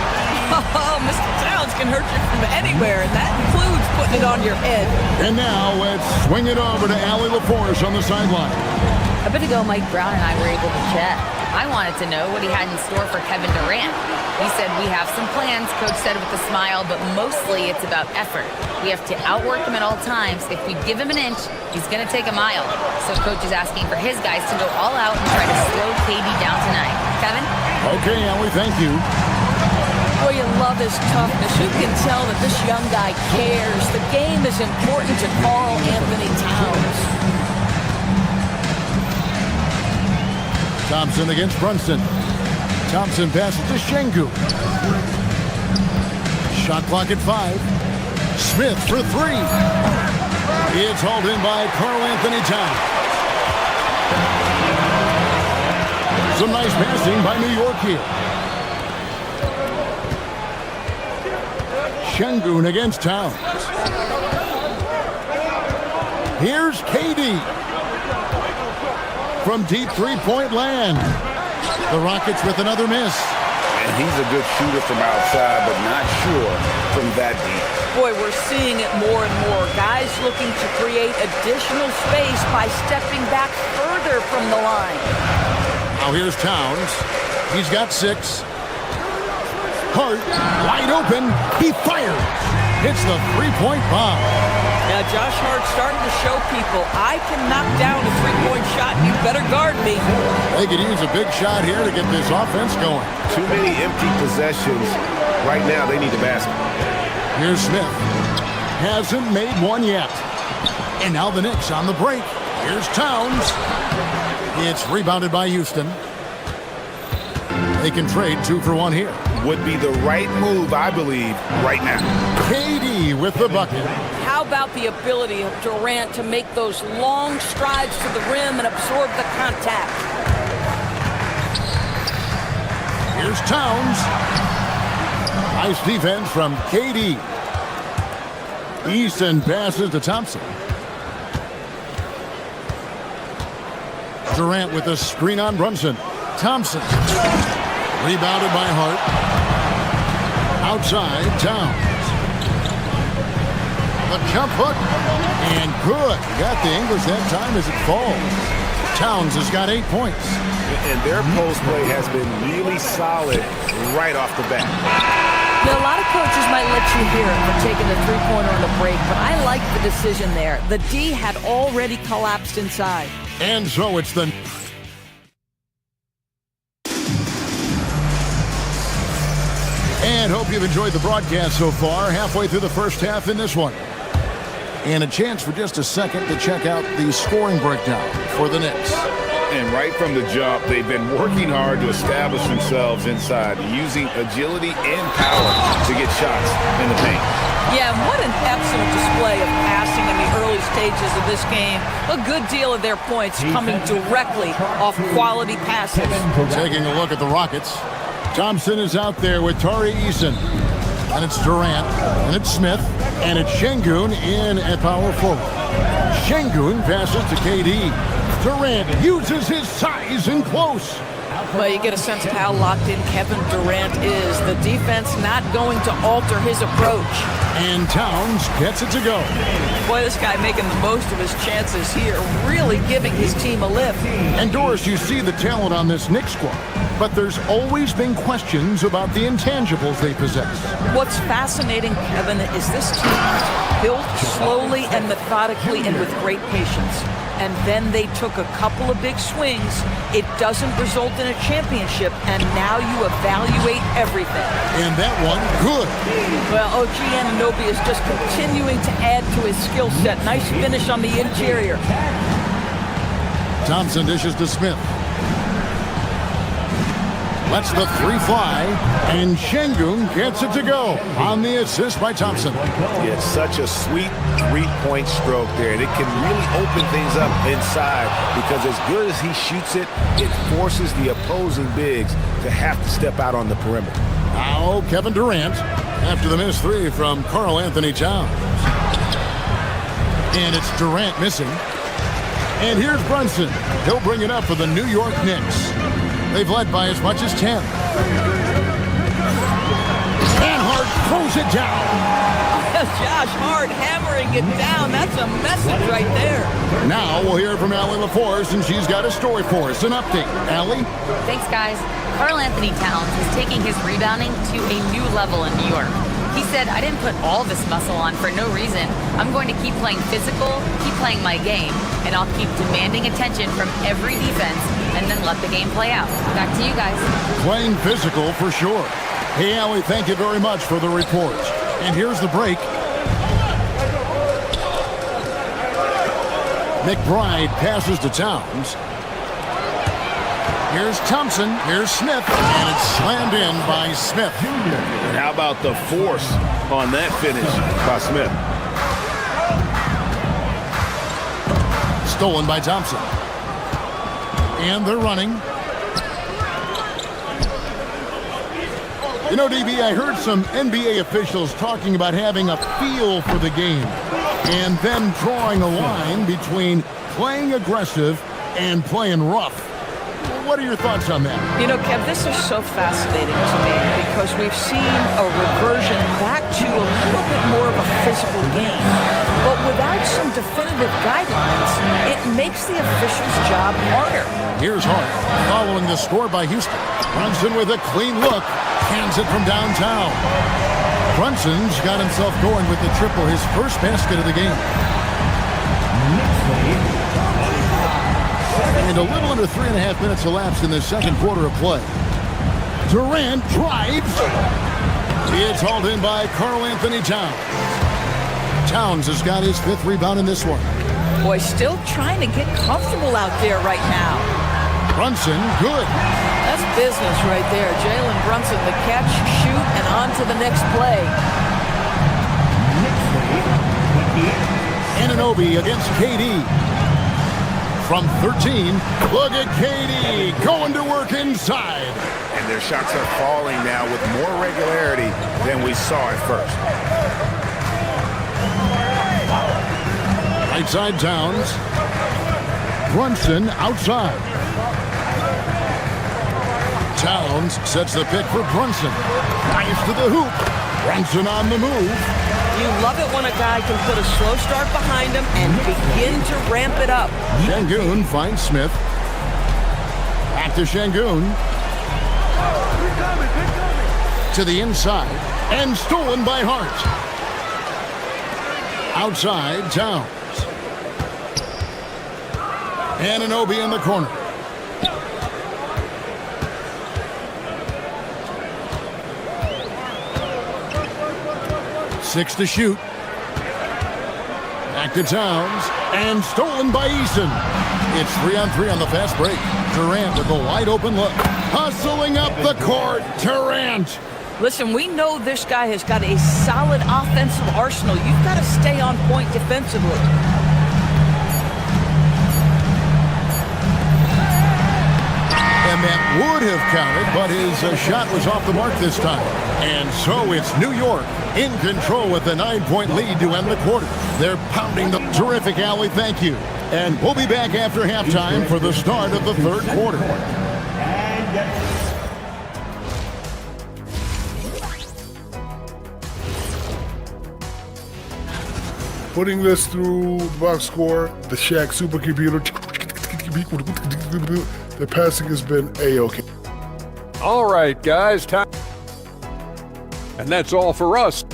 Oh, Mr. Towns can hurt you from anywhere, and that includes putting it on your head. And now let's swing it over to Allie LaForce on the sideline. A bit ago, Mike Brown and I were able to chat. I wanted to know what he had in store for Kevin Durant. He said, we have some plans, Coach said with a smile, but mostly it's about effort. We have to outwork him at all times. If we give him an inch, he's going to take a mile. So Coach is asking for his guys to go all out and try to slow KD down tonight. Kevin? Okay, Allie, thank you. Boy, you love his toughness. You can tell that this young guy cares. The game is important to Karl Anthony Towns. Thompson against Brunson. Thompson passes to Şengün. Shot clock at 5. Smith for 3. It's hauled in by Karl Anthony Towns. Some nice passing by New York here. Şengün against Towns. Here's KD. From deep three-point land. The Rockets with another miss. And he's a good shooter from outside, but not sure from that deep. Boy, we're seeing it more and more. Guys looking to create additional space by stepping back further from the line. Now here's Towns. He's got 6. Hart, wide open. He fires. Hits the three-point bomb. Now, Josh Hart's starting to show people, I can knock down a three-point shot. You better guard me. They could use a big shot here to get this offense going. Too many empty possessions. Right now, they need a basket. Here's Smith. Hasn't made one yet. And now the Knicks on the break. Here's Towns. It's rebounded by Houston. They can trade 2 for 1 here. Would be the right move, I believe, right now. KD with the bucket. How about the ability of Durant to make those long strides to the rim and absorb the contact? Here's Towns. Nice defense from KD. Easton passes to Thompson. Durant with a screen on Brunson. Thompson. Rebounded by Hart. Outside, Towns. The jump hook. And good. Got the English that time as it falls. Towns has got 8 points. And their post play has been really solid right off the bat. Yeah, a lot of coaches might let you hear it for taking the three-pointer on the break, but I like the decision there. The D had already collapsed inside. And so it's the... And hope you've enjoyed the broadcast so far. Halfway through the first half in this one. And a chance for just a second to check out the scoring breakdown for the Knicks. And right from the jump, they've been working hard to establish themselves inside, using agility and power to get shots in the paint. Yeah, what an excellent display of passing in the early stages of this game. A good deal of their points coming directly off quality passes. Taking a look at the Rockets. Thompson is out there with Tari Eason. And it's Durant. And it's Smith. And it's Şengün in at power forward. Şengün passes to KD. Durant uses his size in close. Well, you get a sense of how locked in Kevin Durant is. The defense not going to alter his approach. And Towns gets it to go. Boy, this guy making the most of his chances here, really giving his team a lift. And Doris, you see the talent on this Knicks squad, but there's always been questions about the intangibles they possess. What's fascinating, Kevin, is this team built slowly and methodically and with great patience. And then they took a couple of big swings. It doesn't result in a championship, and now you evaluate everything. And that one, good. Well, OG Anunoby is just continuing to add to his skill set. Nice finish on the interior. Thompson dishes to Smith. Lets the three fly, and Şengün gets it to go on the assist by Thompson. Yeah, it's such a sweet three-point stroke there, and it can really open things up inside because as good as he shoots it, it forces the opposing bigs to have to step out on the perimeter. Now Kevin Durant after the missed three from Karl Anthony Towns. And it's Durant missing. And here's Brunson. He'll bring it up for the New York Knicks. They've led by as much as 10. And Hart throws it down. Josh Hart hammering it down. That's a message right there. Now we'll hear from Allie LaForce, and she's got a story for us. An update. Allie? Thanks, guys. Karl Anthony Towns is taking his rebounding to a new level in New York. He said, I didn't put all this muscle on for no reason. I'm going to keep playing physical, keep playing my game, and I'll keep demanding attention from every defense and then let the game play out. Back to you guys. Playing physical for sure. Hey, Allie, thank you very much for the report. And here's the break. McBride passes to Towns. Here's Thompson. Here's Smith. And it's slammed in by Smith. And how about the force on that finish by Smith? Stolen by Thompson. And they're running. You know, DB, I heard some NBA officials talking about having a feel for the game and then drawing a line between playing aggressive and playing rough. What are your thoughts on that? You know, Kev, this is so fascinating to me because we've seen a reversion back to a little bit more of a physical game. But without some definitive guidelines, it makes the officials' job harder. Here's Hart following the score by Houston. Brunson with a clean look. Hands it from downtown. Brunson's got himself going with the triple, his first basket of the game. And a little under 3.5 minutes elapsed in the second quarter of play. Durant drives. It's hauled in by Karl Anthony Towns. Towns has got his 5th rebound in this one. Boy, still trying to get comfortable out there right now. Brunson, good. That's business right there. Jalen Brunson, the catch, shoot, and on to the next play. Anunoby against KD. From 13, look at KD going to work inside. And their shots are falling now with more regularity than we saw at first. Right side Towns. Brunson outside. Towns sets the pick for Brunson. Fires to the hoop. Brunson on the move. You love it when a guy can put a slow start behind him and begin to ramp it up. Şengün finds Smith. Back to Şengün. To the inside. And stolen by Hart. Outside, Towns. Anunoby in the corner. Six to shoot. Back to Towns. And stolen by Eason. It's 3-on-3 on the fast break. Durant with a wide open look. Hustling up the court. Durant. Listen, we know this guy has got a solid offensive arsenal. You've got to stay on point defensively. And that would have counted, but his shot was off the mark this time. And so it's New York in control with a 9-point lead to end the quarter. They're pounding the terrific alley. Thank you. And we'll be back after halftime for the start of the third quarter. Putting this through the box score, the Shaq supercomputer, the passing has been A-OK. All right, guys, time. And that's all for us.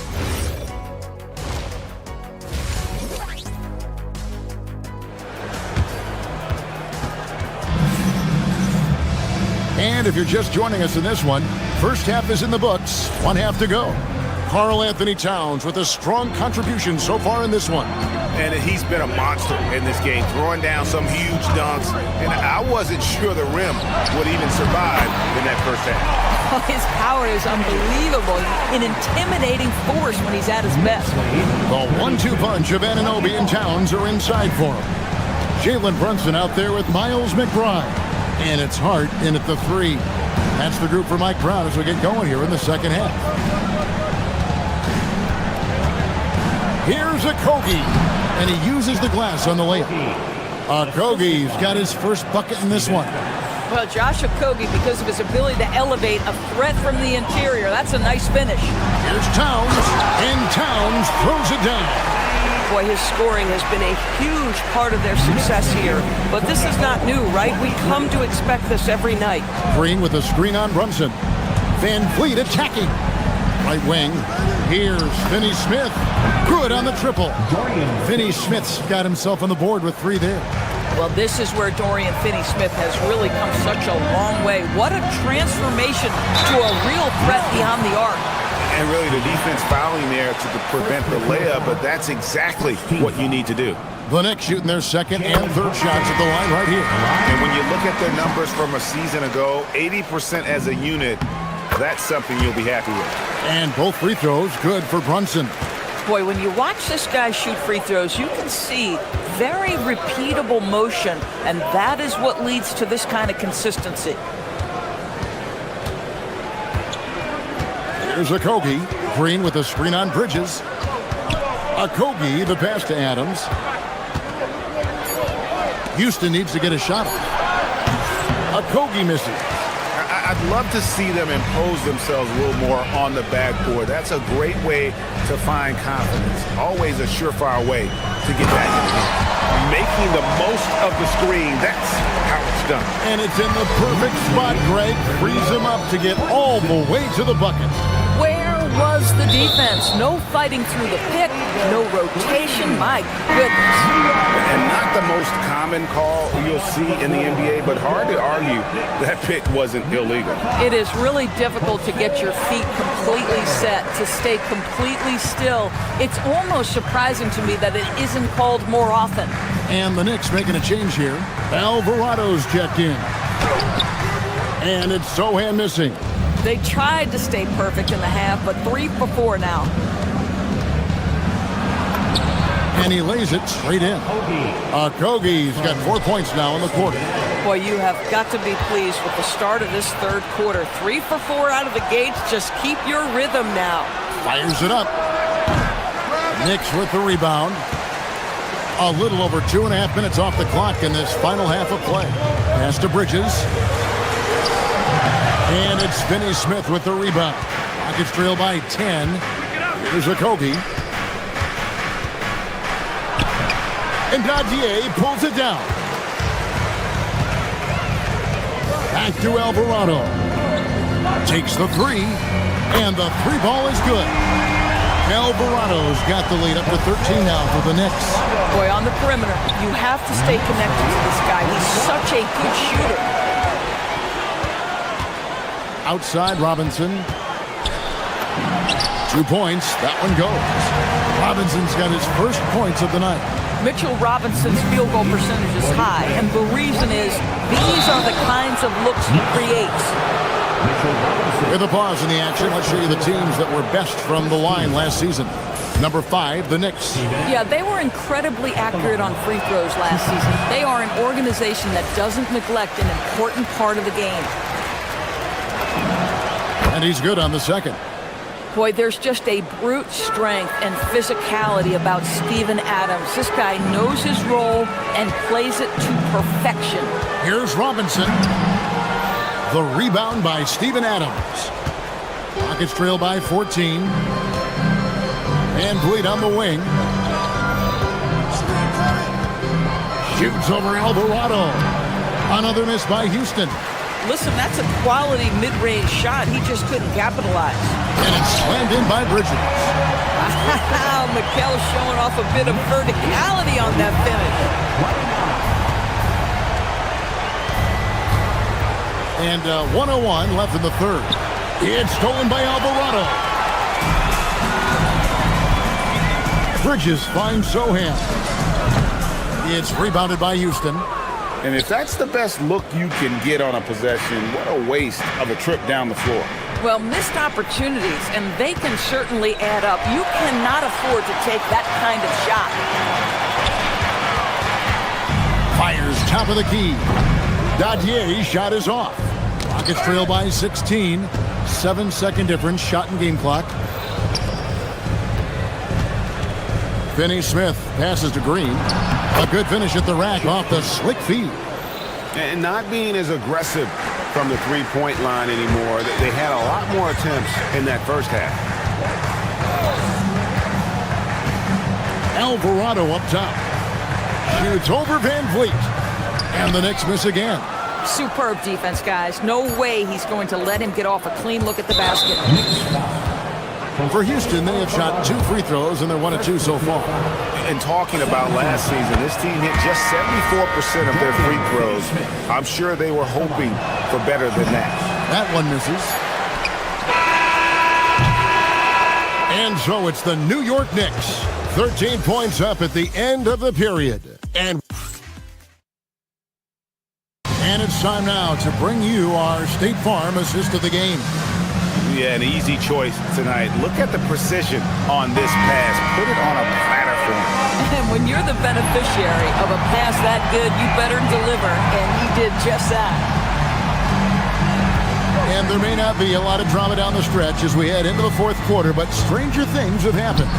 And if you're just joining us in this one, first half is in the books, one half to go. Karl Anthony Towns with a strong contribution so far in this one. And he's been a monster in this game, throwing down some huge dunks. And I wasn't sure the rim would even survive in that first half. Oh, his power is unbelievable. An intimidating force when he's at his best. The 1-2 punch of Anunoby and Towns are inside for him. Jalen Brunson out there with Miles McBride. And it's Hart in at the 3. That's the group for Mike Brown as we get going here in the second half. Here's Okogie, and he uses the glass on the layup. Okogie's got his first bucket in this one. Well, Josh Okogie, because of his ability to elevate a threat from the interior, that's a nice finish. Here's Towns, and Towns throws it down. Boy, his scoring has been a huge part of their success here. But this is not new, right? We come to expect this every night. Green with a screen on Brunson. Van Vliet attacking. Right wing. Here's Finney-Smith. Good on the triple. Finney-Smith's got himself on the board with 3 there. Well, this is where Dorian Finney-Smith has really come such a long way. What a transformation to a real threat beyond the arc. And really the defense fouling there to prevent the layup, but that's exactly what you need to do. The Knicks shooting their second and third shots at the line right here. And when you look at their numbers from a season ago, 80% as a unit, that's something you'll be happy with. And both free throws good for Brunson. Boy, when you watch this guy shoot free throws, you can see very repeatable motion, and that is what leads to this kind of consistency. Here's Okogie. Green with a screen on Bridges. Okogie, the pass to Adams. Houston needs to get a shot. Okogie misses. I'd love to see them impose themselves a little more on the backboard. That's a great way to find confidence. Always a surefire way to get back in the game. Making the most of the screen, that's how it's done. And it's in the perfect spot, Greg. Frees him up to get all the way to the bucket. Where was the defense? No fighting through the pick, no rotation. My goodness. And not the most common call you'll see in the NBA, but hard to argue that pick wasn't illegal. It is really difficult to get your feet completely set, to stay completely still. It's almost surprising to me that it isn't called more often. And the Knicks making a change here. Alvarado's checked in. And it's Sohan missing. They tried to stay perfect in the half, but 3 for 4 now. And he lays it straight in. Okogie's got 4 points now in the quarter. Boy, you have got to be pleased with the start of this third quarter. 3 for 4 out of the gates. Just keep your rhythm now. Fires it up. Knicks with the rebound. A little over 2.5 minutes off the clock in this final half of play. Pass to Bridges. And it's Finney Smith with the rebound. Rockets trail by 10. Here's Okogie. And Gaudier pulls it down. Back to Alvarado. Takes the three. And the three ball is good. Alvarado's got the lead up to 13 now for the Knicks. Boy, on the perimeter, you have to stay connected to this guy. He's such a good shooter. Outside Robinson. 2 points. That one goes. Robinson's got his first points of the night. Mitchell Robinson's field goal percentage is high, and the reason is these are the kinds of looks he creates. With a pause in the action, let's show you the teams that were best from the line last season. Number 5, the Knicks. Yeah, they were incredibly accurate on free throws last season. They are an organization that doesn't neglect an important part of the game. And he's good on the second. Boy, there's just a brute strength and physicality about Steven Adams. This guy knows his role and plays it to perfection. Here's Robinson. The rebound by Steven Adams. Rockets trail by 14. Van Vliet on the wing. Shoots over Alvarado. Another miss by Houston. Listen, that's a quality mid-range shot. He just couldn't capitalize. And it's slammed in by Bridges. Wow, Mikel's showing off a bit of verticality on that finish. And 1:01 left in the third. It's stolen by Alvarado. Bridges finds Sohan. It's rebounded by Houston. And if that's the best look you can get on a possession, what a waste of a trip down the floor. Well, missed opportunities, and they can certainly add up. You cannot afford to take that kind of shot. Fires top of the key. Gaudier's shot is off. Rockets trail by 16. 7-second difference, shot and game clock. Finney Smith passes to Green. A good finish at the rack off the slick feed. And not being as aggressive from the three-point line anymore. They had a lot more attempts in that first half. Alvarado up top. Shoots over Van Vliet. And the Knicks miss again. Superb defense, guys. No way he's going to let him get off a clean look at the basket. For Houston, they have shot 2 free throws, and they're 1 of 2 so far. And talking about last season, this team hit just 74% of their free throws. I'm sure they were hoping for better than that. That one misses. And so it's the New York Knicks. 13 points up at the end of the period. And it's time now to bring you our State Farm assist of the game. Yeah, an easy choice tonight. Look at the precision on this pass. Put it on a platter for him. And when you're the beneficiary of a pass that good, you better deliver, and he did just that. And there may not be a lot of drama down the stretch as we head into the fourth quarter, but stranger things have happened.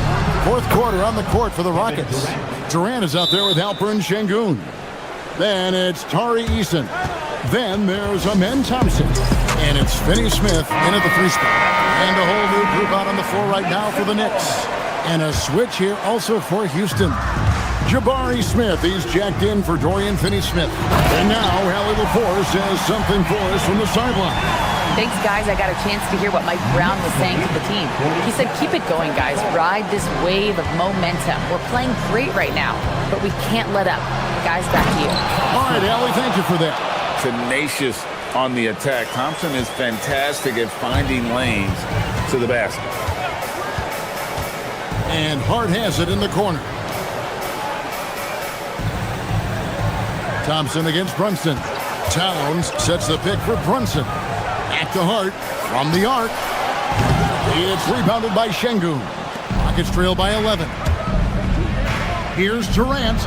Fourth quarter on the court for the Rockets. Durant is out there with Alperen Şengün. Then it's Tari Eason. Then there's Amen Thompson. And it's Finney Smith in at the 3 spot. And a whole new group out on the floor right now for the Knicks. And a switch here also for Houston. Jabari Smith, he's jacked in for Dorian Finney-Smith. And now Hallie LaForce has something for us from the sideline. Thanks, guys. I got a chance to hear what Mike Brown was saying to the team. He said, keep it going, guys. Ride this wave of momentum. We're playing great right now, but we can't let up. Guys, back to you. All right, Hallie, thank you for that. Tenacious on the attack. Thompson is fantastic at finding lanes to the basket. And Hart has it in the corner. Thompson against Brunson. Towns sets the pick for Brunson. Back to Hart from the arc. It's rebounded by Şengün. Rockets trail by 11. Here's Durant.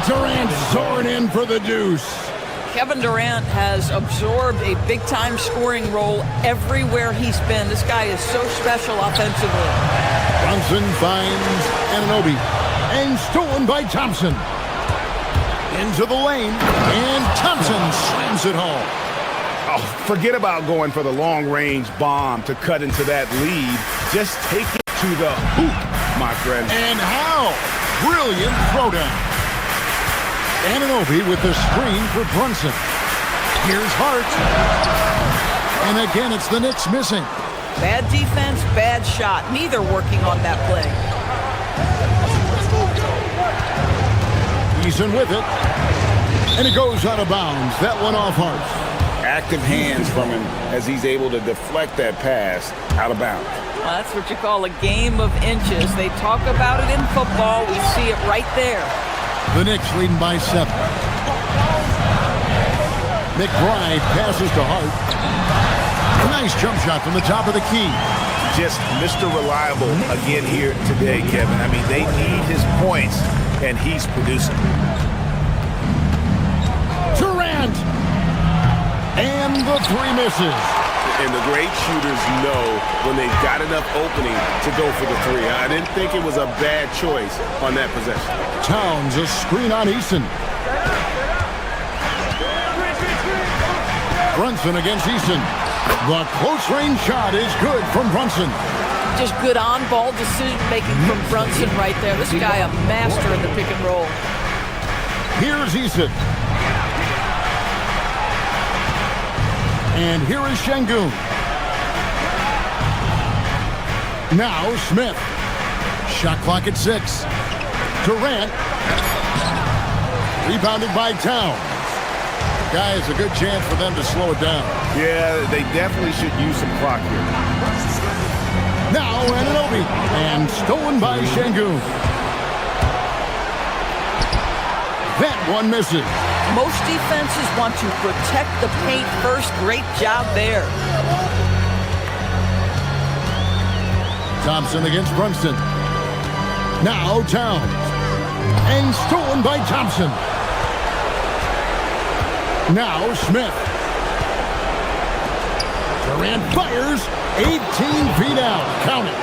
Durant soaring in for the deuce. Kevin Durant has absorbed a big-time scoring role everywhere he's been. This guy is so special offensively. Brunson finds Anunoby. And stolen by Thompson. Into the lane, and Thompson slams it home. Oh, forget about going for the long-range bomb to cut into that lead. Just take it to the hoop, my friend. And how? Brilliant throwdown. Anunoby with the screen for Brunson. Here's Hart. And again, it's the Knicks missing. Bad defense, bad shot. Neither working on that play. Eason with it. And it goes out of bounds. That one off Hart. Active hands from him as he's able to deflect that pass out of bounds. Well, that's what you call a game of inches. They talk about it in football. We see it right there. The Knicks leading by 7. McBride passes to Hart. A nice jump shot from the top of the key. Just Mr. Reliable again here today, Kevin. I mean, they need his points, and he's producing. Durant! And the 3 misses. And the great shooters know when they've got enough opening to go for the 3. I didn't think it was a bad choice on that possession. Towns, a screen on Eason. Brunson against Eason. The close-range shot is good from Brunson. Just good on-ball decision-making from Brunson right there. This guy a master in the pick and roll. Here's Eason. And here is Şengün. Now Smith. Shot clock at 6. Durant. Rebounded by Towns. Guys, a good chance for them to slow it down. Yeah, they definitely should use some clock here. Now Anunoby. And stolen by Şengün. That one misses. Most defenses want to protect the paint first. Great job there. Thompson against Brunson. Now Towns. And stolen by Thompson. Now Smith. Durant fires 18 feet out. Count it.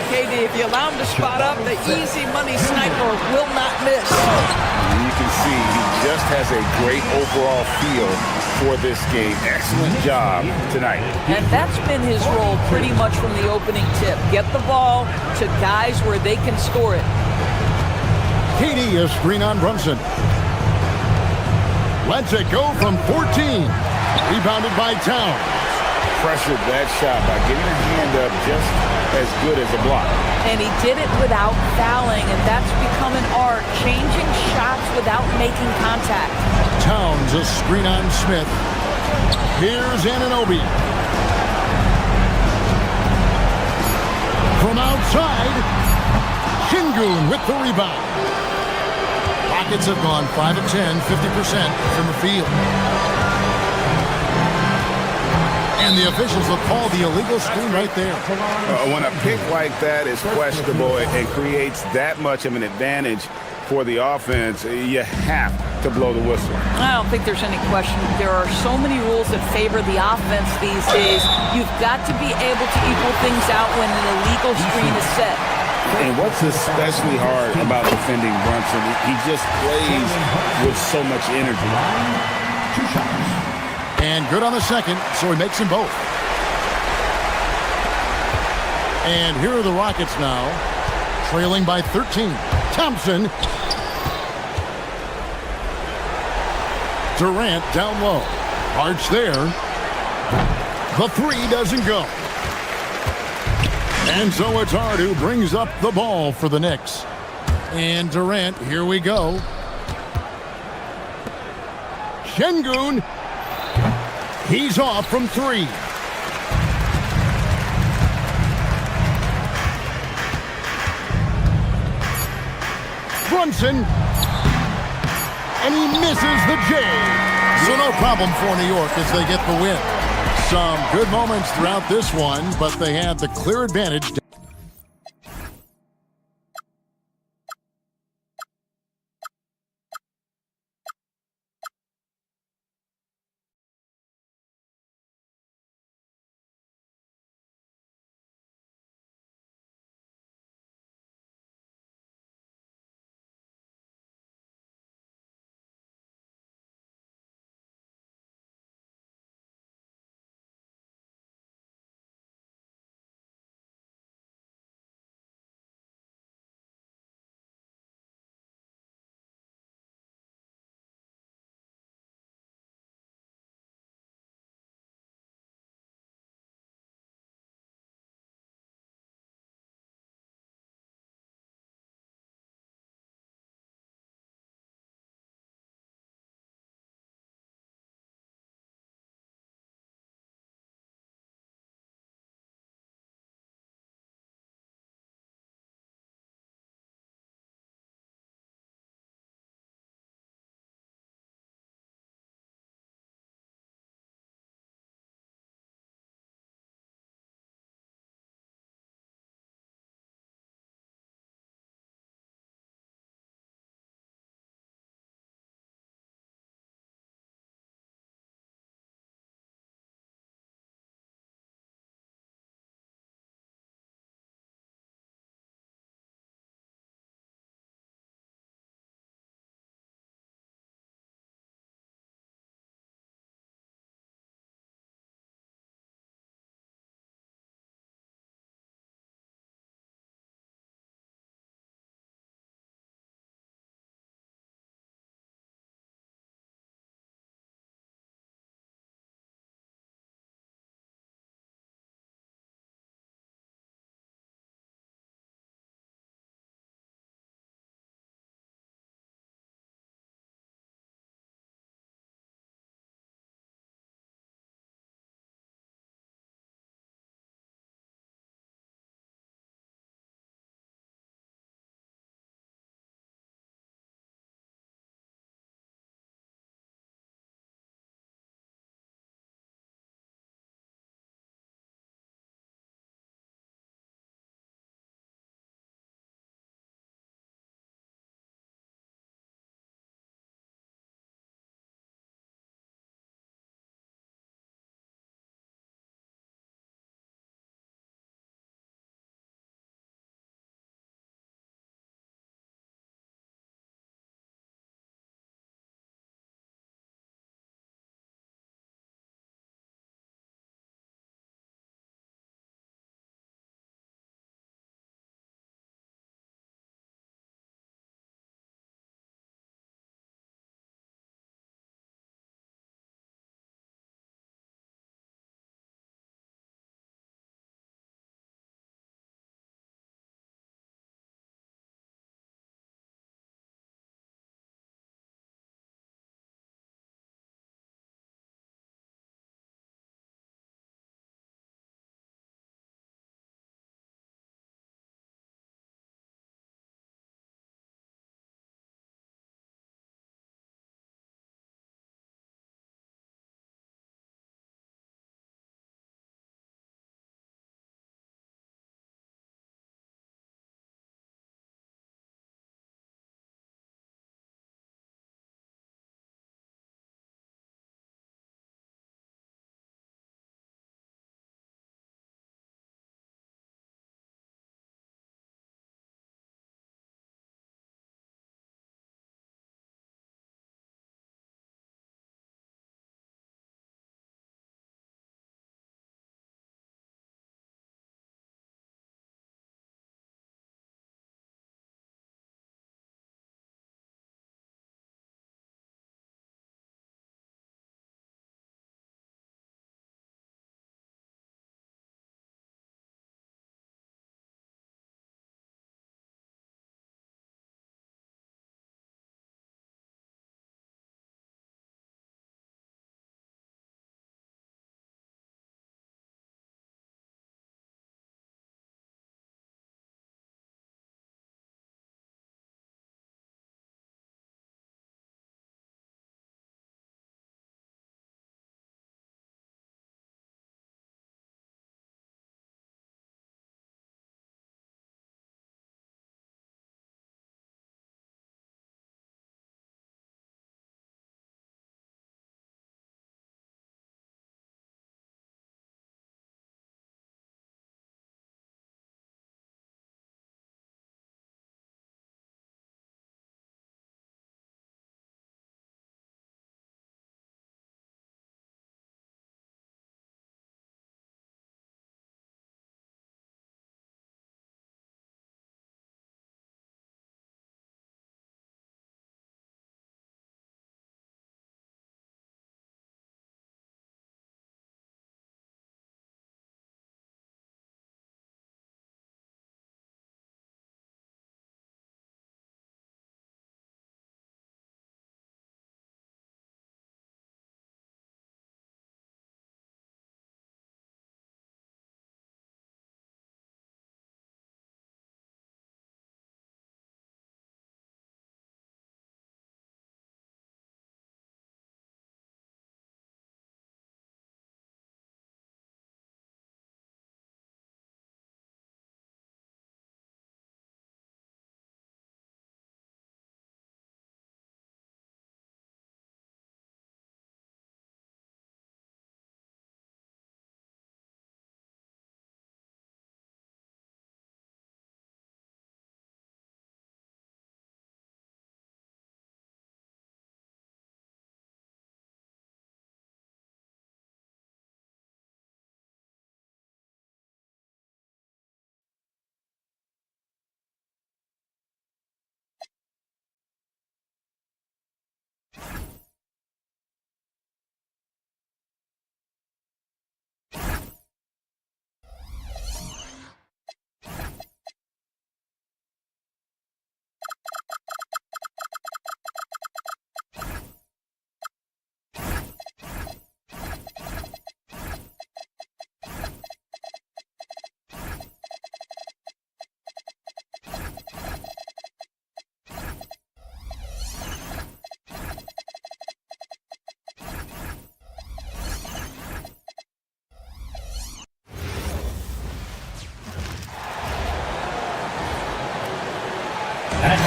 KD, if you allow him to spot up, the easy money sniper will not miss. You can see he just has a great overall feel for this game. Excellent job tonight. And that's been his role pretty much from the opening tip. Get the ball to guys where they can score it. KD a screen on Brunson. Lets it go from 14. Rebounded by Towns. Pressured that shot by getting a hand up just as good as a block. And he did it without fouling, and that's become an art, changing shots without making contact. Towns a screen on Smith. Here's Anunoby. From outside, Şengün with the rebound. Rockets have gone 5 of 10, 50% from the field. And the officials will call the illegal screen right there. When a pick like that is questionable and creates that much of an advantage for the offense, you have to blow the whistle. I don't think there's any question. There are so many rules that favor the offense these days. You've got to be able to equal things out when an illegal screen is set. And what's especially hard about defending Brunson, he just plays with so much energy. 2 shots. And good on the second, so he makes them both. And here are the Rockets now, trailing by 13. Thompson. Durant down low. Hart's there. The 3 doesn't go. And so it's Hart who brings up the ball for the Knicks. And Durant, here we go. Şengün. He's off from 3. Brunson. And he misses the J. So no problem for New York as they get the win. Some good moments throughout this one, but they had the clear advantage.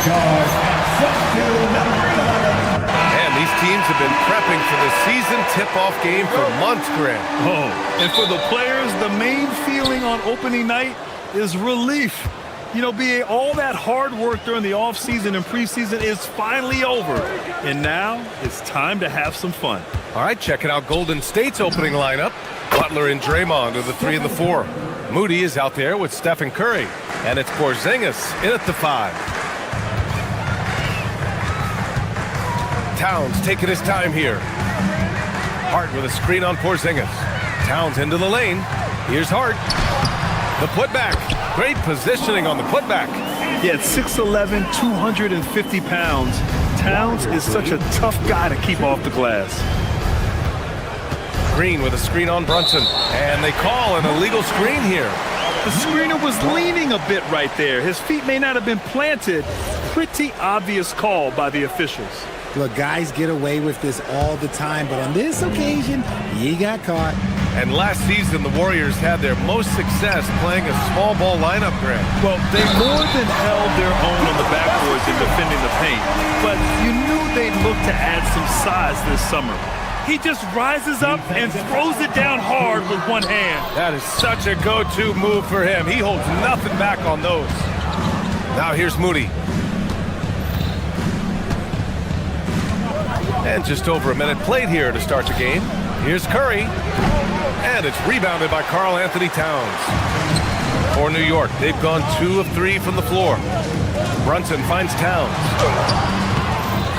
guard and substitute number 11. And these teams have been prepping for the season tip-off game for months, Grant. Oh, and for the players, the main feeling on opening night is relief. You know, BA, all that hard work during the offseason and preseason is finally over. And now it's time to have some fun. All right, checking out Golden State's opening lineup. Butler and Draymond are the 3 and the 4. Moody is out there with Stephen Curry. And it's Porzingis in at the 5. Towns taking his time here. Hart with a screen on Porzingis. Towns into the lane. Here's Hart. The putback. Great positioning on the putback. Yeah, at 6'11", 250 pounds, Towns is such a tough guy to keep off the glass. Green with a screen on Brunson. And they call an illegal screen here. The screener was leaning a bit right there. His feet may not have been planted. Pretty obvious call by the officials. Look, guys get away with this all the time, but on this occasion, he got caught. And last season, the Warriors had their most success playing a small ball lineup, Grant. Well, they more than held their own on the backboards in defending the paint. But you knew they'd look to add some size this summer. He just rises up and throws it down hard with one hand. That is such a go-to move for him. He holds nothing back on those. Now here's Moody. And just over a minute played here to start the game. Here's Curry. And it's rebounded by Karl Anthony Towns. For New York, they've gone 2 of 3 from the floor. Brunson finds Towns.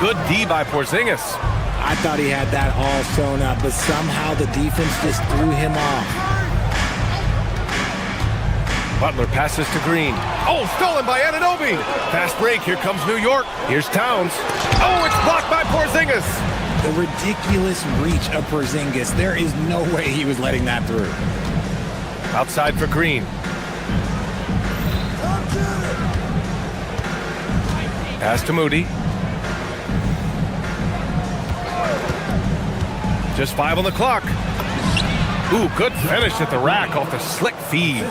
Good D by Porzingis. I thought he had that all sewn up, but somehow the defense just threw him off. Butler passes to Green. Oh, stolen by Anunoby. Fast break. Here comes New York. Here's Towns. Oh, it's blocked by Porzingis. The ridiculous reach of Porzingis. There is no way he was letting that through. Outside for Green. Pass to Moody. Just 5 on the clock. Ooh, good finish at the rack off the slick feed.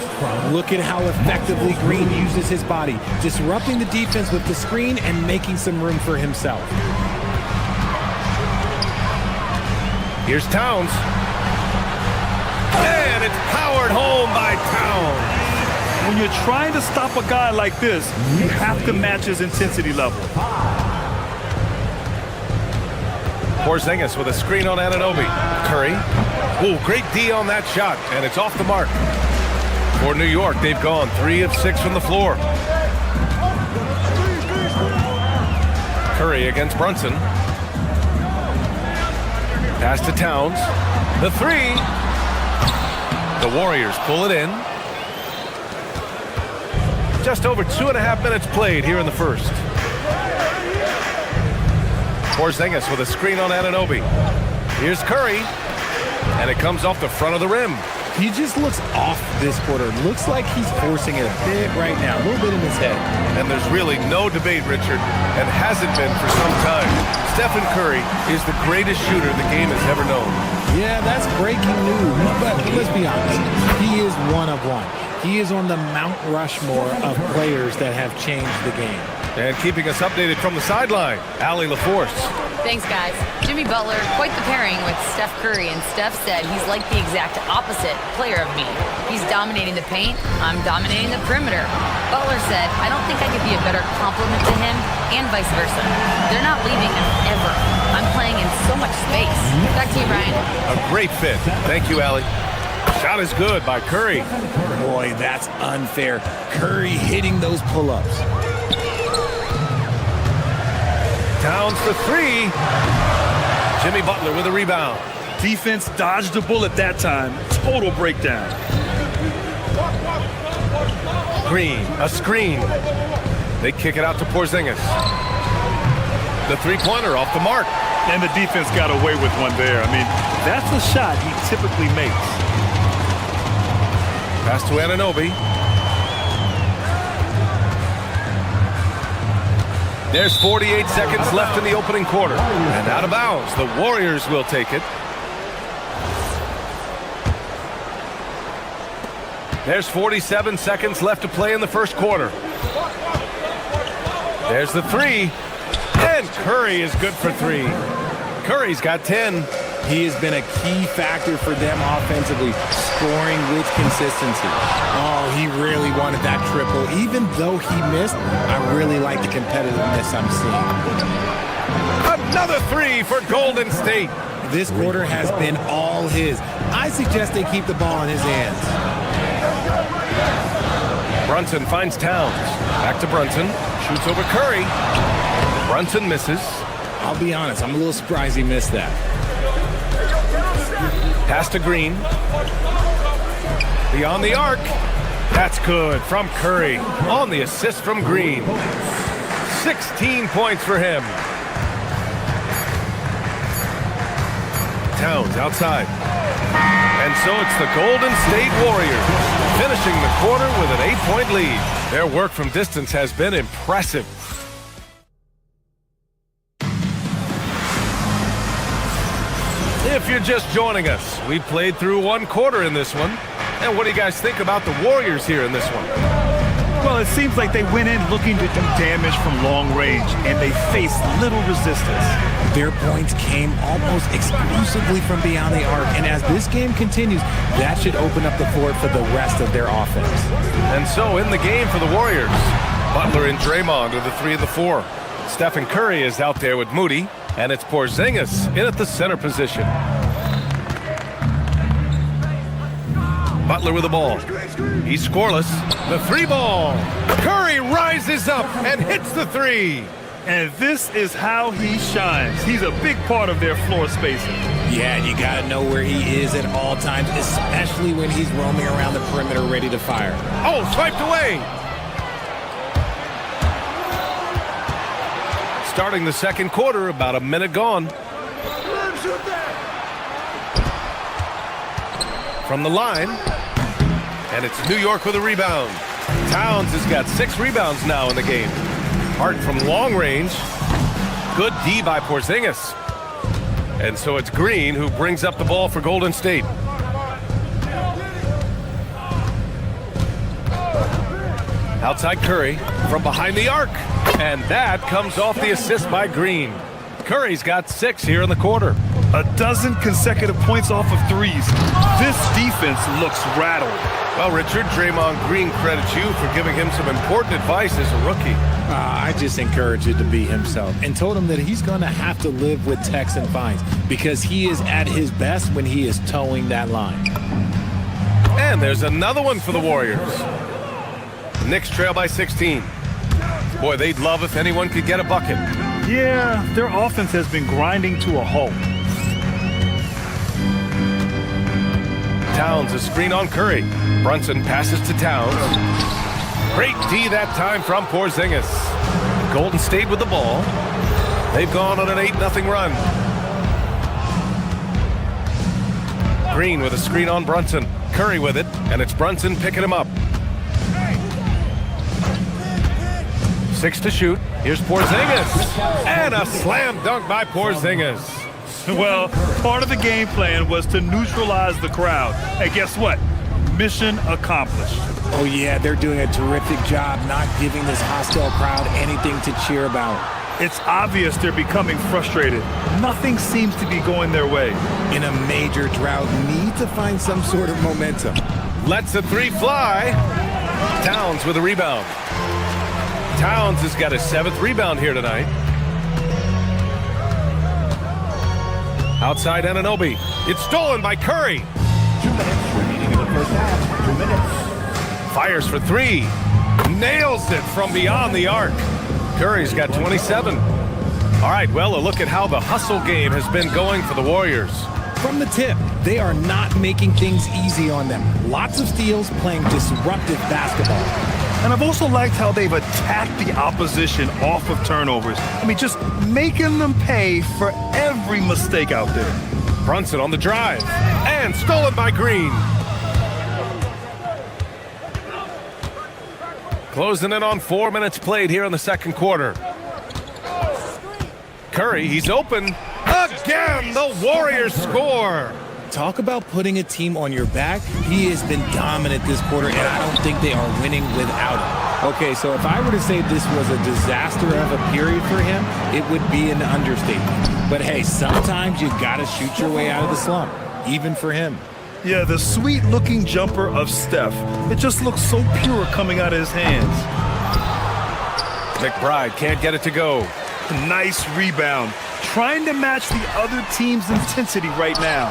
Look at how effectively Green uses his body, disrupting the defense with the screen and making some room for himself. Here's Towns. And it's powered home by Towns. When you're trying to stop a guy like this, you have to match his intensity level. Porzingis with a screen on Anunoby. Curry. Ooh, great D on that shot, and it's off the mark. For New York, they've gone 3 of 6 from the floor. Curry against Brunson. Pass to Towns. The 3. The Warriors pull it in. Just over 2.5 minutes played here in the first. Porzingis with a screen on Anunoby. Here's Curry. And it comes off the front of the rim. He just looks off this quarter. Looks like he's forcing it a bit right now. A little bit in his head. And there's really no debate, Richard, and hasn't been for some time. Stephen Curry is the greatest shooter the game has ever known. Yeah, that's breaking news. But let's be honest. He is one of one. He is on the Mount Rushmore of players that have changed the game. And keeping us updated from the sideline, Allie LaForce. Thanks, guys. Jimmy Butler, quite the pairing with Steph Curry, and Steph said he's like the exact opposite player of me. He's dominating the paint, I'm dominating the perimeter. Butler said, I don't think I could be a better complement to him, and vice versa. They're not leaving him ever. I'm playing in so much space. Back to you, Brian. A great fit. Thank you, Allie. Shot is good by Curry. Boy, that's unfair. Curry hitting those pull-ups. Towns for 3. Jimmy Butler with a rebound. Defense dodged a bullet that time. Total breakdown. Green, a screen. They kick it out to Porzingis. The three-pointer off the mark. And the defense got away with one there. I mean, that's the shot he typically makes. Pass to Anunoby. There's 48 seconds left in the opening quarter. And out of bounds, the Warriors will take it. There's 47 seconds left to play in the first quarter. There's the three. And Curry is good for three. Curry's got 10. He has been a key factor for them offensively, scoring with consistency. Oh, he really wanted that triple. Even though he missed, I really like the competitiveness I'm seeing. Another three for Golden State. This quarter has been all his. I suggest they keep the ball in his hands. Brunson finds Towns. Back to Brunson. Shoots over Curry. Brunson misses. I'll be honest, I'm a little surprised he missed that. Pass to Green. Beyond the arc. That's good from Curry on the assist from Green. 16 points for him. Towns outside. And so it's the Golden State Warriors finishing the quarter with an 8-point lead. Their work from distance has been impressive. If you're just joining us, we played through one quarter in this one. And what do you guys think about the Warriors here in this one? Well, it seems like they went in looking to do damage from long range, and they faced little resistance. Their points came almost exclusively from beyond the arc, and as this game continues, that should open up the floor for the rest of their offense. And so in the game for the Warriors, Butler and Draymond are the 3 and the 4. Stephen Curry is out there with Moody, and it's Porzingis in at the center position. Butler with the ball. He's scoreless. The 3 ball. Curry rises up and hits the 3. And this is how he shines. He's a big part of their floor spacing. Yeah, you got to know where he is at all times, especially when he's roaming around the perimeter ready to fire. Oh, swiped away. Starting the second quarter, about a minute gone. From the line. And it's New York with a rebound. Towns has got 6 rebounds now in the game. Hart from long range. Good D by Porzingis. And so it's Green who brings up the ball for Golden State. Outside Curry from behind the arc. And that comes off the assist by Green. Curry's got 6 here in the quarter. A dozen consecutive points off of threes. This defense looks rattled. Well, Richard, Draymond Green credits you for giving him some important advice as a rookie. I just encouraged him to be himself and told him that he's going to have to live with techs and fines because he is at his best when he is towing that line. And there's another one for the Warriors. The Knicks trail by 16. Boy, they'd love if anyone could get a bucket. Yeah, their offense has been grinding to a halt. Towns a screen on Curry. Brunson passes to Towns. Great D that time from Porzingis. Golden State with the ball. They've gone on an 8-0 run. Green with a screen on Brunson. Curry with it, and it's Brunson picking him up. 6 to shoot. Here's Porzingis. And a slam dunk by Porzingis. Well, part of the game plan was to neutralize the crowd. And guess what? Mission accomplished. Oh, yeah, they're doing a terrific job not giving this hostile crowd anything to cheer about. It's obvious they're becoming frustrated. Nothing seems to be going their way. In a major drought, need to find some sort of momentum. Lets the 3 fly. Towns with a rebound. Towns has got his 7th rebound here tonight. Outside Anunoby. It's stolen by Curry. 2 minutes remaining in the first half. 2 minutes. Fires for 3. Nails it from beyond the arc. Curry's got 27. All right, well, a look at how the hustle game has been going for the Warriors. From the tip, they are not making things easy on them. Lots of steals, playing disruptive basketball. And I've also liked how they've attacked the opposition off of turnovers. I mean, just making them pay for every mistake out there. Brunson on the drive. And stolen by Green. Closing in on 4 minutes played here in the second quarter. Curry, he's open. Again, the Warriors score. Talk about putting a team on your back. He has been dominant this quarter, and I don't think they are winning without him. Okay, so if I were to say this was a disaster of a period for him, it would be an understatement. But hey, sometimes you gotta shoot your way out of the slump, even for him. Yeah, the sweet-looking jumper of Steph. It just looks so pure coming out of his hands. McBride can't get it to go. Nice rebound. Trying to match the other team's intensity right now.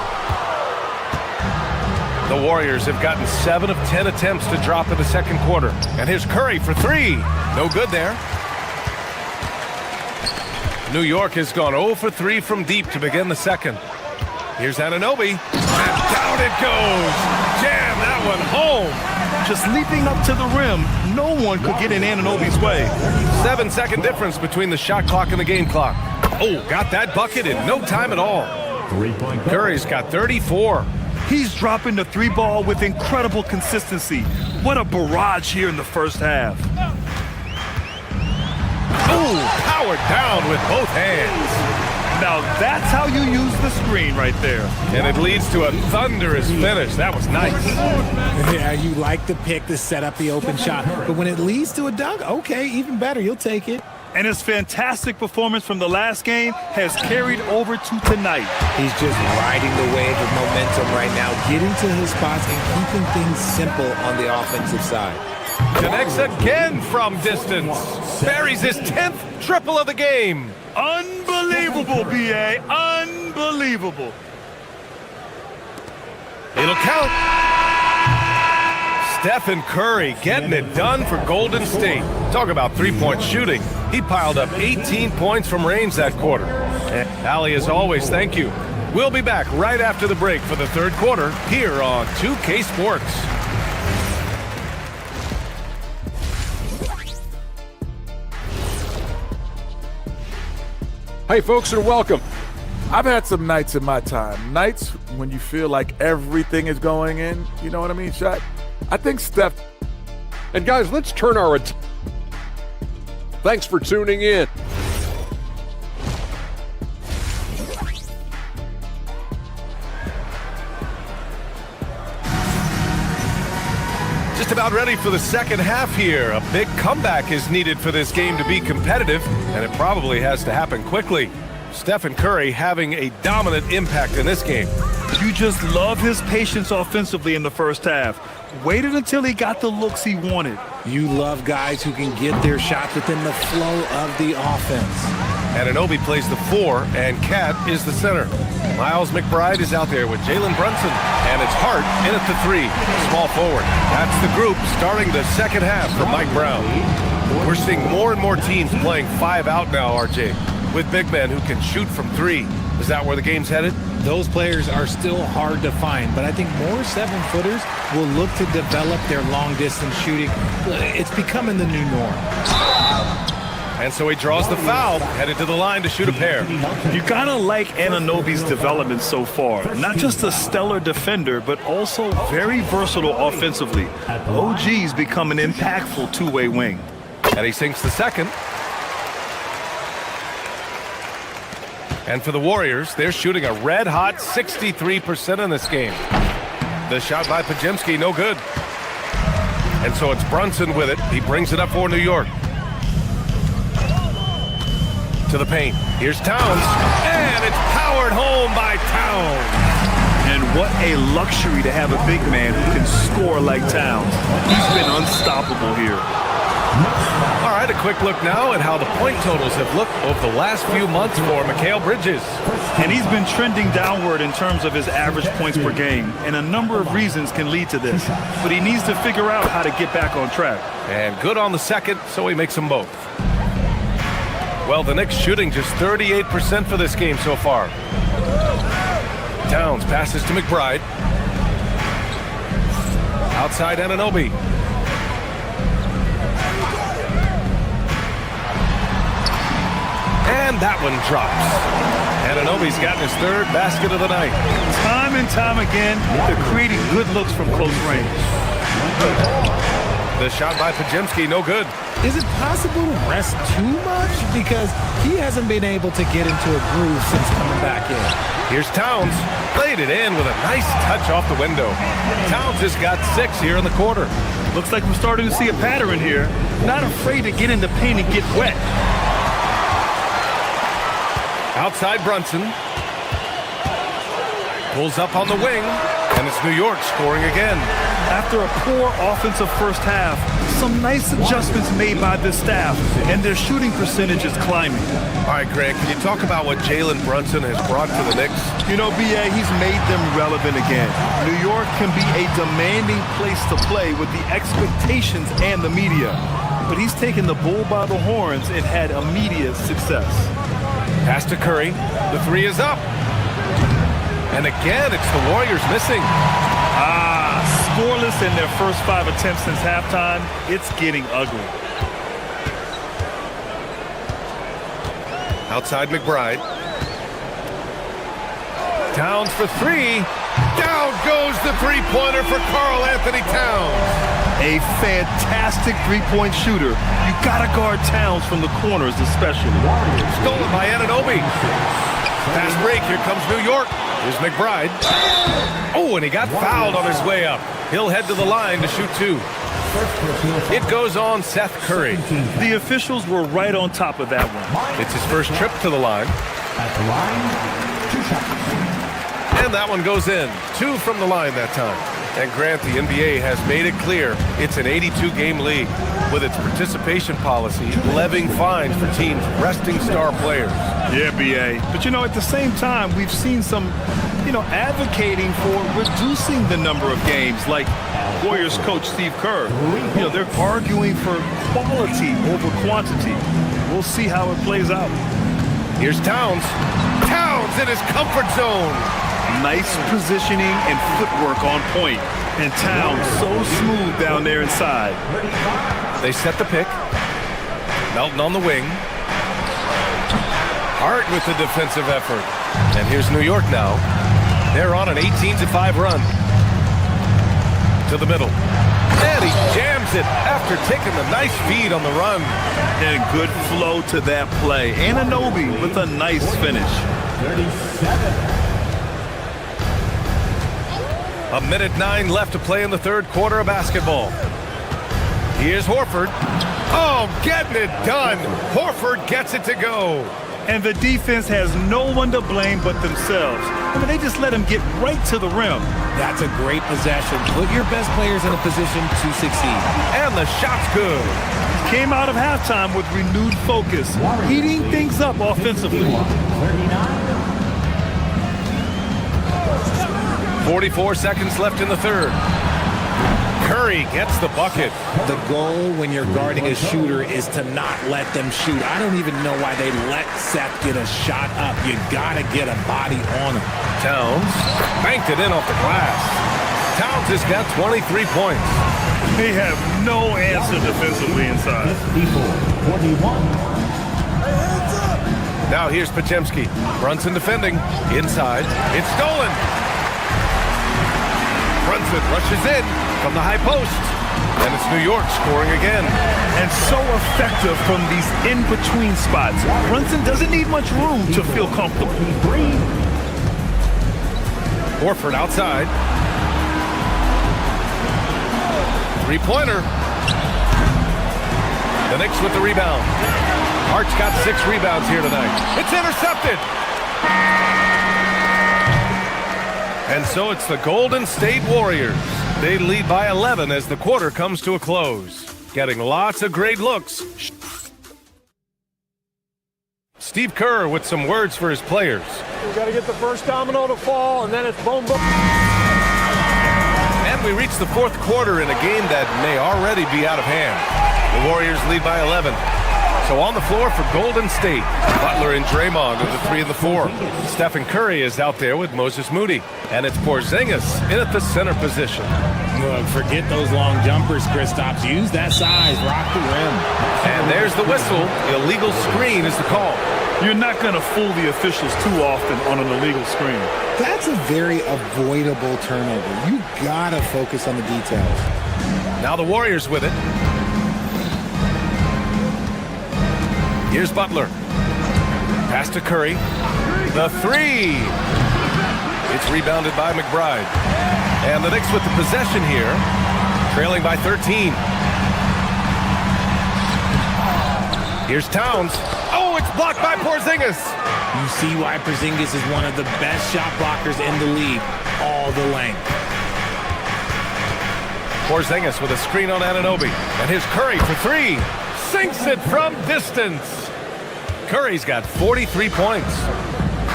The Warriors have gotten 7 of 10 attempts to drop in the second quarter. And here's Curry for 3. No good there. New York has gone 0 for 3 from deep to begin the second. Here's Anunoby. And down it goes. Jam that one home. Just leaping up to the rim. No one could get in Anunoby's way. 7-second difference between the shot clock and the game clock. Oh, got that bucket in no time at all. Curry's got 34. He's dropping the 3 ball with incredible consistency. What a barrage here in the first half. Oh, powered down with both hands. Now that's how you use the screen right there. And it leads to a thunderous finish. That was nice. Yeah, you like the pick to set up the open shot. But when it leads to a dunk, okay, even better. You'll take it. And his fantastic performance from the last game has carried over to tonight. He's just riding the wave of momentum right now, getting to his spots and keeping things simple on the offensive side. Connects again from distance. Buries his 10th triple of the game. Unbelievable, B.A. Unbelievable. It'll count. Stephen Curry getting it done for Golden State. Talk about three-point shooting. He piled up 18 points from range that quarter. And Allie, as always, thank you. We'll be back right after the break for the third quarter here on 2K Sports. Hey, folks, and welcome. I've had some nights in my time. Nights when you feel like everything is going in. You know what I mean, Shaq? I think Steph. And guys, let's turn our attention. Thanks for tuning in. Just about ready for the second half here. A big comeback is needed for this game to be competitive, and it probably has to happen quickly. Stephen Curry having a dominant impact in this game. You just love his patience offensively in the first half. Waited until he got the looks he wanted. You love guys who can get their shots within the flow of the offense. Anunoby plays the 4, and Cat is the center. Miles McBride is out there with Jalen Brunson, and it's Hart in at the 3, small forward. That's the group starting the second half for Mike Brown. We're seeing more and more teams playing 5 out now, RJ, with big men who can shoot from 3. Is that where the game's headed? Those players are still hard to find, but I think more 7-footers will look to develop their long-distance shooting. It's becoming the new norm. And so he draws the foul, headed to the line to shoot a pair. You gotta like Anunoby's development so far. Not just a stellar defender, but also very versatile offensively. OG's become an impactful two-way wing. And he sinks the second. And for the Warriors, they're shooting a red-hot 63% in this game. The shot by Podziemski, no good. And so it's Brunson with it. He brings it up for New York. To the paint. Here's Towns. And it's powered home by Towns. And what a luxury to have a big man who can score like Towns. He's been unstoppable here. All right, a quick look now at how the point totals have looked over the last few months for Mikal Bridges. And he's been trending downward in terms of his average points per game, and a number of reasons can lead to this. But he needs to figure out how to get back on track. And good on the second, so he makes them both. Well, the Knicks shooting just 38% for this game so far. Towns passes to McBride. Outside Anunoby. And that one drops. Anunoby's gotten his 3rd basket of the night. Time and time again, they're creating good looks from close range. The shot by Podziemski, no good. Is it possible to rest too much? Because he hasn't been able to get into a groove since coming back in. Here's Towns. Played it in with a nice touch off the window. Towns has got 6 here in the quarter. Looks like we're starting to see a pattern here. Not afraid to get in the paint and get wet. Outside Brunson. Pulls up on the wing, and it's New York scoring again. After a poor offensive first half, some nice adjustments made by this staff, and their shooting percentage is climbing. All right, Greg, can you talk about what Jalen Brunson has brought to the Knicks? You know, B.A., he's made them relevant again. New York can be a demanding place to play with the expectations and the media. But he's taken the bull by the horns and had immediate success. Pass to Curry. The three is up. And again, it's the Warriors missing. Scoreless in their first 5 attempts since halftime. It's getting ugly. Outside McBride. Towns for three. Down goes the three-pointer for Karl Anthony Towns. A fantastic three-point shooter. You gotta guard Towns from the corners especially. Stolen by Anunoby. Fast break. Here comes New York. Here's McBride. Oh, and he got fouled on his way up. He'll head to the line to shoot two. It goes on Seth Curry. The officials were right on top of that one. It's his first trip to the line. At the line, 2 shots. And that one goes in. 2 from the line that time. And Grant, the NBA has made it clear it's an 82-game league with its participation policy levying fines for teams resting star players. Yeah, B.A. But, you know, at the same time, we've seen some, advocating for reducing the number of games, like Warriors coach Steve Kerr. They're arguing for quality over quantity. We'll see how it plays out. Here's Towns. Towns in his comfort zone. Nice positioning and footwork on point. And Towns so smooth down there inside. They set the pick. Melton on the wing. Hart with the defensive effort. And here's New York now. They're on an 18-5 run. To the middle. And he jams it after taking the nice feed on the run. And good flow to that play. Anunoby with a nice finish. 37. A minute 9 left to play in the third quarter of basketball. Here's Horford. Oh, getting it done. Horford gets it to go. And the defense has no one to blame but themselves. They just let him get right to the rim. That's a great possession. Put your best players in a position to succeed. And the shot's good. Came out of halftime with renewed focus, heating things up offensively. 44 seconds left in the third. Curry gets the bucket. The goal when you're guarding a shooter is to not let them shoot. I don't even know why they let Seth get a shot up. You gotta get a body on him. Towns banked it in off the glass. Towns has got 23 points. They have no answer defensively inside. 41. Now here's Podziemski. Brunson defending. Inside. It's stolen. Brunson rushes in from the high post. And it's New York scoring again. And so effective from these in-between spots. Brunson doesn't need much room to feel comfortable. Horford outside. Three-pointer. The Knicks with the rebound. Hart's got 6 rebounds here tonight. It's intercepted. And so it's the Golden State Warriors. They lead by 11 as the quarter comes to a close. Getting lots of great looks. Steve Kerr with some words for his players. We've got to get the first domino to fall, and then it's boom, boom. And we reach the fourth quarter in a game that may already be out of hand. The Warriors lead by 11. So on the floor for Golden State, Butler and Draymond are the 3 and the 4. Stephen Curry is out there with Moses Moody. And it's Porzingis in at the center position. Look, forget those long jumpers, Kristaps. Use that size. Rock the rim. And there's the whistle. Illegal screen is the call. You're not going to fool the officials too often on an illegal screen. That's a very avoidable turnover. You got to focus on the details. Now the Warriors with it. Here's Butler. Pass to Curry. The 3. It's rebounded by McBride. And the Knicks with the possession here. trailing by 13. Here's Towns. Oh, it's blocked by Porzingis. You see why Porzingis is one of the best shot blockers in the league. All the length. Porzingis with a screen on Anunoby. And here's Curry for three. Sinks it from distance. Curry's got 43 points.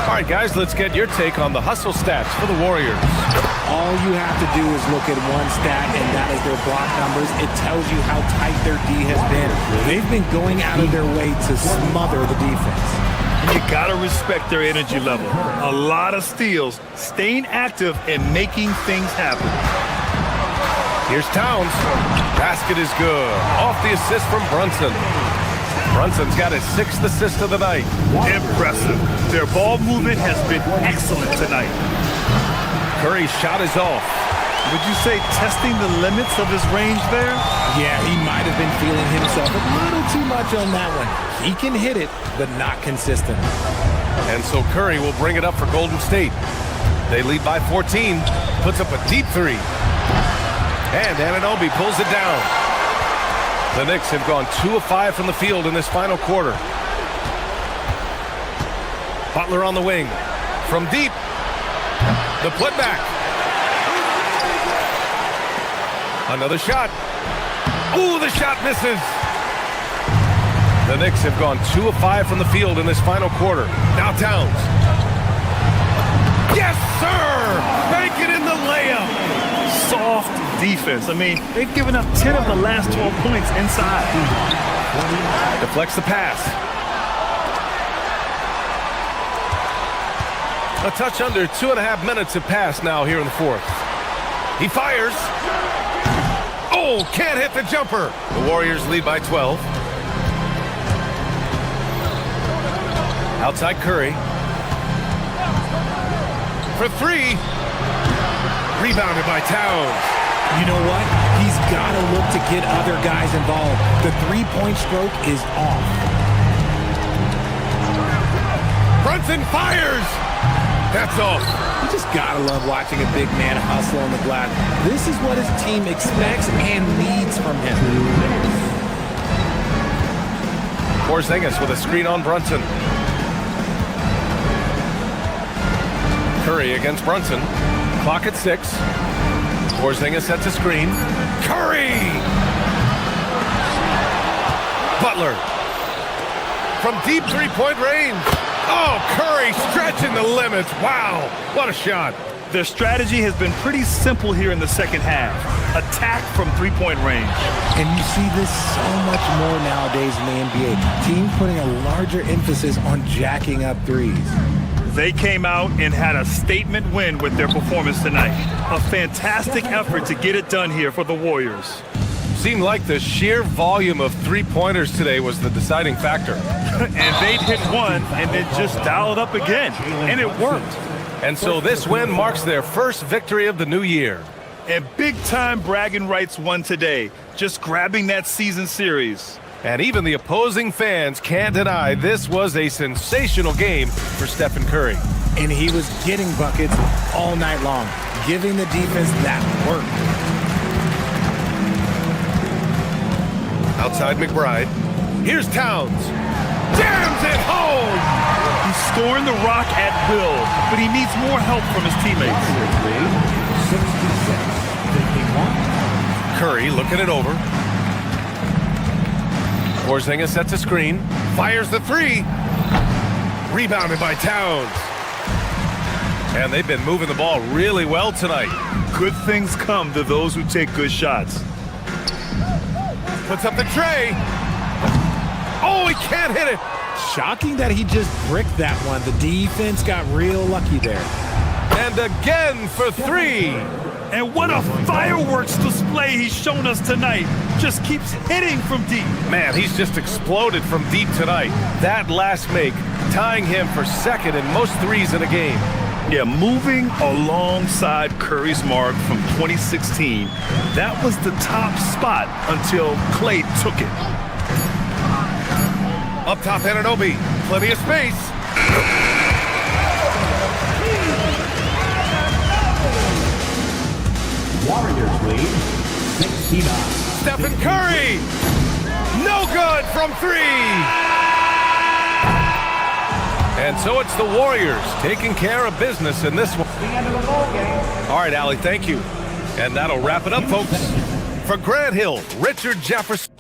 All right, guys, let's get your take on the hustle stats for the Warriors. All you have to do is look at one stat, and that is their block numbers. It tells you how tight their D has been. They've been going out of their way to smother the defense. You gotta respect their energy level. A lot of steals, staying active, and making things happen. Here's Towns. Basket is good. Off the assist from Brunson. Brunson's got his 6th assist of the night. Impressive. Their ball movement has been excellent tonight. Curry's shot is off. Would you say testing the limits of his range there? Yeah, he might have been feeling himself a little too much on that one. He can hit it, but not consistent. And so Curry will bring it up for Golden State. They lead by 14. Puts up a deep three. And Anunoby pulls it down. The Knicks have gone 2 of 5 from the field in this final quarter. Butler on the wing. From deep. The putback. Another shot. Ooh, the shot misses. The Knicks have gone 2 of 5 from the field in this final quarter. Now Towns. Yes, sir! Bank it in the layup. Soft defense. I mean, they've given up 10 of the last 12 points inside. Deflects the pass. A touch under 2.5 minutes have passed now here in the fourth. He fires. Oh, can't hit the jumper. The Warriors lead by 12. Outside Curry. For three. Rebounded by Towns. You know what? He's got to look to get other guys involved. The three-point stroke is off. Brunson fires. That's off. You just got to love watching a big man hustle on the glass. This is what his team expects and needs from him. Porzingis with a screen on Brunson. Curry against Brunson. Clock at 6. Porzingis sets a screen. Curry! Butler. From deep three-point range. Oh, Curry stretching the limits. Wow, what a shot. Their strategy has been pretty simple here in the second half. Attack from three-point range. And you see this so much more nowadays in the NBA. Teams putting a larger emphasis on jacking up threes. They came out and had a statement win with their performance tonight. A fantastic effort to get it done here for the Warriors. Seemed like the sheer volume of three-pointers today was the deciding factor. And they'd hit one and then just dial it up again. And it worked. And so this win marks their first victory of the new year. And big-time bragging rights won today, just grabbing that season series. And even the opposing fans can't deny this was a sensational game for Stephen Curry. And he was getting buckets all night long, giving the defense that work. Outside McBride. Here's Towns. Jams it home! He's scoring the rock at will, but he needs more help from his teammates. Curry looking it over. Porzingis sets a screen. Fires the three. Rebounded by Towns. And they've been moving the ball really well tonight. Good things come to those who take good shots. Puts up the tray. Oh, he can't hit it. Shocking that he just bricked that one. The defense got real lucky there. And again for three. And what a fireworks display he's shown us tonight. Just keeps hitting from deep. Man, he's just exploded from deep tonight. That last make, tying him for second in most threes in a game. Yeah, moving alongside Curry's mark from 2016. That was the top spot until Clay took it. Up top, Anunoby. Plenty of space. Warriors lead 6-0. Stephen Curry! No good from 3! And so it's the Warriors taking care of business in this one. All right, Allie, thank you. And that'll wrap it up, folks. For Grant Hill, Richard Jefferson.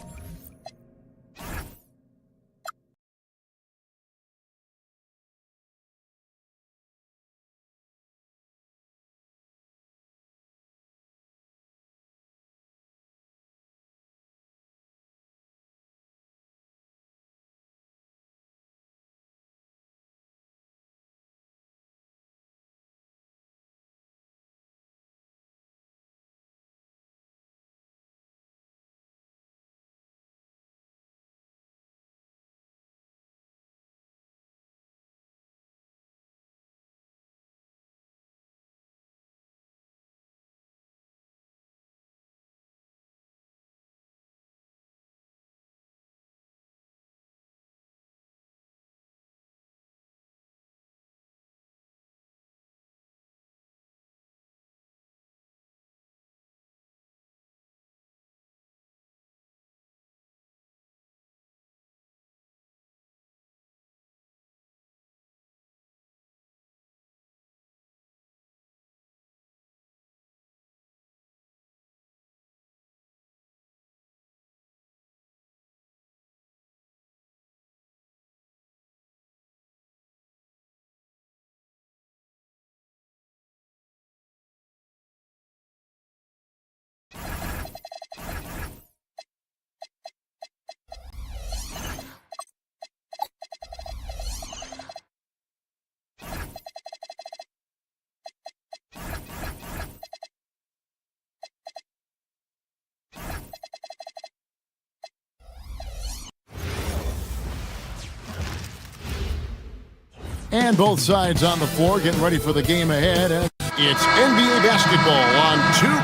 And both sides on the floor getting ready for the game ahead. It's NBA basketball on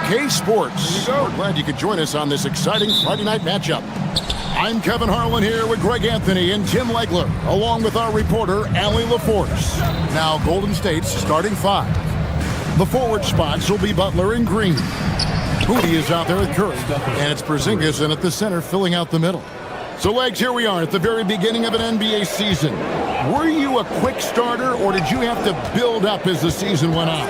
2K Sports. We're glad you could join us on this exciting Friday night matchup. I'm Kevin Harlan here with Greg Anthony and Tim Legler, along with our reporter, Allie LaForce. Now Golden State's starting 5. The forward spots will be Butler and Green. Moody is out there with Curry, and it's Porzingis in at the center filling out the middle. So, Legs, here we are at the very beginning of an NBA season. Were you a quick starter, or did you have to build up as the season went on?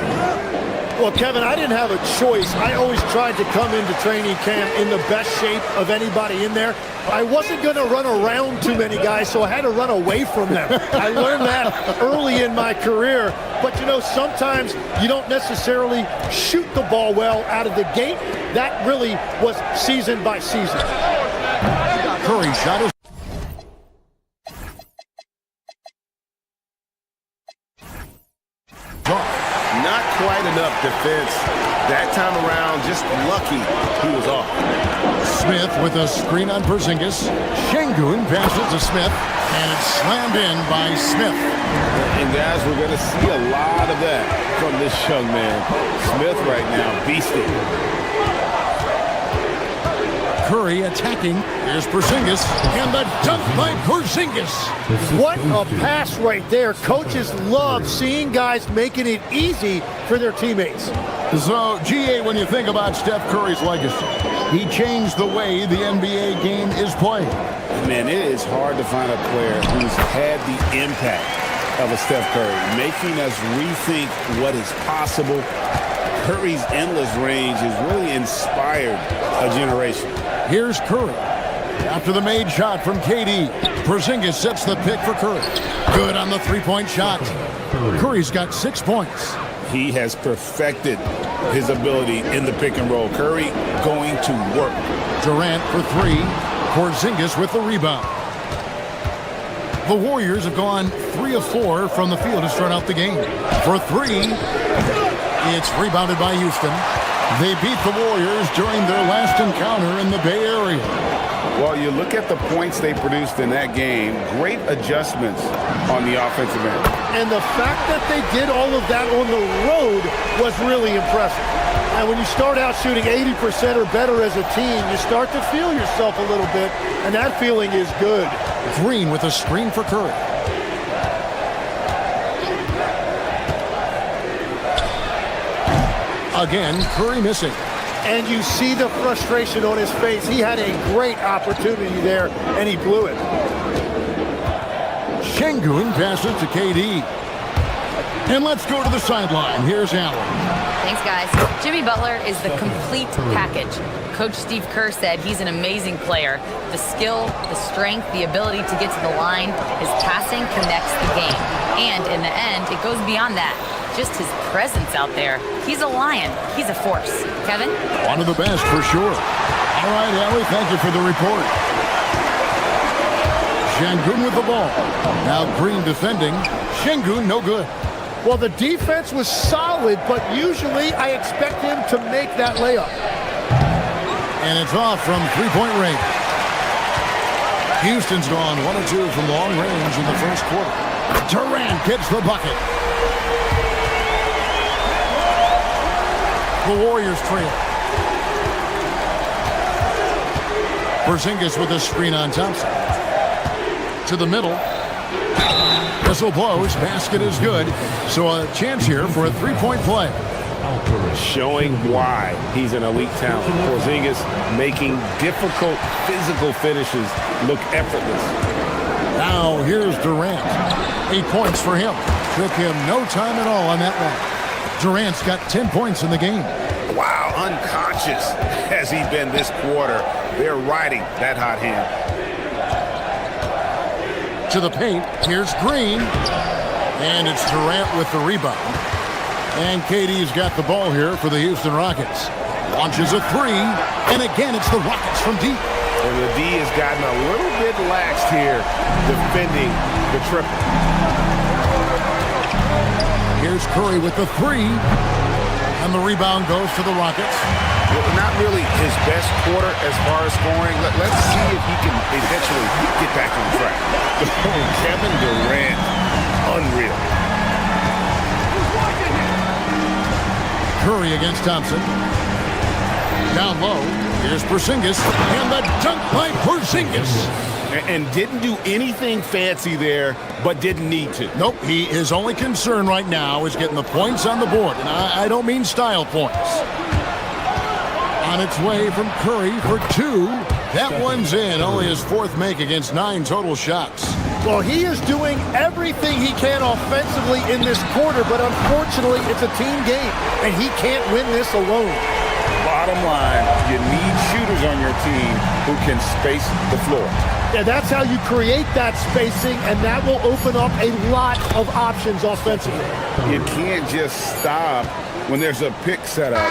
Well, Kevin, I didn't have a choice. I always tried to come into training camp in the best shape of anybody in there. I wasn't going to run around too many guys, so I had to run away from them. I learned that early in my career. But, you know, sometimes you don't necessarily shoot the ball well out of the gate. That really was season by season. Curry shot is not quite enough defense that time around. Just lucky he was off. Smith with a screen on Porzingis. Şengün passes to Smith, and it's slammed in by Smith. And guys, we're going to see a lot of that from this young man. Smith right now, beasting. Curry attacking. Here's Porzingis, and the dunk by Porzingis. What a pass right there. Coaches love seeing guys making it easy for their teammates. So, GA, when you think about Steph Curry's legacy, he changed the way the NBA game is played. Man, it is hard to find a player who's had the impact of a Steph Curry, making us rethink what is possible. Curry's endless range has really inspired a generation. Here's Curry. After the made shot from KD, Porzingis sets the pick for Curry. Good on the three-point shot. Curry's got 6 points. He has perfected his ability in the pick and roll. Curry going to work. Durant for 3. Porzingis with the rebound. The Warriors have gone 3 of 4 from the field to start out the game. For 3, it's rebounded by Houston. They beat the Warriors during their last encounter in the Bay Area. Well, you look at the points they produced in that game, great adjustments on the offensive end. And the fact that they did all of that on the road was really impressive. And when you start out shooting 80% or better as a team, you start to feel yourself a little bit, and that feeling is good. Green with a screen for Curry. Again, Curry missing. And you see the frustration on his face. He had a great opportunity there, and he blew it. Şengün passes to KD. And let's go to the sideline. Here's Allen. Thanks, guys. Jimmy Butler is the complete package. Coach Steve Kerr said he's an amazing player. The skill, the strength, the ability to get to the line, his passing connects the game. And in the end, it goes beyond that. Just his presence out there. He's a lion. He's a force. Kevin? One of the best, for sure. All right, Allie, thank you for the report. Şengün with the ball. Now Green defending. Şengün, no good. Well, the defense was solid, but usually I expect him to make that layup. And it's off from three-point range. Houston's gone 1 of 2 from long range in the first quarter. Durant gets the bucket. The Warriors trail. Porzingis with a screen on Thompson. To the middle. Whistle blows. Basket is good. So a chance here for a three-point play. Showing why he's an elite talent. Porzingis making difficult physical finishes look effortless. Now here's Durant. 8 points for him. Took him no time at all on that one. Durant's got 10 points in the game. Wow, unconscious has he been this quarter. They're riding that hot hand. To the paint. Here's Green. And it's Durant with the rebound. And KD's got the ball here for the Houston Rockets. Launches a three. And again, it's the Rockets from deep. And the D has gotten a little bit laxed here defending the triple. Here's Curry with the three. And the rebound goes to the Rockets. Not really his best quarter as far as scoring. Let's see if he can eventually get back on track. Kevin Durant, unreal. Curry against Thompson. Down low. Here's Porzingis. And the dunk by Porzingis. And didn't do anything fancy there, but didn't need to. Nope, his only concern right now is getting the points on the board. And I don't mean style points. On its way from Curry for two. That one's in. Only his fourth make against 9 total shots. Well, he is doing everything he can offensively in this quarter, but unfortunately, it's a team game, and he can't win this alone. Bottom line, you need shooters on your team who can space the floor. Yeah, that's how you create that spacing, and that will open up a lot of options offensively. You can't just stop when there's a pick set up.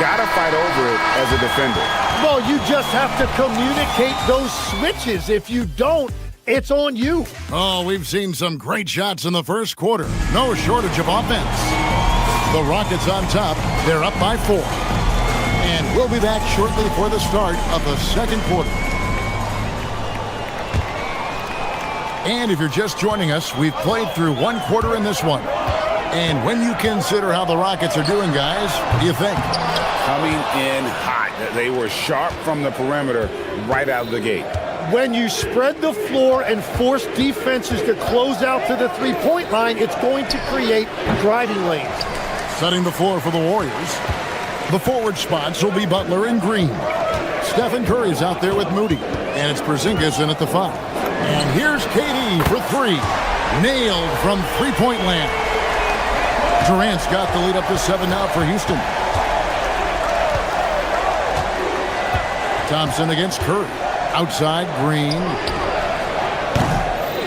Gotta fight over it as a defender. Well, you just have to communicate those switches. If you don't, it's on you. Oh, we've seen some great shots in the first quarter. No shortage of offense. The Rockets on top. They're up by 4. And we'll be back shortly for the start of the second quarter. And if you're just joining us, we've played through 1 quarter in this one. And when you consider how the Rockets are doing, guys, what do you think? Coming in hot. They were sharp from the perimeter right out of the gate. When you spread the floor and force defenses to close out to the three-point line, it's going to create driving lanes. Setting the floor for the Warriors. The forward spots will be Butler and Green. Stephen Curry's out there with Moody. And it's Porzingis in at the 5. And here's KD for 3. Nailed from three-point land. Durant's got the lead up to 7 now for Houston. Thompson against Curry. Outside, Green.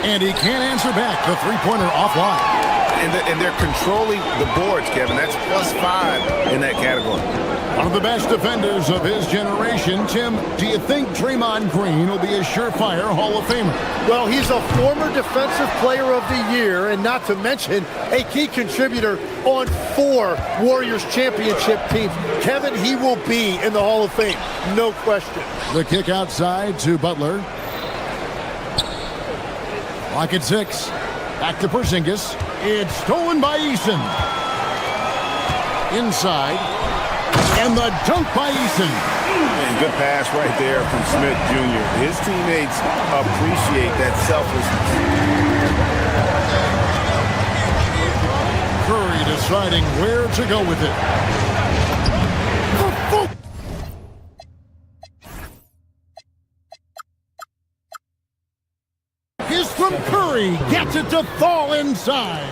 And he can't answer back. The three-pointer offline. And they're controlling the boards, Kevin. That's +5 in that category. One of the best defenders of his generation. Tim, do you think Draymond Green will be a surefire Hall of Famer? Well, he's a former Defensive Player of the Year, and not to mention a key contributor on 4 Warriors championship teams. Kevin, he will be in the Hall of Fame. No question. The kick outside to Butler. Lock at 6. Back to Porzingis. It's stolen by Eason. Inside. And the dunk by Eason. And good pass right there from Smith Jr. His teammates appreciate that selflessness. Curry deciding where to go with it. Curry gets it to fall inside.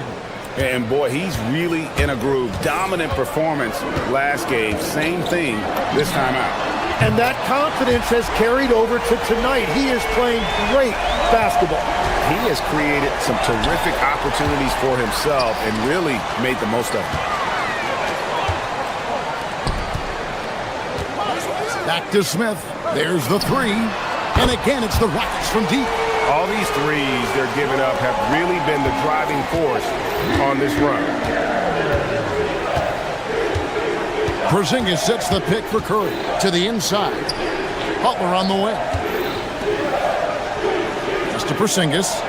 And boy, he's really in a groove. Dominant performance last game. Same thing this time out. And that confidence has carried over to tonight. He is playing great basketball. He has created some terrific opportunities for himself and really made the most of them. Back to Smith. There's the three. And again, it's the Rockets from deep. All these threes they're giving up have really been the driving force on this run. Porzingis sets the pick for Curry to the inside. Butler on the way. Just to Porzingis.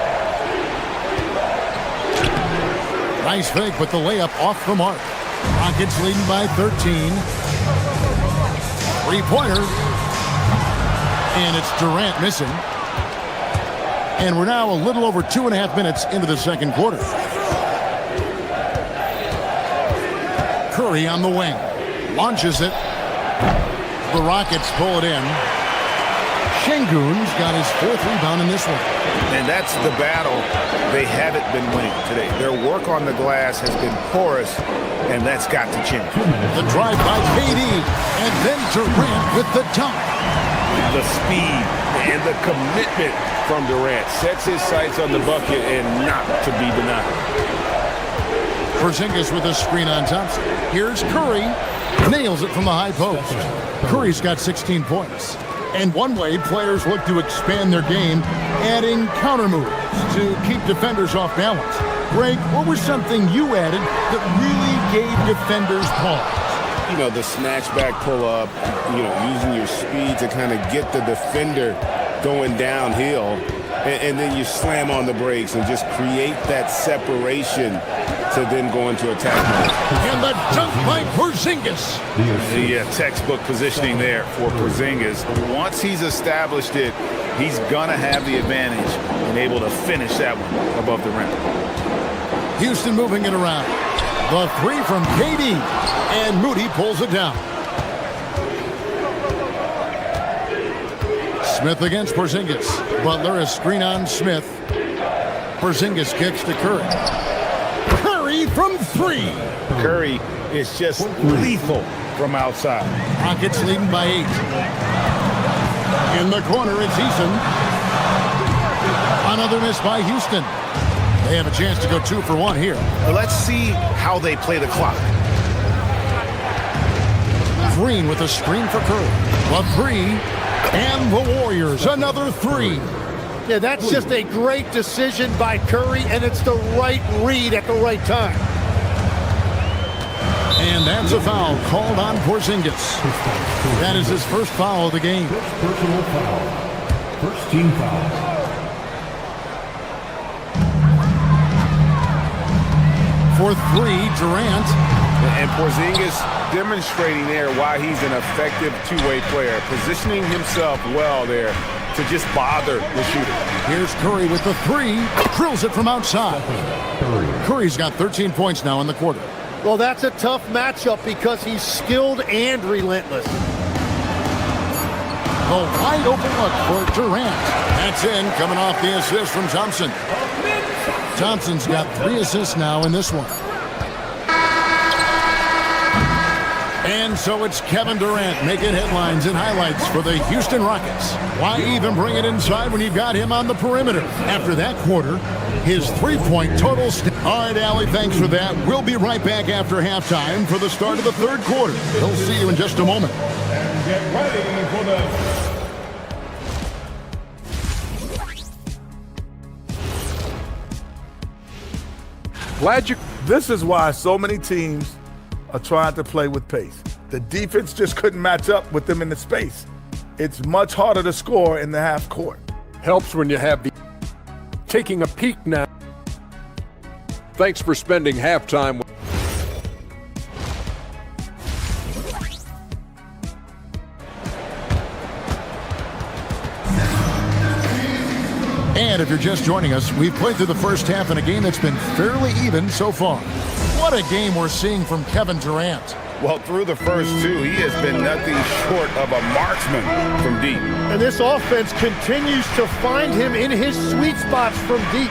Nice fake, but the layup off the mark. Rockets leading by 13. Three-pointer. And it's Durant missing. And we're now a little over 2.5 minutes into the second quarter. Curry on the wing. Launches it. The Rockets pull it in. Şengün's got his 4th rebound in this one. And that's the battle they haven't been winning today. Their work on the glass has been porous, and that's got to change. The drive by KD, and then Durant with the dunk. The speed and the commitment from Durant sets his sights on the bucket and not to be denied. Porzingis with a screen on Thompson. Here's Curry. Nails it from the high post. Curry's got 16 points. And one way players look to expand their game, adding counter moves to keep defenders off balance. Greg, what was something you added that really gave defenders pause? You know, the snatch back pull up, you know, using your speed to kind of get the defender going downhill, and then you slam on the brakes and just create that separation to then go into attack mode. And the dunk by Porzingis. The textbook positioning there for Porzingis. Once he's established it, he's going to have the advantage and able to finish that one above the rim. Houston moving it around. The three from KD, and Moody pulls it down. Smith against Porzingis. Butler a screen on Smith. Porzingis kicks to Curry. Curry from three. Curry is just lethal from outside. Rockets leading by 8. In the corner, it's Eason. Another miss by Houston. They have a chance to go 2 for 1 here. Let's see how they play the clock. Green with a screen for Curry. A 3. And the Warriors, another 3. Yeah, that's just a great decision by Curry, and it's the right read at the right time. And that's a foul called on Porzingis. That is his first foul of the game. Personal foul. First team foul. For 3, Durant. And Porzingis demonstrating there why he's an effective two-way player, positioning himself well there to just bother the shooter. Here's Curry with the 3. Drills it from outside. Curry's got 13 points now in the quarter. Well, that's a tough matchup because he's skilled and relentless. The wide open look for Durant. That's in, coming off the assist from Thompson. Thompson's got 3 assists now in this one. And so it's Kevin Durant making headlines and highlights for the Houston Rockets. Why even bring it inside when you got him on the perimeter? After that quarter, his 3-point total. All right, Allie, thanks for that. We'll be right back after halftime for the start of the third quarter. We'll see you in just a moment. And get ready for the... This is why so many teams are trying to play with pace. The defense just couldn't match up with them in the space. It's much harder to score in the half court. Helps when you have the... Taking a peek now. Thanks for spending halftime with... And if you're just joining us, we've played through the first half in a game that's been fairly even so far. What a game we're seeing from Kevin Durant. Well, through the first 2, he has been nothing short of a marksman from deep. And this offense continues to find him in his sweet spots from deep.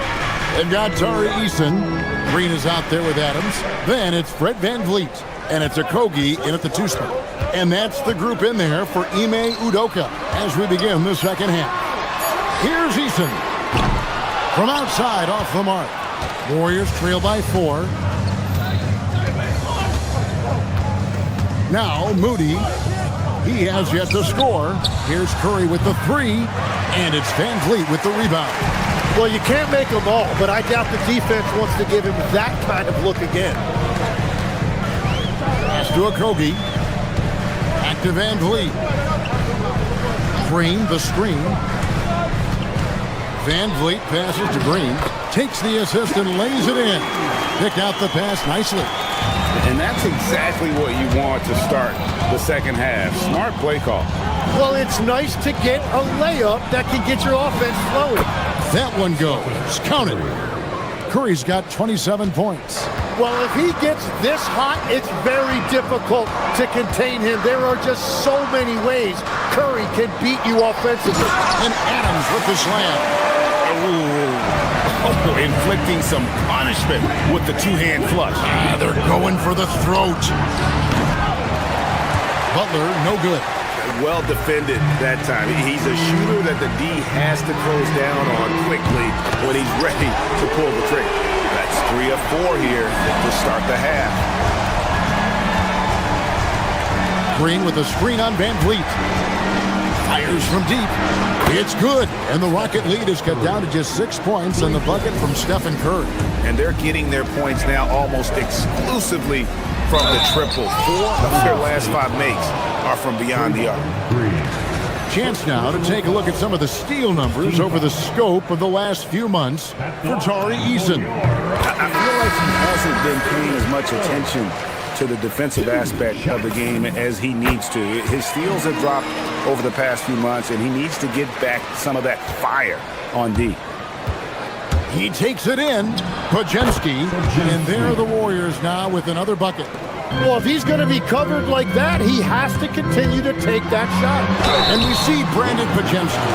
They've got Tari Eason. Green is out there with Adams. Then it's Fred VanVleet. And it's Okogie in at the 2 spot. And that's the group in there for Ime Udoka as we begin the second half. Here's Eason. From outside, off the mark. Warriors trail by 4. Now Moody. He has yet to score. Here's Curry with the 3. And it's VanVleet with the rebound. Well, you can't make them all, but I doubt the defense wants to give him that kind of look again. Pass to Okogie. Back to VanVleet. Green, the screen. VanVleet passes to Green. Takes the assist and lays it in. Pick out the pass nicely. And that's exactly what you want to start the second half. Smart play call. Well, it's nice to get a layup that can get your offense flowing. That one goes. Count it. Curry's got 27 points. Well, if he gets this hot, it's very difficult to contain him. There are just so many ways Curry can beat you offensively. And Adams with the slam. Oh, inflicting some punishment with the 2-hand flush. They're going for the throat. Butler, no good. Well defended that time. He's a shooter that the D has to close down on quickly when he's ready to pull the trigger. That's 3 of 4 here to start the half. Green with a screen on VanVleet. Fires from deep. It's good. And the Rocket lead is cut down to just 6 points and the bucket from Stephen Curry. And they're getting their points now almost exclusively from the triple. 4 of their last 5 makes are from beyond the arc. Chance now to take a look at some of the steal numbers over the scope of the last few months for Tari Eason. I feel like he hasn't been paying as much attention to the defensive aspect of the game as he needs to. His steals have dropped over the past few months, and he needs to get back some of that fire on D. He takes it in. Podziemski. And there are the Warriors now with another bucket. Well, if he's going to be covered like that, he has to continue to take that shot. And we see Brandon Podziemski.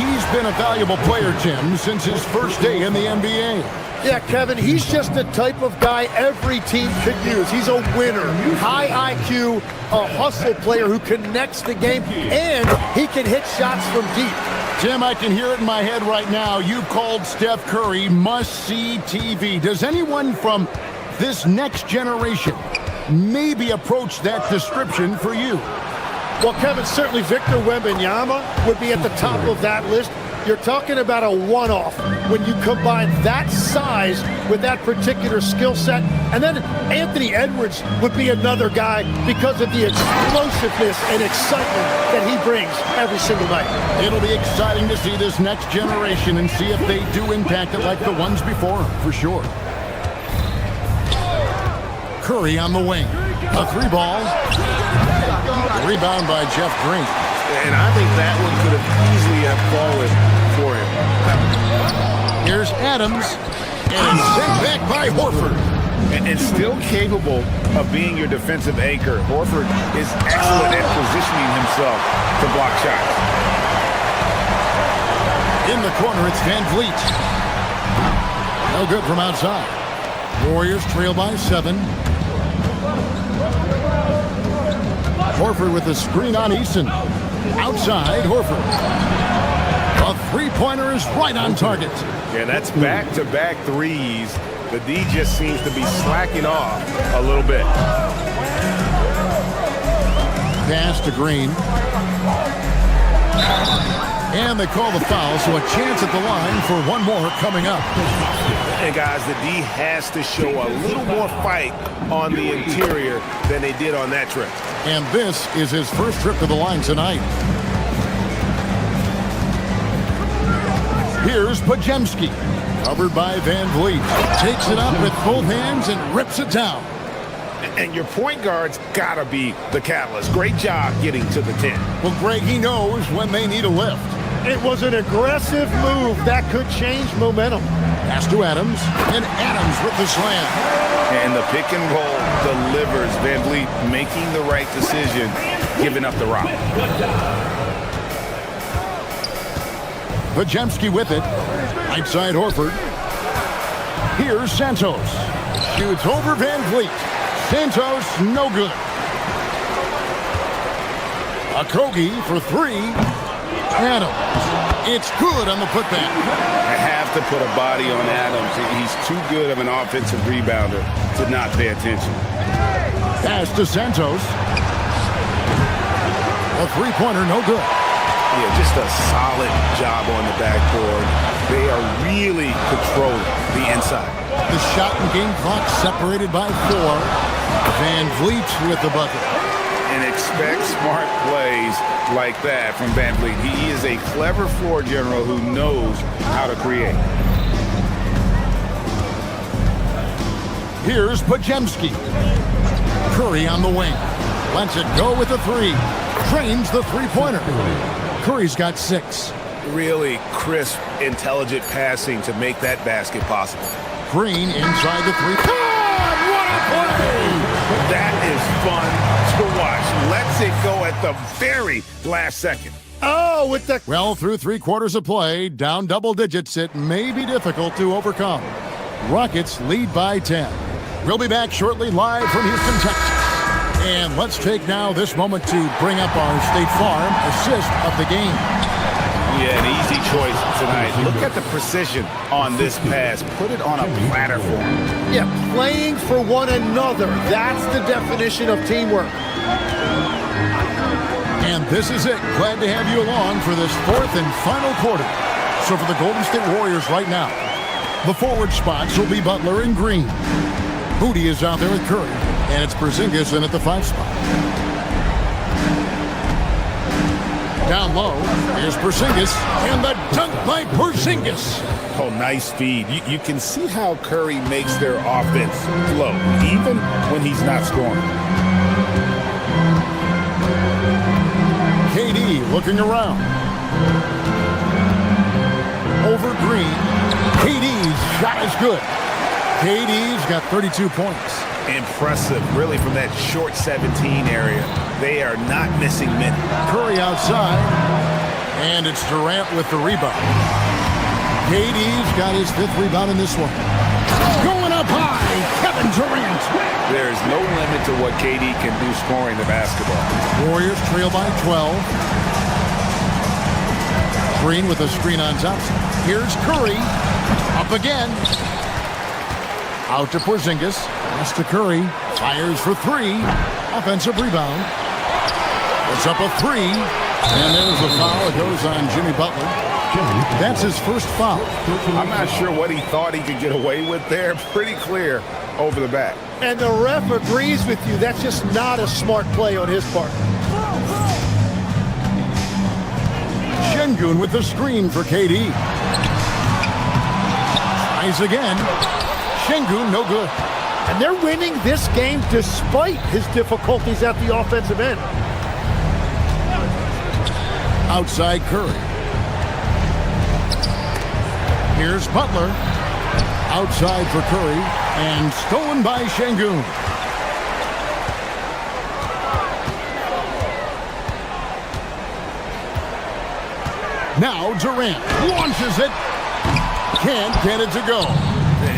He's been a valuable player, Tim, since his first day in the NBA. Yeah, Kevin, he's just the type of guy every team could use. He's a winner, high IQ, a hustle player who connects the game, and he can hit shots from deep. Tim, I can hear it in my head right now. You called Steph Curry must-see TV. Does anyone from this next generation maybe approach that description for you? Well, Kevin, certainly Victor Wembanyama would be at the top of that list. You're talking about a one-off when you combine that size with that particular skill set. And then Anthony Edwards would be another guy because of the explosiveness and excitement that he brings every single night. It'll be exciting to see this next generation and see if they do impact it like the ones before them, for sure. Curry on the wing. A 3-ball. Rebound by Jeff Green. And I think that one could have easily have fallen for him. Here's Adams. And sent back by Horford. And still capable of being your defensive anchor. Horford is excellent at positioning himself to block shots. In the corner, it's VanVleet. No good from outside. Warriors trail by 7. Horford with the screen on Eason. Outside, Horford. A 3-pointer is right on target. Yeah, that's back-to-back threes. The D just seems to be slacking off a little bit. Pass to Green. And they call the foul, so a chance at the line for one more coming up. And guys, the D has to show a little more fight on the interior than they did on that trip. And this is his first trip to the line tonight. Here's Podziemski. Covered by VanVleet. Takes it up with both hands and rips it down. And your point guard's got to be the catalyst. Great job getting to the 10. Well, Greg, he knows when they need a lift. It was an aggressive move that could change momentum. Pass to Adams, and Adams with the slam. And the pick and roll delivers. VanVleet making the right decision, giving up the rock. Podziemski with it. Right side Horford. Here's Santos. Shoots over Van Vliet. Santos, no good. Okogie for three. Adams. It's good on the putback. I have to put a body on Adams. He's too good of an offensive rebounder to not pay attention. Pass to Santos. A three-pointer, no good. Yeah, just a solid job on the backboard. They are really controlling the inside. The shot and game clock separated by 4. Van Vliet with the bucket. And expect smart plays like that from Van Vliet. He is a clever floor general who knows how to create. Here's Pajemski. Curry on the wing. Lets it go with the 3. Trains the three-pointer. Curry's got 6. Really crisp, intelligent passing to make that basket possible. Green inside the 3. What a play! That is fun to watch. Lets it go at the very last second. Oh, with the... Well, through 3 quarters of play, down double digits, it may be difficult to overcome. Rockets lead by 10. We'll be back shortly live from Houston, Texas. And let's take now this moment to bring up our State Farm assist of the game. Yeah, an easy choice tonight. Look at the precision on this pass. Put it on a platter for him. Yeah, playing for one another. That's the definition of teamwork. And this is it. Glad to have you along for this 4th and final quarter. So for the Golden State Warriors right now, the forward spots will be Butler and Green. Moody is out there with Curry. And it's Porzingis in at the 5 spot. Down low, here's Porzingis, and the dunk by Porzingis. Oh, nice feed. You can see how Curry makes their offense flow, even when he's not scoring. KD looking around. Over Green. KD's shot is good. KD's got 32 points. Impressive, really, from that short 17 area. They are not missing many. Curry outside, and it's Durant with the rebound. KD's got his 5th rebound in this one. Going up high, Kevin Durant. There's no limit to what KD can do scoring the basketball. Warriors trail by 12. Green with a screen on top. Here's Curry, up again. Out to Porzingis. Pass to Curry. Fires for 3. Offensive rebound. It's up a 3. And there's a foul. It goes on Jimmy Butler. That's his first foul. I'm not sure what he thought he could get away with there. Pretty clear over the back. And the ref agrees with you. That's just not a smart play on his part. Şengün with the screen for KD. Tries again. Şengün, no good. And they're winning this game despite his difficulties at the offensive end. Outside Curry. Here's Butler. Outside for Curry. And stolen by Şengün. Now Durant launches it. Can't get it to go.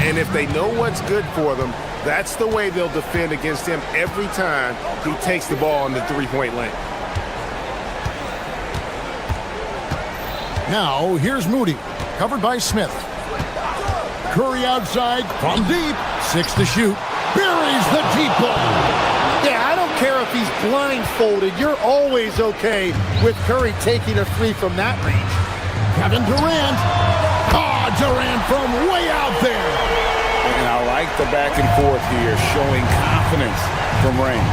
And if they know what's good for them, that's the way they'll defend against him every time he takes the ball in the 3-point lane. Now here's Moody, covered by Smith. Curry outside from deep. 6 to shoot. Buries the deep ball. Yeah, I don't care if he's blindfolded. You're always okay with Curry taking a 3 from that range. Kevin Durant. Durant from way out there. And I like the back and forth here, showing confidence from range.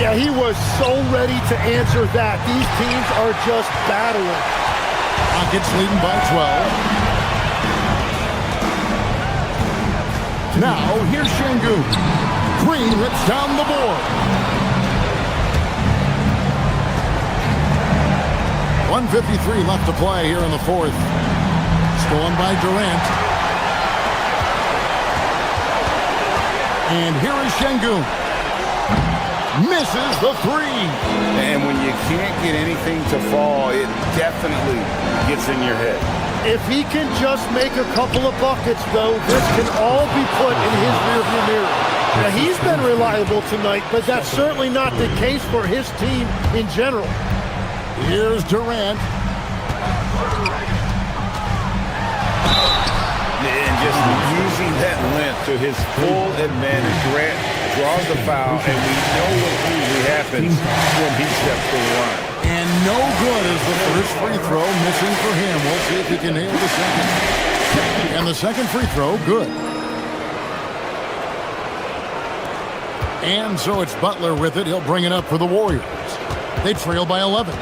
Yeah, he was so ready to answer that. These teams are just battling. Rockets leading by 12. Now, here's Şengün. Green rips down the board. 1:53 left to play here in the 4th. Stolen by Durant. And here is Şengün. Misses the 3. And when you can't get anything to fall, it definitely gets in your head. If he can just make a couple of buckets, though, this can all be put in his rearview mirror. Now, he's been reliable tonight, but that's certainly not the case for his team in general. Here's Durant. And just using that length to his full advantage. Durant draws the foul, and we know what usually happens when he steps to the line. And no good is the first free throw, missing for him. We'll see if he can nail the second. And the second free throw, good. And so it's Butler with it. He'll bring it up for the Warriors. They trail by 11.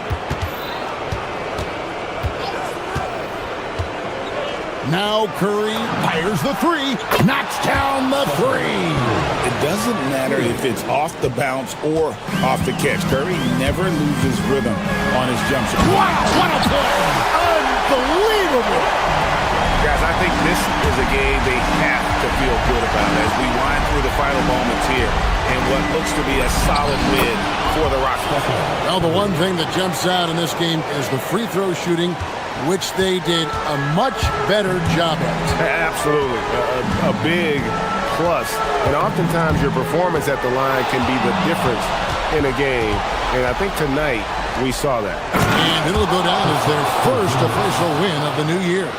Now Curry fires the three, knocks down the three. It doesn't matter if it's off the bounce or off the catch. Curry never loses rhythm on his jump shot. Wow, what a play! Unbelievable! Guys, I think this is a game they have to feel good about as we wind through the final moments here and what looks to be a solid win for the Rockets. Well, the one thing that jumps out in this game is the free throw shooting, which they did a much better job at. Absolutely. A big plus. And oftentimes your performance at the line can be the difference in a game. And I think tonight we saw that. And it'll go down as their first official win of the new year.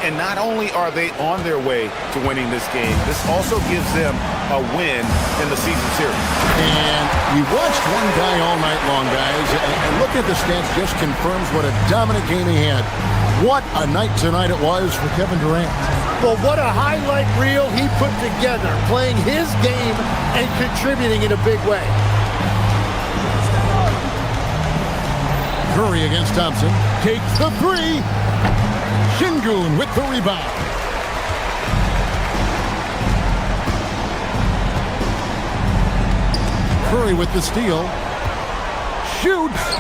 And not only are they on their way to winning this game, this also gives them a win in the season series. And we watched one guy all night long, guys, and look at the stats, just confirms what a dominant game he had. What a night tonight it was for Kevin Durant. Well, what a highlight reel he put together, playing his game and contributing in a big way. Curry against Thompson, takes the three. Şengün with the rebound. Curry with the steal. Shoots.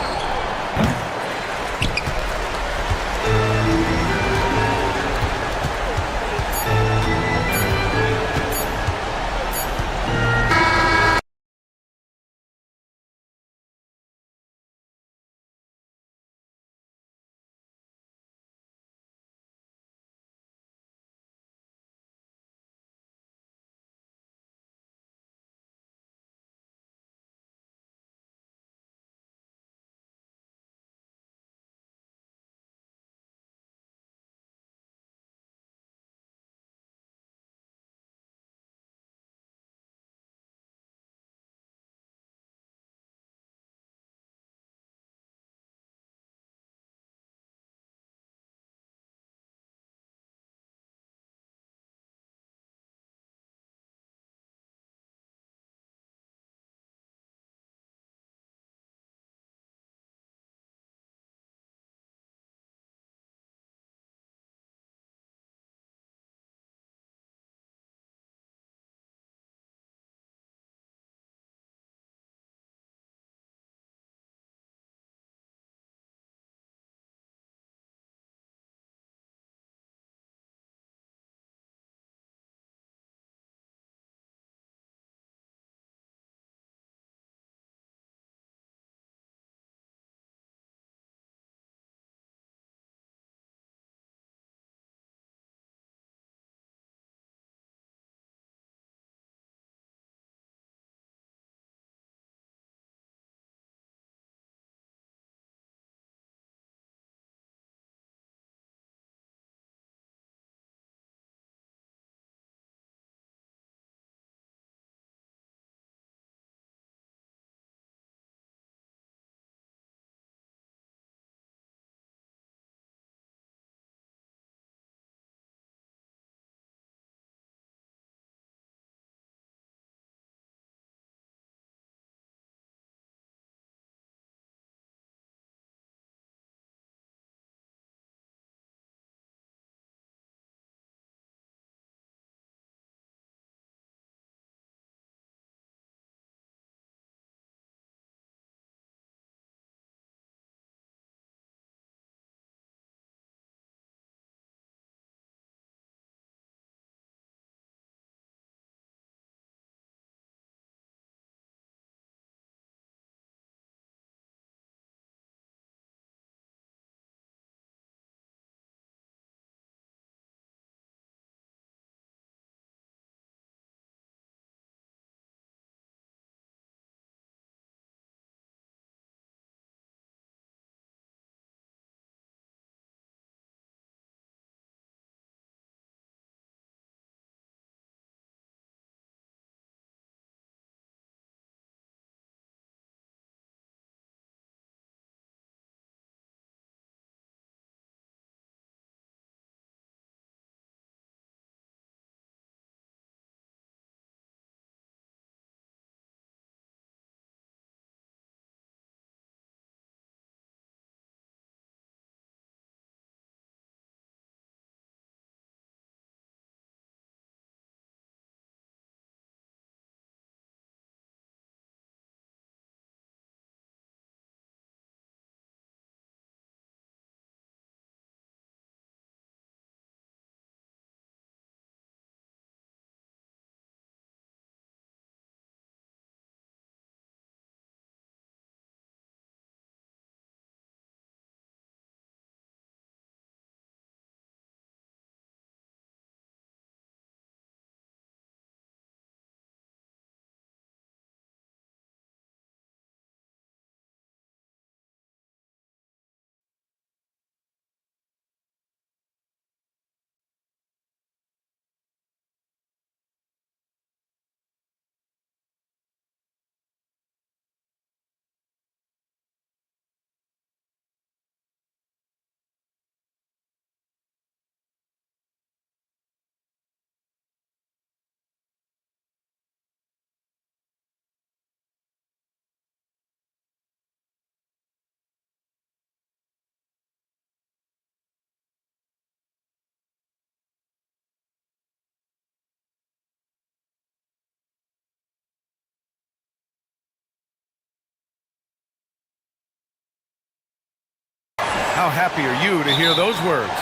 How happy are you to hear those words?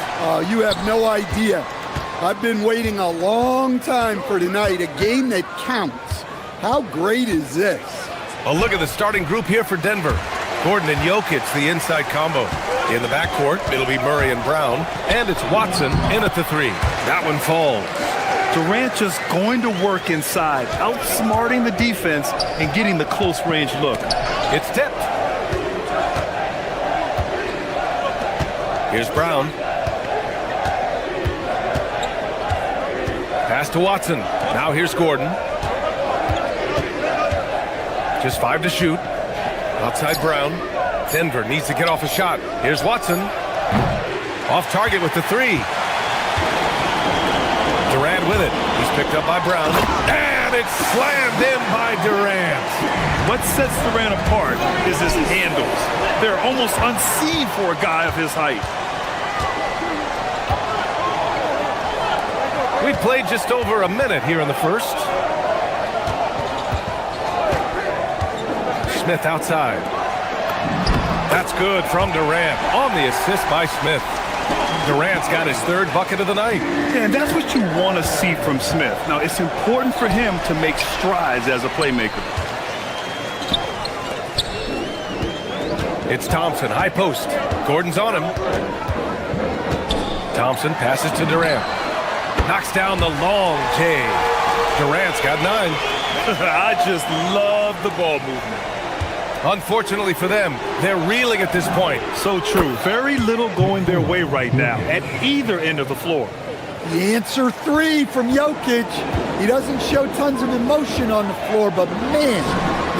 You have no idea. I've been waiting a long time for tonight, a game that counts. How great is this? Well, look at the starting group here for Denver. Gordon and Jokic, the inside combo. In the backcourt, it'll be Murray and Brown, and it's Watson in at the 3. That one falls. Durant just going to work inside, outsmarting the defense and getting the close-range look. It's tipped. Here's Brown. Pass to Watson. Now here's Gordon. Just 5 to shoot. Outside Brown. Denver needs to get off a shot. Here's Watson. Off target with the 3. Durant with it. He's picked up by Brown. And it's slammed in by Durant. What sets Durant apart is his handles. They're almost unseen for a guy of his height. We've played just over a minute here in the first. Smith outside. That's good from Durant on the assist by Smith. Durant's got his 3rd bucket of the night. Yeah, and that's what you want to see from Smith. Now, it's important for him to make strides as a playmaker. It's Thompson, high post. Gordon's on him. Thompson passes to Durant. Knocks down the long J. Durant's got 9. I just love the ball movement. Unfortunately for them, they're reeling at this point. So true. Very little going their way right now at either end of the floor. The answer 3 from Jokic. He doesn't show tons of emotion on the floor, but man,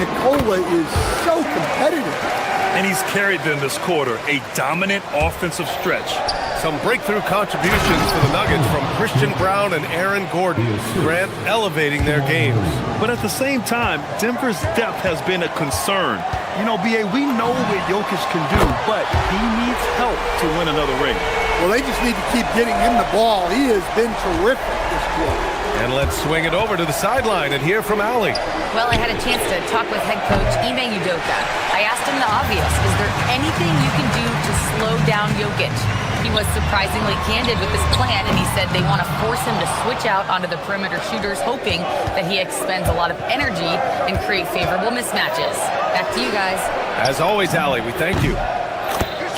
Nikola is so competitive. And he's carried them this quarter, a dominant offensive stretch. Some breakthrough contributions for the Nuggets from Christian Brown and Aaron Gordon. Grant elevating their games. But at the same time, Denver's depth has been a concern. You know, B.A., we know what Jokic can do, but he needs help to win another ring. Well, they just need to keep getting him the ball. He has been terrific this quarter. And let's swing it over to the sideline and hear from Allie. Well, I had a chance to talk with head coach Ime Udoka. I asked him the obvious. Is there anything you can do to slow down Jokic? He was surprisingly candid with this plan, and he said they want to force him to switch out onto the perimeter shooters, hoping that he expends a lot of energy and create favorable mismatches. Back to you guys. As always, Allie, we thank you.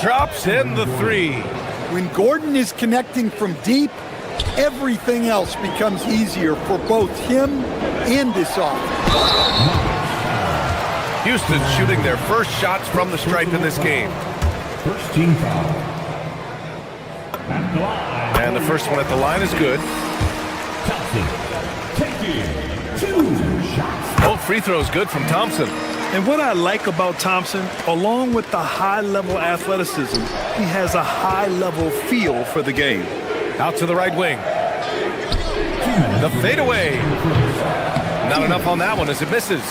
Drops in the 3. When Gordon is connecting from deep, everything else becomes easier for both him and this offense. Houston shooting their first shots from the stripe in this game. First team foul. And the first one at the line is good. Thompson taking 2 shots. Both free throws good from Thompson. And what I like about Thompson, along with the high-level athleticism, he has a high-level feel for the game. Out to the right wing. The fadeaway. Not enough on that one as it misses.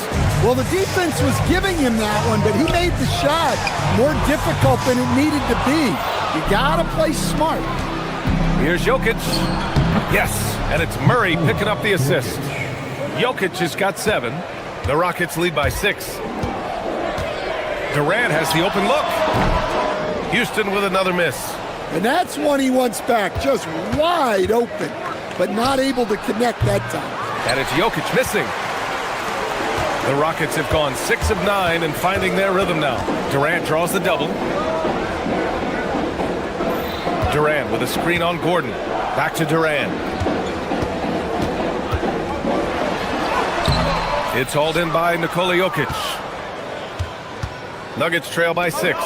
Well, the defense was giving him that one, but he made the shot more difficult than it needed to be. You gotta play smart. Here's Jokic. Yes, and it's Murray picking up the assist. Jokic has got 7. The Rockets lead by 6. Durant has the open look. Houston with another miss. And that's one he wants back, just wide open, but not able to connect that time. And it's Jokic missing. The Rockets have gone 6 of 9 and finding their rhythm now. Durant draws the double. Durant with a screen on Gordon. Back to Durant. It's hauled in by Nikola Jokic. Nuggets trail by 6.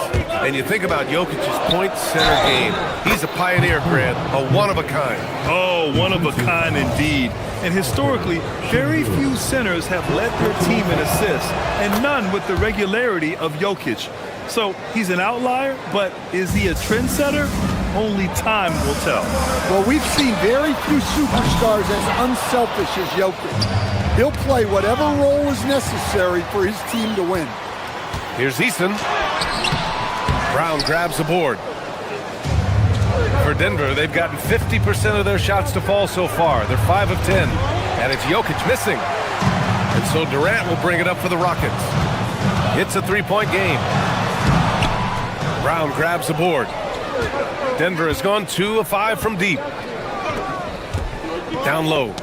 And you think about Jokic's point center game. He's a pioneer, Grant, a one-of-a-kind. Oh, one-of-a-kind indeed. And historically, very few centers have led their team in assists, and none with the regularity of Jokic. So he's an outlier, but is he a trendsetter? Only time will tell. Well, we've seen very few superstars as unselfish as Jokic. He'll play whatever role is necessary for his team to win. Here's Easton. Brown grabs the board. For Denver, they've gotten 50% of their shots to fall so far. They're 5 of 10. And it's Jokic missing. And so Durant will bring it up for the Rockets. It's a 3-point game. Brown grabs the board. Denver has gone 2 of 5 from deep. Down low.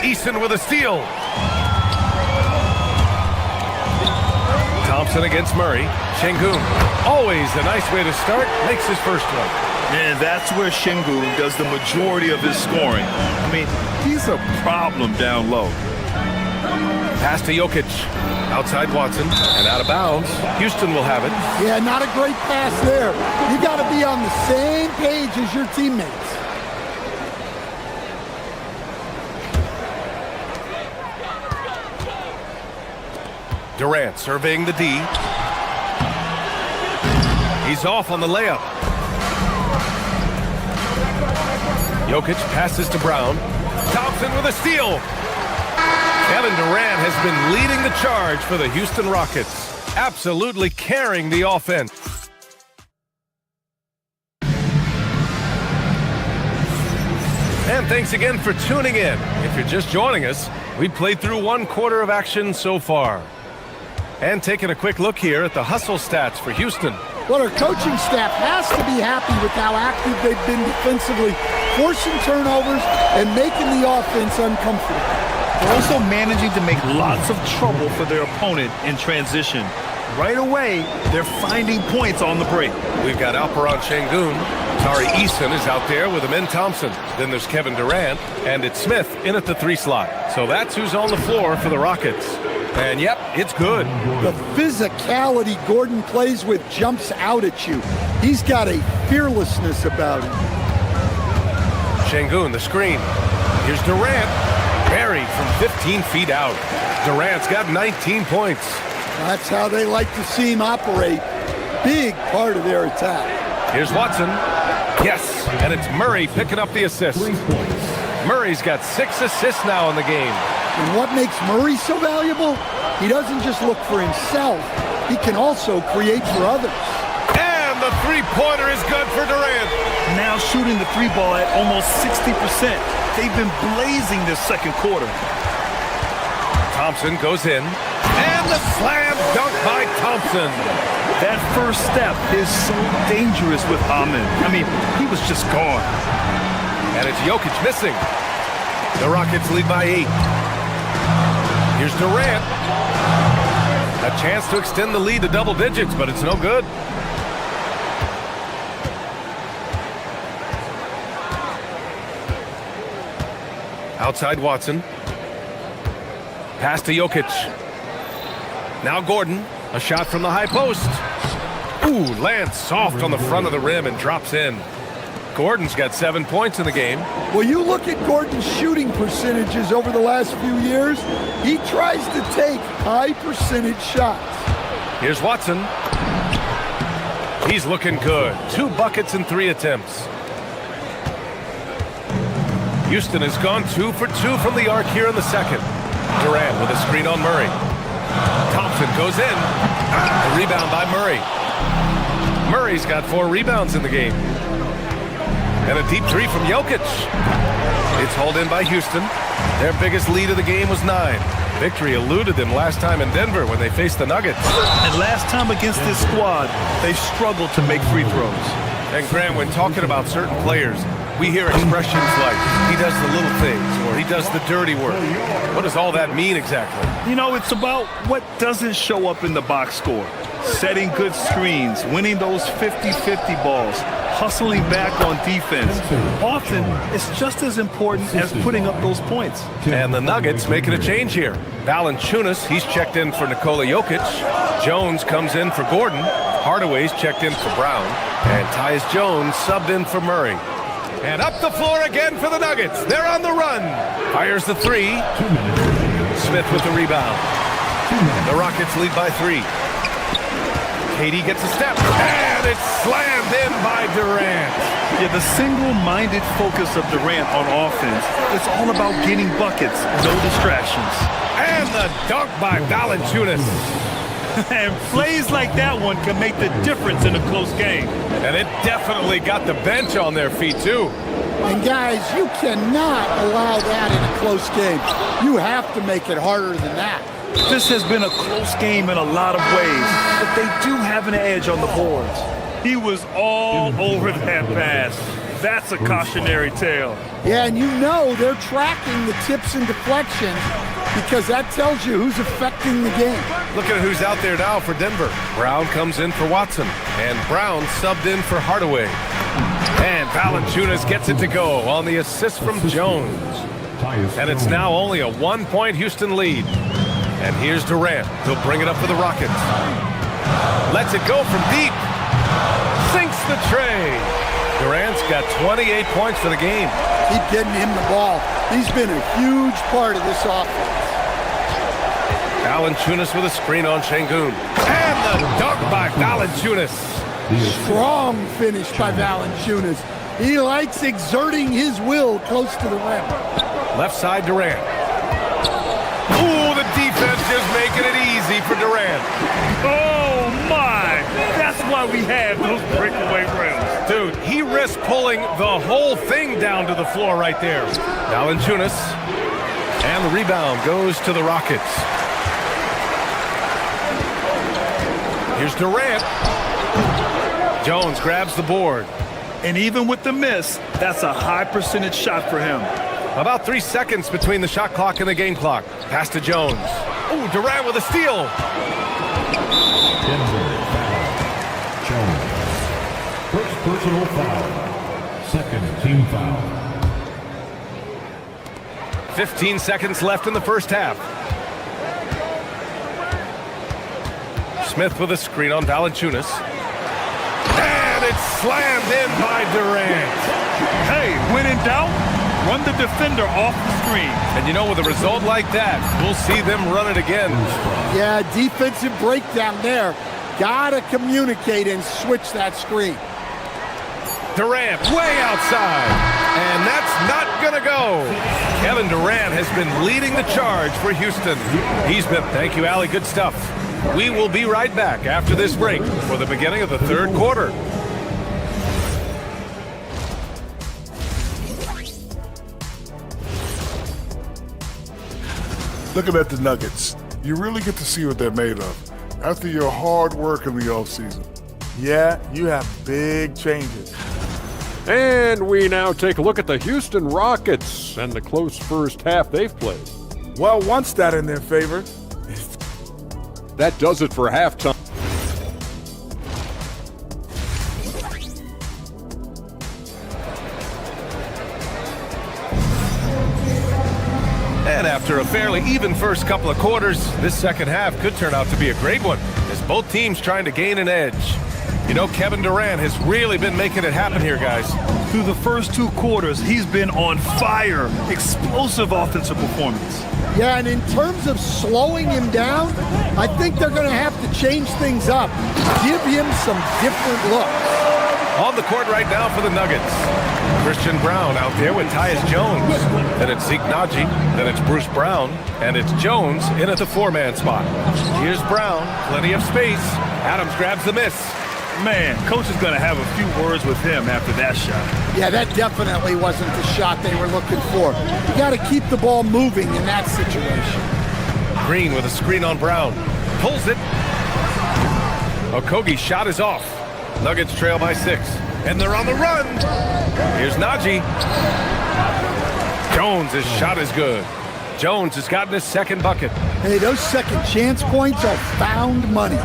Easton with a steal. Thompson against Murray. Şengün, always a nice way to start, makes his first one. And that's where Şengün does the majority of his scoring. I mean, he's a problem down low. Pass to Jokic. Outside Watson and out of bounds. Houston will have it. Yeah, not a great pass there. You got to be on the same page as your teammates. Durant surveying the D. He's off on the layup. Jokic passes to Brown. Thompson with a steal. Kevin Durant has been leading the charge for the Houston Rockets, absolutely carrying the offense. And thanks again for tuning in. If you're just joining us, we played through 1 quarter of action so far. And taking a quick look here at the hustle stats for Houston. Well, our coaching staff has to be happy with how active they've been defensively, forcing turnovers and making the offense uncomfortable. They're also managing to make lots of trouble for their opponent in transition. Right away, they're finding points on the break. We've got Alperen Şengün. Tari Eason is out there with Amin Thompson. Then there's Kevin Durant, and it's Smith in at the 3 slot. So that's who's on the floor for the Rockets. And yep, it's good. The physicality Gordon plays with jumps out at you. He's got a fearlessness about him. Şengün, the screen. Here's Durant. Buried from 15 feet out. Durant's got 19 points. That's how they like to see him operate. Big part of their attack. Here's Watson. Yes, and it's Murray picking up the assist. Murray's got 6 assists now in the game. And what makes Murray so valuable? He doesn't just look for himself. He can also create for others. And the three-pointer is good for Durant. Now shooting the 3 ball at almost 60%. They've been blazing this second quarter. Thompson goes in. And the slam dunk by Thompson. That first step is so dangerous with Amin. I mean, he was just gone. And it's Jokic missing. The Rockets lead by 8. Here's Durant. A chance to extend the lead to double digits, but it's no good. Outside Watson. Pass to Jokic. Now Gordon. A shot from the high post. Ooh, lands soft on the front of the rim and drops in. Gordon's got 7 points in the game. Well, you look at Gordon's shooting percentages over the last few years, he tries to take high percentage shots. Here's Watson. He's looking good. 2 buckets in 3 attempts. Houston has gone 2 for 2 from the arc here in the second. Durant with a screen on Murray. Thompson goes in. A rebound by Murray. Murray's got 4 rebounds in the game. And a deep 3 from Jokic. It's hauled in by Houston. Their biggest lead of the game was 9. Victory eluded them last time in Denver when they faced the Nuggets. And last time against this squad, they struggled to make free throws. And Graham, when talking about certain players, we hear expressions like, he does the little things, or he does the dirty work. What does all that mean exactly? You know, it's about what doesn't show up in the box score. Setting good screens, winning those 50-50 balls, hustling back on defense. Often, it's just as important as putting up those points. And the Nuggets making a change here. Valanciunas, he's checked in for Nikola Jokic. Jones comes in for Gordon. Hardaway's checked in for Brown. And Tyus Jones subbed in for Murray. And up the floor again for the Nuggets. They're on the run. Fires the 3. Smith with the rebound. The Rockets lead by 3. KD gets a step, and it's slammed in by Durant. Yeah, the single-minded focus of Durant on offense, it's all about getting buckets, no distractions. And the dunk by Valanciunas. And plays like that one can make the difference in a close game. And it definitely got the bench on their feet, too. And guys, you cannot allow that in a close game. You have to make it harder than that. This has been a close game in a lot of ways, but they do have an edge on the boards. He was all over that pass. That's a cautionary tale. Yeah, and you know they're tracking the tips and deflections because that tells you who's affecting the game. Look at who's out there now for Denver. Brown comes in for Watson, and Brown subbed in for Hardaway. And Valanciunas gets it to go on the assist from Jones. And it's now only a 1-point Houston lead. And here's Durant. He'll bring it up for the Rockets. Lets it go from deep. Sinks the tray. Durant's got 28 points for the game. Keep getting him the ball. He's been a huge part of this offense. Valanciunas with a screen on Şengün. And the dunk by Valanciunas. Strong finish by Valanciunas. He likes exerting his will close to the rim. Left side Durant. Ooh, the defense just making it easy for Durant. Oh, my. That's why we have those breakaway rims. Dude, he risked pulling the whole thing down to the floor right there. Valanciunas. And the rebound goes to the Rockets. Here's Durant. Jones grabs the board. And even with the miss, that's a high percentage shot for him. About 3 seconds between the shot clock and the game clock. Pass to Jones. Oh, Durant with a steal. Jones. First personal foul. Second team foul. 15 seconds left in the first half. Smith with a screen on Valanciunas. And it's slammed in by Durant. Hey, when in doubt, run the defender off the screen. And you know, with a result like that, we'll see them run it again. Yeah, defensive breakdown there. Gotta communicate and switch that screen. Durant way outside. And that's not gonna go. Kevin Durant has been leading the charge for Houston. Thank you, Allie, good stuff. We will be right back after this break for the beginning of the third quarter. Looking at the Nuggets, you really get to see what they're made of after your hard work in the offseason. Yeah, you have big changes. And we now take a look at the Houston Rockets and the close first half they've played. Well, one stat in their favor. That does it for halftime. And after a fairly even first couple of quarters, this second half could turn out to be a great one, as both teams trying to gain an edge. You know, Kevin Durant has really been making it happen here, guys. Through the first 2 quarters, he's been on fire. Explosive offensive performance. Yeah, and in terms of slowing him down, I think they're going to have to change things up. Give him some different looks. On the court right now for the Nuggets. Christian Brown out there with Tyus Jones. Then it's Zeke Naji. Then it's Bruce Brown. And it's Jones in at the 4-man spot. Here's Brown. Plenty of space. Adams grabs the miss. Man, coach is going to have a few words with him after that shot. Yeah, that definitely wasn't the shot they were looking for. You got to keep the ball moving in that situation. Green with a screen on Brown. Pulls it. Okogie's shot is off. Nuggets trail by 6. And they're on the run. Here's Naji. Jones' shot is good. Jones has gotten his second bucket. Hey, those second chance points are found money.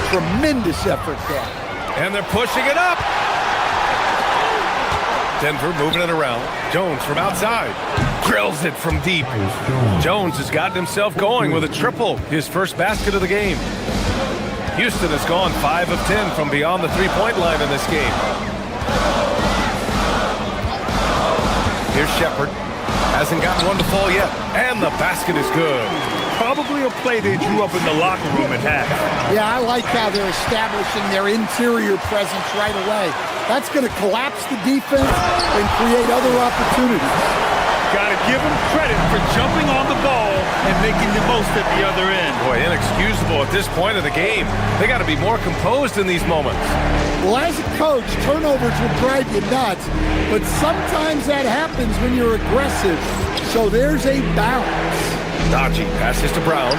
Tremendous effort there. And they're pushing it up. Denver moving it around. Jones from outside. Drills it from deep. Jones has gotten himself going with a triple. His first basket of the game. Houston has gone 5 of 10 from beyond the 3-point line in this game. Here's Shepherd. Hasn't gotten one to fall yet. And the basket is good. Probably a play they drew up in the locker room at half. Yeah, I like how they're establishing their interior presence right away. That's going to collapse the defense and create other opportunities. Got to give them credit for jumping on the ball and making the most at the other end. Boy, inexcusable at this point of the game. They got to be more composed in these moments. Well, as a coach, turnovers will drive you nuts, but sometimes that happens when you're aggressive. So there's a balance. Naji passes to Brown.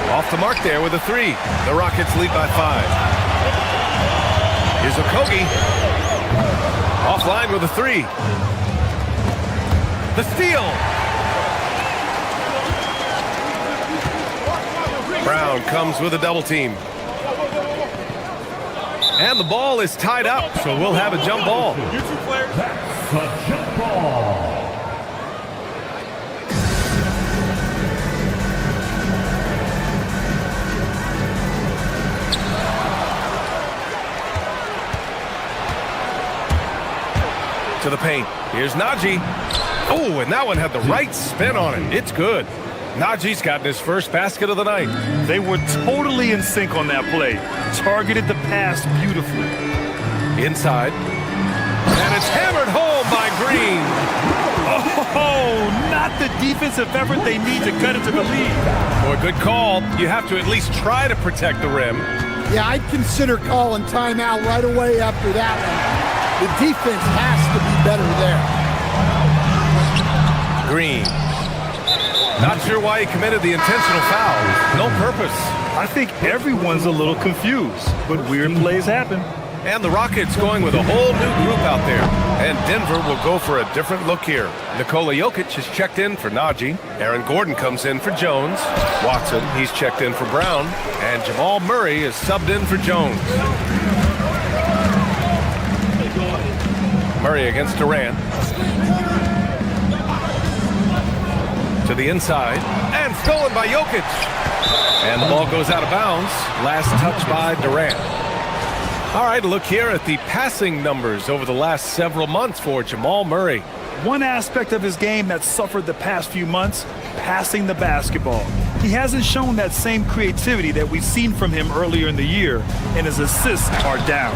Off the mark there with a 3. The Rockets lead by 5. Here's Okogie. Offline with a three. The steal. Brown comes with a double team. And the ball is tied up, so we'll have a jump ball. That's a jump ball. To the paint. Here's Najee. Oh, and that one had the right spin on it. It's good. Najee's gotten his first basket of the night. They were totally in sync on that play. Targeted the pass beautifully. Inside. And it's hammered home by Green. Oh, not the defensive effort they need to cut it to the lead. Boy, good call. You have to at least try to protect the rim. Yeah, I'd consider calling timeout right away after that one. The defense has to be better there. Green. Not sure why he committed the intentional foul. No purpose. I think everyone's a little confused, but weird plays happen. And the Rockets going with a whole new group out there. And Denver will go for a different look here. Nikola Jokic is checked in for Najee. Aaron Gordon comes in for Jones. Watson, he's checked in for Brown. And Jamal Murray is subbed in for Jones. Murray against Durant. To the inside. And stolen by Jokic. And the ball goes out of bounds. Last touch by Durant. All right, look here at the passing numbers over the last several months for Jamal Murray. One aspect of his game that suffered the past few months, passing the basketball. He hasn't shown that same creativity that we've seen from him earlier in the year, and his assists are down.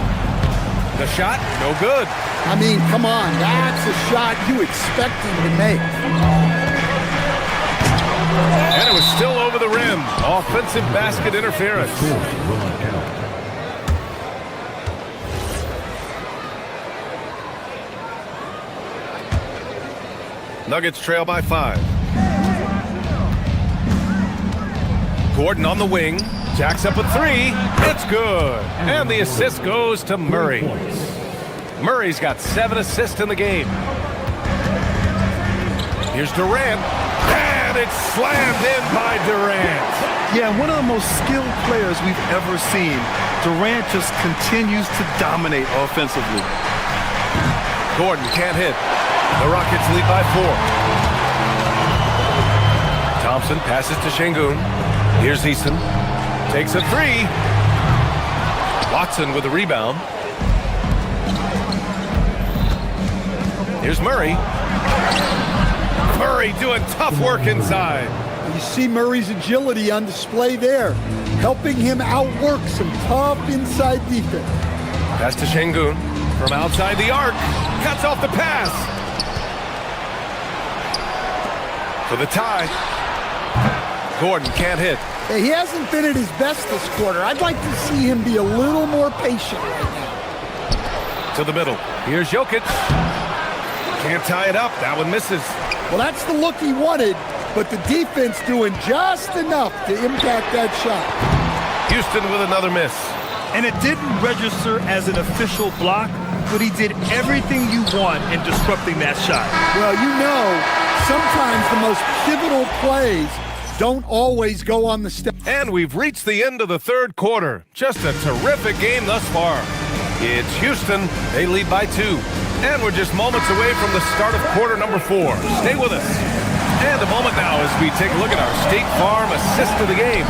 The shot, no good. I mean, come on, that's a shot you expect him to make. And it was still over the rim. Offensive basket interference. Nuggets trail by 5. Gordon on the wing. Jacks up a three. It's good. And the assist goes to Murray. Murray's got 7 assists in the game. Here's Durant. And it's slammed in by Durant. Yeah, one of the most skilled players we've ever seen. Durant just continues to dominate offensively. Gordon can't hit. The Rockets lead by 4. Thompson passes to Şengün. Here's Eason. Takes a three. Watson with the rebound. Here's Murray. Murray doing tough work inside. You see Murray's agility on display there, helping him outwork some tough inside defense. Pass to Şengün from outside the arc. Cuts off the pass. For the tie. Gordon can't hit. Hey, he hasn't been at his best this quarter. I'd like to see him be a little more patient right now. To the middle. Here's Jokic. Can't tie it up. That one misses. Well, that's the look he wanted, but the defense doing just enough to impact that shot. Houston with another miss. And it didn't register as an official block, but he did everything you want in disrupting that shot. Well, you know, sometimes the most pivotal plays don't always go on the step. And we've reached the end of the third quarter. Just a terrific game thus far. It's Houston. They lead by 2. And we're just moments away from the start of quarter number 4. Stay with us. And a moment now as we take a look at our State Farm assist of the game.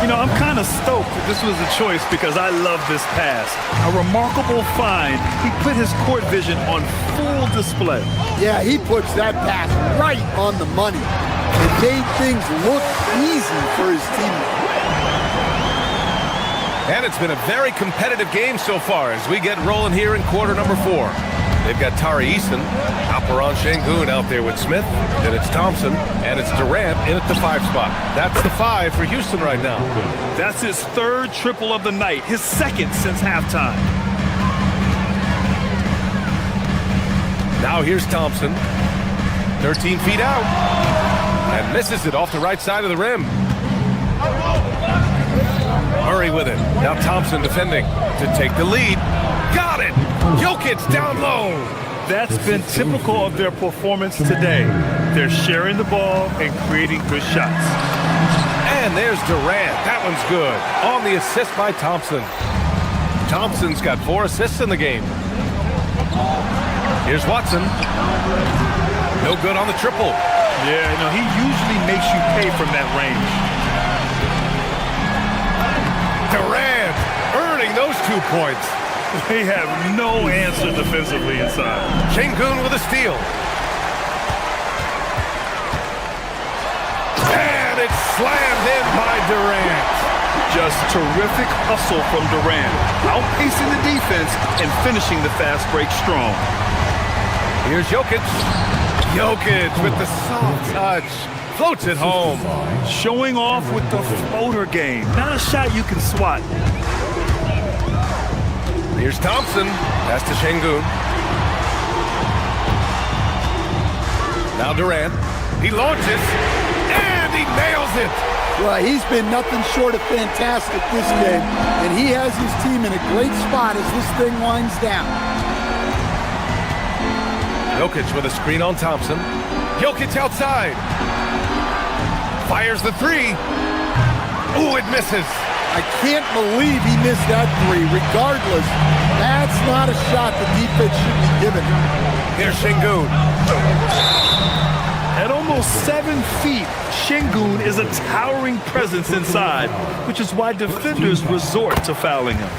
You know, I'm kind of stoked that this was a choice because I love this pass. A remarkable find. He put his court vision on full display. Yeah, he puts that pass right on the money. It made things look easy for his teammates. And it's been a very competitive game so far as we get rolling here in quarter number 4. They've got Tari Eason, Alperen Şengün out there with Smith. Then it's Thompson, and it's Durant in at the 5 spot. That's the 5 for Houston right now. That's his 3rd triple of the night, his 2nd since halftime. Now here's Thompson. 13 feet out. And misses it off the right side of the rim. Murray with it. Now Thompson defending to take the lead. Got it! Jokic down low. That's been typical of their performance today. They're sharing the ball and creating good shots. And there's Durant. That one's good. On the assist by Thompson. Thompson's got 4 assists in the game. Here's Watson. No good on the triple. Yeah, no, he usually makes you pay from that range. Durant earning those 2 points. They have no answer defensively inside. Şengün with a steal. And it's slammed in by Durant. Just terrific hustle from Durant, outpacing the defense and finishing the fast break strong. Here's Jokic. Jokic with the soft touch. Floats it home. Showing off with the floater game. Not a shot you can swat. Here's Thompson. Pass to Şengün. Now Durant. He launches. And he nails it. Well, he's been nothing short of fantastic this game. And he has his team in a great spot as this thing winds down. Jokic with a screen on Thompson. Jokic outside. Fires the 3. Ooh, it misses. I can't believe he missed that 3. Regardless, that's not a shot the defense should be giving. Here's Şengün. At almost 7 feet, Şengün is a towering presence inside, which is why defenders resort to fouling him.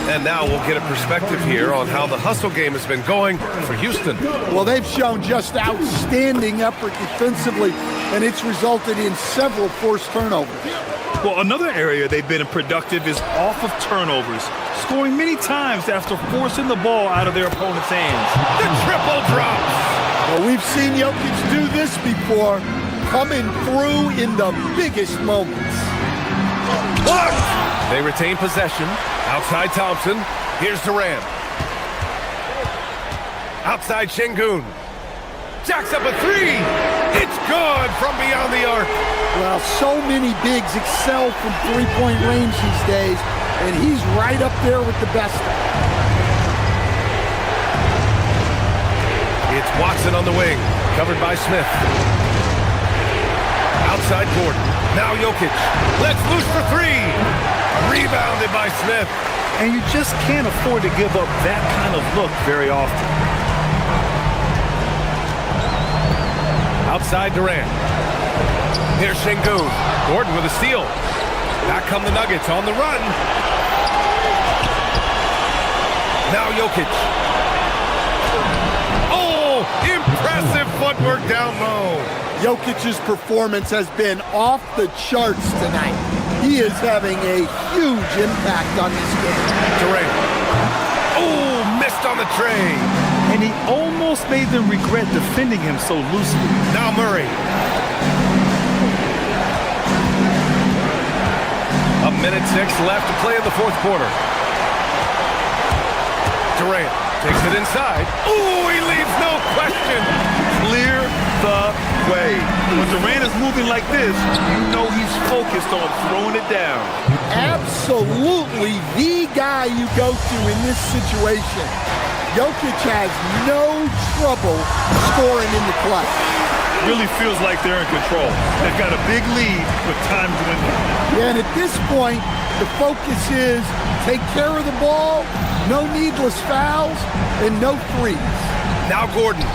And now we'll get a perspective here on how the hustle game has been going for Houston. Well, they've shown just outstanding effort defensively, and it's resulted in several forced turnovers. Well, another area they've been productive is off of turnovers, scoring many times after forcing the ball out of their opponent's hands. The triple drops. Well, we've seen Jokic do this before, coming through in the biggest moments. Look! They retain possession. Outside Thompson. Here's Durant. Outside Şengün. Jacks up a 3. It's good from beyond the arc. Well, so many bigs excel from three-point range these days, and he's right up there with the best. It's Watson on the wing, covered by Smith. Outside Gordon. Now Jokic. Let's loose for 3. Rebounded by Smith. And you just can't afford to give up that kind of look very often. Outside Durant. Here's Şengün. Gordon with a steal. Back come the Nuggets on the run. Now Jokic. Oh, impressive footwork down low. Jokic's performance has been off the charts tonight. He is having a huge impact on this game. Durant. Oh, missed on the tray. And he almost made them regret defending him so loosely. Now Murray. A minute 6 left to play in the 4th quarter. Durant takes it inside. Ooh, he leaves no question. Clear the way. When Durant is moving like this, you know he's focused on throwing it down. Absolutely the guy you go to in this situation. Jokic has no trouble scoring in the clutch. Really feels like they're in control. They've got a big lead with time dwindling. Yeah, and at this point, the focus is take care of the ball, no needless fouls, and no threes. Now Gordon.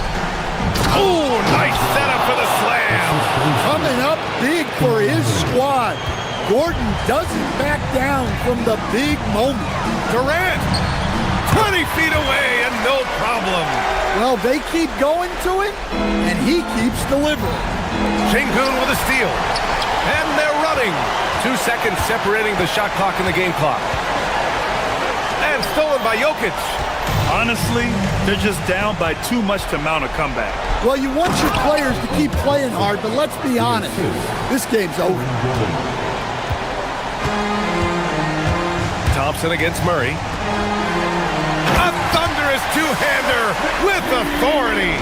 Oh, nice setup for the slam. Coming up big for his squad. Gordon doesn't back down from the big moment. Durant, 20 feet away and no problem. Well, they keep going to it, and he keeps delivering. Şengün with a steal. And they're running. 2 seconds separating the shot clock and the game clock. And stolen by Jokic. Honestly, they're just down by too much to mount a comeback. Well, you want your players to keep playing hard, but let's be honest. This game's over. Thompson against Murray. A thunderous two-hander with authority.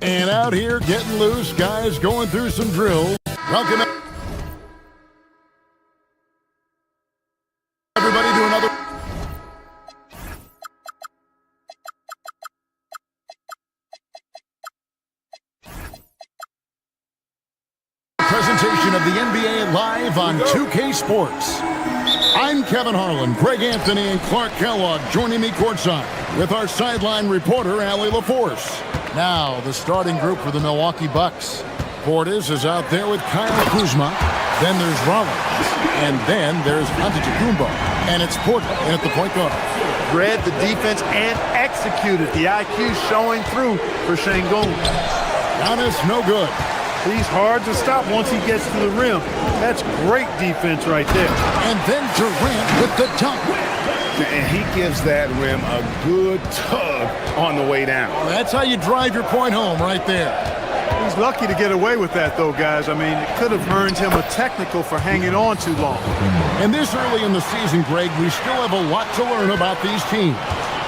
And out here getting loose, guys going through some drills. Welcome everybody to another presentation of the NBA live on 2K Sports. I'm Kevin Harlan, Greg Anthony, and Clark Kellogg joining me courtside with our sideline reporter, Allie LaForce. Now, the starting group for the Milwaukee Bucks. Portis is out there with Kyle Kuzma. Then there's Rollins. And then there's Antetokounmpo. And it's Porter in at the point guard. Read the defense and executed. The IQ showing through for Şengün. Giannis, no good. He's hard to stop once he gets to the rim. That's great defense right there. And then Durant with the dunk. And he gives that rim a good tug on the way down. That's how you drive your point home right there. He's lucky to get away with that, though, guys. I mean, it could have earned him a technical for hanging on too long. And this early in the season, Greg, we still have a lot to learn about these teams.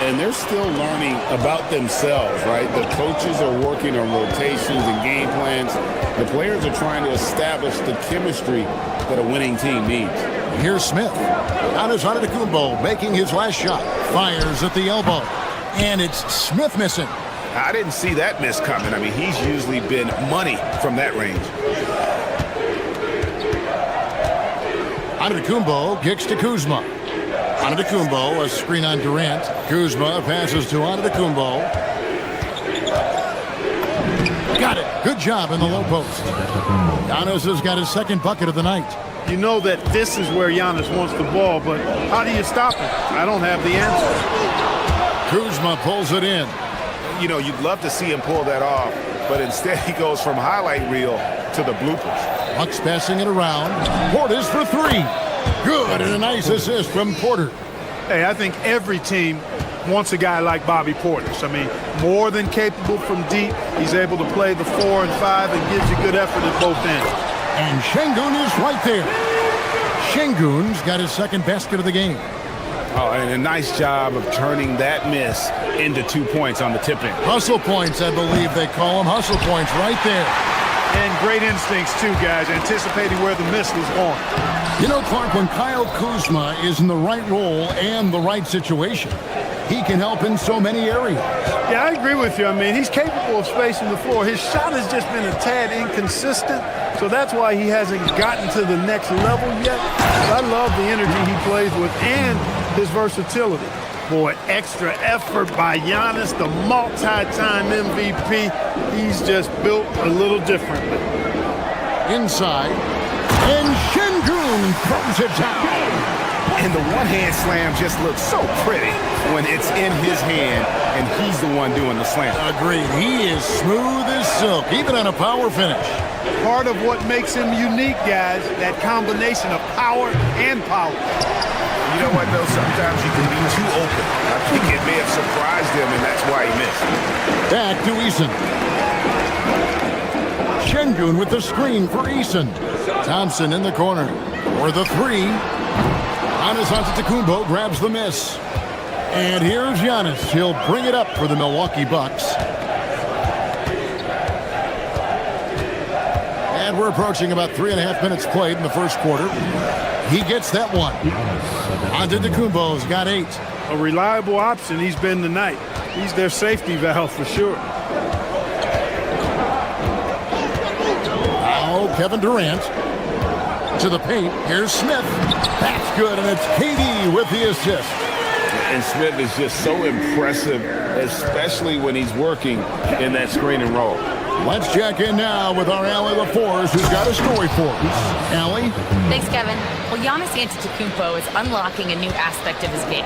And they're still learning about themselves, right? The coaches are working on rotations and game plans. The players are trying to establish the chemistry that a winning team needs. Here's Smith. Giannis Antetokounmpo making his last shot. Fires at the elbow. And it's Smith missing. I didn't see that miss coming. I mean, he's usually been money from that range. Antetokounmpo kicks to Kuzma. Antetokounmpo, a screen on Durant. Kuzma passes to Antetokounmpo. Got it. Good job in the low post. Giannis has got his second bucket of the night. You know that this is where Giannis wants the ball, but how do you stop him? I don't have the answer. Kuzma pulls it in. You know, you'd love to see him pull that off, but instead he goes from highlight reel to the bloopers. Bucks passing it around. Portis for three. Good, and a nice assist from Porter. Hey, I think every team wants a guy like Bobby Portis. I mean, more than capable from deep. He's able to play the 4 and 5 and gives you good effort at both ends. And Şengün is right there. Şengün's got his second basket of the game. Oh, and a nice job of turning that miss into 2 points on the tip-in. Hustle points, I believe they call them. Hustle points right there. And great instincts, too, guys, anticipating where the miss was going. You know, Clark, when Kyle Kuzma is in the right role and the right situation, he can help in so many areas. Yeah, I agree with you. I mean, he's capable of spacing the floor. His shot has just been a tad inconsistent, so that's why he hasn't gotten to the next level yet. But I love the energy he plays with and his versatility. Boy, extra effort by Giannis, the multi-time MVP. He's just built a little differently. Inside, and Şengün throws it down. And the one-hand slam just looks so pretty when it's in his hand and he's the one doing the slam. Agreed. He is smooth as silk, even on a power finish. Part of what makes him unique, guys, that combination of power and power. You know what, though? Sometimes you can be too open. I think it may have surprised him, and that's why he missed. Back to Eason. Şengün with the screen for Eason. Thompson in the corner for the three. Giannis Antetokounmpo grabs the miss. And here's Giannis. He'll bring it up for the Milwaukee Bucks. And we're approaching about 3.5 minutes played in the first quarter. He gets that one. Antetokounmpo's got 8. A reliable option he's been tonight. He's their safety valve for sure. Now Kevin Durant to the paint. Here's Smith. That's good, and it's KD with the assist. And Smith is just so impressive, especially when he's working in that screen and roll. Let's check in now with our Allie LaForce, who's got a story for us. Allie? Thanks, Kevin. Well, Giannis Antetokounmpo is unlocking a new aspect of his game.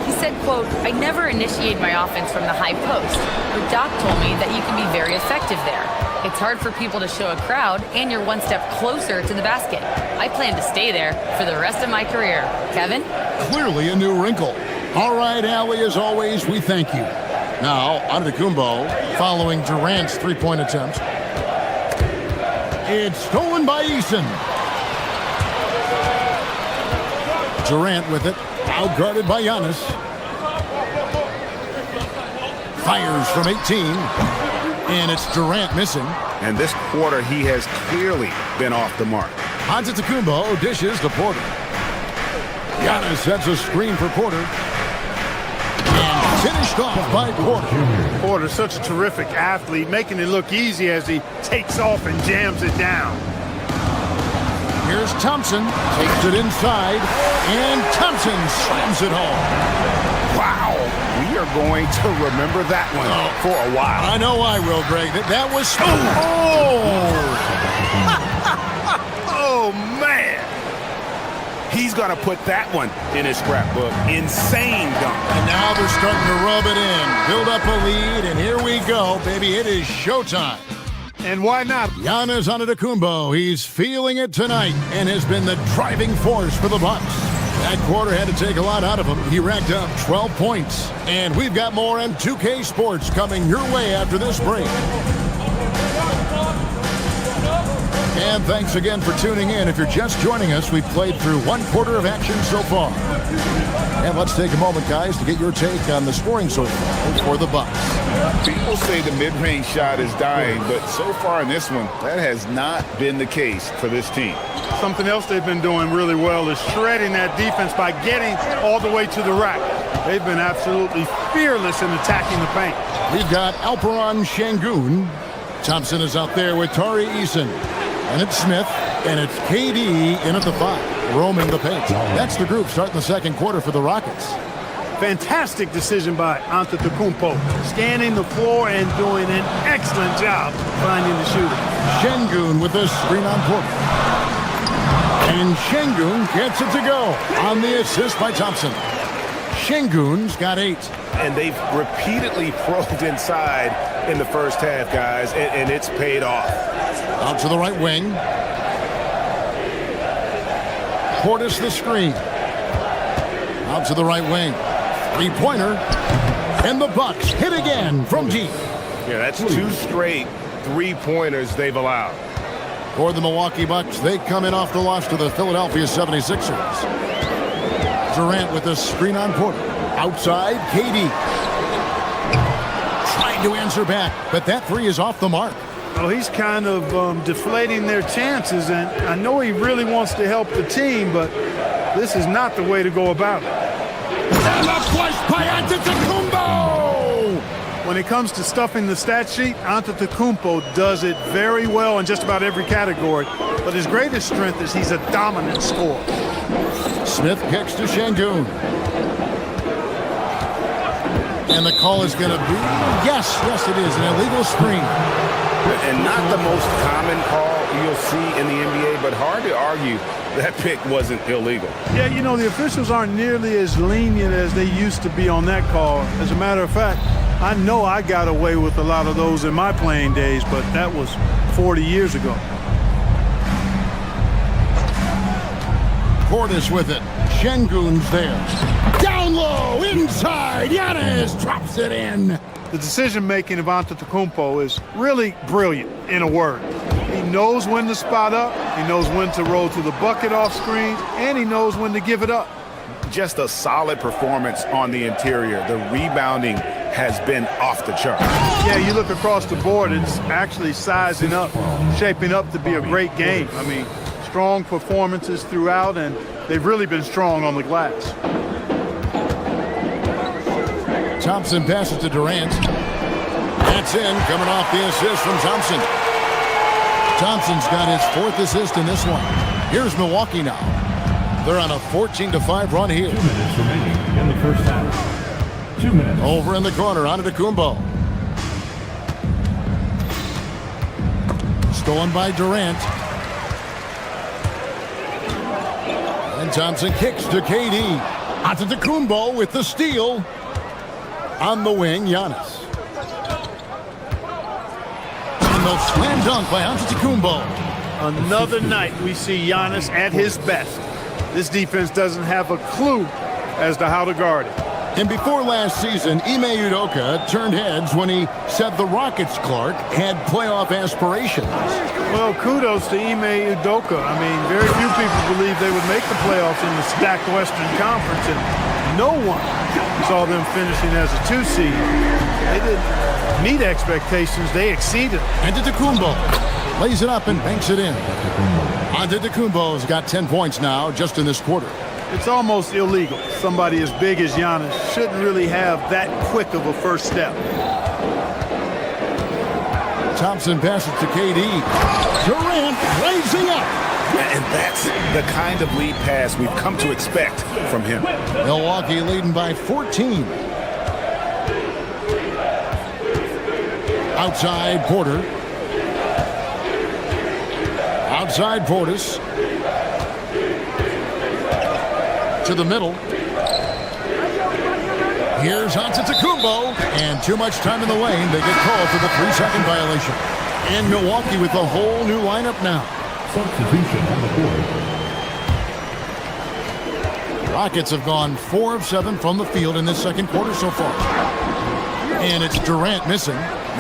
He said, quote, "I never initiate my offense from the high post, but Doc told me that you can be very effective there. It's hard for people to show a crowd, and you're one step closer to the basket. I plan to stay there for the rest of my career." Kevin? Clearly a new wrinkle. All right, Allie, as always, we thank you. Now, Antetokounmpo following Durant's three-point attempt. It's stolen by Eason. Durant with it, outguarded by Giannis. Fires from 18. And it's Durant missing. And this quarter, he has clearly been off the mark. Antetokounmpo dishes to Porter. Giannis sets a screen for Porter. And finished off by Porter. Porter's such a terrific athlete, making it look easy as he takes off and jams it down. Here's Thompson, takes it inside, and Thompson slams it home. Wow, we are going to remember that one for a while. I know I will, Greg. That was... Oh, man. He's going to put that one in his scrapbook. Insane dunk. And now they're starting to rub it in. Build up a lead, and here we go, baby. It is showtime. And why not? Giannis Antetokounmpo, he's feeling it tonight and has been the driving force for the Bucks. That quarter had to take a lot out of him. He racked up 12 points. And we've got more on 2K Sports coming your way after this break. And thanks again for tuning in. If you're just joining us, we've played through one quarter of action so far. And let's take a moment, guys, to get your take on the scoring so far for the Bucks. People say the mid-range shot is dying, but so far in this one, that has not been the case for this team. Something else they've been doing really well is shredding that defense by getting all the way to the rack. They've been absolutely fearless in attacking the paint. We've got Alperon Şengün. Thompson is out there with Tari Eason. And it's Smith, and it's KD in at the 5, roaming the paint. That's the group starting the second quarter for the Rockets. Fantastic decision by Antetokounmpo, scanning the floor and doing an excellent job finding the shooter. Şengün with the screen on Porter. And Şengün gets it to go on the assist by Thompson. Şengün's got 8. And they've repeatedly probed inside in the first half, guys, and it's paid off. Out to the right wing. Portis the screen. Out to the right wing. Three-pointer. And the Bucks hit again from deep. Yeah, that's 2 straight three-pointers they've allowed. For the Milwaukee Bucks, they come in off the loss to the Philadelphia 76ers. Durant with the screen on Porter. Outside, KD. Trying to answer back, but that 3 is off the mark. Well, he's kind of deflating their chances, and I know he really wants to help the team, but this is not the way to go about it. And a flush by Antetokounmpo! When it comes to stuffing the stat sheet, Antetokounmpo does it very well in just about every category, but his greatest strength is he's a dominant scorer. Smith kicks to Şengün. And the call is going to be, yes, it is, an illegal screen. And not the most common call you'll see in the NBA, but hard to argue that pick wasn't illegal. Yeah, you know, the officials aren't nearly as lenient as they used to be on that call. As a matter of fact, I know I got away with a lot of those in my playing days, but that was 40 years ago. Portis with it. Şengün's there. Down low, inside. Giannis drops it in. The decision-making of Antetokounmpo is really brilliant, in a word. He knows when to spot up, he knows when to roll to the bucket off screen, and he knows when to give it up. Just a solid performance on the interior. The rebounding has been off the chart. Yeah, you look across the board, it's actually sizing up, shaping up to be a great game. I mean, strong performances throughout, and they've really been strong on the glass. Thompson passes to Durant. That's in, coming off the assist from Thompson. Thompson's got his 4th assist in this one. Here's Milwaukee now. They're on a 14-5 run here. 2 minutes remaining in the first half. 2 minutes. Over in the corner, Antetokounmpo. Stolen by Durant. And Thompson kicks to KD. Antetokounmpo with the steal. On the wing, Giannis. And the slam dunk by Antetokounmpo. Another night we see Giannis at his best. This defense doesn't have a clue as to how to guard it. And before last season, Ime Udoka turned heads when he said the Rockets, Clark, had playoff aspirations. Well, kudos to Ime Udoka. I mean, very few people believe they would make the playoffs in the stacked Western Conference, and no one saw them finishing as a 2 seed. They didn't meet expectations. They exceeded. Antetokounmpo lays it up and banks it in. Antetokounmpo's got 10 points now just in this quarter. It's almost illegal. Somebody as big as Giannis shouldn't really have that quick of a first step. Thompson passes to KD. Durant raising up. And that's the kind of lead pass we've come to expect from him. Milwaukee leading by 14. Outside Porter. Outside Portis. To the middle. Here's Antetokounmpo, and too much time in the lane. They get called for the 3-second violation. And Milwaukee with a whole new lineup now. Substitution on the board. Rockets have gone 4 of 7 from the field in this second quarter so far. And it's Durant missing.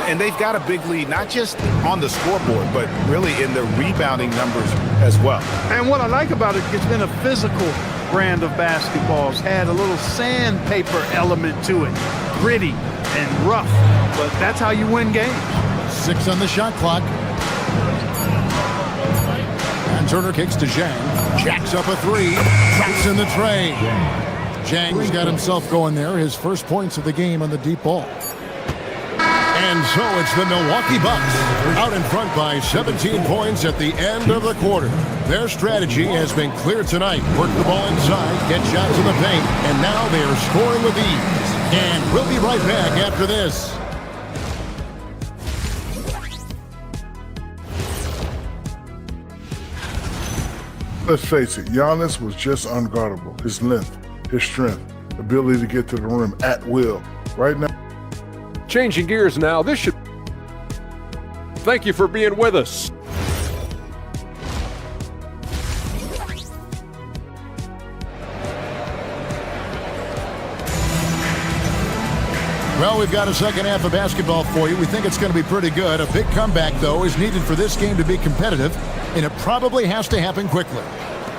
And they've got a big lead, not just on the scoreboard, but really in the rebounding numbers as well. And what I like about it, it's been a physical brand of basketball. It's had a little sandpaper element to it. Gritty and rough, but that's how you win games. 6 on the shot clock. And Turner kicks to Zhang. Jacks up a 3. Drops in the tray. Zhang's got himself going there. His first points of the game on the deep ball. And so it's the Milwaukee Bucks out in front by 17 points at the end of the quarter. Their strategy has been clear tonight. Work the ball inside, get shots in the paint, and now they are scoring with ease. And we'll be right back after this. Let's face it, Giannis was just unguardable. His length, his strength, ability to get to the rim at will. Right now. Changing gears now, this should... Thank you for being with us. Well, we've got a second half of basketball for you. We think it's going to be pretty good. A big comeback, though, is needed for this game to be competitive, and it probably has to happen quickly.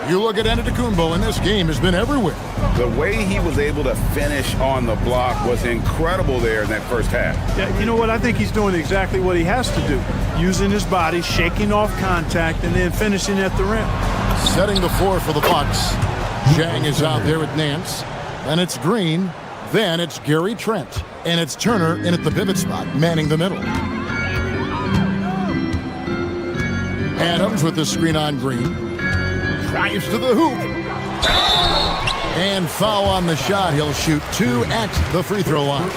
You look at Antetokounmpo, and this game has been everywhere. The way he was able to finish on the block was incredible there in that first half. Yeah, you know what? I think he's doing exactly what he has to do. Using his body, shaking off contact, and then finishing at the rim. Setting the floor for the Bucks. Zhang is out there with Nance. Then it's Green. Then it's Gary Trent. And it's Turner in at the pivot spot, manning the middle. Adams with the screen on Green. Drives to the hoop. And foul on the shot. He'll shoot 2 at the free throw line.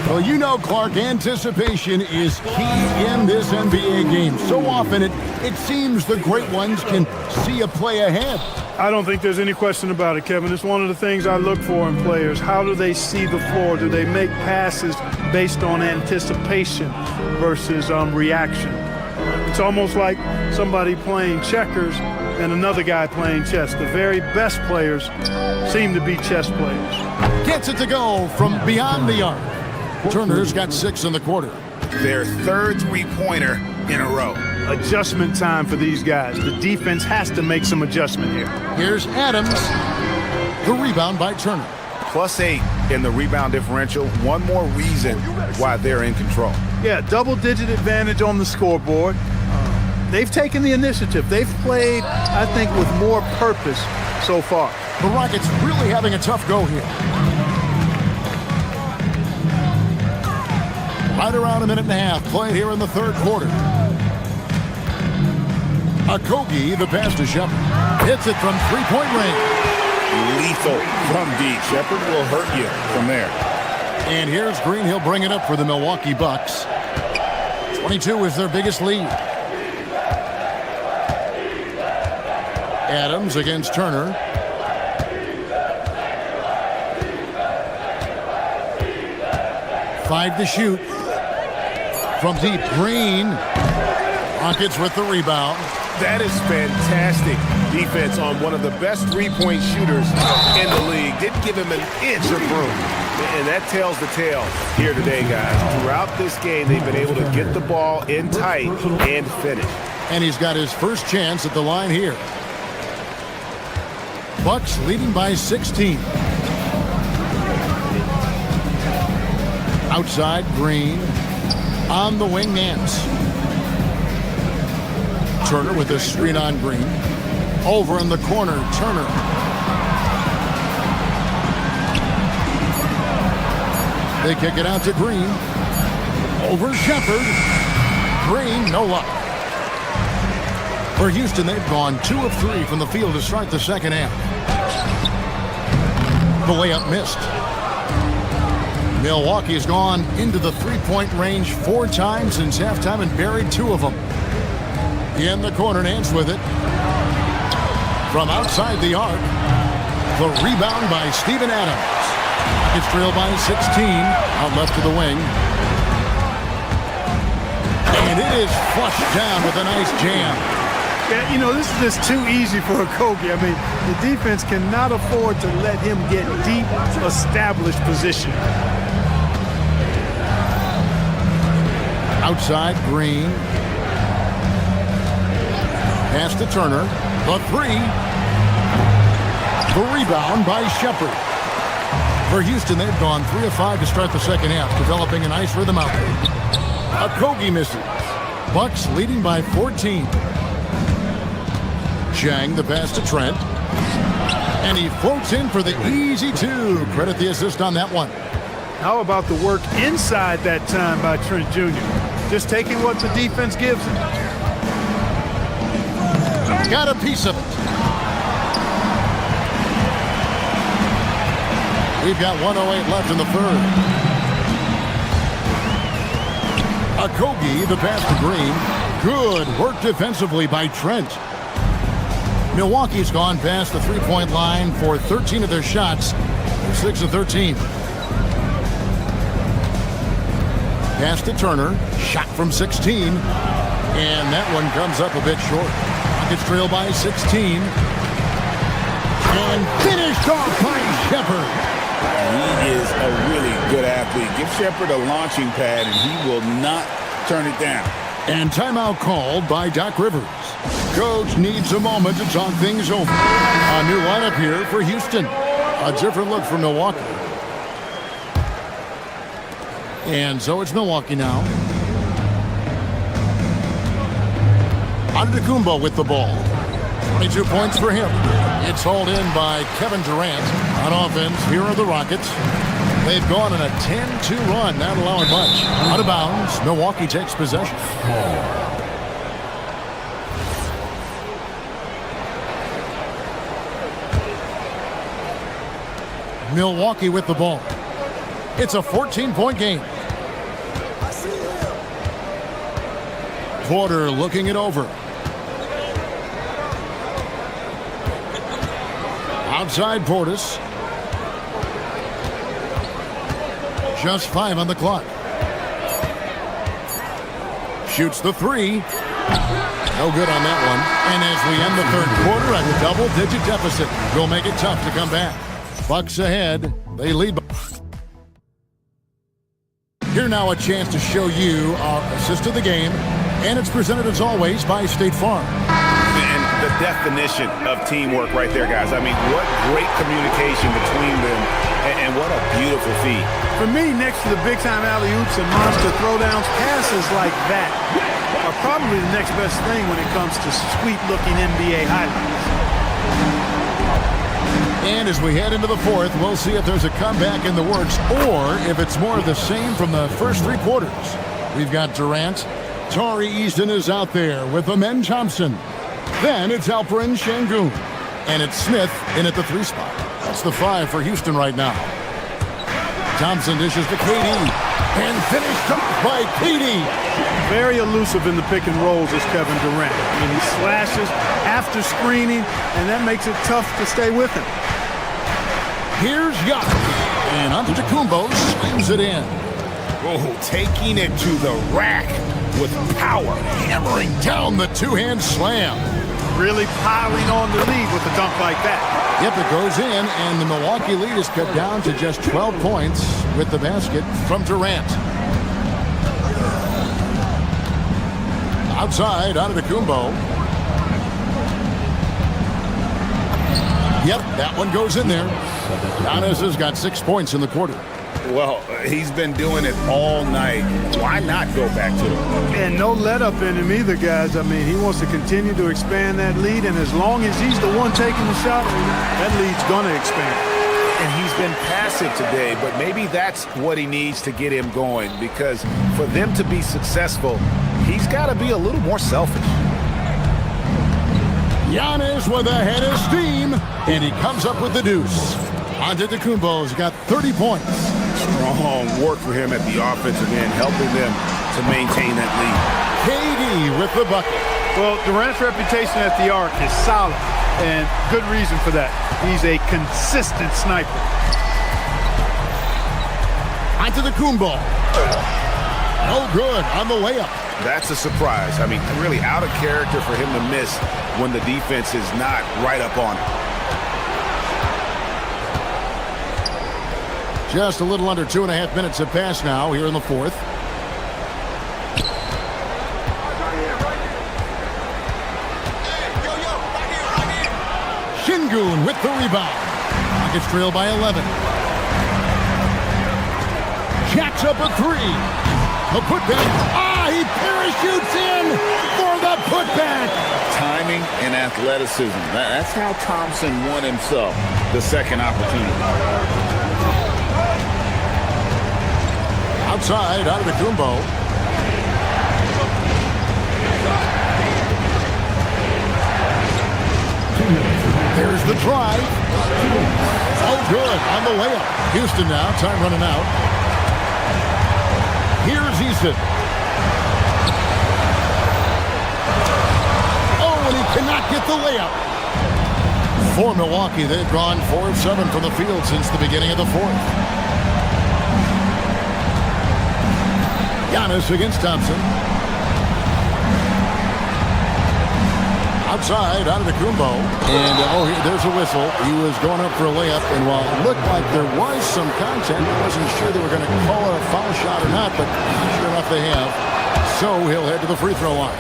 Well, you know, Clark, anticipation is key in this NBA game. So often it seems the great ones can see a play ahead. I don't think there's any question about it, Kevin. It's one of the things I look for in players. How do they see the floor? Do they make passes based on anticipation versus reaction? It's almost like somebody playing checkers and another guy playing chess. The very best players seem to be chess players. Gets it to go from beyond the arc. Turner's got 6 in the quarter. Their third three-pointer in a row. Adjustment time for these guys. The defense has to make some adjustment here. Here's Adams. The rebound by Turner. +8 in the rebound differential. One more reason why they're in control. Yeah, double-digit advantage on the scoreboard. They've taken the initiative. They've played, I think, with more purpose so far. The Rockets really having a tough go here. Right around a minute and a half played here in the third quarter. Okogie, the pass to Shepard. Hits it from three-point range. Lethal from deep. Shepard will hurt you from there. And here's Green. He'll bring it up for the Milwaukee Bucks. 22 is their biggest lead. Adams against Turner. Five to shoot. From deep, Green. Rockets with the rebound. That is fantastic defense on one of the best three-point shooters in the league. Didn't give him an inch of room. And that tells the tale here today, guys. Throughout this game, they've been able to get the ball in tight and finish. And he's got his first chance at the line here. Bucks leading by 16. Outside, Green. On the wing, Nance. Turner with a screen on Green. Over in the corner, Turner. They kick it out to Green. Over Shepherd. Green, no luck. For Houston, they've gone 2 of 3 from the field to start the second half. The layup missed. Milwaukee has gone into the three-point range 4 times since halftime and buried 2 of them. In the corner, Nance with it. From outside the arc, the rebound by Steven Adams. It's trailed by 16, out left to the wing. And it is flushed down with a nice jam. Yeah, you know, this is just too easy for Okogie. I mean, the defense cannot afford to let him get deep, established position. Outside, Green. Pass to Turner. The 3. The rebound by Shepherd. For Houston, they've gone 3 of 5 to start the second half, developing a nice rhythm out there. Okogie misses. Bucks leading by 14. Chang, the pass to Trent. And he floats in for the easy 2. Credit the assist on that one. How about the work inside that time by Trent Jr.? Just taking what the defense gives him. Got a piece of it. We've got 1:08 left in the third. Okogie, the pass to Green. Good work defensively by Trent. Milwaukee's gone past the three-point line for 13 of their shots. They're 6 of 13. Pass to Turner. Shot from 16. And that one comes up a bit short. It's trailed by 16. And finished off by Shepherd. He is a really good athlete. Give Shepherd a launching pad, and he will not turn it down. And timeout called by Doc Rivers. Coach needs a moment to talk things over. A new lineup here for Houston. A different look for Milwaukee. And so it's Milwaukee now. AbuDhabi with the ball. 22 points for him. It's hauled in by Kevin Durant. On offense, here are the Rockets. They've gone on a 10-2 run, not allowing much. Out of bounds, Milwaukee takes possession. Milwaukee with the ball. It's a 14-point game. Porter looking it over. Outside Portis. Just 5 on the clock. Shoots the 3. No good on that one. And as we end the third quarter, a double-digit deficit will make it tough to come back. Bucks ahead. They lead. Here now a chance to show you our assist of the game. And it's presented as always by State Farm. And the definition of teamwork right there, guys. I mean, what great communication between them, and what a beautiful feat. For me, next to the big-time alley-oops and monster throwdowns, passes like that are probably the next best thing when it comes to sweet-looking NBA highlights. And as we head into the fourth, we'll see if there's a comeback in the works or if it's more of the same from the first 3 quarters. We've got Durant. Torrey Easton is out there with Amen Thompson. Then it's Alperen Şengün. And it's Smith in at the 3 spot. That's the 5 for Houston right now. Thompson dishes to KD. And finished off by KD. Very elusive in the pick and rolls is Kevin Durant. I mean, he slashes after screening, and that makes it tough to stay with him. Here's Giannis. And AbuDhabi slams it in. Oh, taking it to the rack with power. Hammering down the 2-hand slam. Really piling on the lead with a dunk like that. Yep, it goes in, and the Milwaukee lead is cut down to just 12 points with the basket from Durant. Outside, AbuDhabi. Yep, that one goes in there. Giannis has got 6 points in the quarter. Well, he's been doing it all night. Why not go back to it? And no let up in him either, guys. I mean, he wants to continue to expand that lead, and as long as he's the one taking the shot, that lead's going to expand. And he's been passive today, but maybe that's what he needs to get him going, because for them to be successful, he's got to be a little more selfish. Giannis with a head of steam, and he comes up with the deuce. Antetokounmpo's got 30 points. Strong work for him at the offensive end, helping them to maintain that lead. KD with the bucket. Well, Durant's reputation at the arc is solid, and good reason for that. He's a consistent sniper. Antetokounmpo. No good on the layup. That's a surprise. I mean, really out of character for him to miss when the defense is not right up on it. Just a little under 2.5 minutes have passed now here in the fourth. Şengün with the rebound. Rockets trail by 11. Jacks up a three. The putback. He parachutes in for the putback. Timing and athleticism. That's how Thompson won himself the second opportunity. Outside, Antetokounmpo. There's the drive. Oh, good on the layup. Houston now, time running out. Here's Easton. Oh, and he cannot get the layup. For Milwaukee, they've gone 4 of 7 from the field since the beginning of the fourth. Giannis against Thompson. Outside, Antetokounmpo. And, there's a whistle. He was going up for a layup, and while it looked like there was some contact, I wasn't sure they were going to call it a foul shot or not, but sure enough they have. So he'll head to the free throw line.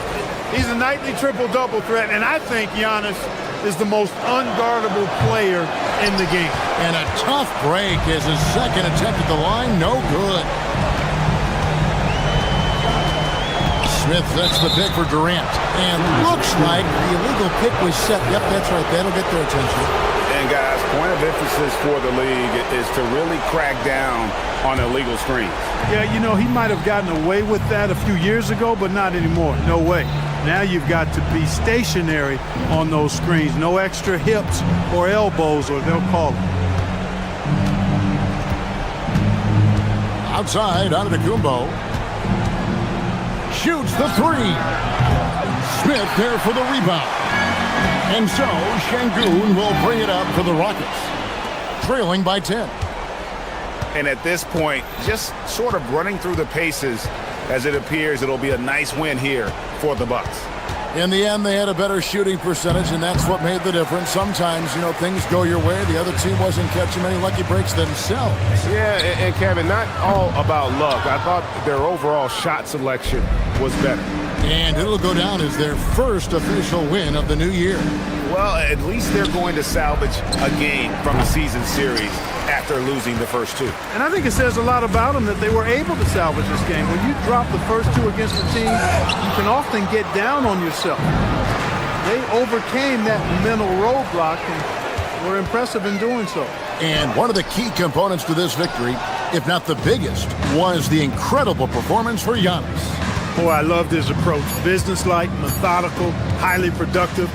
He's a nightly triple-double threat, and I think Giannis is the most unguardable player in the game. And a tough break as his second attempt at the line, no good. Smith sets the pick for Durant. And looks like the illegal pick was set. Yep, that's right. That'll get their attention. And, guys, point of emphasis for the league is to really crack down on illegal screens. Yeah, he might have gotten away with that a few years ago, but not anymore. No way. Now you've got to be stationary on those screens. No extra hips or elbows, or they'll call it. Outside, Antetokounmpo. Shoots the three. Smith there for the rebound. And so Şengün will bring it up for the Rockets, trailing by 10. And at this point, just sort of running through the paces, as it appears it'll be a nice win here for the Bucks. In the end, they had a better shooting percentage, and that's what made the difference. Sometimes, things go your way. The other team wasn't catching many lucky breaks themselves. Yeah, and Kevin, not all about luck. I thought their overall shot selection was better. And it'll go down as their first official win of the new year. Well, at least they're going to salvage a game from the season series after losing the first two. And I think it says a lot about them that they were able to salvage this game. When you drop the first two against a team, you can often get down on yourself. They overcame that mental roadblock and were impressive in doing so. And one of the key components to this victory, if not the biggest, was the incredible performance for Giannis. Boy, I loved his approach. Businesslike, methodical, highly productive.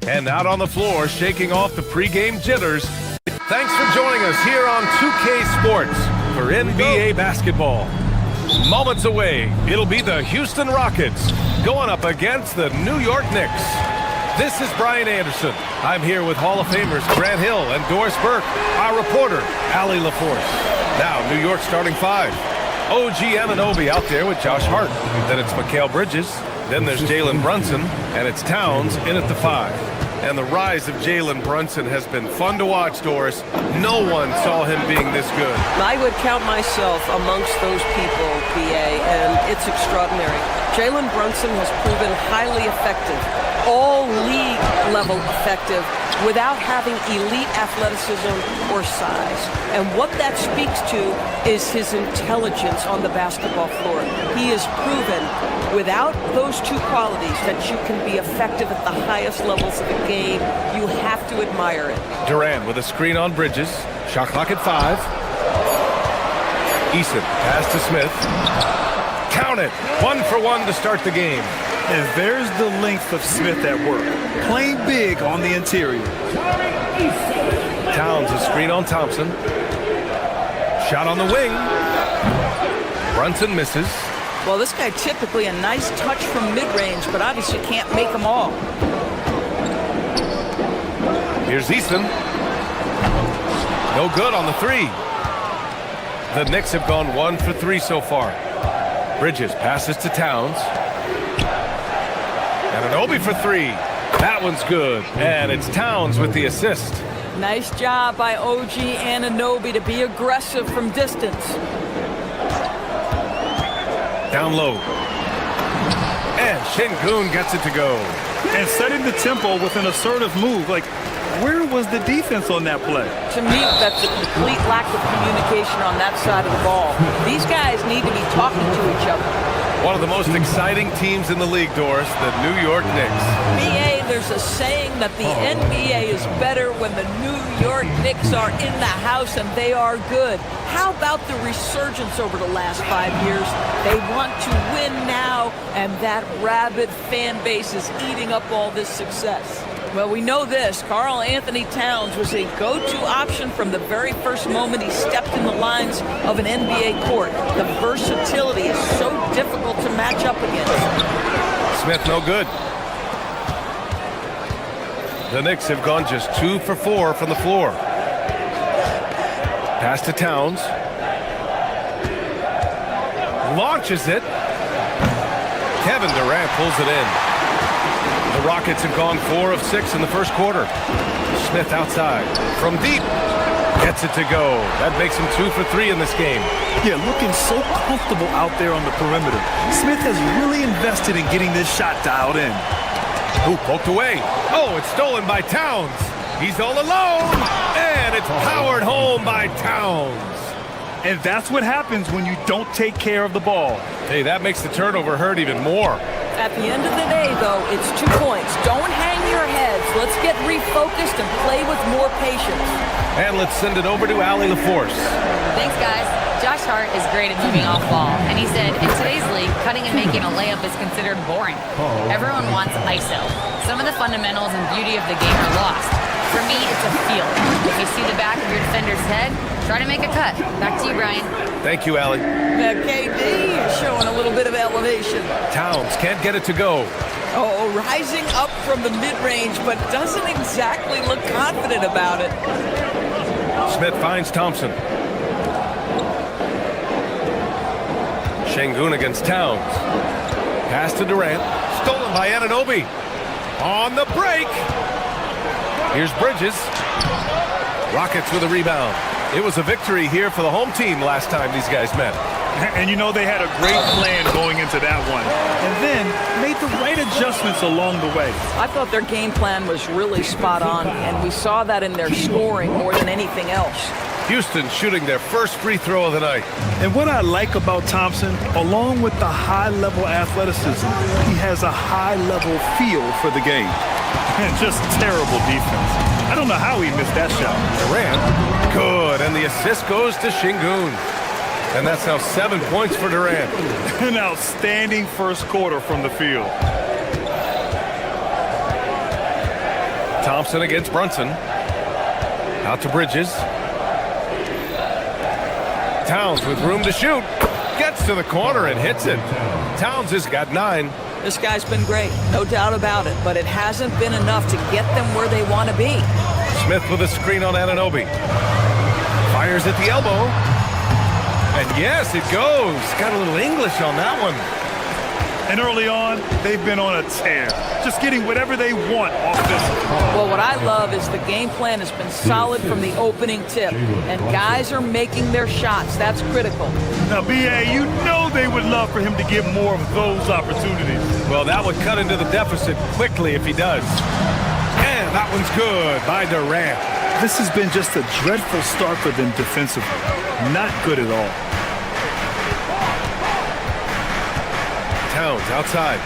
And out on the floor, shaking off the pregame jitters. Thanks for joining us here on 2K Sports for NBA basketball. Moments away, it'll be the Houston Rockets going up against the New York Knicks. This is Brian Anderson. I'm here with Hall of Famers Grant Hill and Doris Burke, our reporter, Allie LaForce. Now, New York starting five. OG Anunoby out there with Josh Hart. Then it's Mikal Bridges. Then there's Jalen Brunson. And it's Towns in at the five. And the rise of Jalen Brunson has been fun to watch, Doris. No one saw him being this good. I would count myself amongst those people, PA, and it's extraordinary. Jalen Brunson has proven highly effective, all league level effective, without having elite athleticism or size. And what that speaks to is his intelligence on the basketball floor. He has proven without those two qualities that you can be effective at the highest levels of the game. You have to admire it. Durant with a screen on Bridges. Shot clock at 5. Eason pass to Smith. Count it. 1 for 1 to start the game. And there's the length of Smith at work. Playing big on the interior. Towns a screen on Thompson. Shot on the wing. Brunson misses. Well, this guy typically a nice touch from mid-range, but obviously can't make them all. Here's Easton. No good on the 3. The Knicks have gone 1 for 3 so far. Bridges passes to Towns. Anunoby for 3. That one's good. And it's Towns with the assist. Nice job by OG Anunoby to be aggressive from distance. Down low. And Şengün gets it to go. And setting the tempo with an assertive move. Like, where was the defense on that play? To me, that's a complete lack of communication on that side of the ball. These guys need to be talking to each other. One of the most exciting teams in the league, Doris, the New York Knicks. BA, there's a saying that the NBA is better when the New York Knicks are in the house and they are good. How about the resurgence over the last 5 years? They want to win now, and that rabid fan base is eating up all this success. Well, we know this. Karl Anthony Towns was a go-to option from the very first moment he stepped in the lines of an NBA court. The versatility is so difficult to match up against. Smith no good. The Knicks have gone just 2 for 4 from the floor. Pass to Towns. Launches it. Kevin Durant pulls it in. The Rockets have gone 4 of 6 in the first quarter. Smith outside. From deep. Gets it to go. That makes him 2 for 3 in this game. Yeah, looking so comfortable out there on the perimeter. Smith has really invested in getting this shot dialed in. Ooh, poked away. Oh, it's stolen by Towns. He's all alone. And it's powered home by Towns. And that's what happens when you don't take care of the ball. Hey, that makes the turnover hurt even more. At the end of the day, though, it's 2 points. Don't hang your heads. Let's get refocused and play with more patience. And let's send it over to Allie LaForce. Thanks, guys. Josh Hart is great at moving off ball, and he said, in today's league, cutting and making a layup is considered boring. Everyone wants ISO. Some of the fundamentals and beauty of the game are lost. For me, it's a feel. If you see the back of your defender's head, try to make a cut. Back to you, Brian. Thank you, Allie. KD is showing a little bit of elevation. Towns can't get it to go. Oh, rising up from the mid-range, but doesn't exactly look confident about it. Smith finds Thompson. Şengün against Towns. Pass to Durant. Stolen by Anunoby. On the break. Here's Bridges. Rockets with a rebound. It was a victory here for the home team last time these guys met. And you know they had a great plan going into that one. And then made the right adjustments along the way. I thought their game plan was really spot on, and we saw that in their scoring more than anything else. Houston shooting their first free throw of the night. And what I like about Thompson, along with the high-level athleticism, he has a high-level feel for the game. And just terrible defense. I don't know how he missed that shot. Durant, good, and the assist goes to Şengün. And that's now 7 points for Durant. An outstanding first quarter from the field. Thompson against Brunson. Out to Bridges. Towns with room to shoot. Gets to the corner and hits it. Towns has got 9. This guy's been great, no doubt about it, but it hasn't been enough to get them where they want to be. Smith with a screen on Anunoby. Fires at the elbow. And yes, it goes. Got a little English on that one. And early on, they've been on a tear, just getting whatever they want offensively. Well, what I love is the game plan has been solid from the opening tip, and guys are making their shots. That's critical. Now, B.A., you know they would love for him to get more of those opportunities. Well, that would cut into the deficit quickly if he does. And that one's good by Durant. This has been just a dreadful start for them defensively. Not good at all. Towns outside.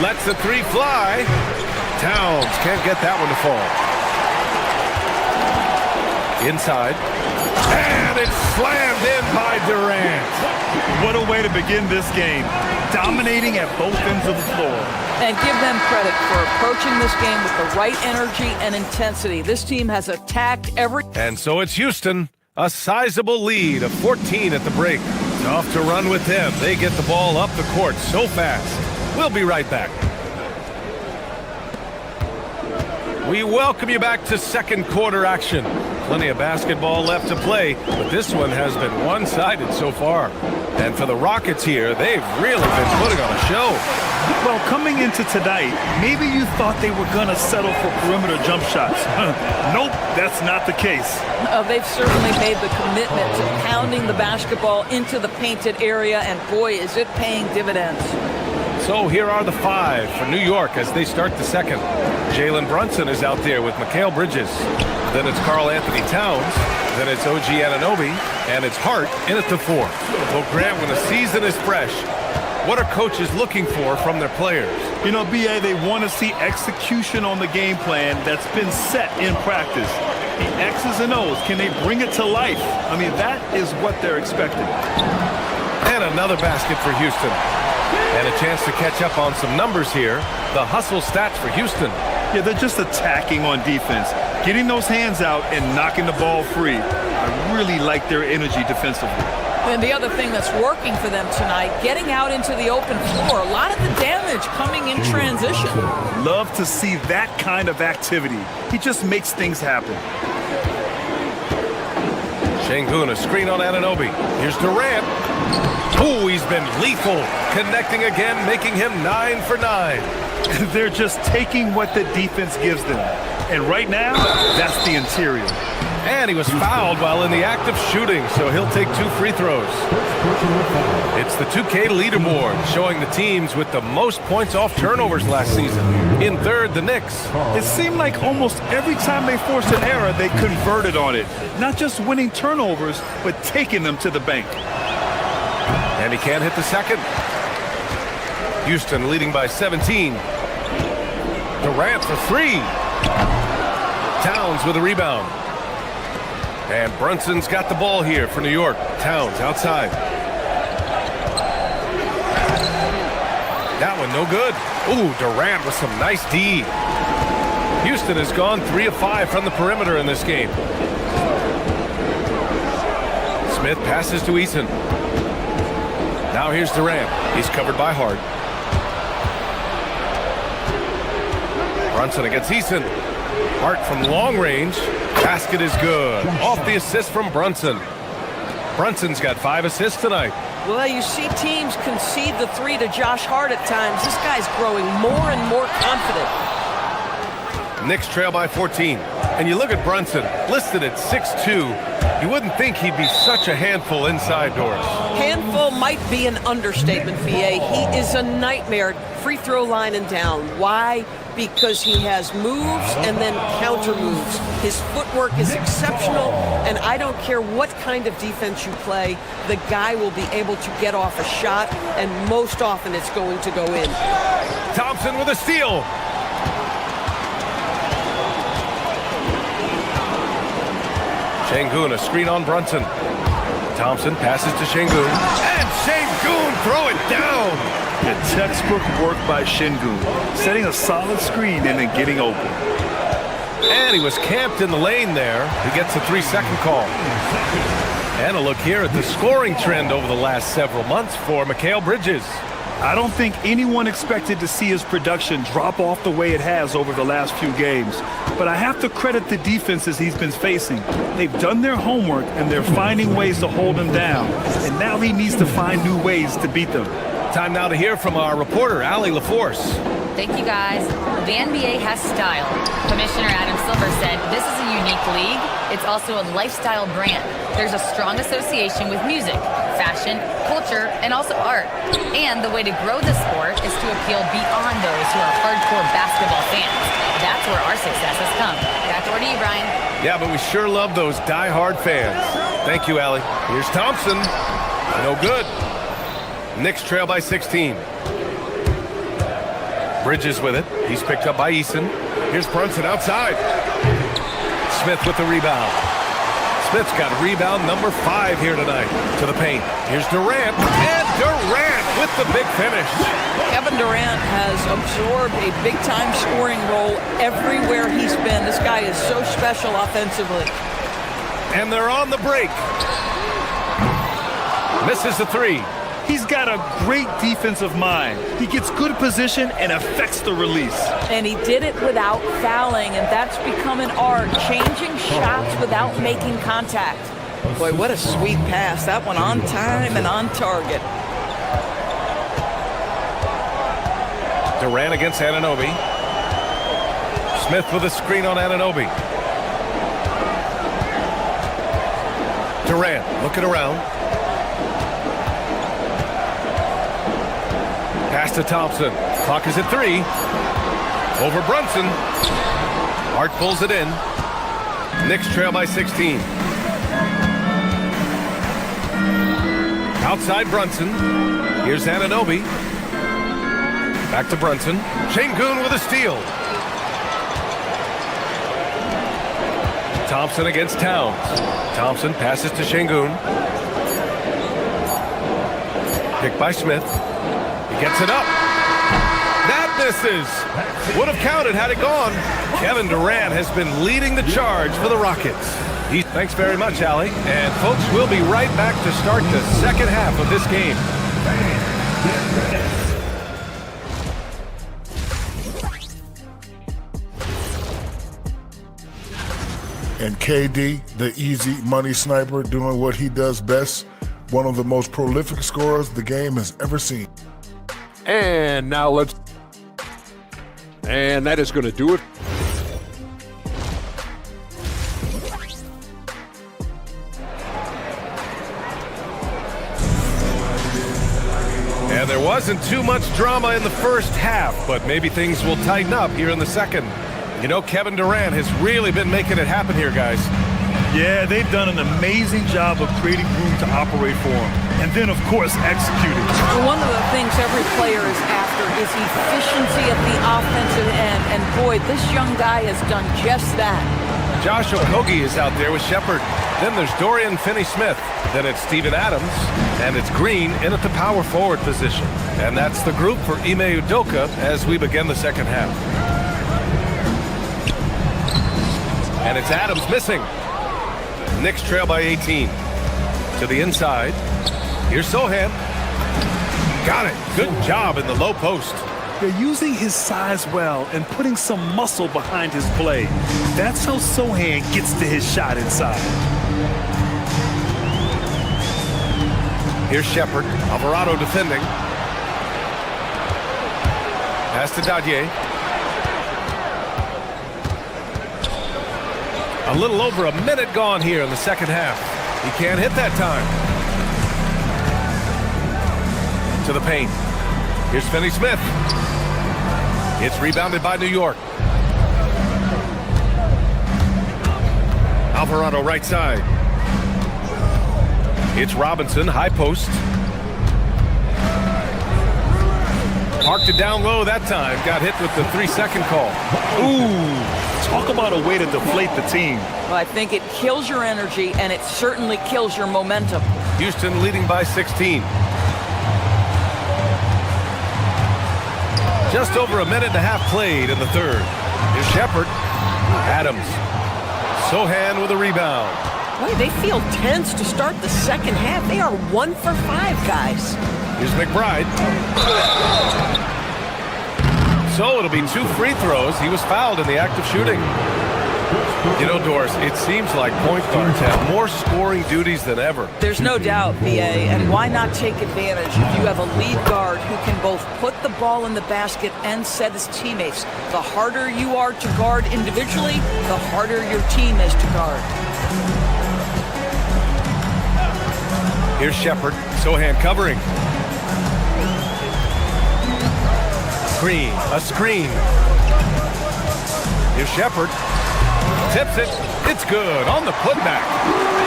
Lets the 3 fly. Towns can't get that one to fall. Inside. And it's slammed in by Durant. What a way to begin this game. Dominating at both ends of the floor. And give them credit for approaching this game with the right energy and intensity. This team has attacked every... And so it's Houston. A sizable lead of 14 at the break. Tough to run with them. They get the ball up the court so fast. We'll be right back. We welcome you back to second quarter action. Plenty of basketball left to play, but this one has been one-sided so far. And for the Rockets here, they've really been putting on a show. Well, coming into tonight, maybe you thought they were going to settle for perimeter jump shots. Nope, that's not the case. They've certainly made the commitment to pounding the basketball into the painted area, and boy, is it paying dividends. So here are the 5 for New York as they start the second. Jalen Brunson is out there with Mikal Bridges. Then it's Karl Anthony Towns. Then it's OG Anunoby. And it's Hart in at the 4. Well, Grant, when the season is fresh, what are coaches looking for from their players? You know, B.A., they want to see execution on the game plan that's been set in practice. The X's and O's, can they bring it to life? I mean, that is what they're expecting. And another basket for Houston. And a chance to catch up on some numbers here. The hustle stats for Houston. Yeah, they're just attacking on defense, getting those hands out and knocking the ball free. I really like their energy defensively. And the other thing that's working for them tonight, getting out into the open floor. A lot of the damage coming in transition. Love to see that kind of activity. He just makes things happen. Şengün, a screen on Anunoby. Here's Durant. Ooh, he's been lethal. Connecting again, making him 9 for 9. They're just taking what the defense gives them. And right now, that's the interior. And he was fouled while in the act of shooting, so he'll take 2 free throws. It's the 2K leaderboard, showing the teams with the most points off turnovers last season. In third, the Knicks. It seemed like almost every time they forced an error, they converted on it. Not just winning turnovers, but taking them to the bank. And he can't hit the second. Houston leading by 17. Durant for 3. Towns with a rebound. And Brunson's got the ball here for New York. Towns outside. That one no good. Ooh, Durant with some nice D. Houston has gone 3 of 5 from the perimeter in this game. Smith passes to Eason. Now here's Durant. He's covered by Hart. Brunson against Eason. Hart from long range. Basket is good. Off the assist from Brunson. Brunson's got 5 assists tonight. Well, you see teams concede the 3 to Josh Hart at times. This guy's growing more and more confident. Knicks trail by 14. And you look at Brunson, listed at 6'2". You wouldn't think he'd be such a handful inside doors. Handful might be an understatement, VA. He is a nightmare, free throw line and down. Why? Because he has moves and then counter moves. His footwork is exceptional, and I don't care what kind of defense you play, the guy will be able to get off a shot, and most often it's going to go in. Thompson with a steal. Şengün, a screen on Brunson. Thompson passes to Şengün. And Şengün throw it down. Yeah, Textbook work by Şengün, setting a solid screen and then getting open. And he was camped in the lane there. He gets a 3-second call. And a look here at the scoring trend over the last several months for Mikal Bridges. I don't think anyone expected to see his production drop off the way it has over the last few games. But I have to credit the defenses he's been facing. They've done their homework, and they're finding ways to hold him down. And now he needs to find new ways to beat them. Time now to hear from our reporter, Allie LaForce. Thank you, guys. The NBA has style. Commissioner Adam Silver said this is a unique league. It's also a lifestyle brand. There's a strong association with music, fashion, culture, and also art. And the way to grow the sport is to appeal beyond those who are hardcore basketball fans. That's where our success has come. Back over to you, Brian. Yeah, but we sure love those die-hard fans. Thank you, Allie. Here's Thompson. No good. Knicks trail by 16. Bridges with it. He's picked up by Eason. Here's Brunson outside. Smith with the rebound. Smith's got rebound number 5 here tonight. To the paint. Here's Durant. And Durant with the big finish. Kevin Durant has absorbed a big-time scoring role everywhere he's been. This guy is so special offensively. And they're on the break. Misses the 3. He's got a great defensive mind. He gets good position and affects the release. And he did it without fouling, and that's become an art, changing shots without making contact. Boy, what a sweet pass. That one on time and on target. Durant against Anunoby. Smith with a screen on Anunoby. Durant looking around. Pass to Thompson. Clock is at 3. Over Brunson. Hart pulls it in. Knicks trail by 16. Outside Brunson. Here's Anunoby. Back to Brunson. Şengün with a steal. Thompson against Towns. Thompson passes to Şengün. Picked by Smith. He gets it up. That misses. Would have counted had it gone. Kevin Durant has been leading the charge for the Rockets. Thanks very much, Allie. And folks, we'll be right back to start the second half of this game. And KD, the easy money sniper, doing what he does best. One of the most prolific scorers the game has ever seen. And now and that is going to do it. And there wasn't too much drama in the first half, but maybe things will tighten up here in the second. You know, Kevin Durant has really been making it happen here, guys. Yeah, they've done an amazing job of creating room to operate for him. And then, of course, executing. Well, one of the things every player is after is efficiency at the offensive end. And boy, this young guy has done just that. Josh Okogie is out there with Shepard. Then there's Dorian Finney-Smith. Then it's Steven Adams. And it's Green in at the power forward position. And that's the group for Ime Udoka as we begin the second half. And it's Adams missing. Knicks trail by 18. To the inside. Here's Sohan. Got it. Good job in the low post. They're using his size well and putting some muscle behind his play. That's how Sohan gets to his shot inside. Here's Shepard. Alvarado defending. Pass to Dadier. A little over a minute gone here in the second half. He can't hit that time. To the paint. Here's Finney-Smith. It's rebounded by New York. Alvarado right side. It's Robinson, high post. Parked it down low that time. Got hit with the 3-second call. Ooh, talk about a way to deflate the team. Well, I think it kills your energy, and it certainly kills your momentum. Houston leading by 16. Just over a minute and a half played in the third. Here's Shepard. Adams. Sohan with a rebound. Boy, they feel tense to start the second half. They are 1 for 5, guys. Here's McBride. So it'll be 2 free throws. He was fouled in the act of shooting. You know, Doris, it seems like point guards have more scoring duties than ever. There's no doubt, BA, and why not take advantage if you have a lead guard who can both put the ball in the basket and set his teammates. The harder you are to guard individually, the harder your team is to guard. Here's Shepard. Sohan covering. A screen. Here's Shepard. Tips it. It's good on the putback.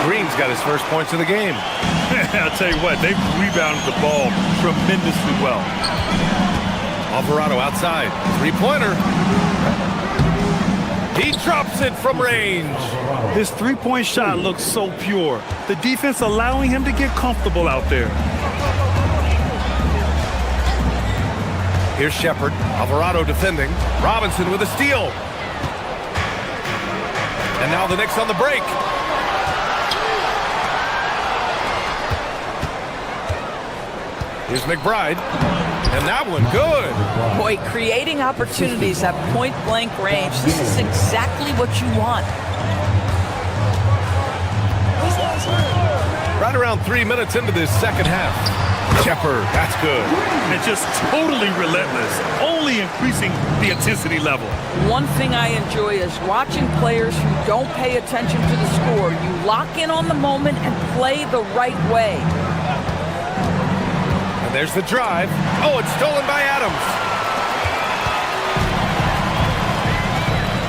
Green's got his first points of the game. I'll tell you what, they've rebounded the ball tremendously well. Alvarado outside. Three-pointer. He drops it from range. His three-point shot looks so pure. The defense allowing him to get comfortable out there. Here's Shepard. Alvarado defending. Robinson with a steal. And now the Knicks on the break. Here's McBride. And that one good. Boy, creating opportunities at point-blank range. This is exactly what you want. Right around 3 minutes into this second half. Shepard, that's good. And just totally relentless, only increasing the intensity level. One thing I enjoy is watching players who don't pay attention to the score. You lock in on the moment and play the right way. And there's the drive. Oh, it's stolen by Adams.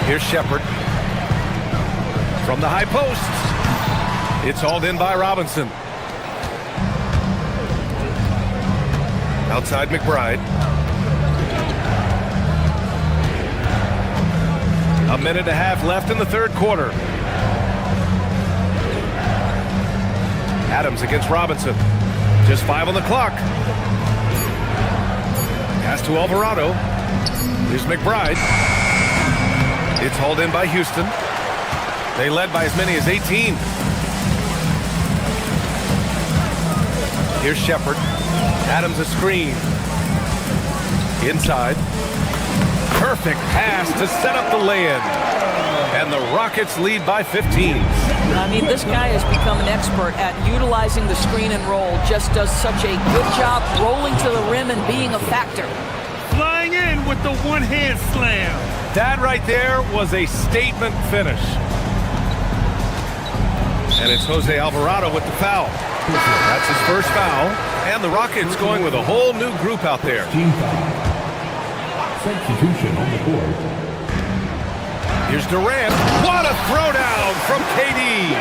Here's Shepard. From the high post. It's hauled in by Robinson. Outside McBride. A minute and a half left in the third quarter. Adams against Robinson. Just 5 on the clock. Pass to Alvarado. Here's McBride. It's hauled in by Houston. They led by as many as 18. Here's Shepard. Adams a screen. Inside. Perfect pass to set up the lay-in. And the Rockets lead by 15. I mean, this guy has become an expert at utilizing the screen and roll. Just does such a good job rolling to the rim and being a factor. Flying in with the one-hand slam. That right there was a statement finish. And it's Jose Alvarado with the foul. That's his first foul. And the Rockets going with a whole new group out there. Substitution on the court. Here's Durant. What a throwdown from KD.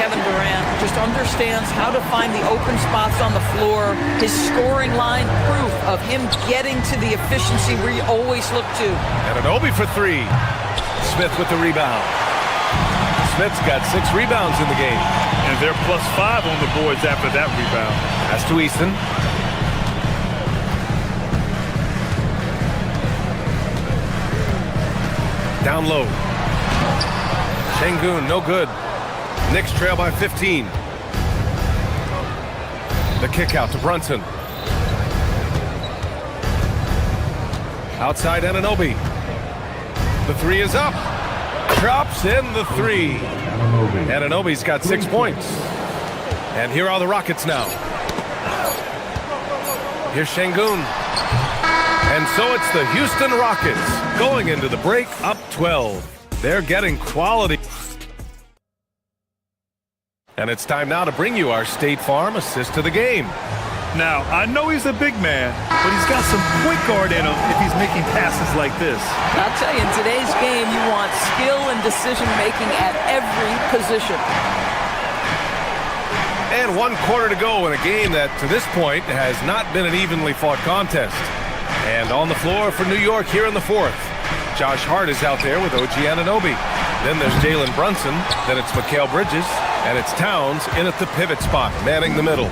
Kevin Durant just understands how to find the open spots on the floor. His scoring line, proof of him getting to the efficiency we always look to. And Anunoby for 3. Smith with the rebound. Smith's got 6 rebounds in the game. And they're +5 on the boards after that rebound. That's to Easton. Down low. Şengün, no good. Knicks trail by 15. The kick out to Brunson. Outside Anunoby. The 3 is up. Drops in the 3. Anunoby's got 6 points. And here are the Rockets now. Here's Şengün. And so it's the Houston Rockets going into the break up 12. They're getting quality. And it's time now to bring you our State Farm assist to the game. Now, I know he's a big man, but he's got some point guard in him if he's making passes like this. I'll tell you, in today's game, you want skill and decision-making at every position. And 1 quarter to go in a game that, to this point, has not been an evenly fought contest. And on the floor for New York here in the 4th. Josh Hart is out there with OG Anunoby. Then there's Jalen Brunson. Then it's Mikal Bridges. And it's Towns in at the pivot spot, manning the middle.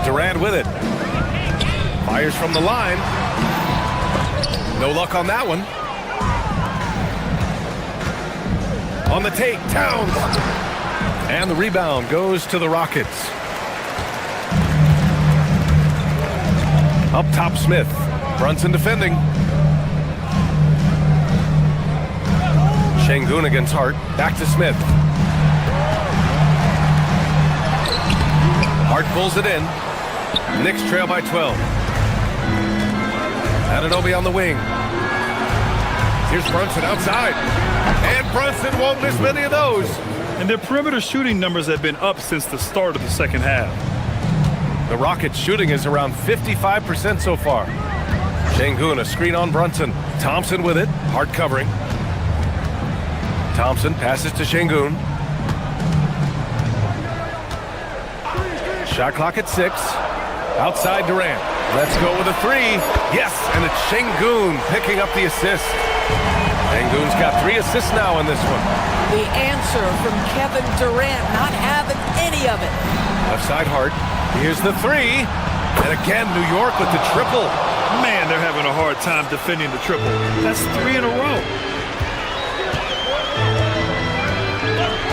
Durant with it. Fires from the line. No luck on that one. On the take, Towns. And the rebound goes to the Rockets. Up top, Smith. Brunson defending. Şengün against Hart. Back to Smith. Hart pulls it in. Knicks trail by 12. AbuDhabi on the wing. Here's Brunson outside. And Brunson won't miss many of those. And their perimeter shooting numbers have been up since the start of the second half. The Rockets shooting is around 55% so far. Şengün, a screen on Brunson. Thompson with it. Hart covering. Thompson passes to Şengün. Shot clock at 6. Outside Durant. Let's go with a 3. Yes, and it's Şengün picking up the assist. Şengün's got 3 assists now in this one. The answer from Kevin Durant, not having any of it. Left side Hart. Here's the 3. And again, New York with the triple. Man, they're having a hard time defending the triple. That's 3 in a row.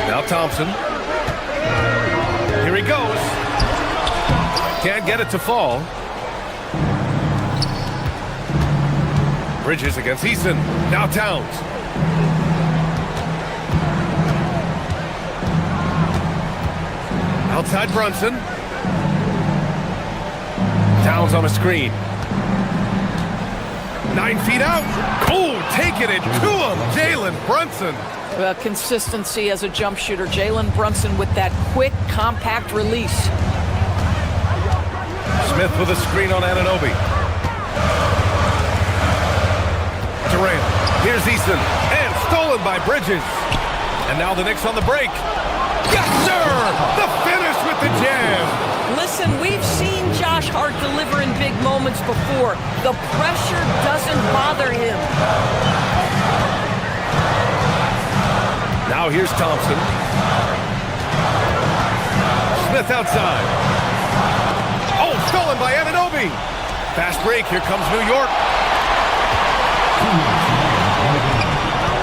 Now Thompson. Here he goes. Can't get it to fall. Bridges against Eason. Now Towns. Outside Brunson. Towns on a screen. 9 feet out. Oh, taking it to him. Jalen Brunson. Consistency as a jump shooter. Jalen Brunson with that quick, compact release. Smith with a screen on AbuDhabi. Durant. Here's Eason. And stolen by Bridges. And now the Knicks on the break. Yes, sir! The finish with the jam. Listen, we've seen Josh Hart deliver in big moments before. The pressure doesn't bother him. Now here's Thompson. Smith outside. Oh, stolen by AbuDhabi. Fast break. Here comes New York.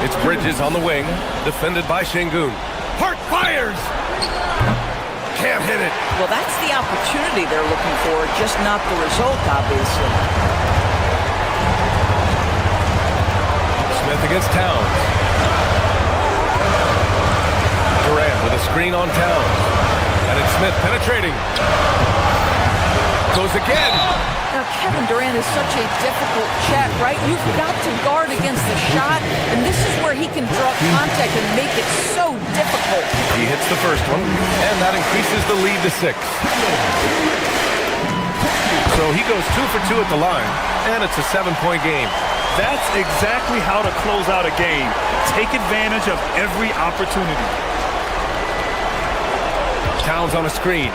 It's Bridges on the wing, defended by Şengün. Hart fires. Can't hit it. Well, that's the opportunity they're looking for, just not the result, obviously. Smith against Towns. Durant with a screen on Towns. And it's Smith penetrating. Goes again. Now, Kevin Durant is such a difficult check, right? You've got to guard against the shot, and this is where he can draw contact and make it so difficult. He hits the first one, and that increases the lead to 6. So he goes 2 for 2 at the line, and it's a 7-point game. That's exactly how to close out a game. Take advantage of every opportunity. Towns on a screen.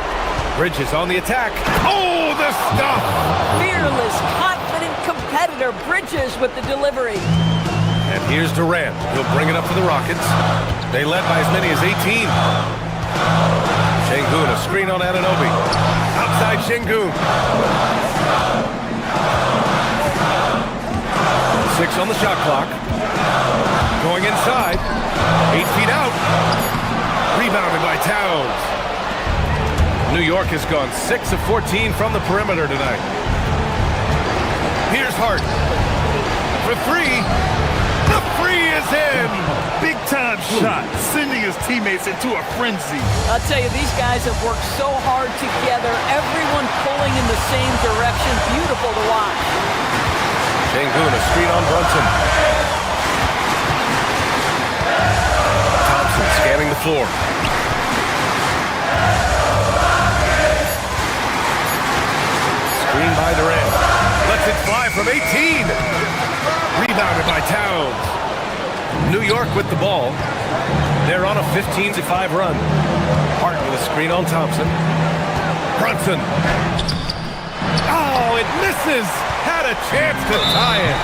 Bridges on the attack. Oh, the stuff! Fearless, confident competitor. Bridges with the delivery. And here's Durant. He'll bring it up for the Rockets. They led by as many as 18. Şengün, a screen on AbuDhabi. Outside Şengün. 6 on the shot clock. Going inside. 8 feet out. Rebounded by Towns. New York has gone 6 of 14 from the perimeter tonight. Here's Hart. For 3. The 3 is in. Big time shot, sending his teammates into a frenzy. I'll tell you, these guys have worked so hard together. Everyone pulling in the same direction. Beautiful to watch. Şengün, a screen on Brunson. Thompson scanning the floor. Screen by Durant. Lets it fly from 18. Rebounded by Towns. New York with the ball. They're on a 15-5 run. Hart with a screen on Thompson. Brunson. Oh, it misses. Had a chance to tie it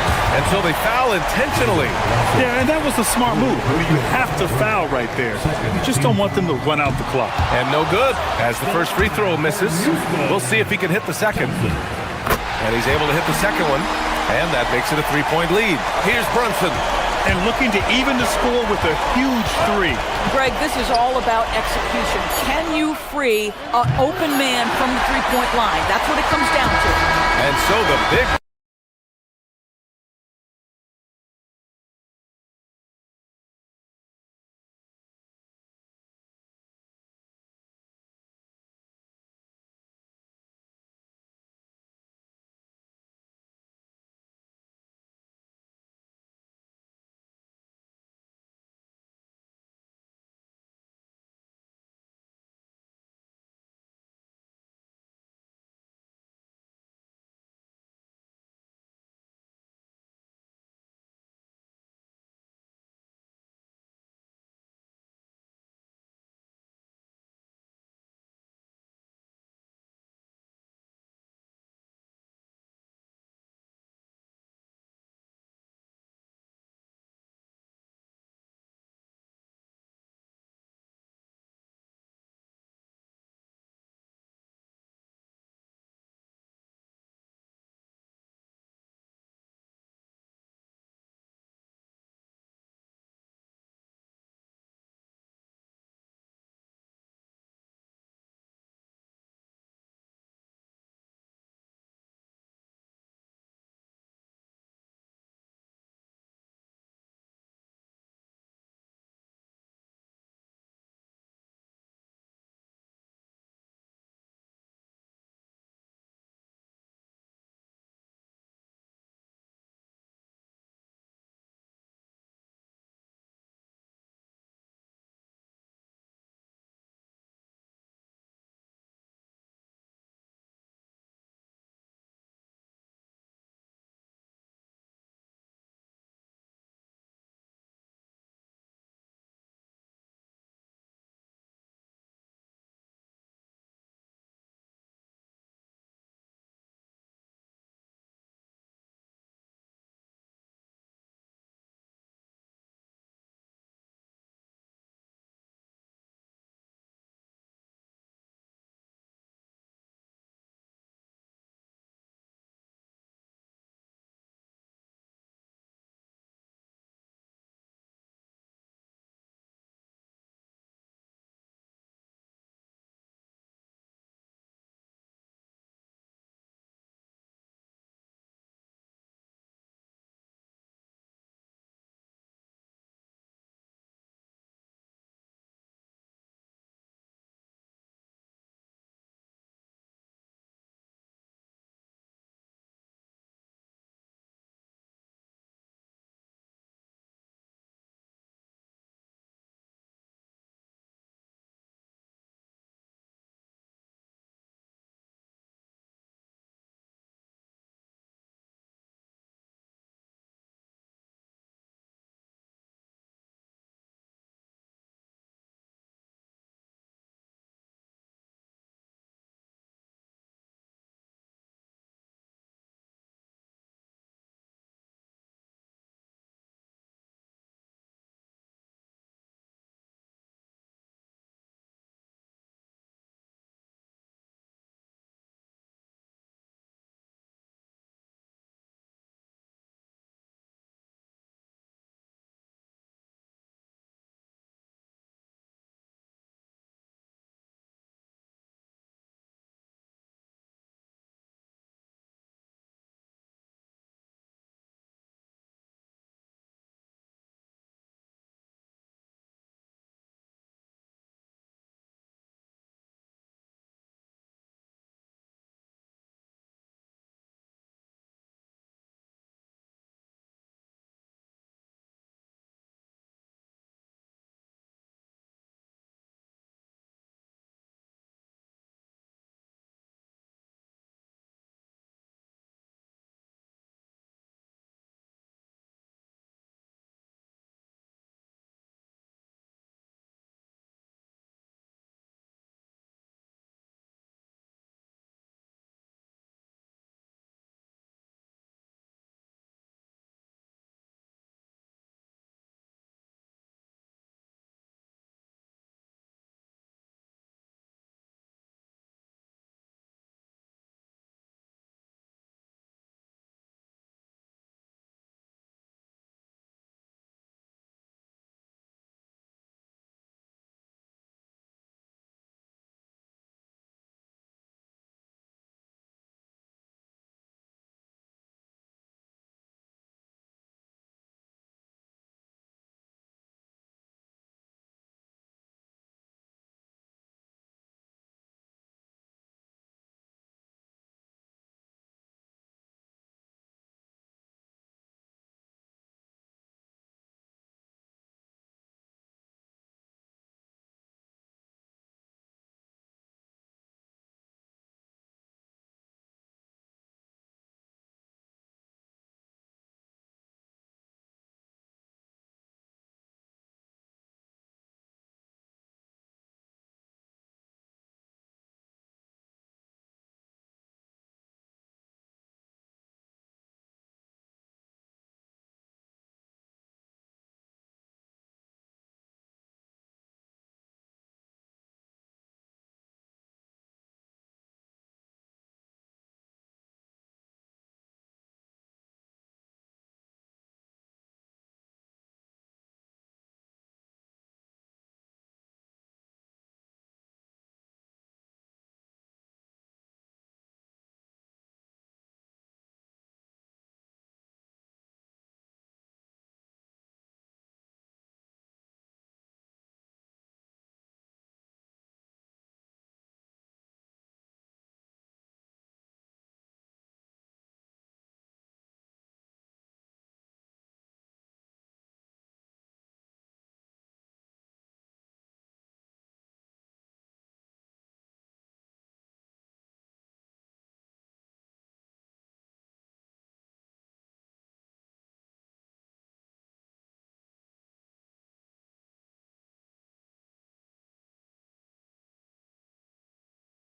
until they foul intentionally. Yeah, and that was a smart move. I mean, you have to foul right there. You just don't want them to run out the clock. And no good, as the first free throw misses. We'll see if he can hit the second. And he's able to hit the second one, and that makes it a 3-point lead. Here's Brunson. And looking to even the score with a huge three. Greg, this is all about execution. Can you free an open man from the three-point line? That's what it comes down to. And so the big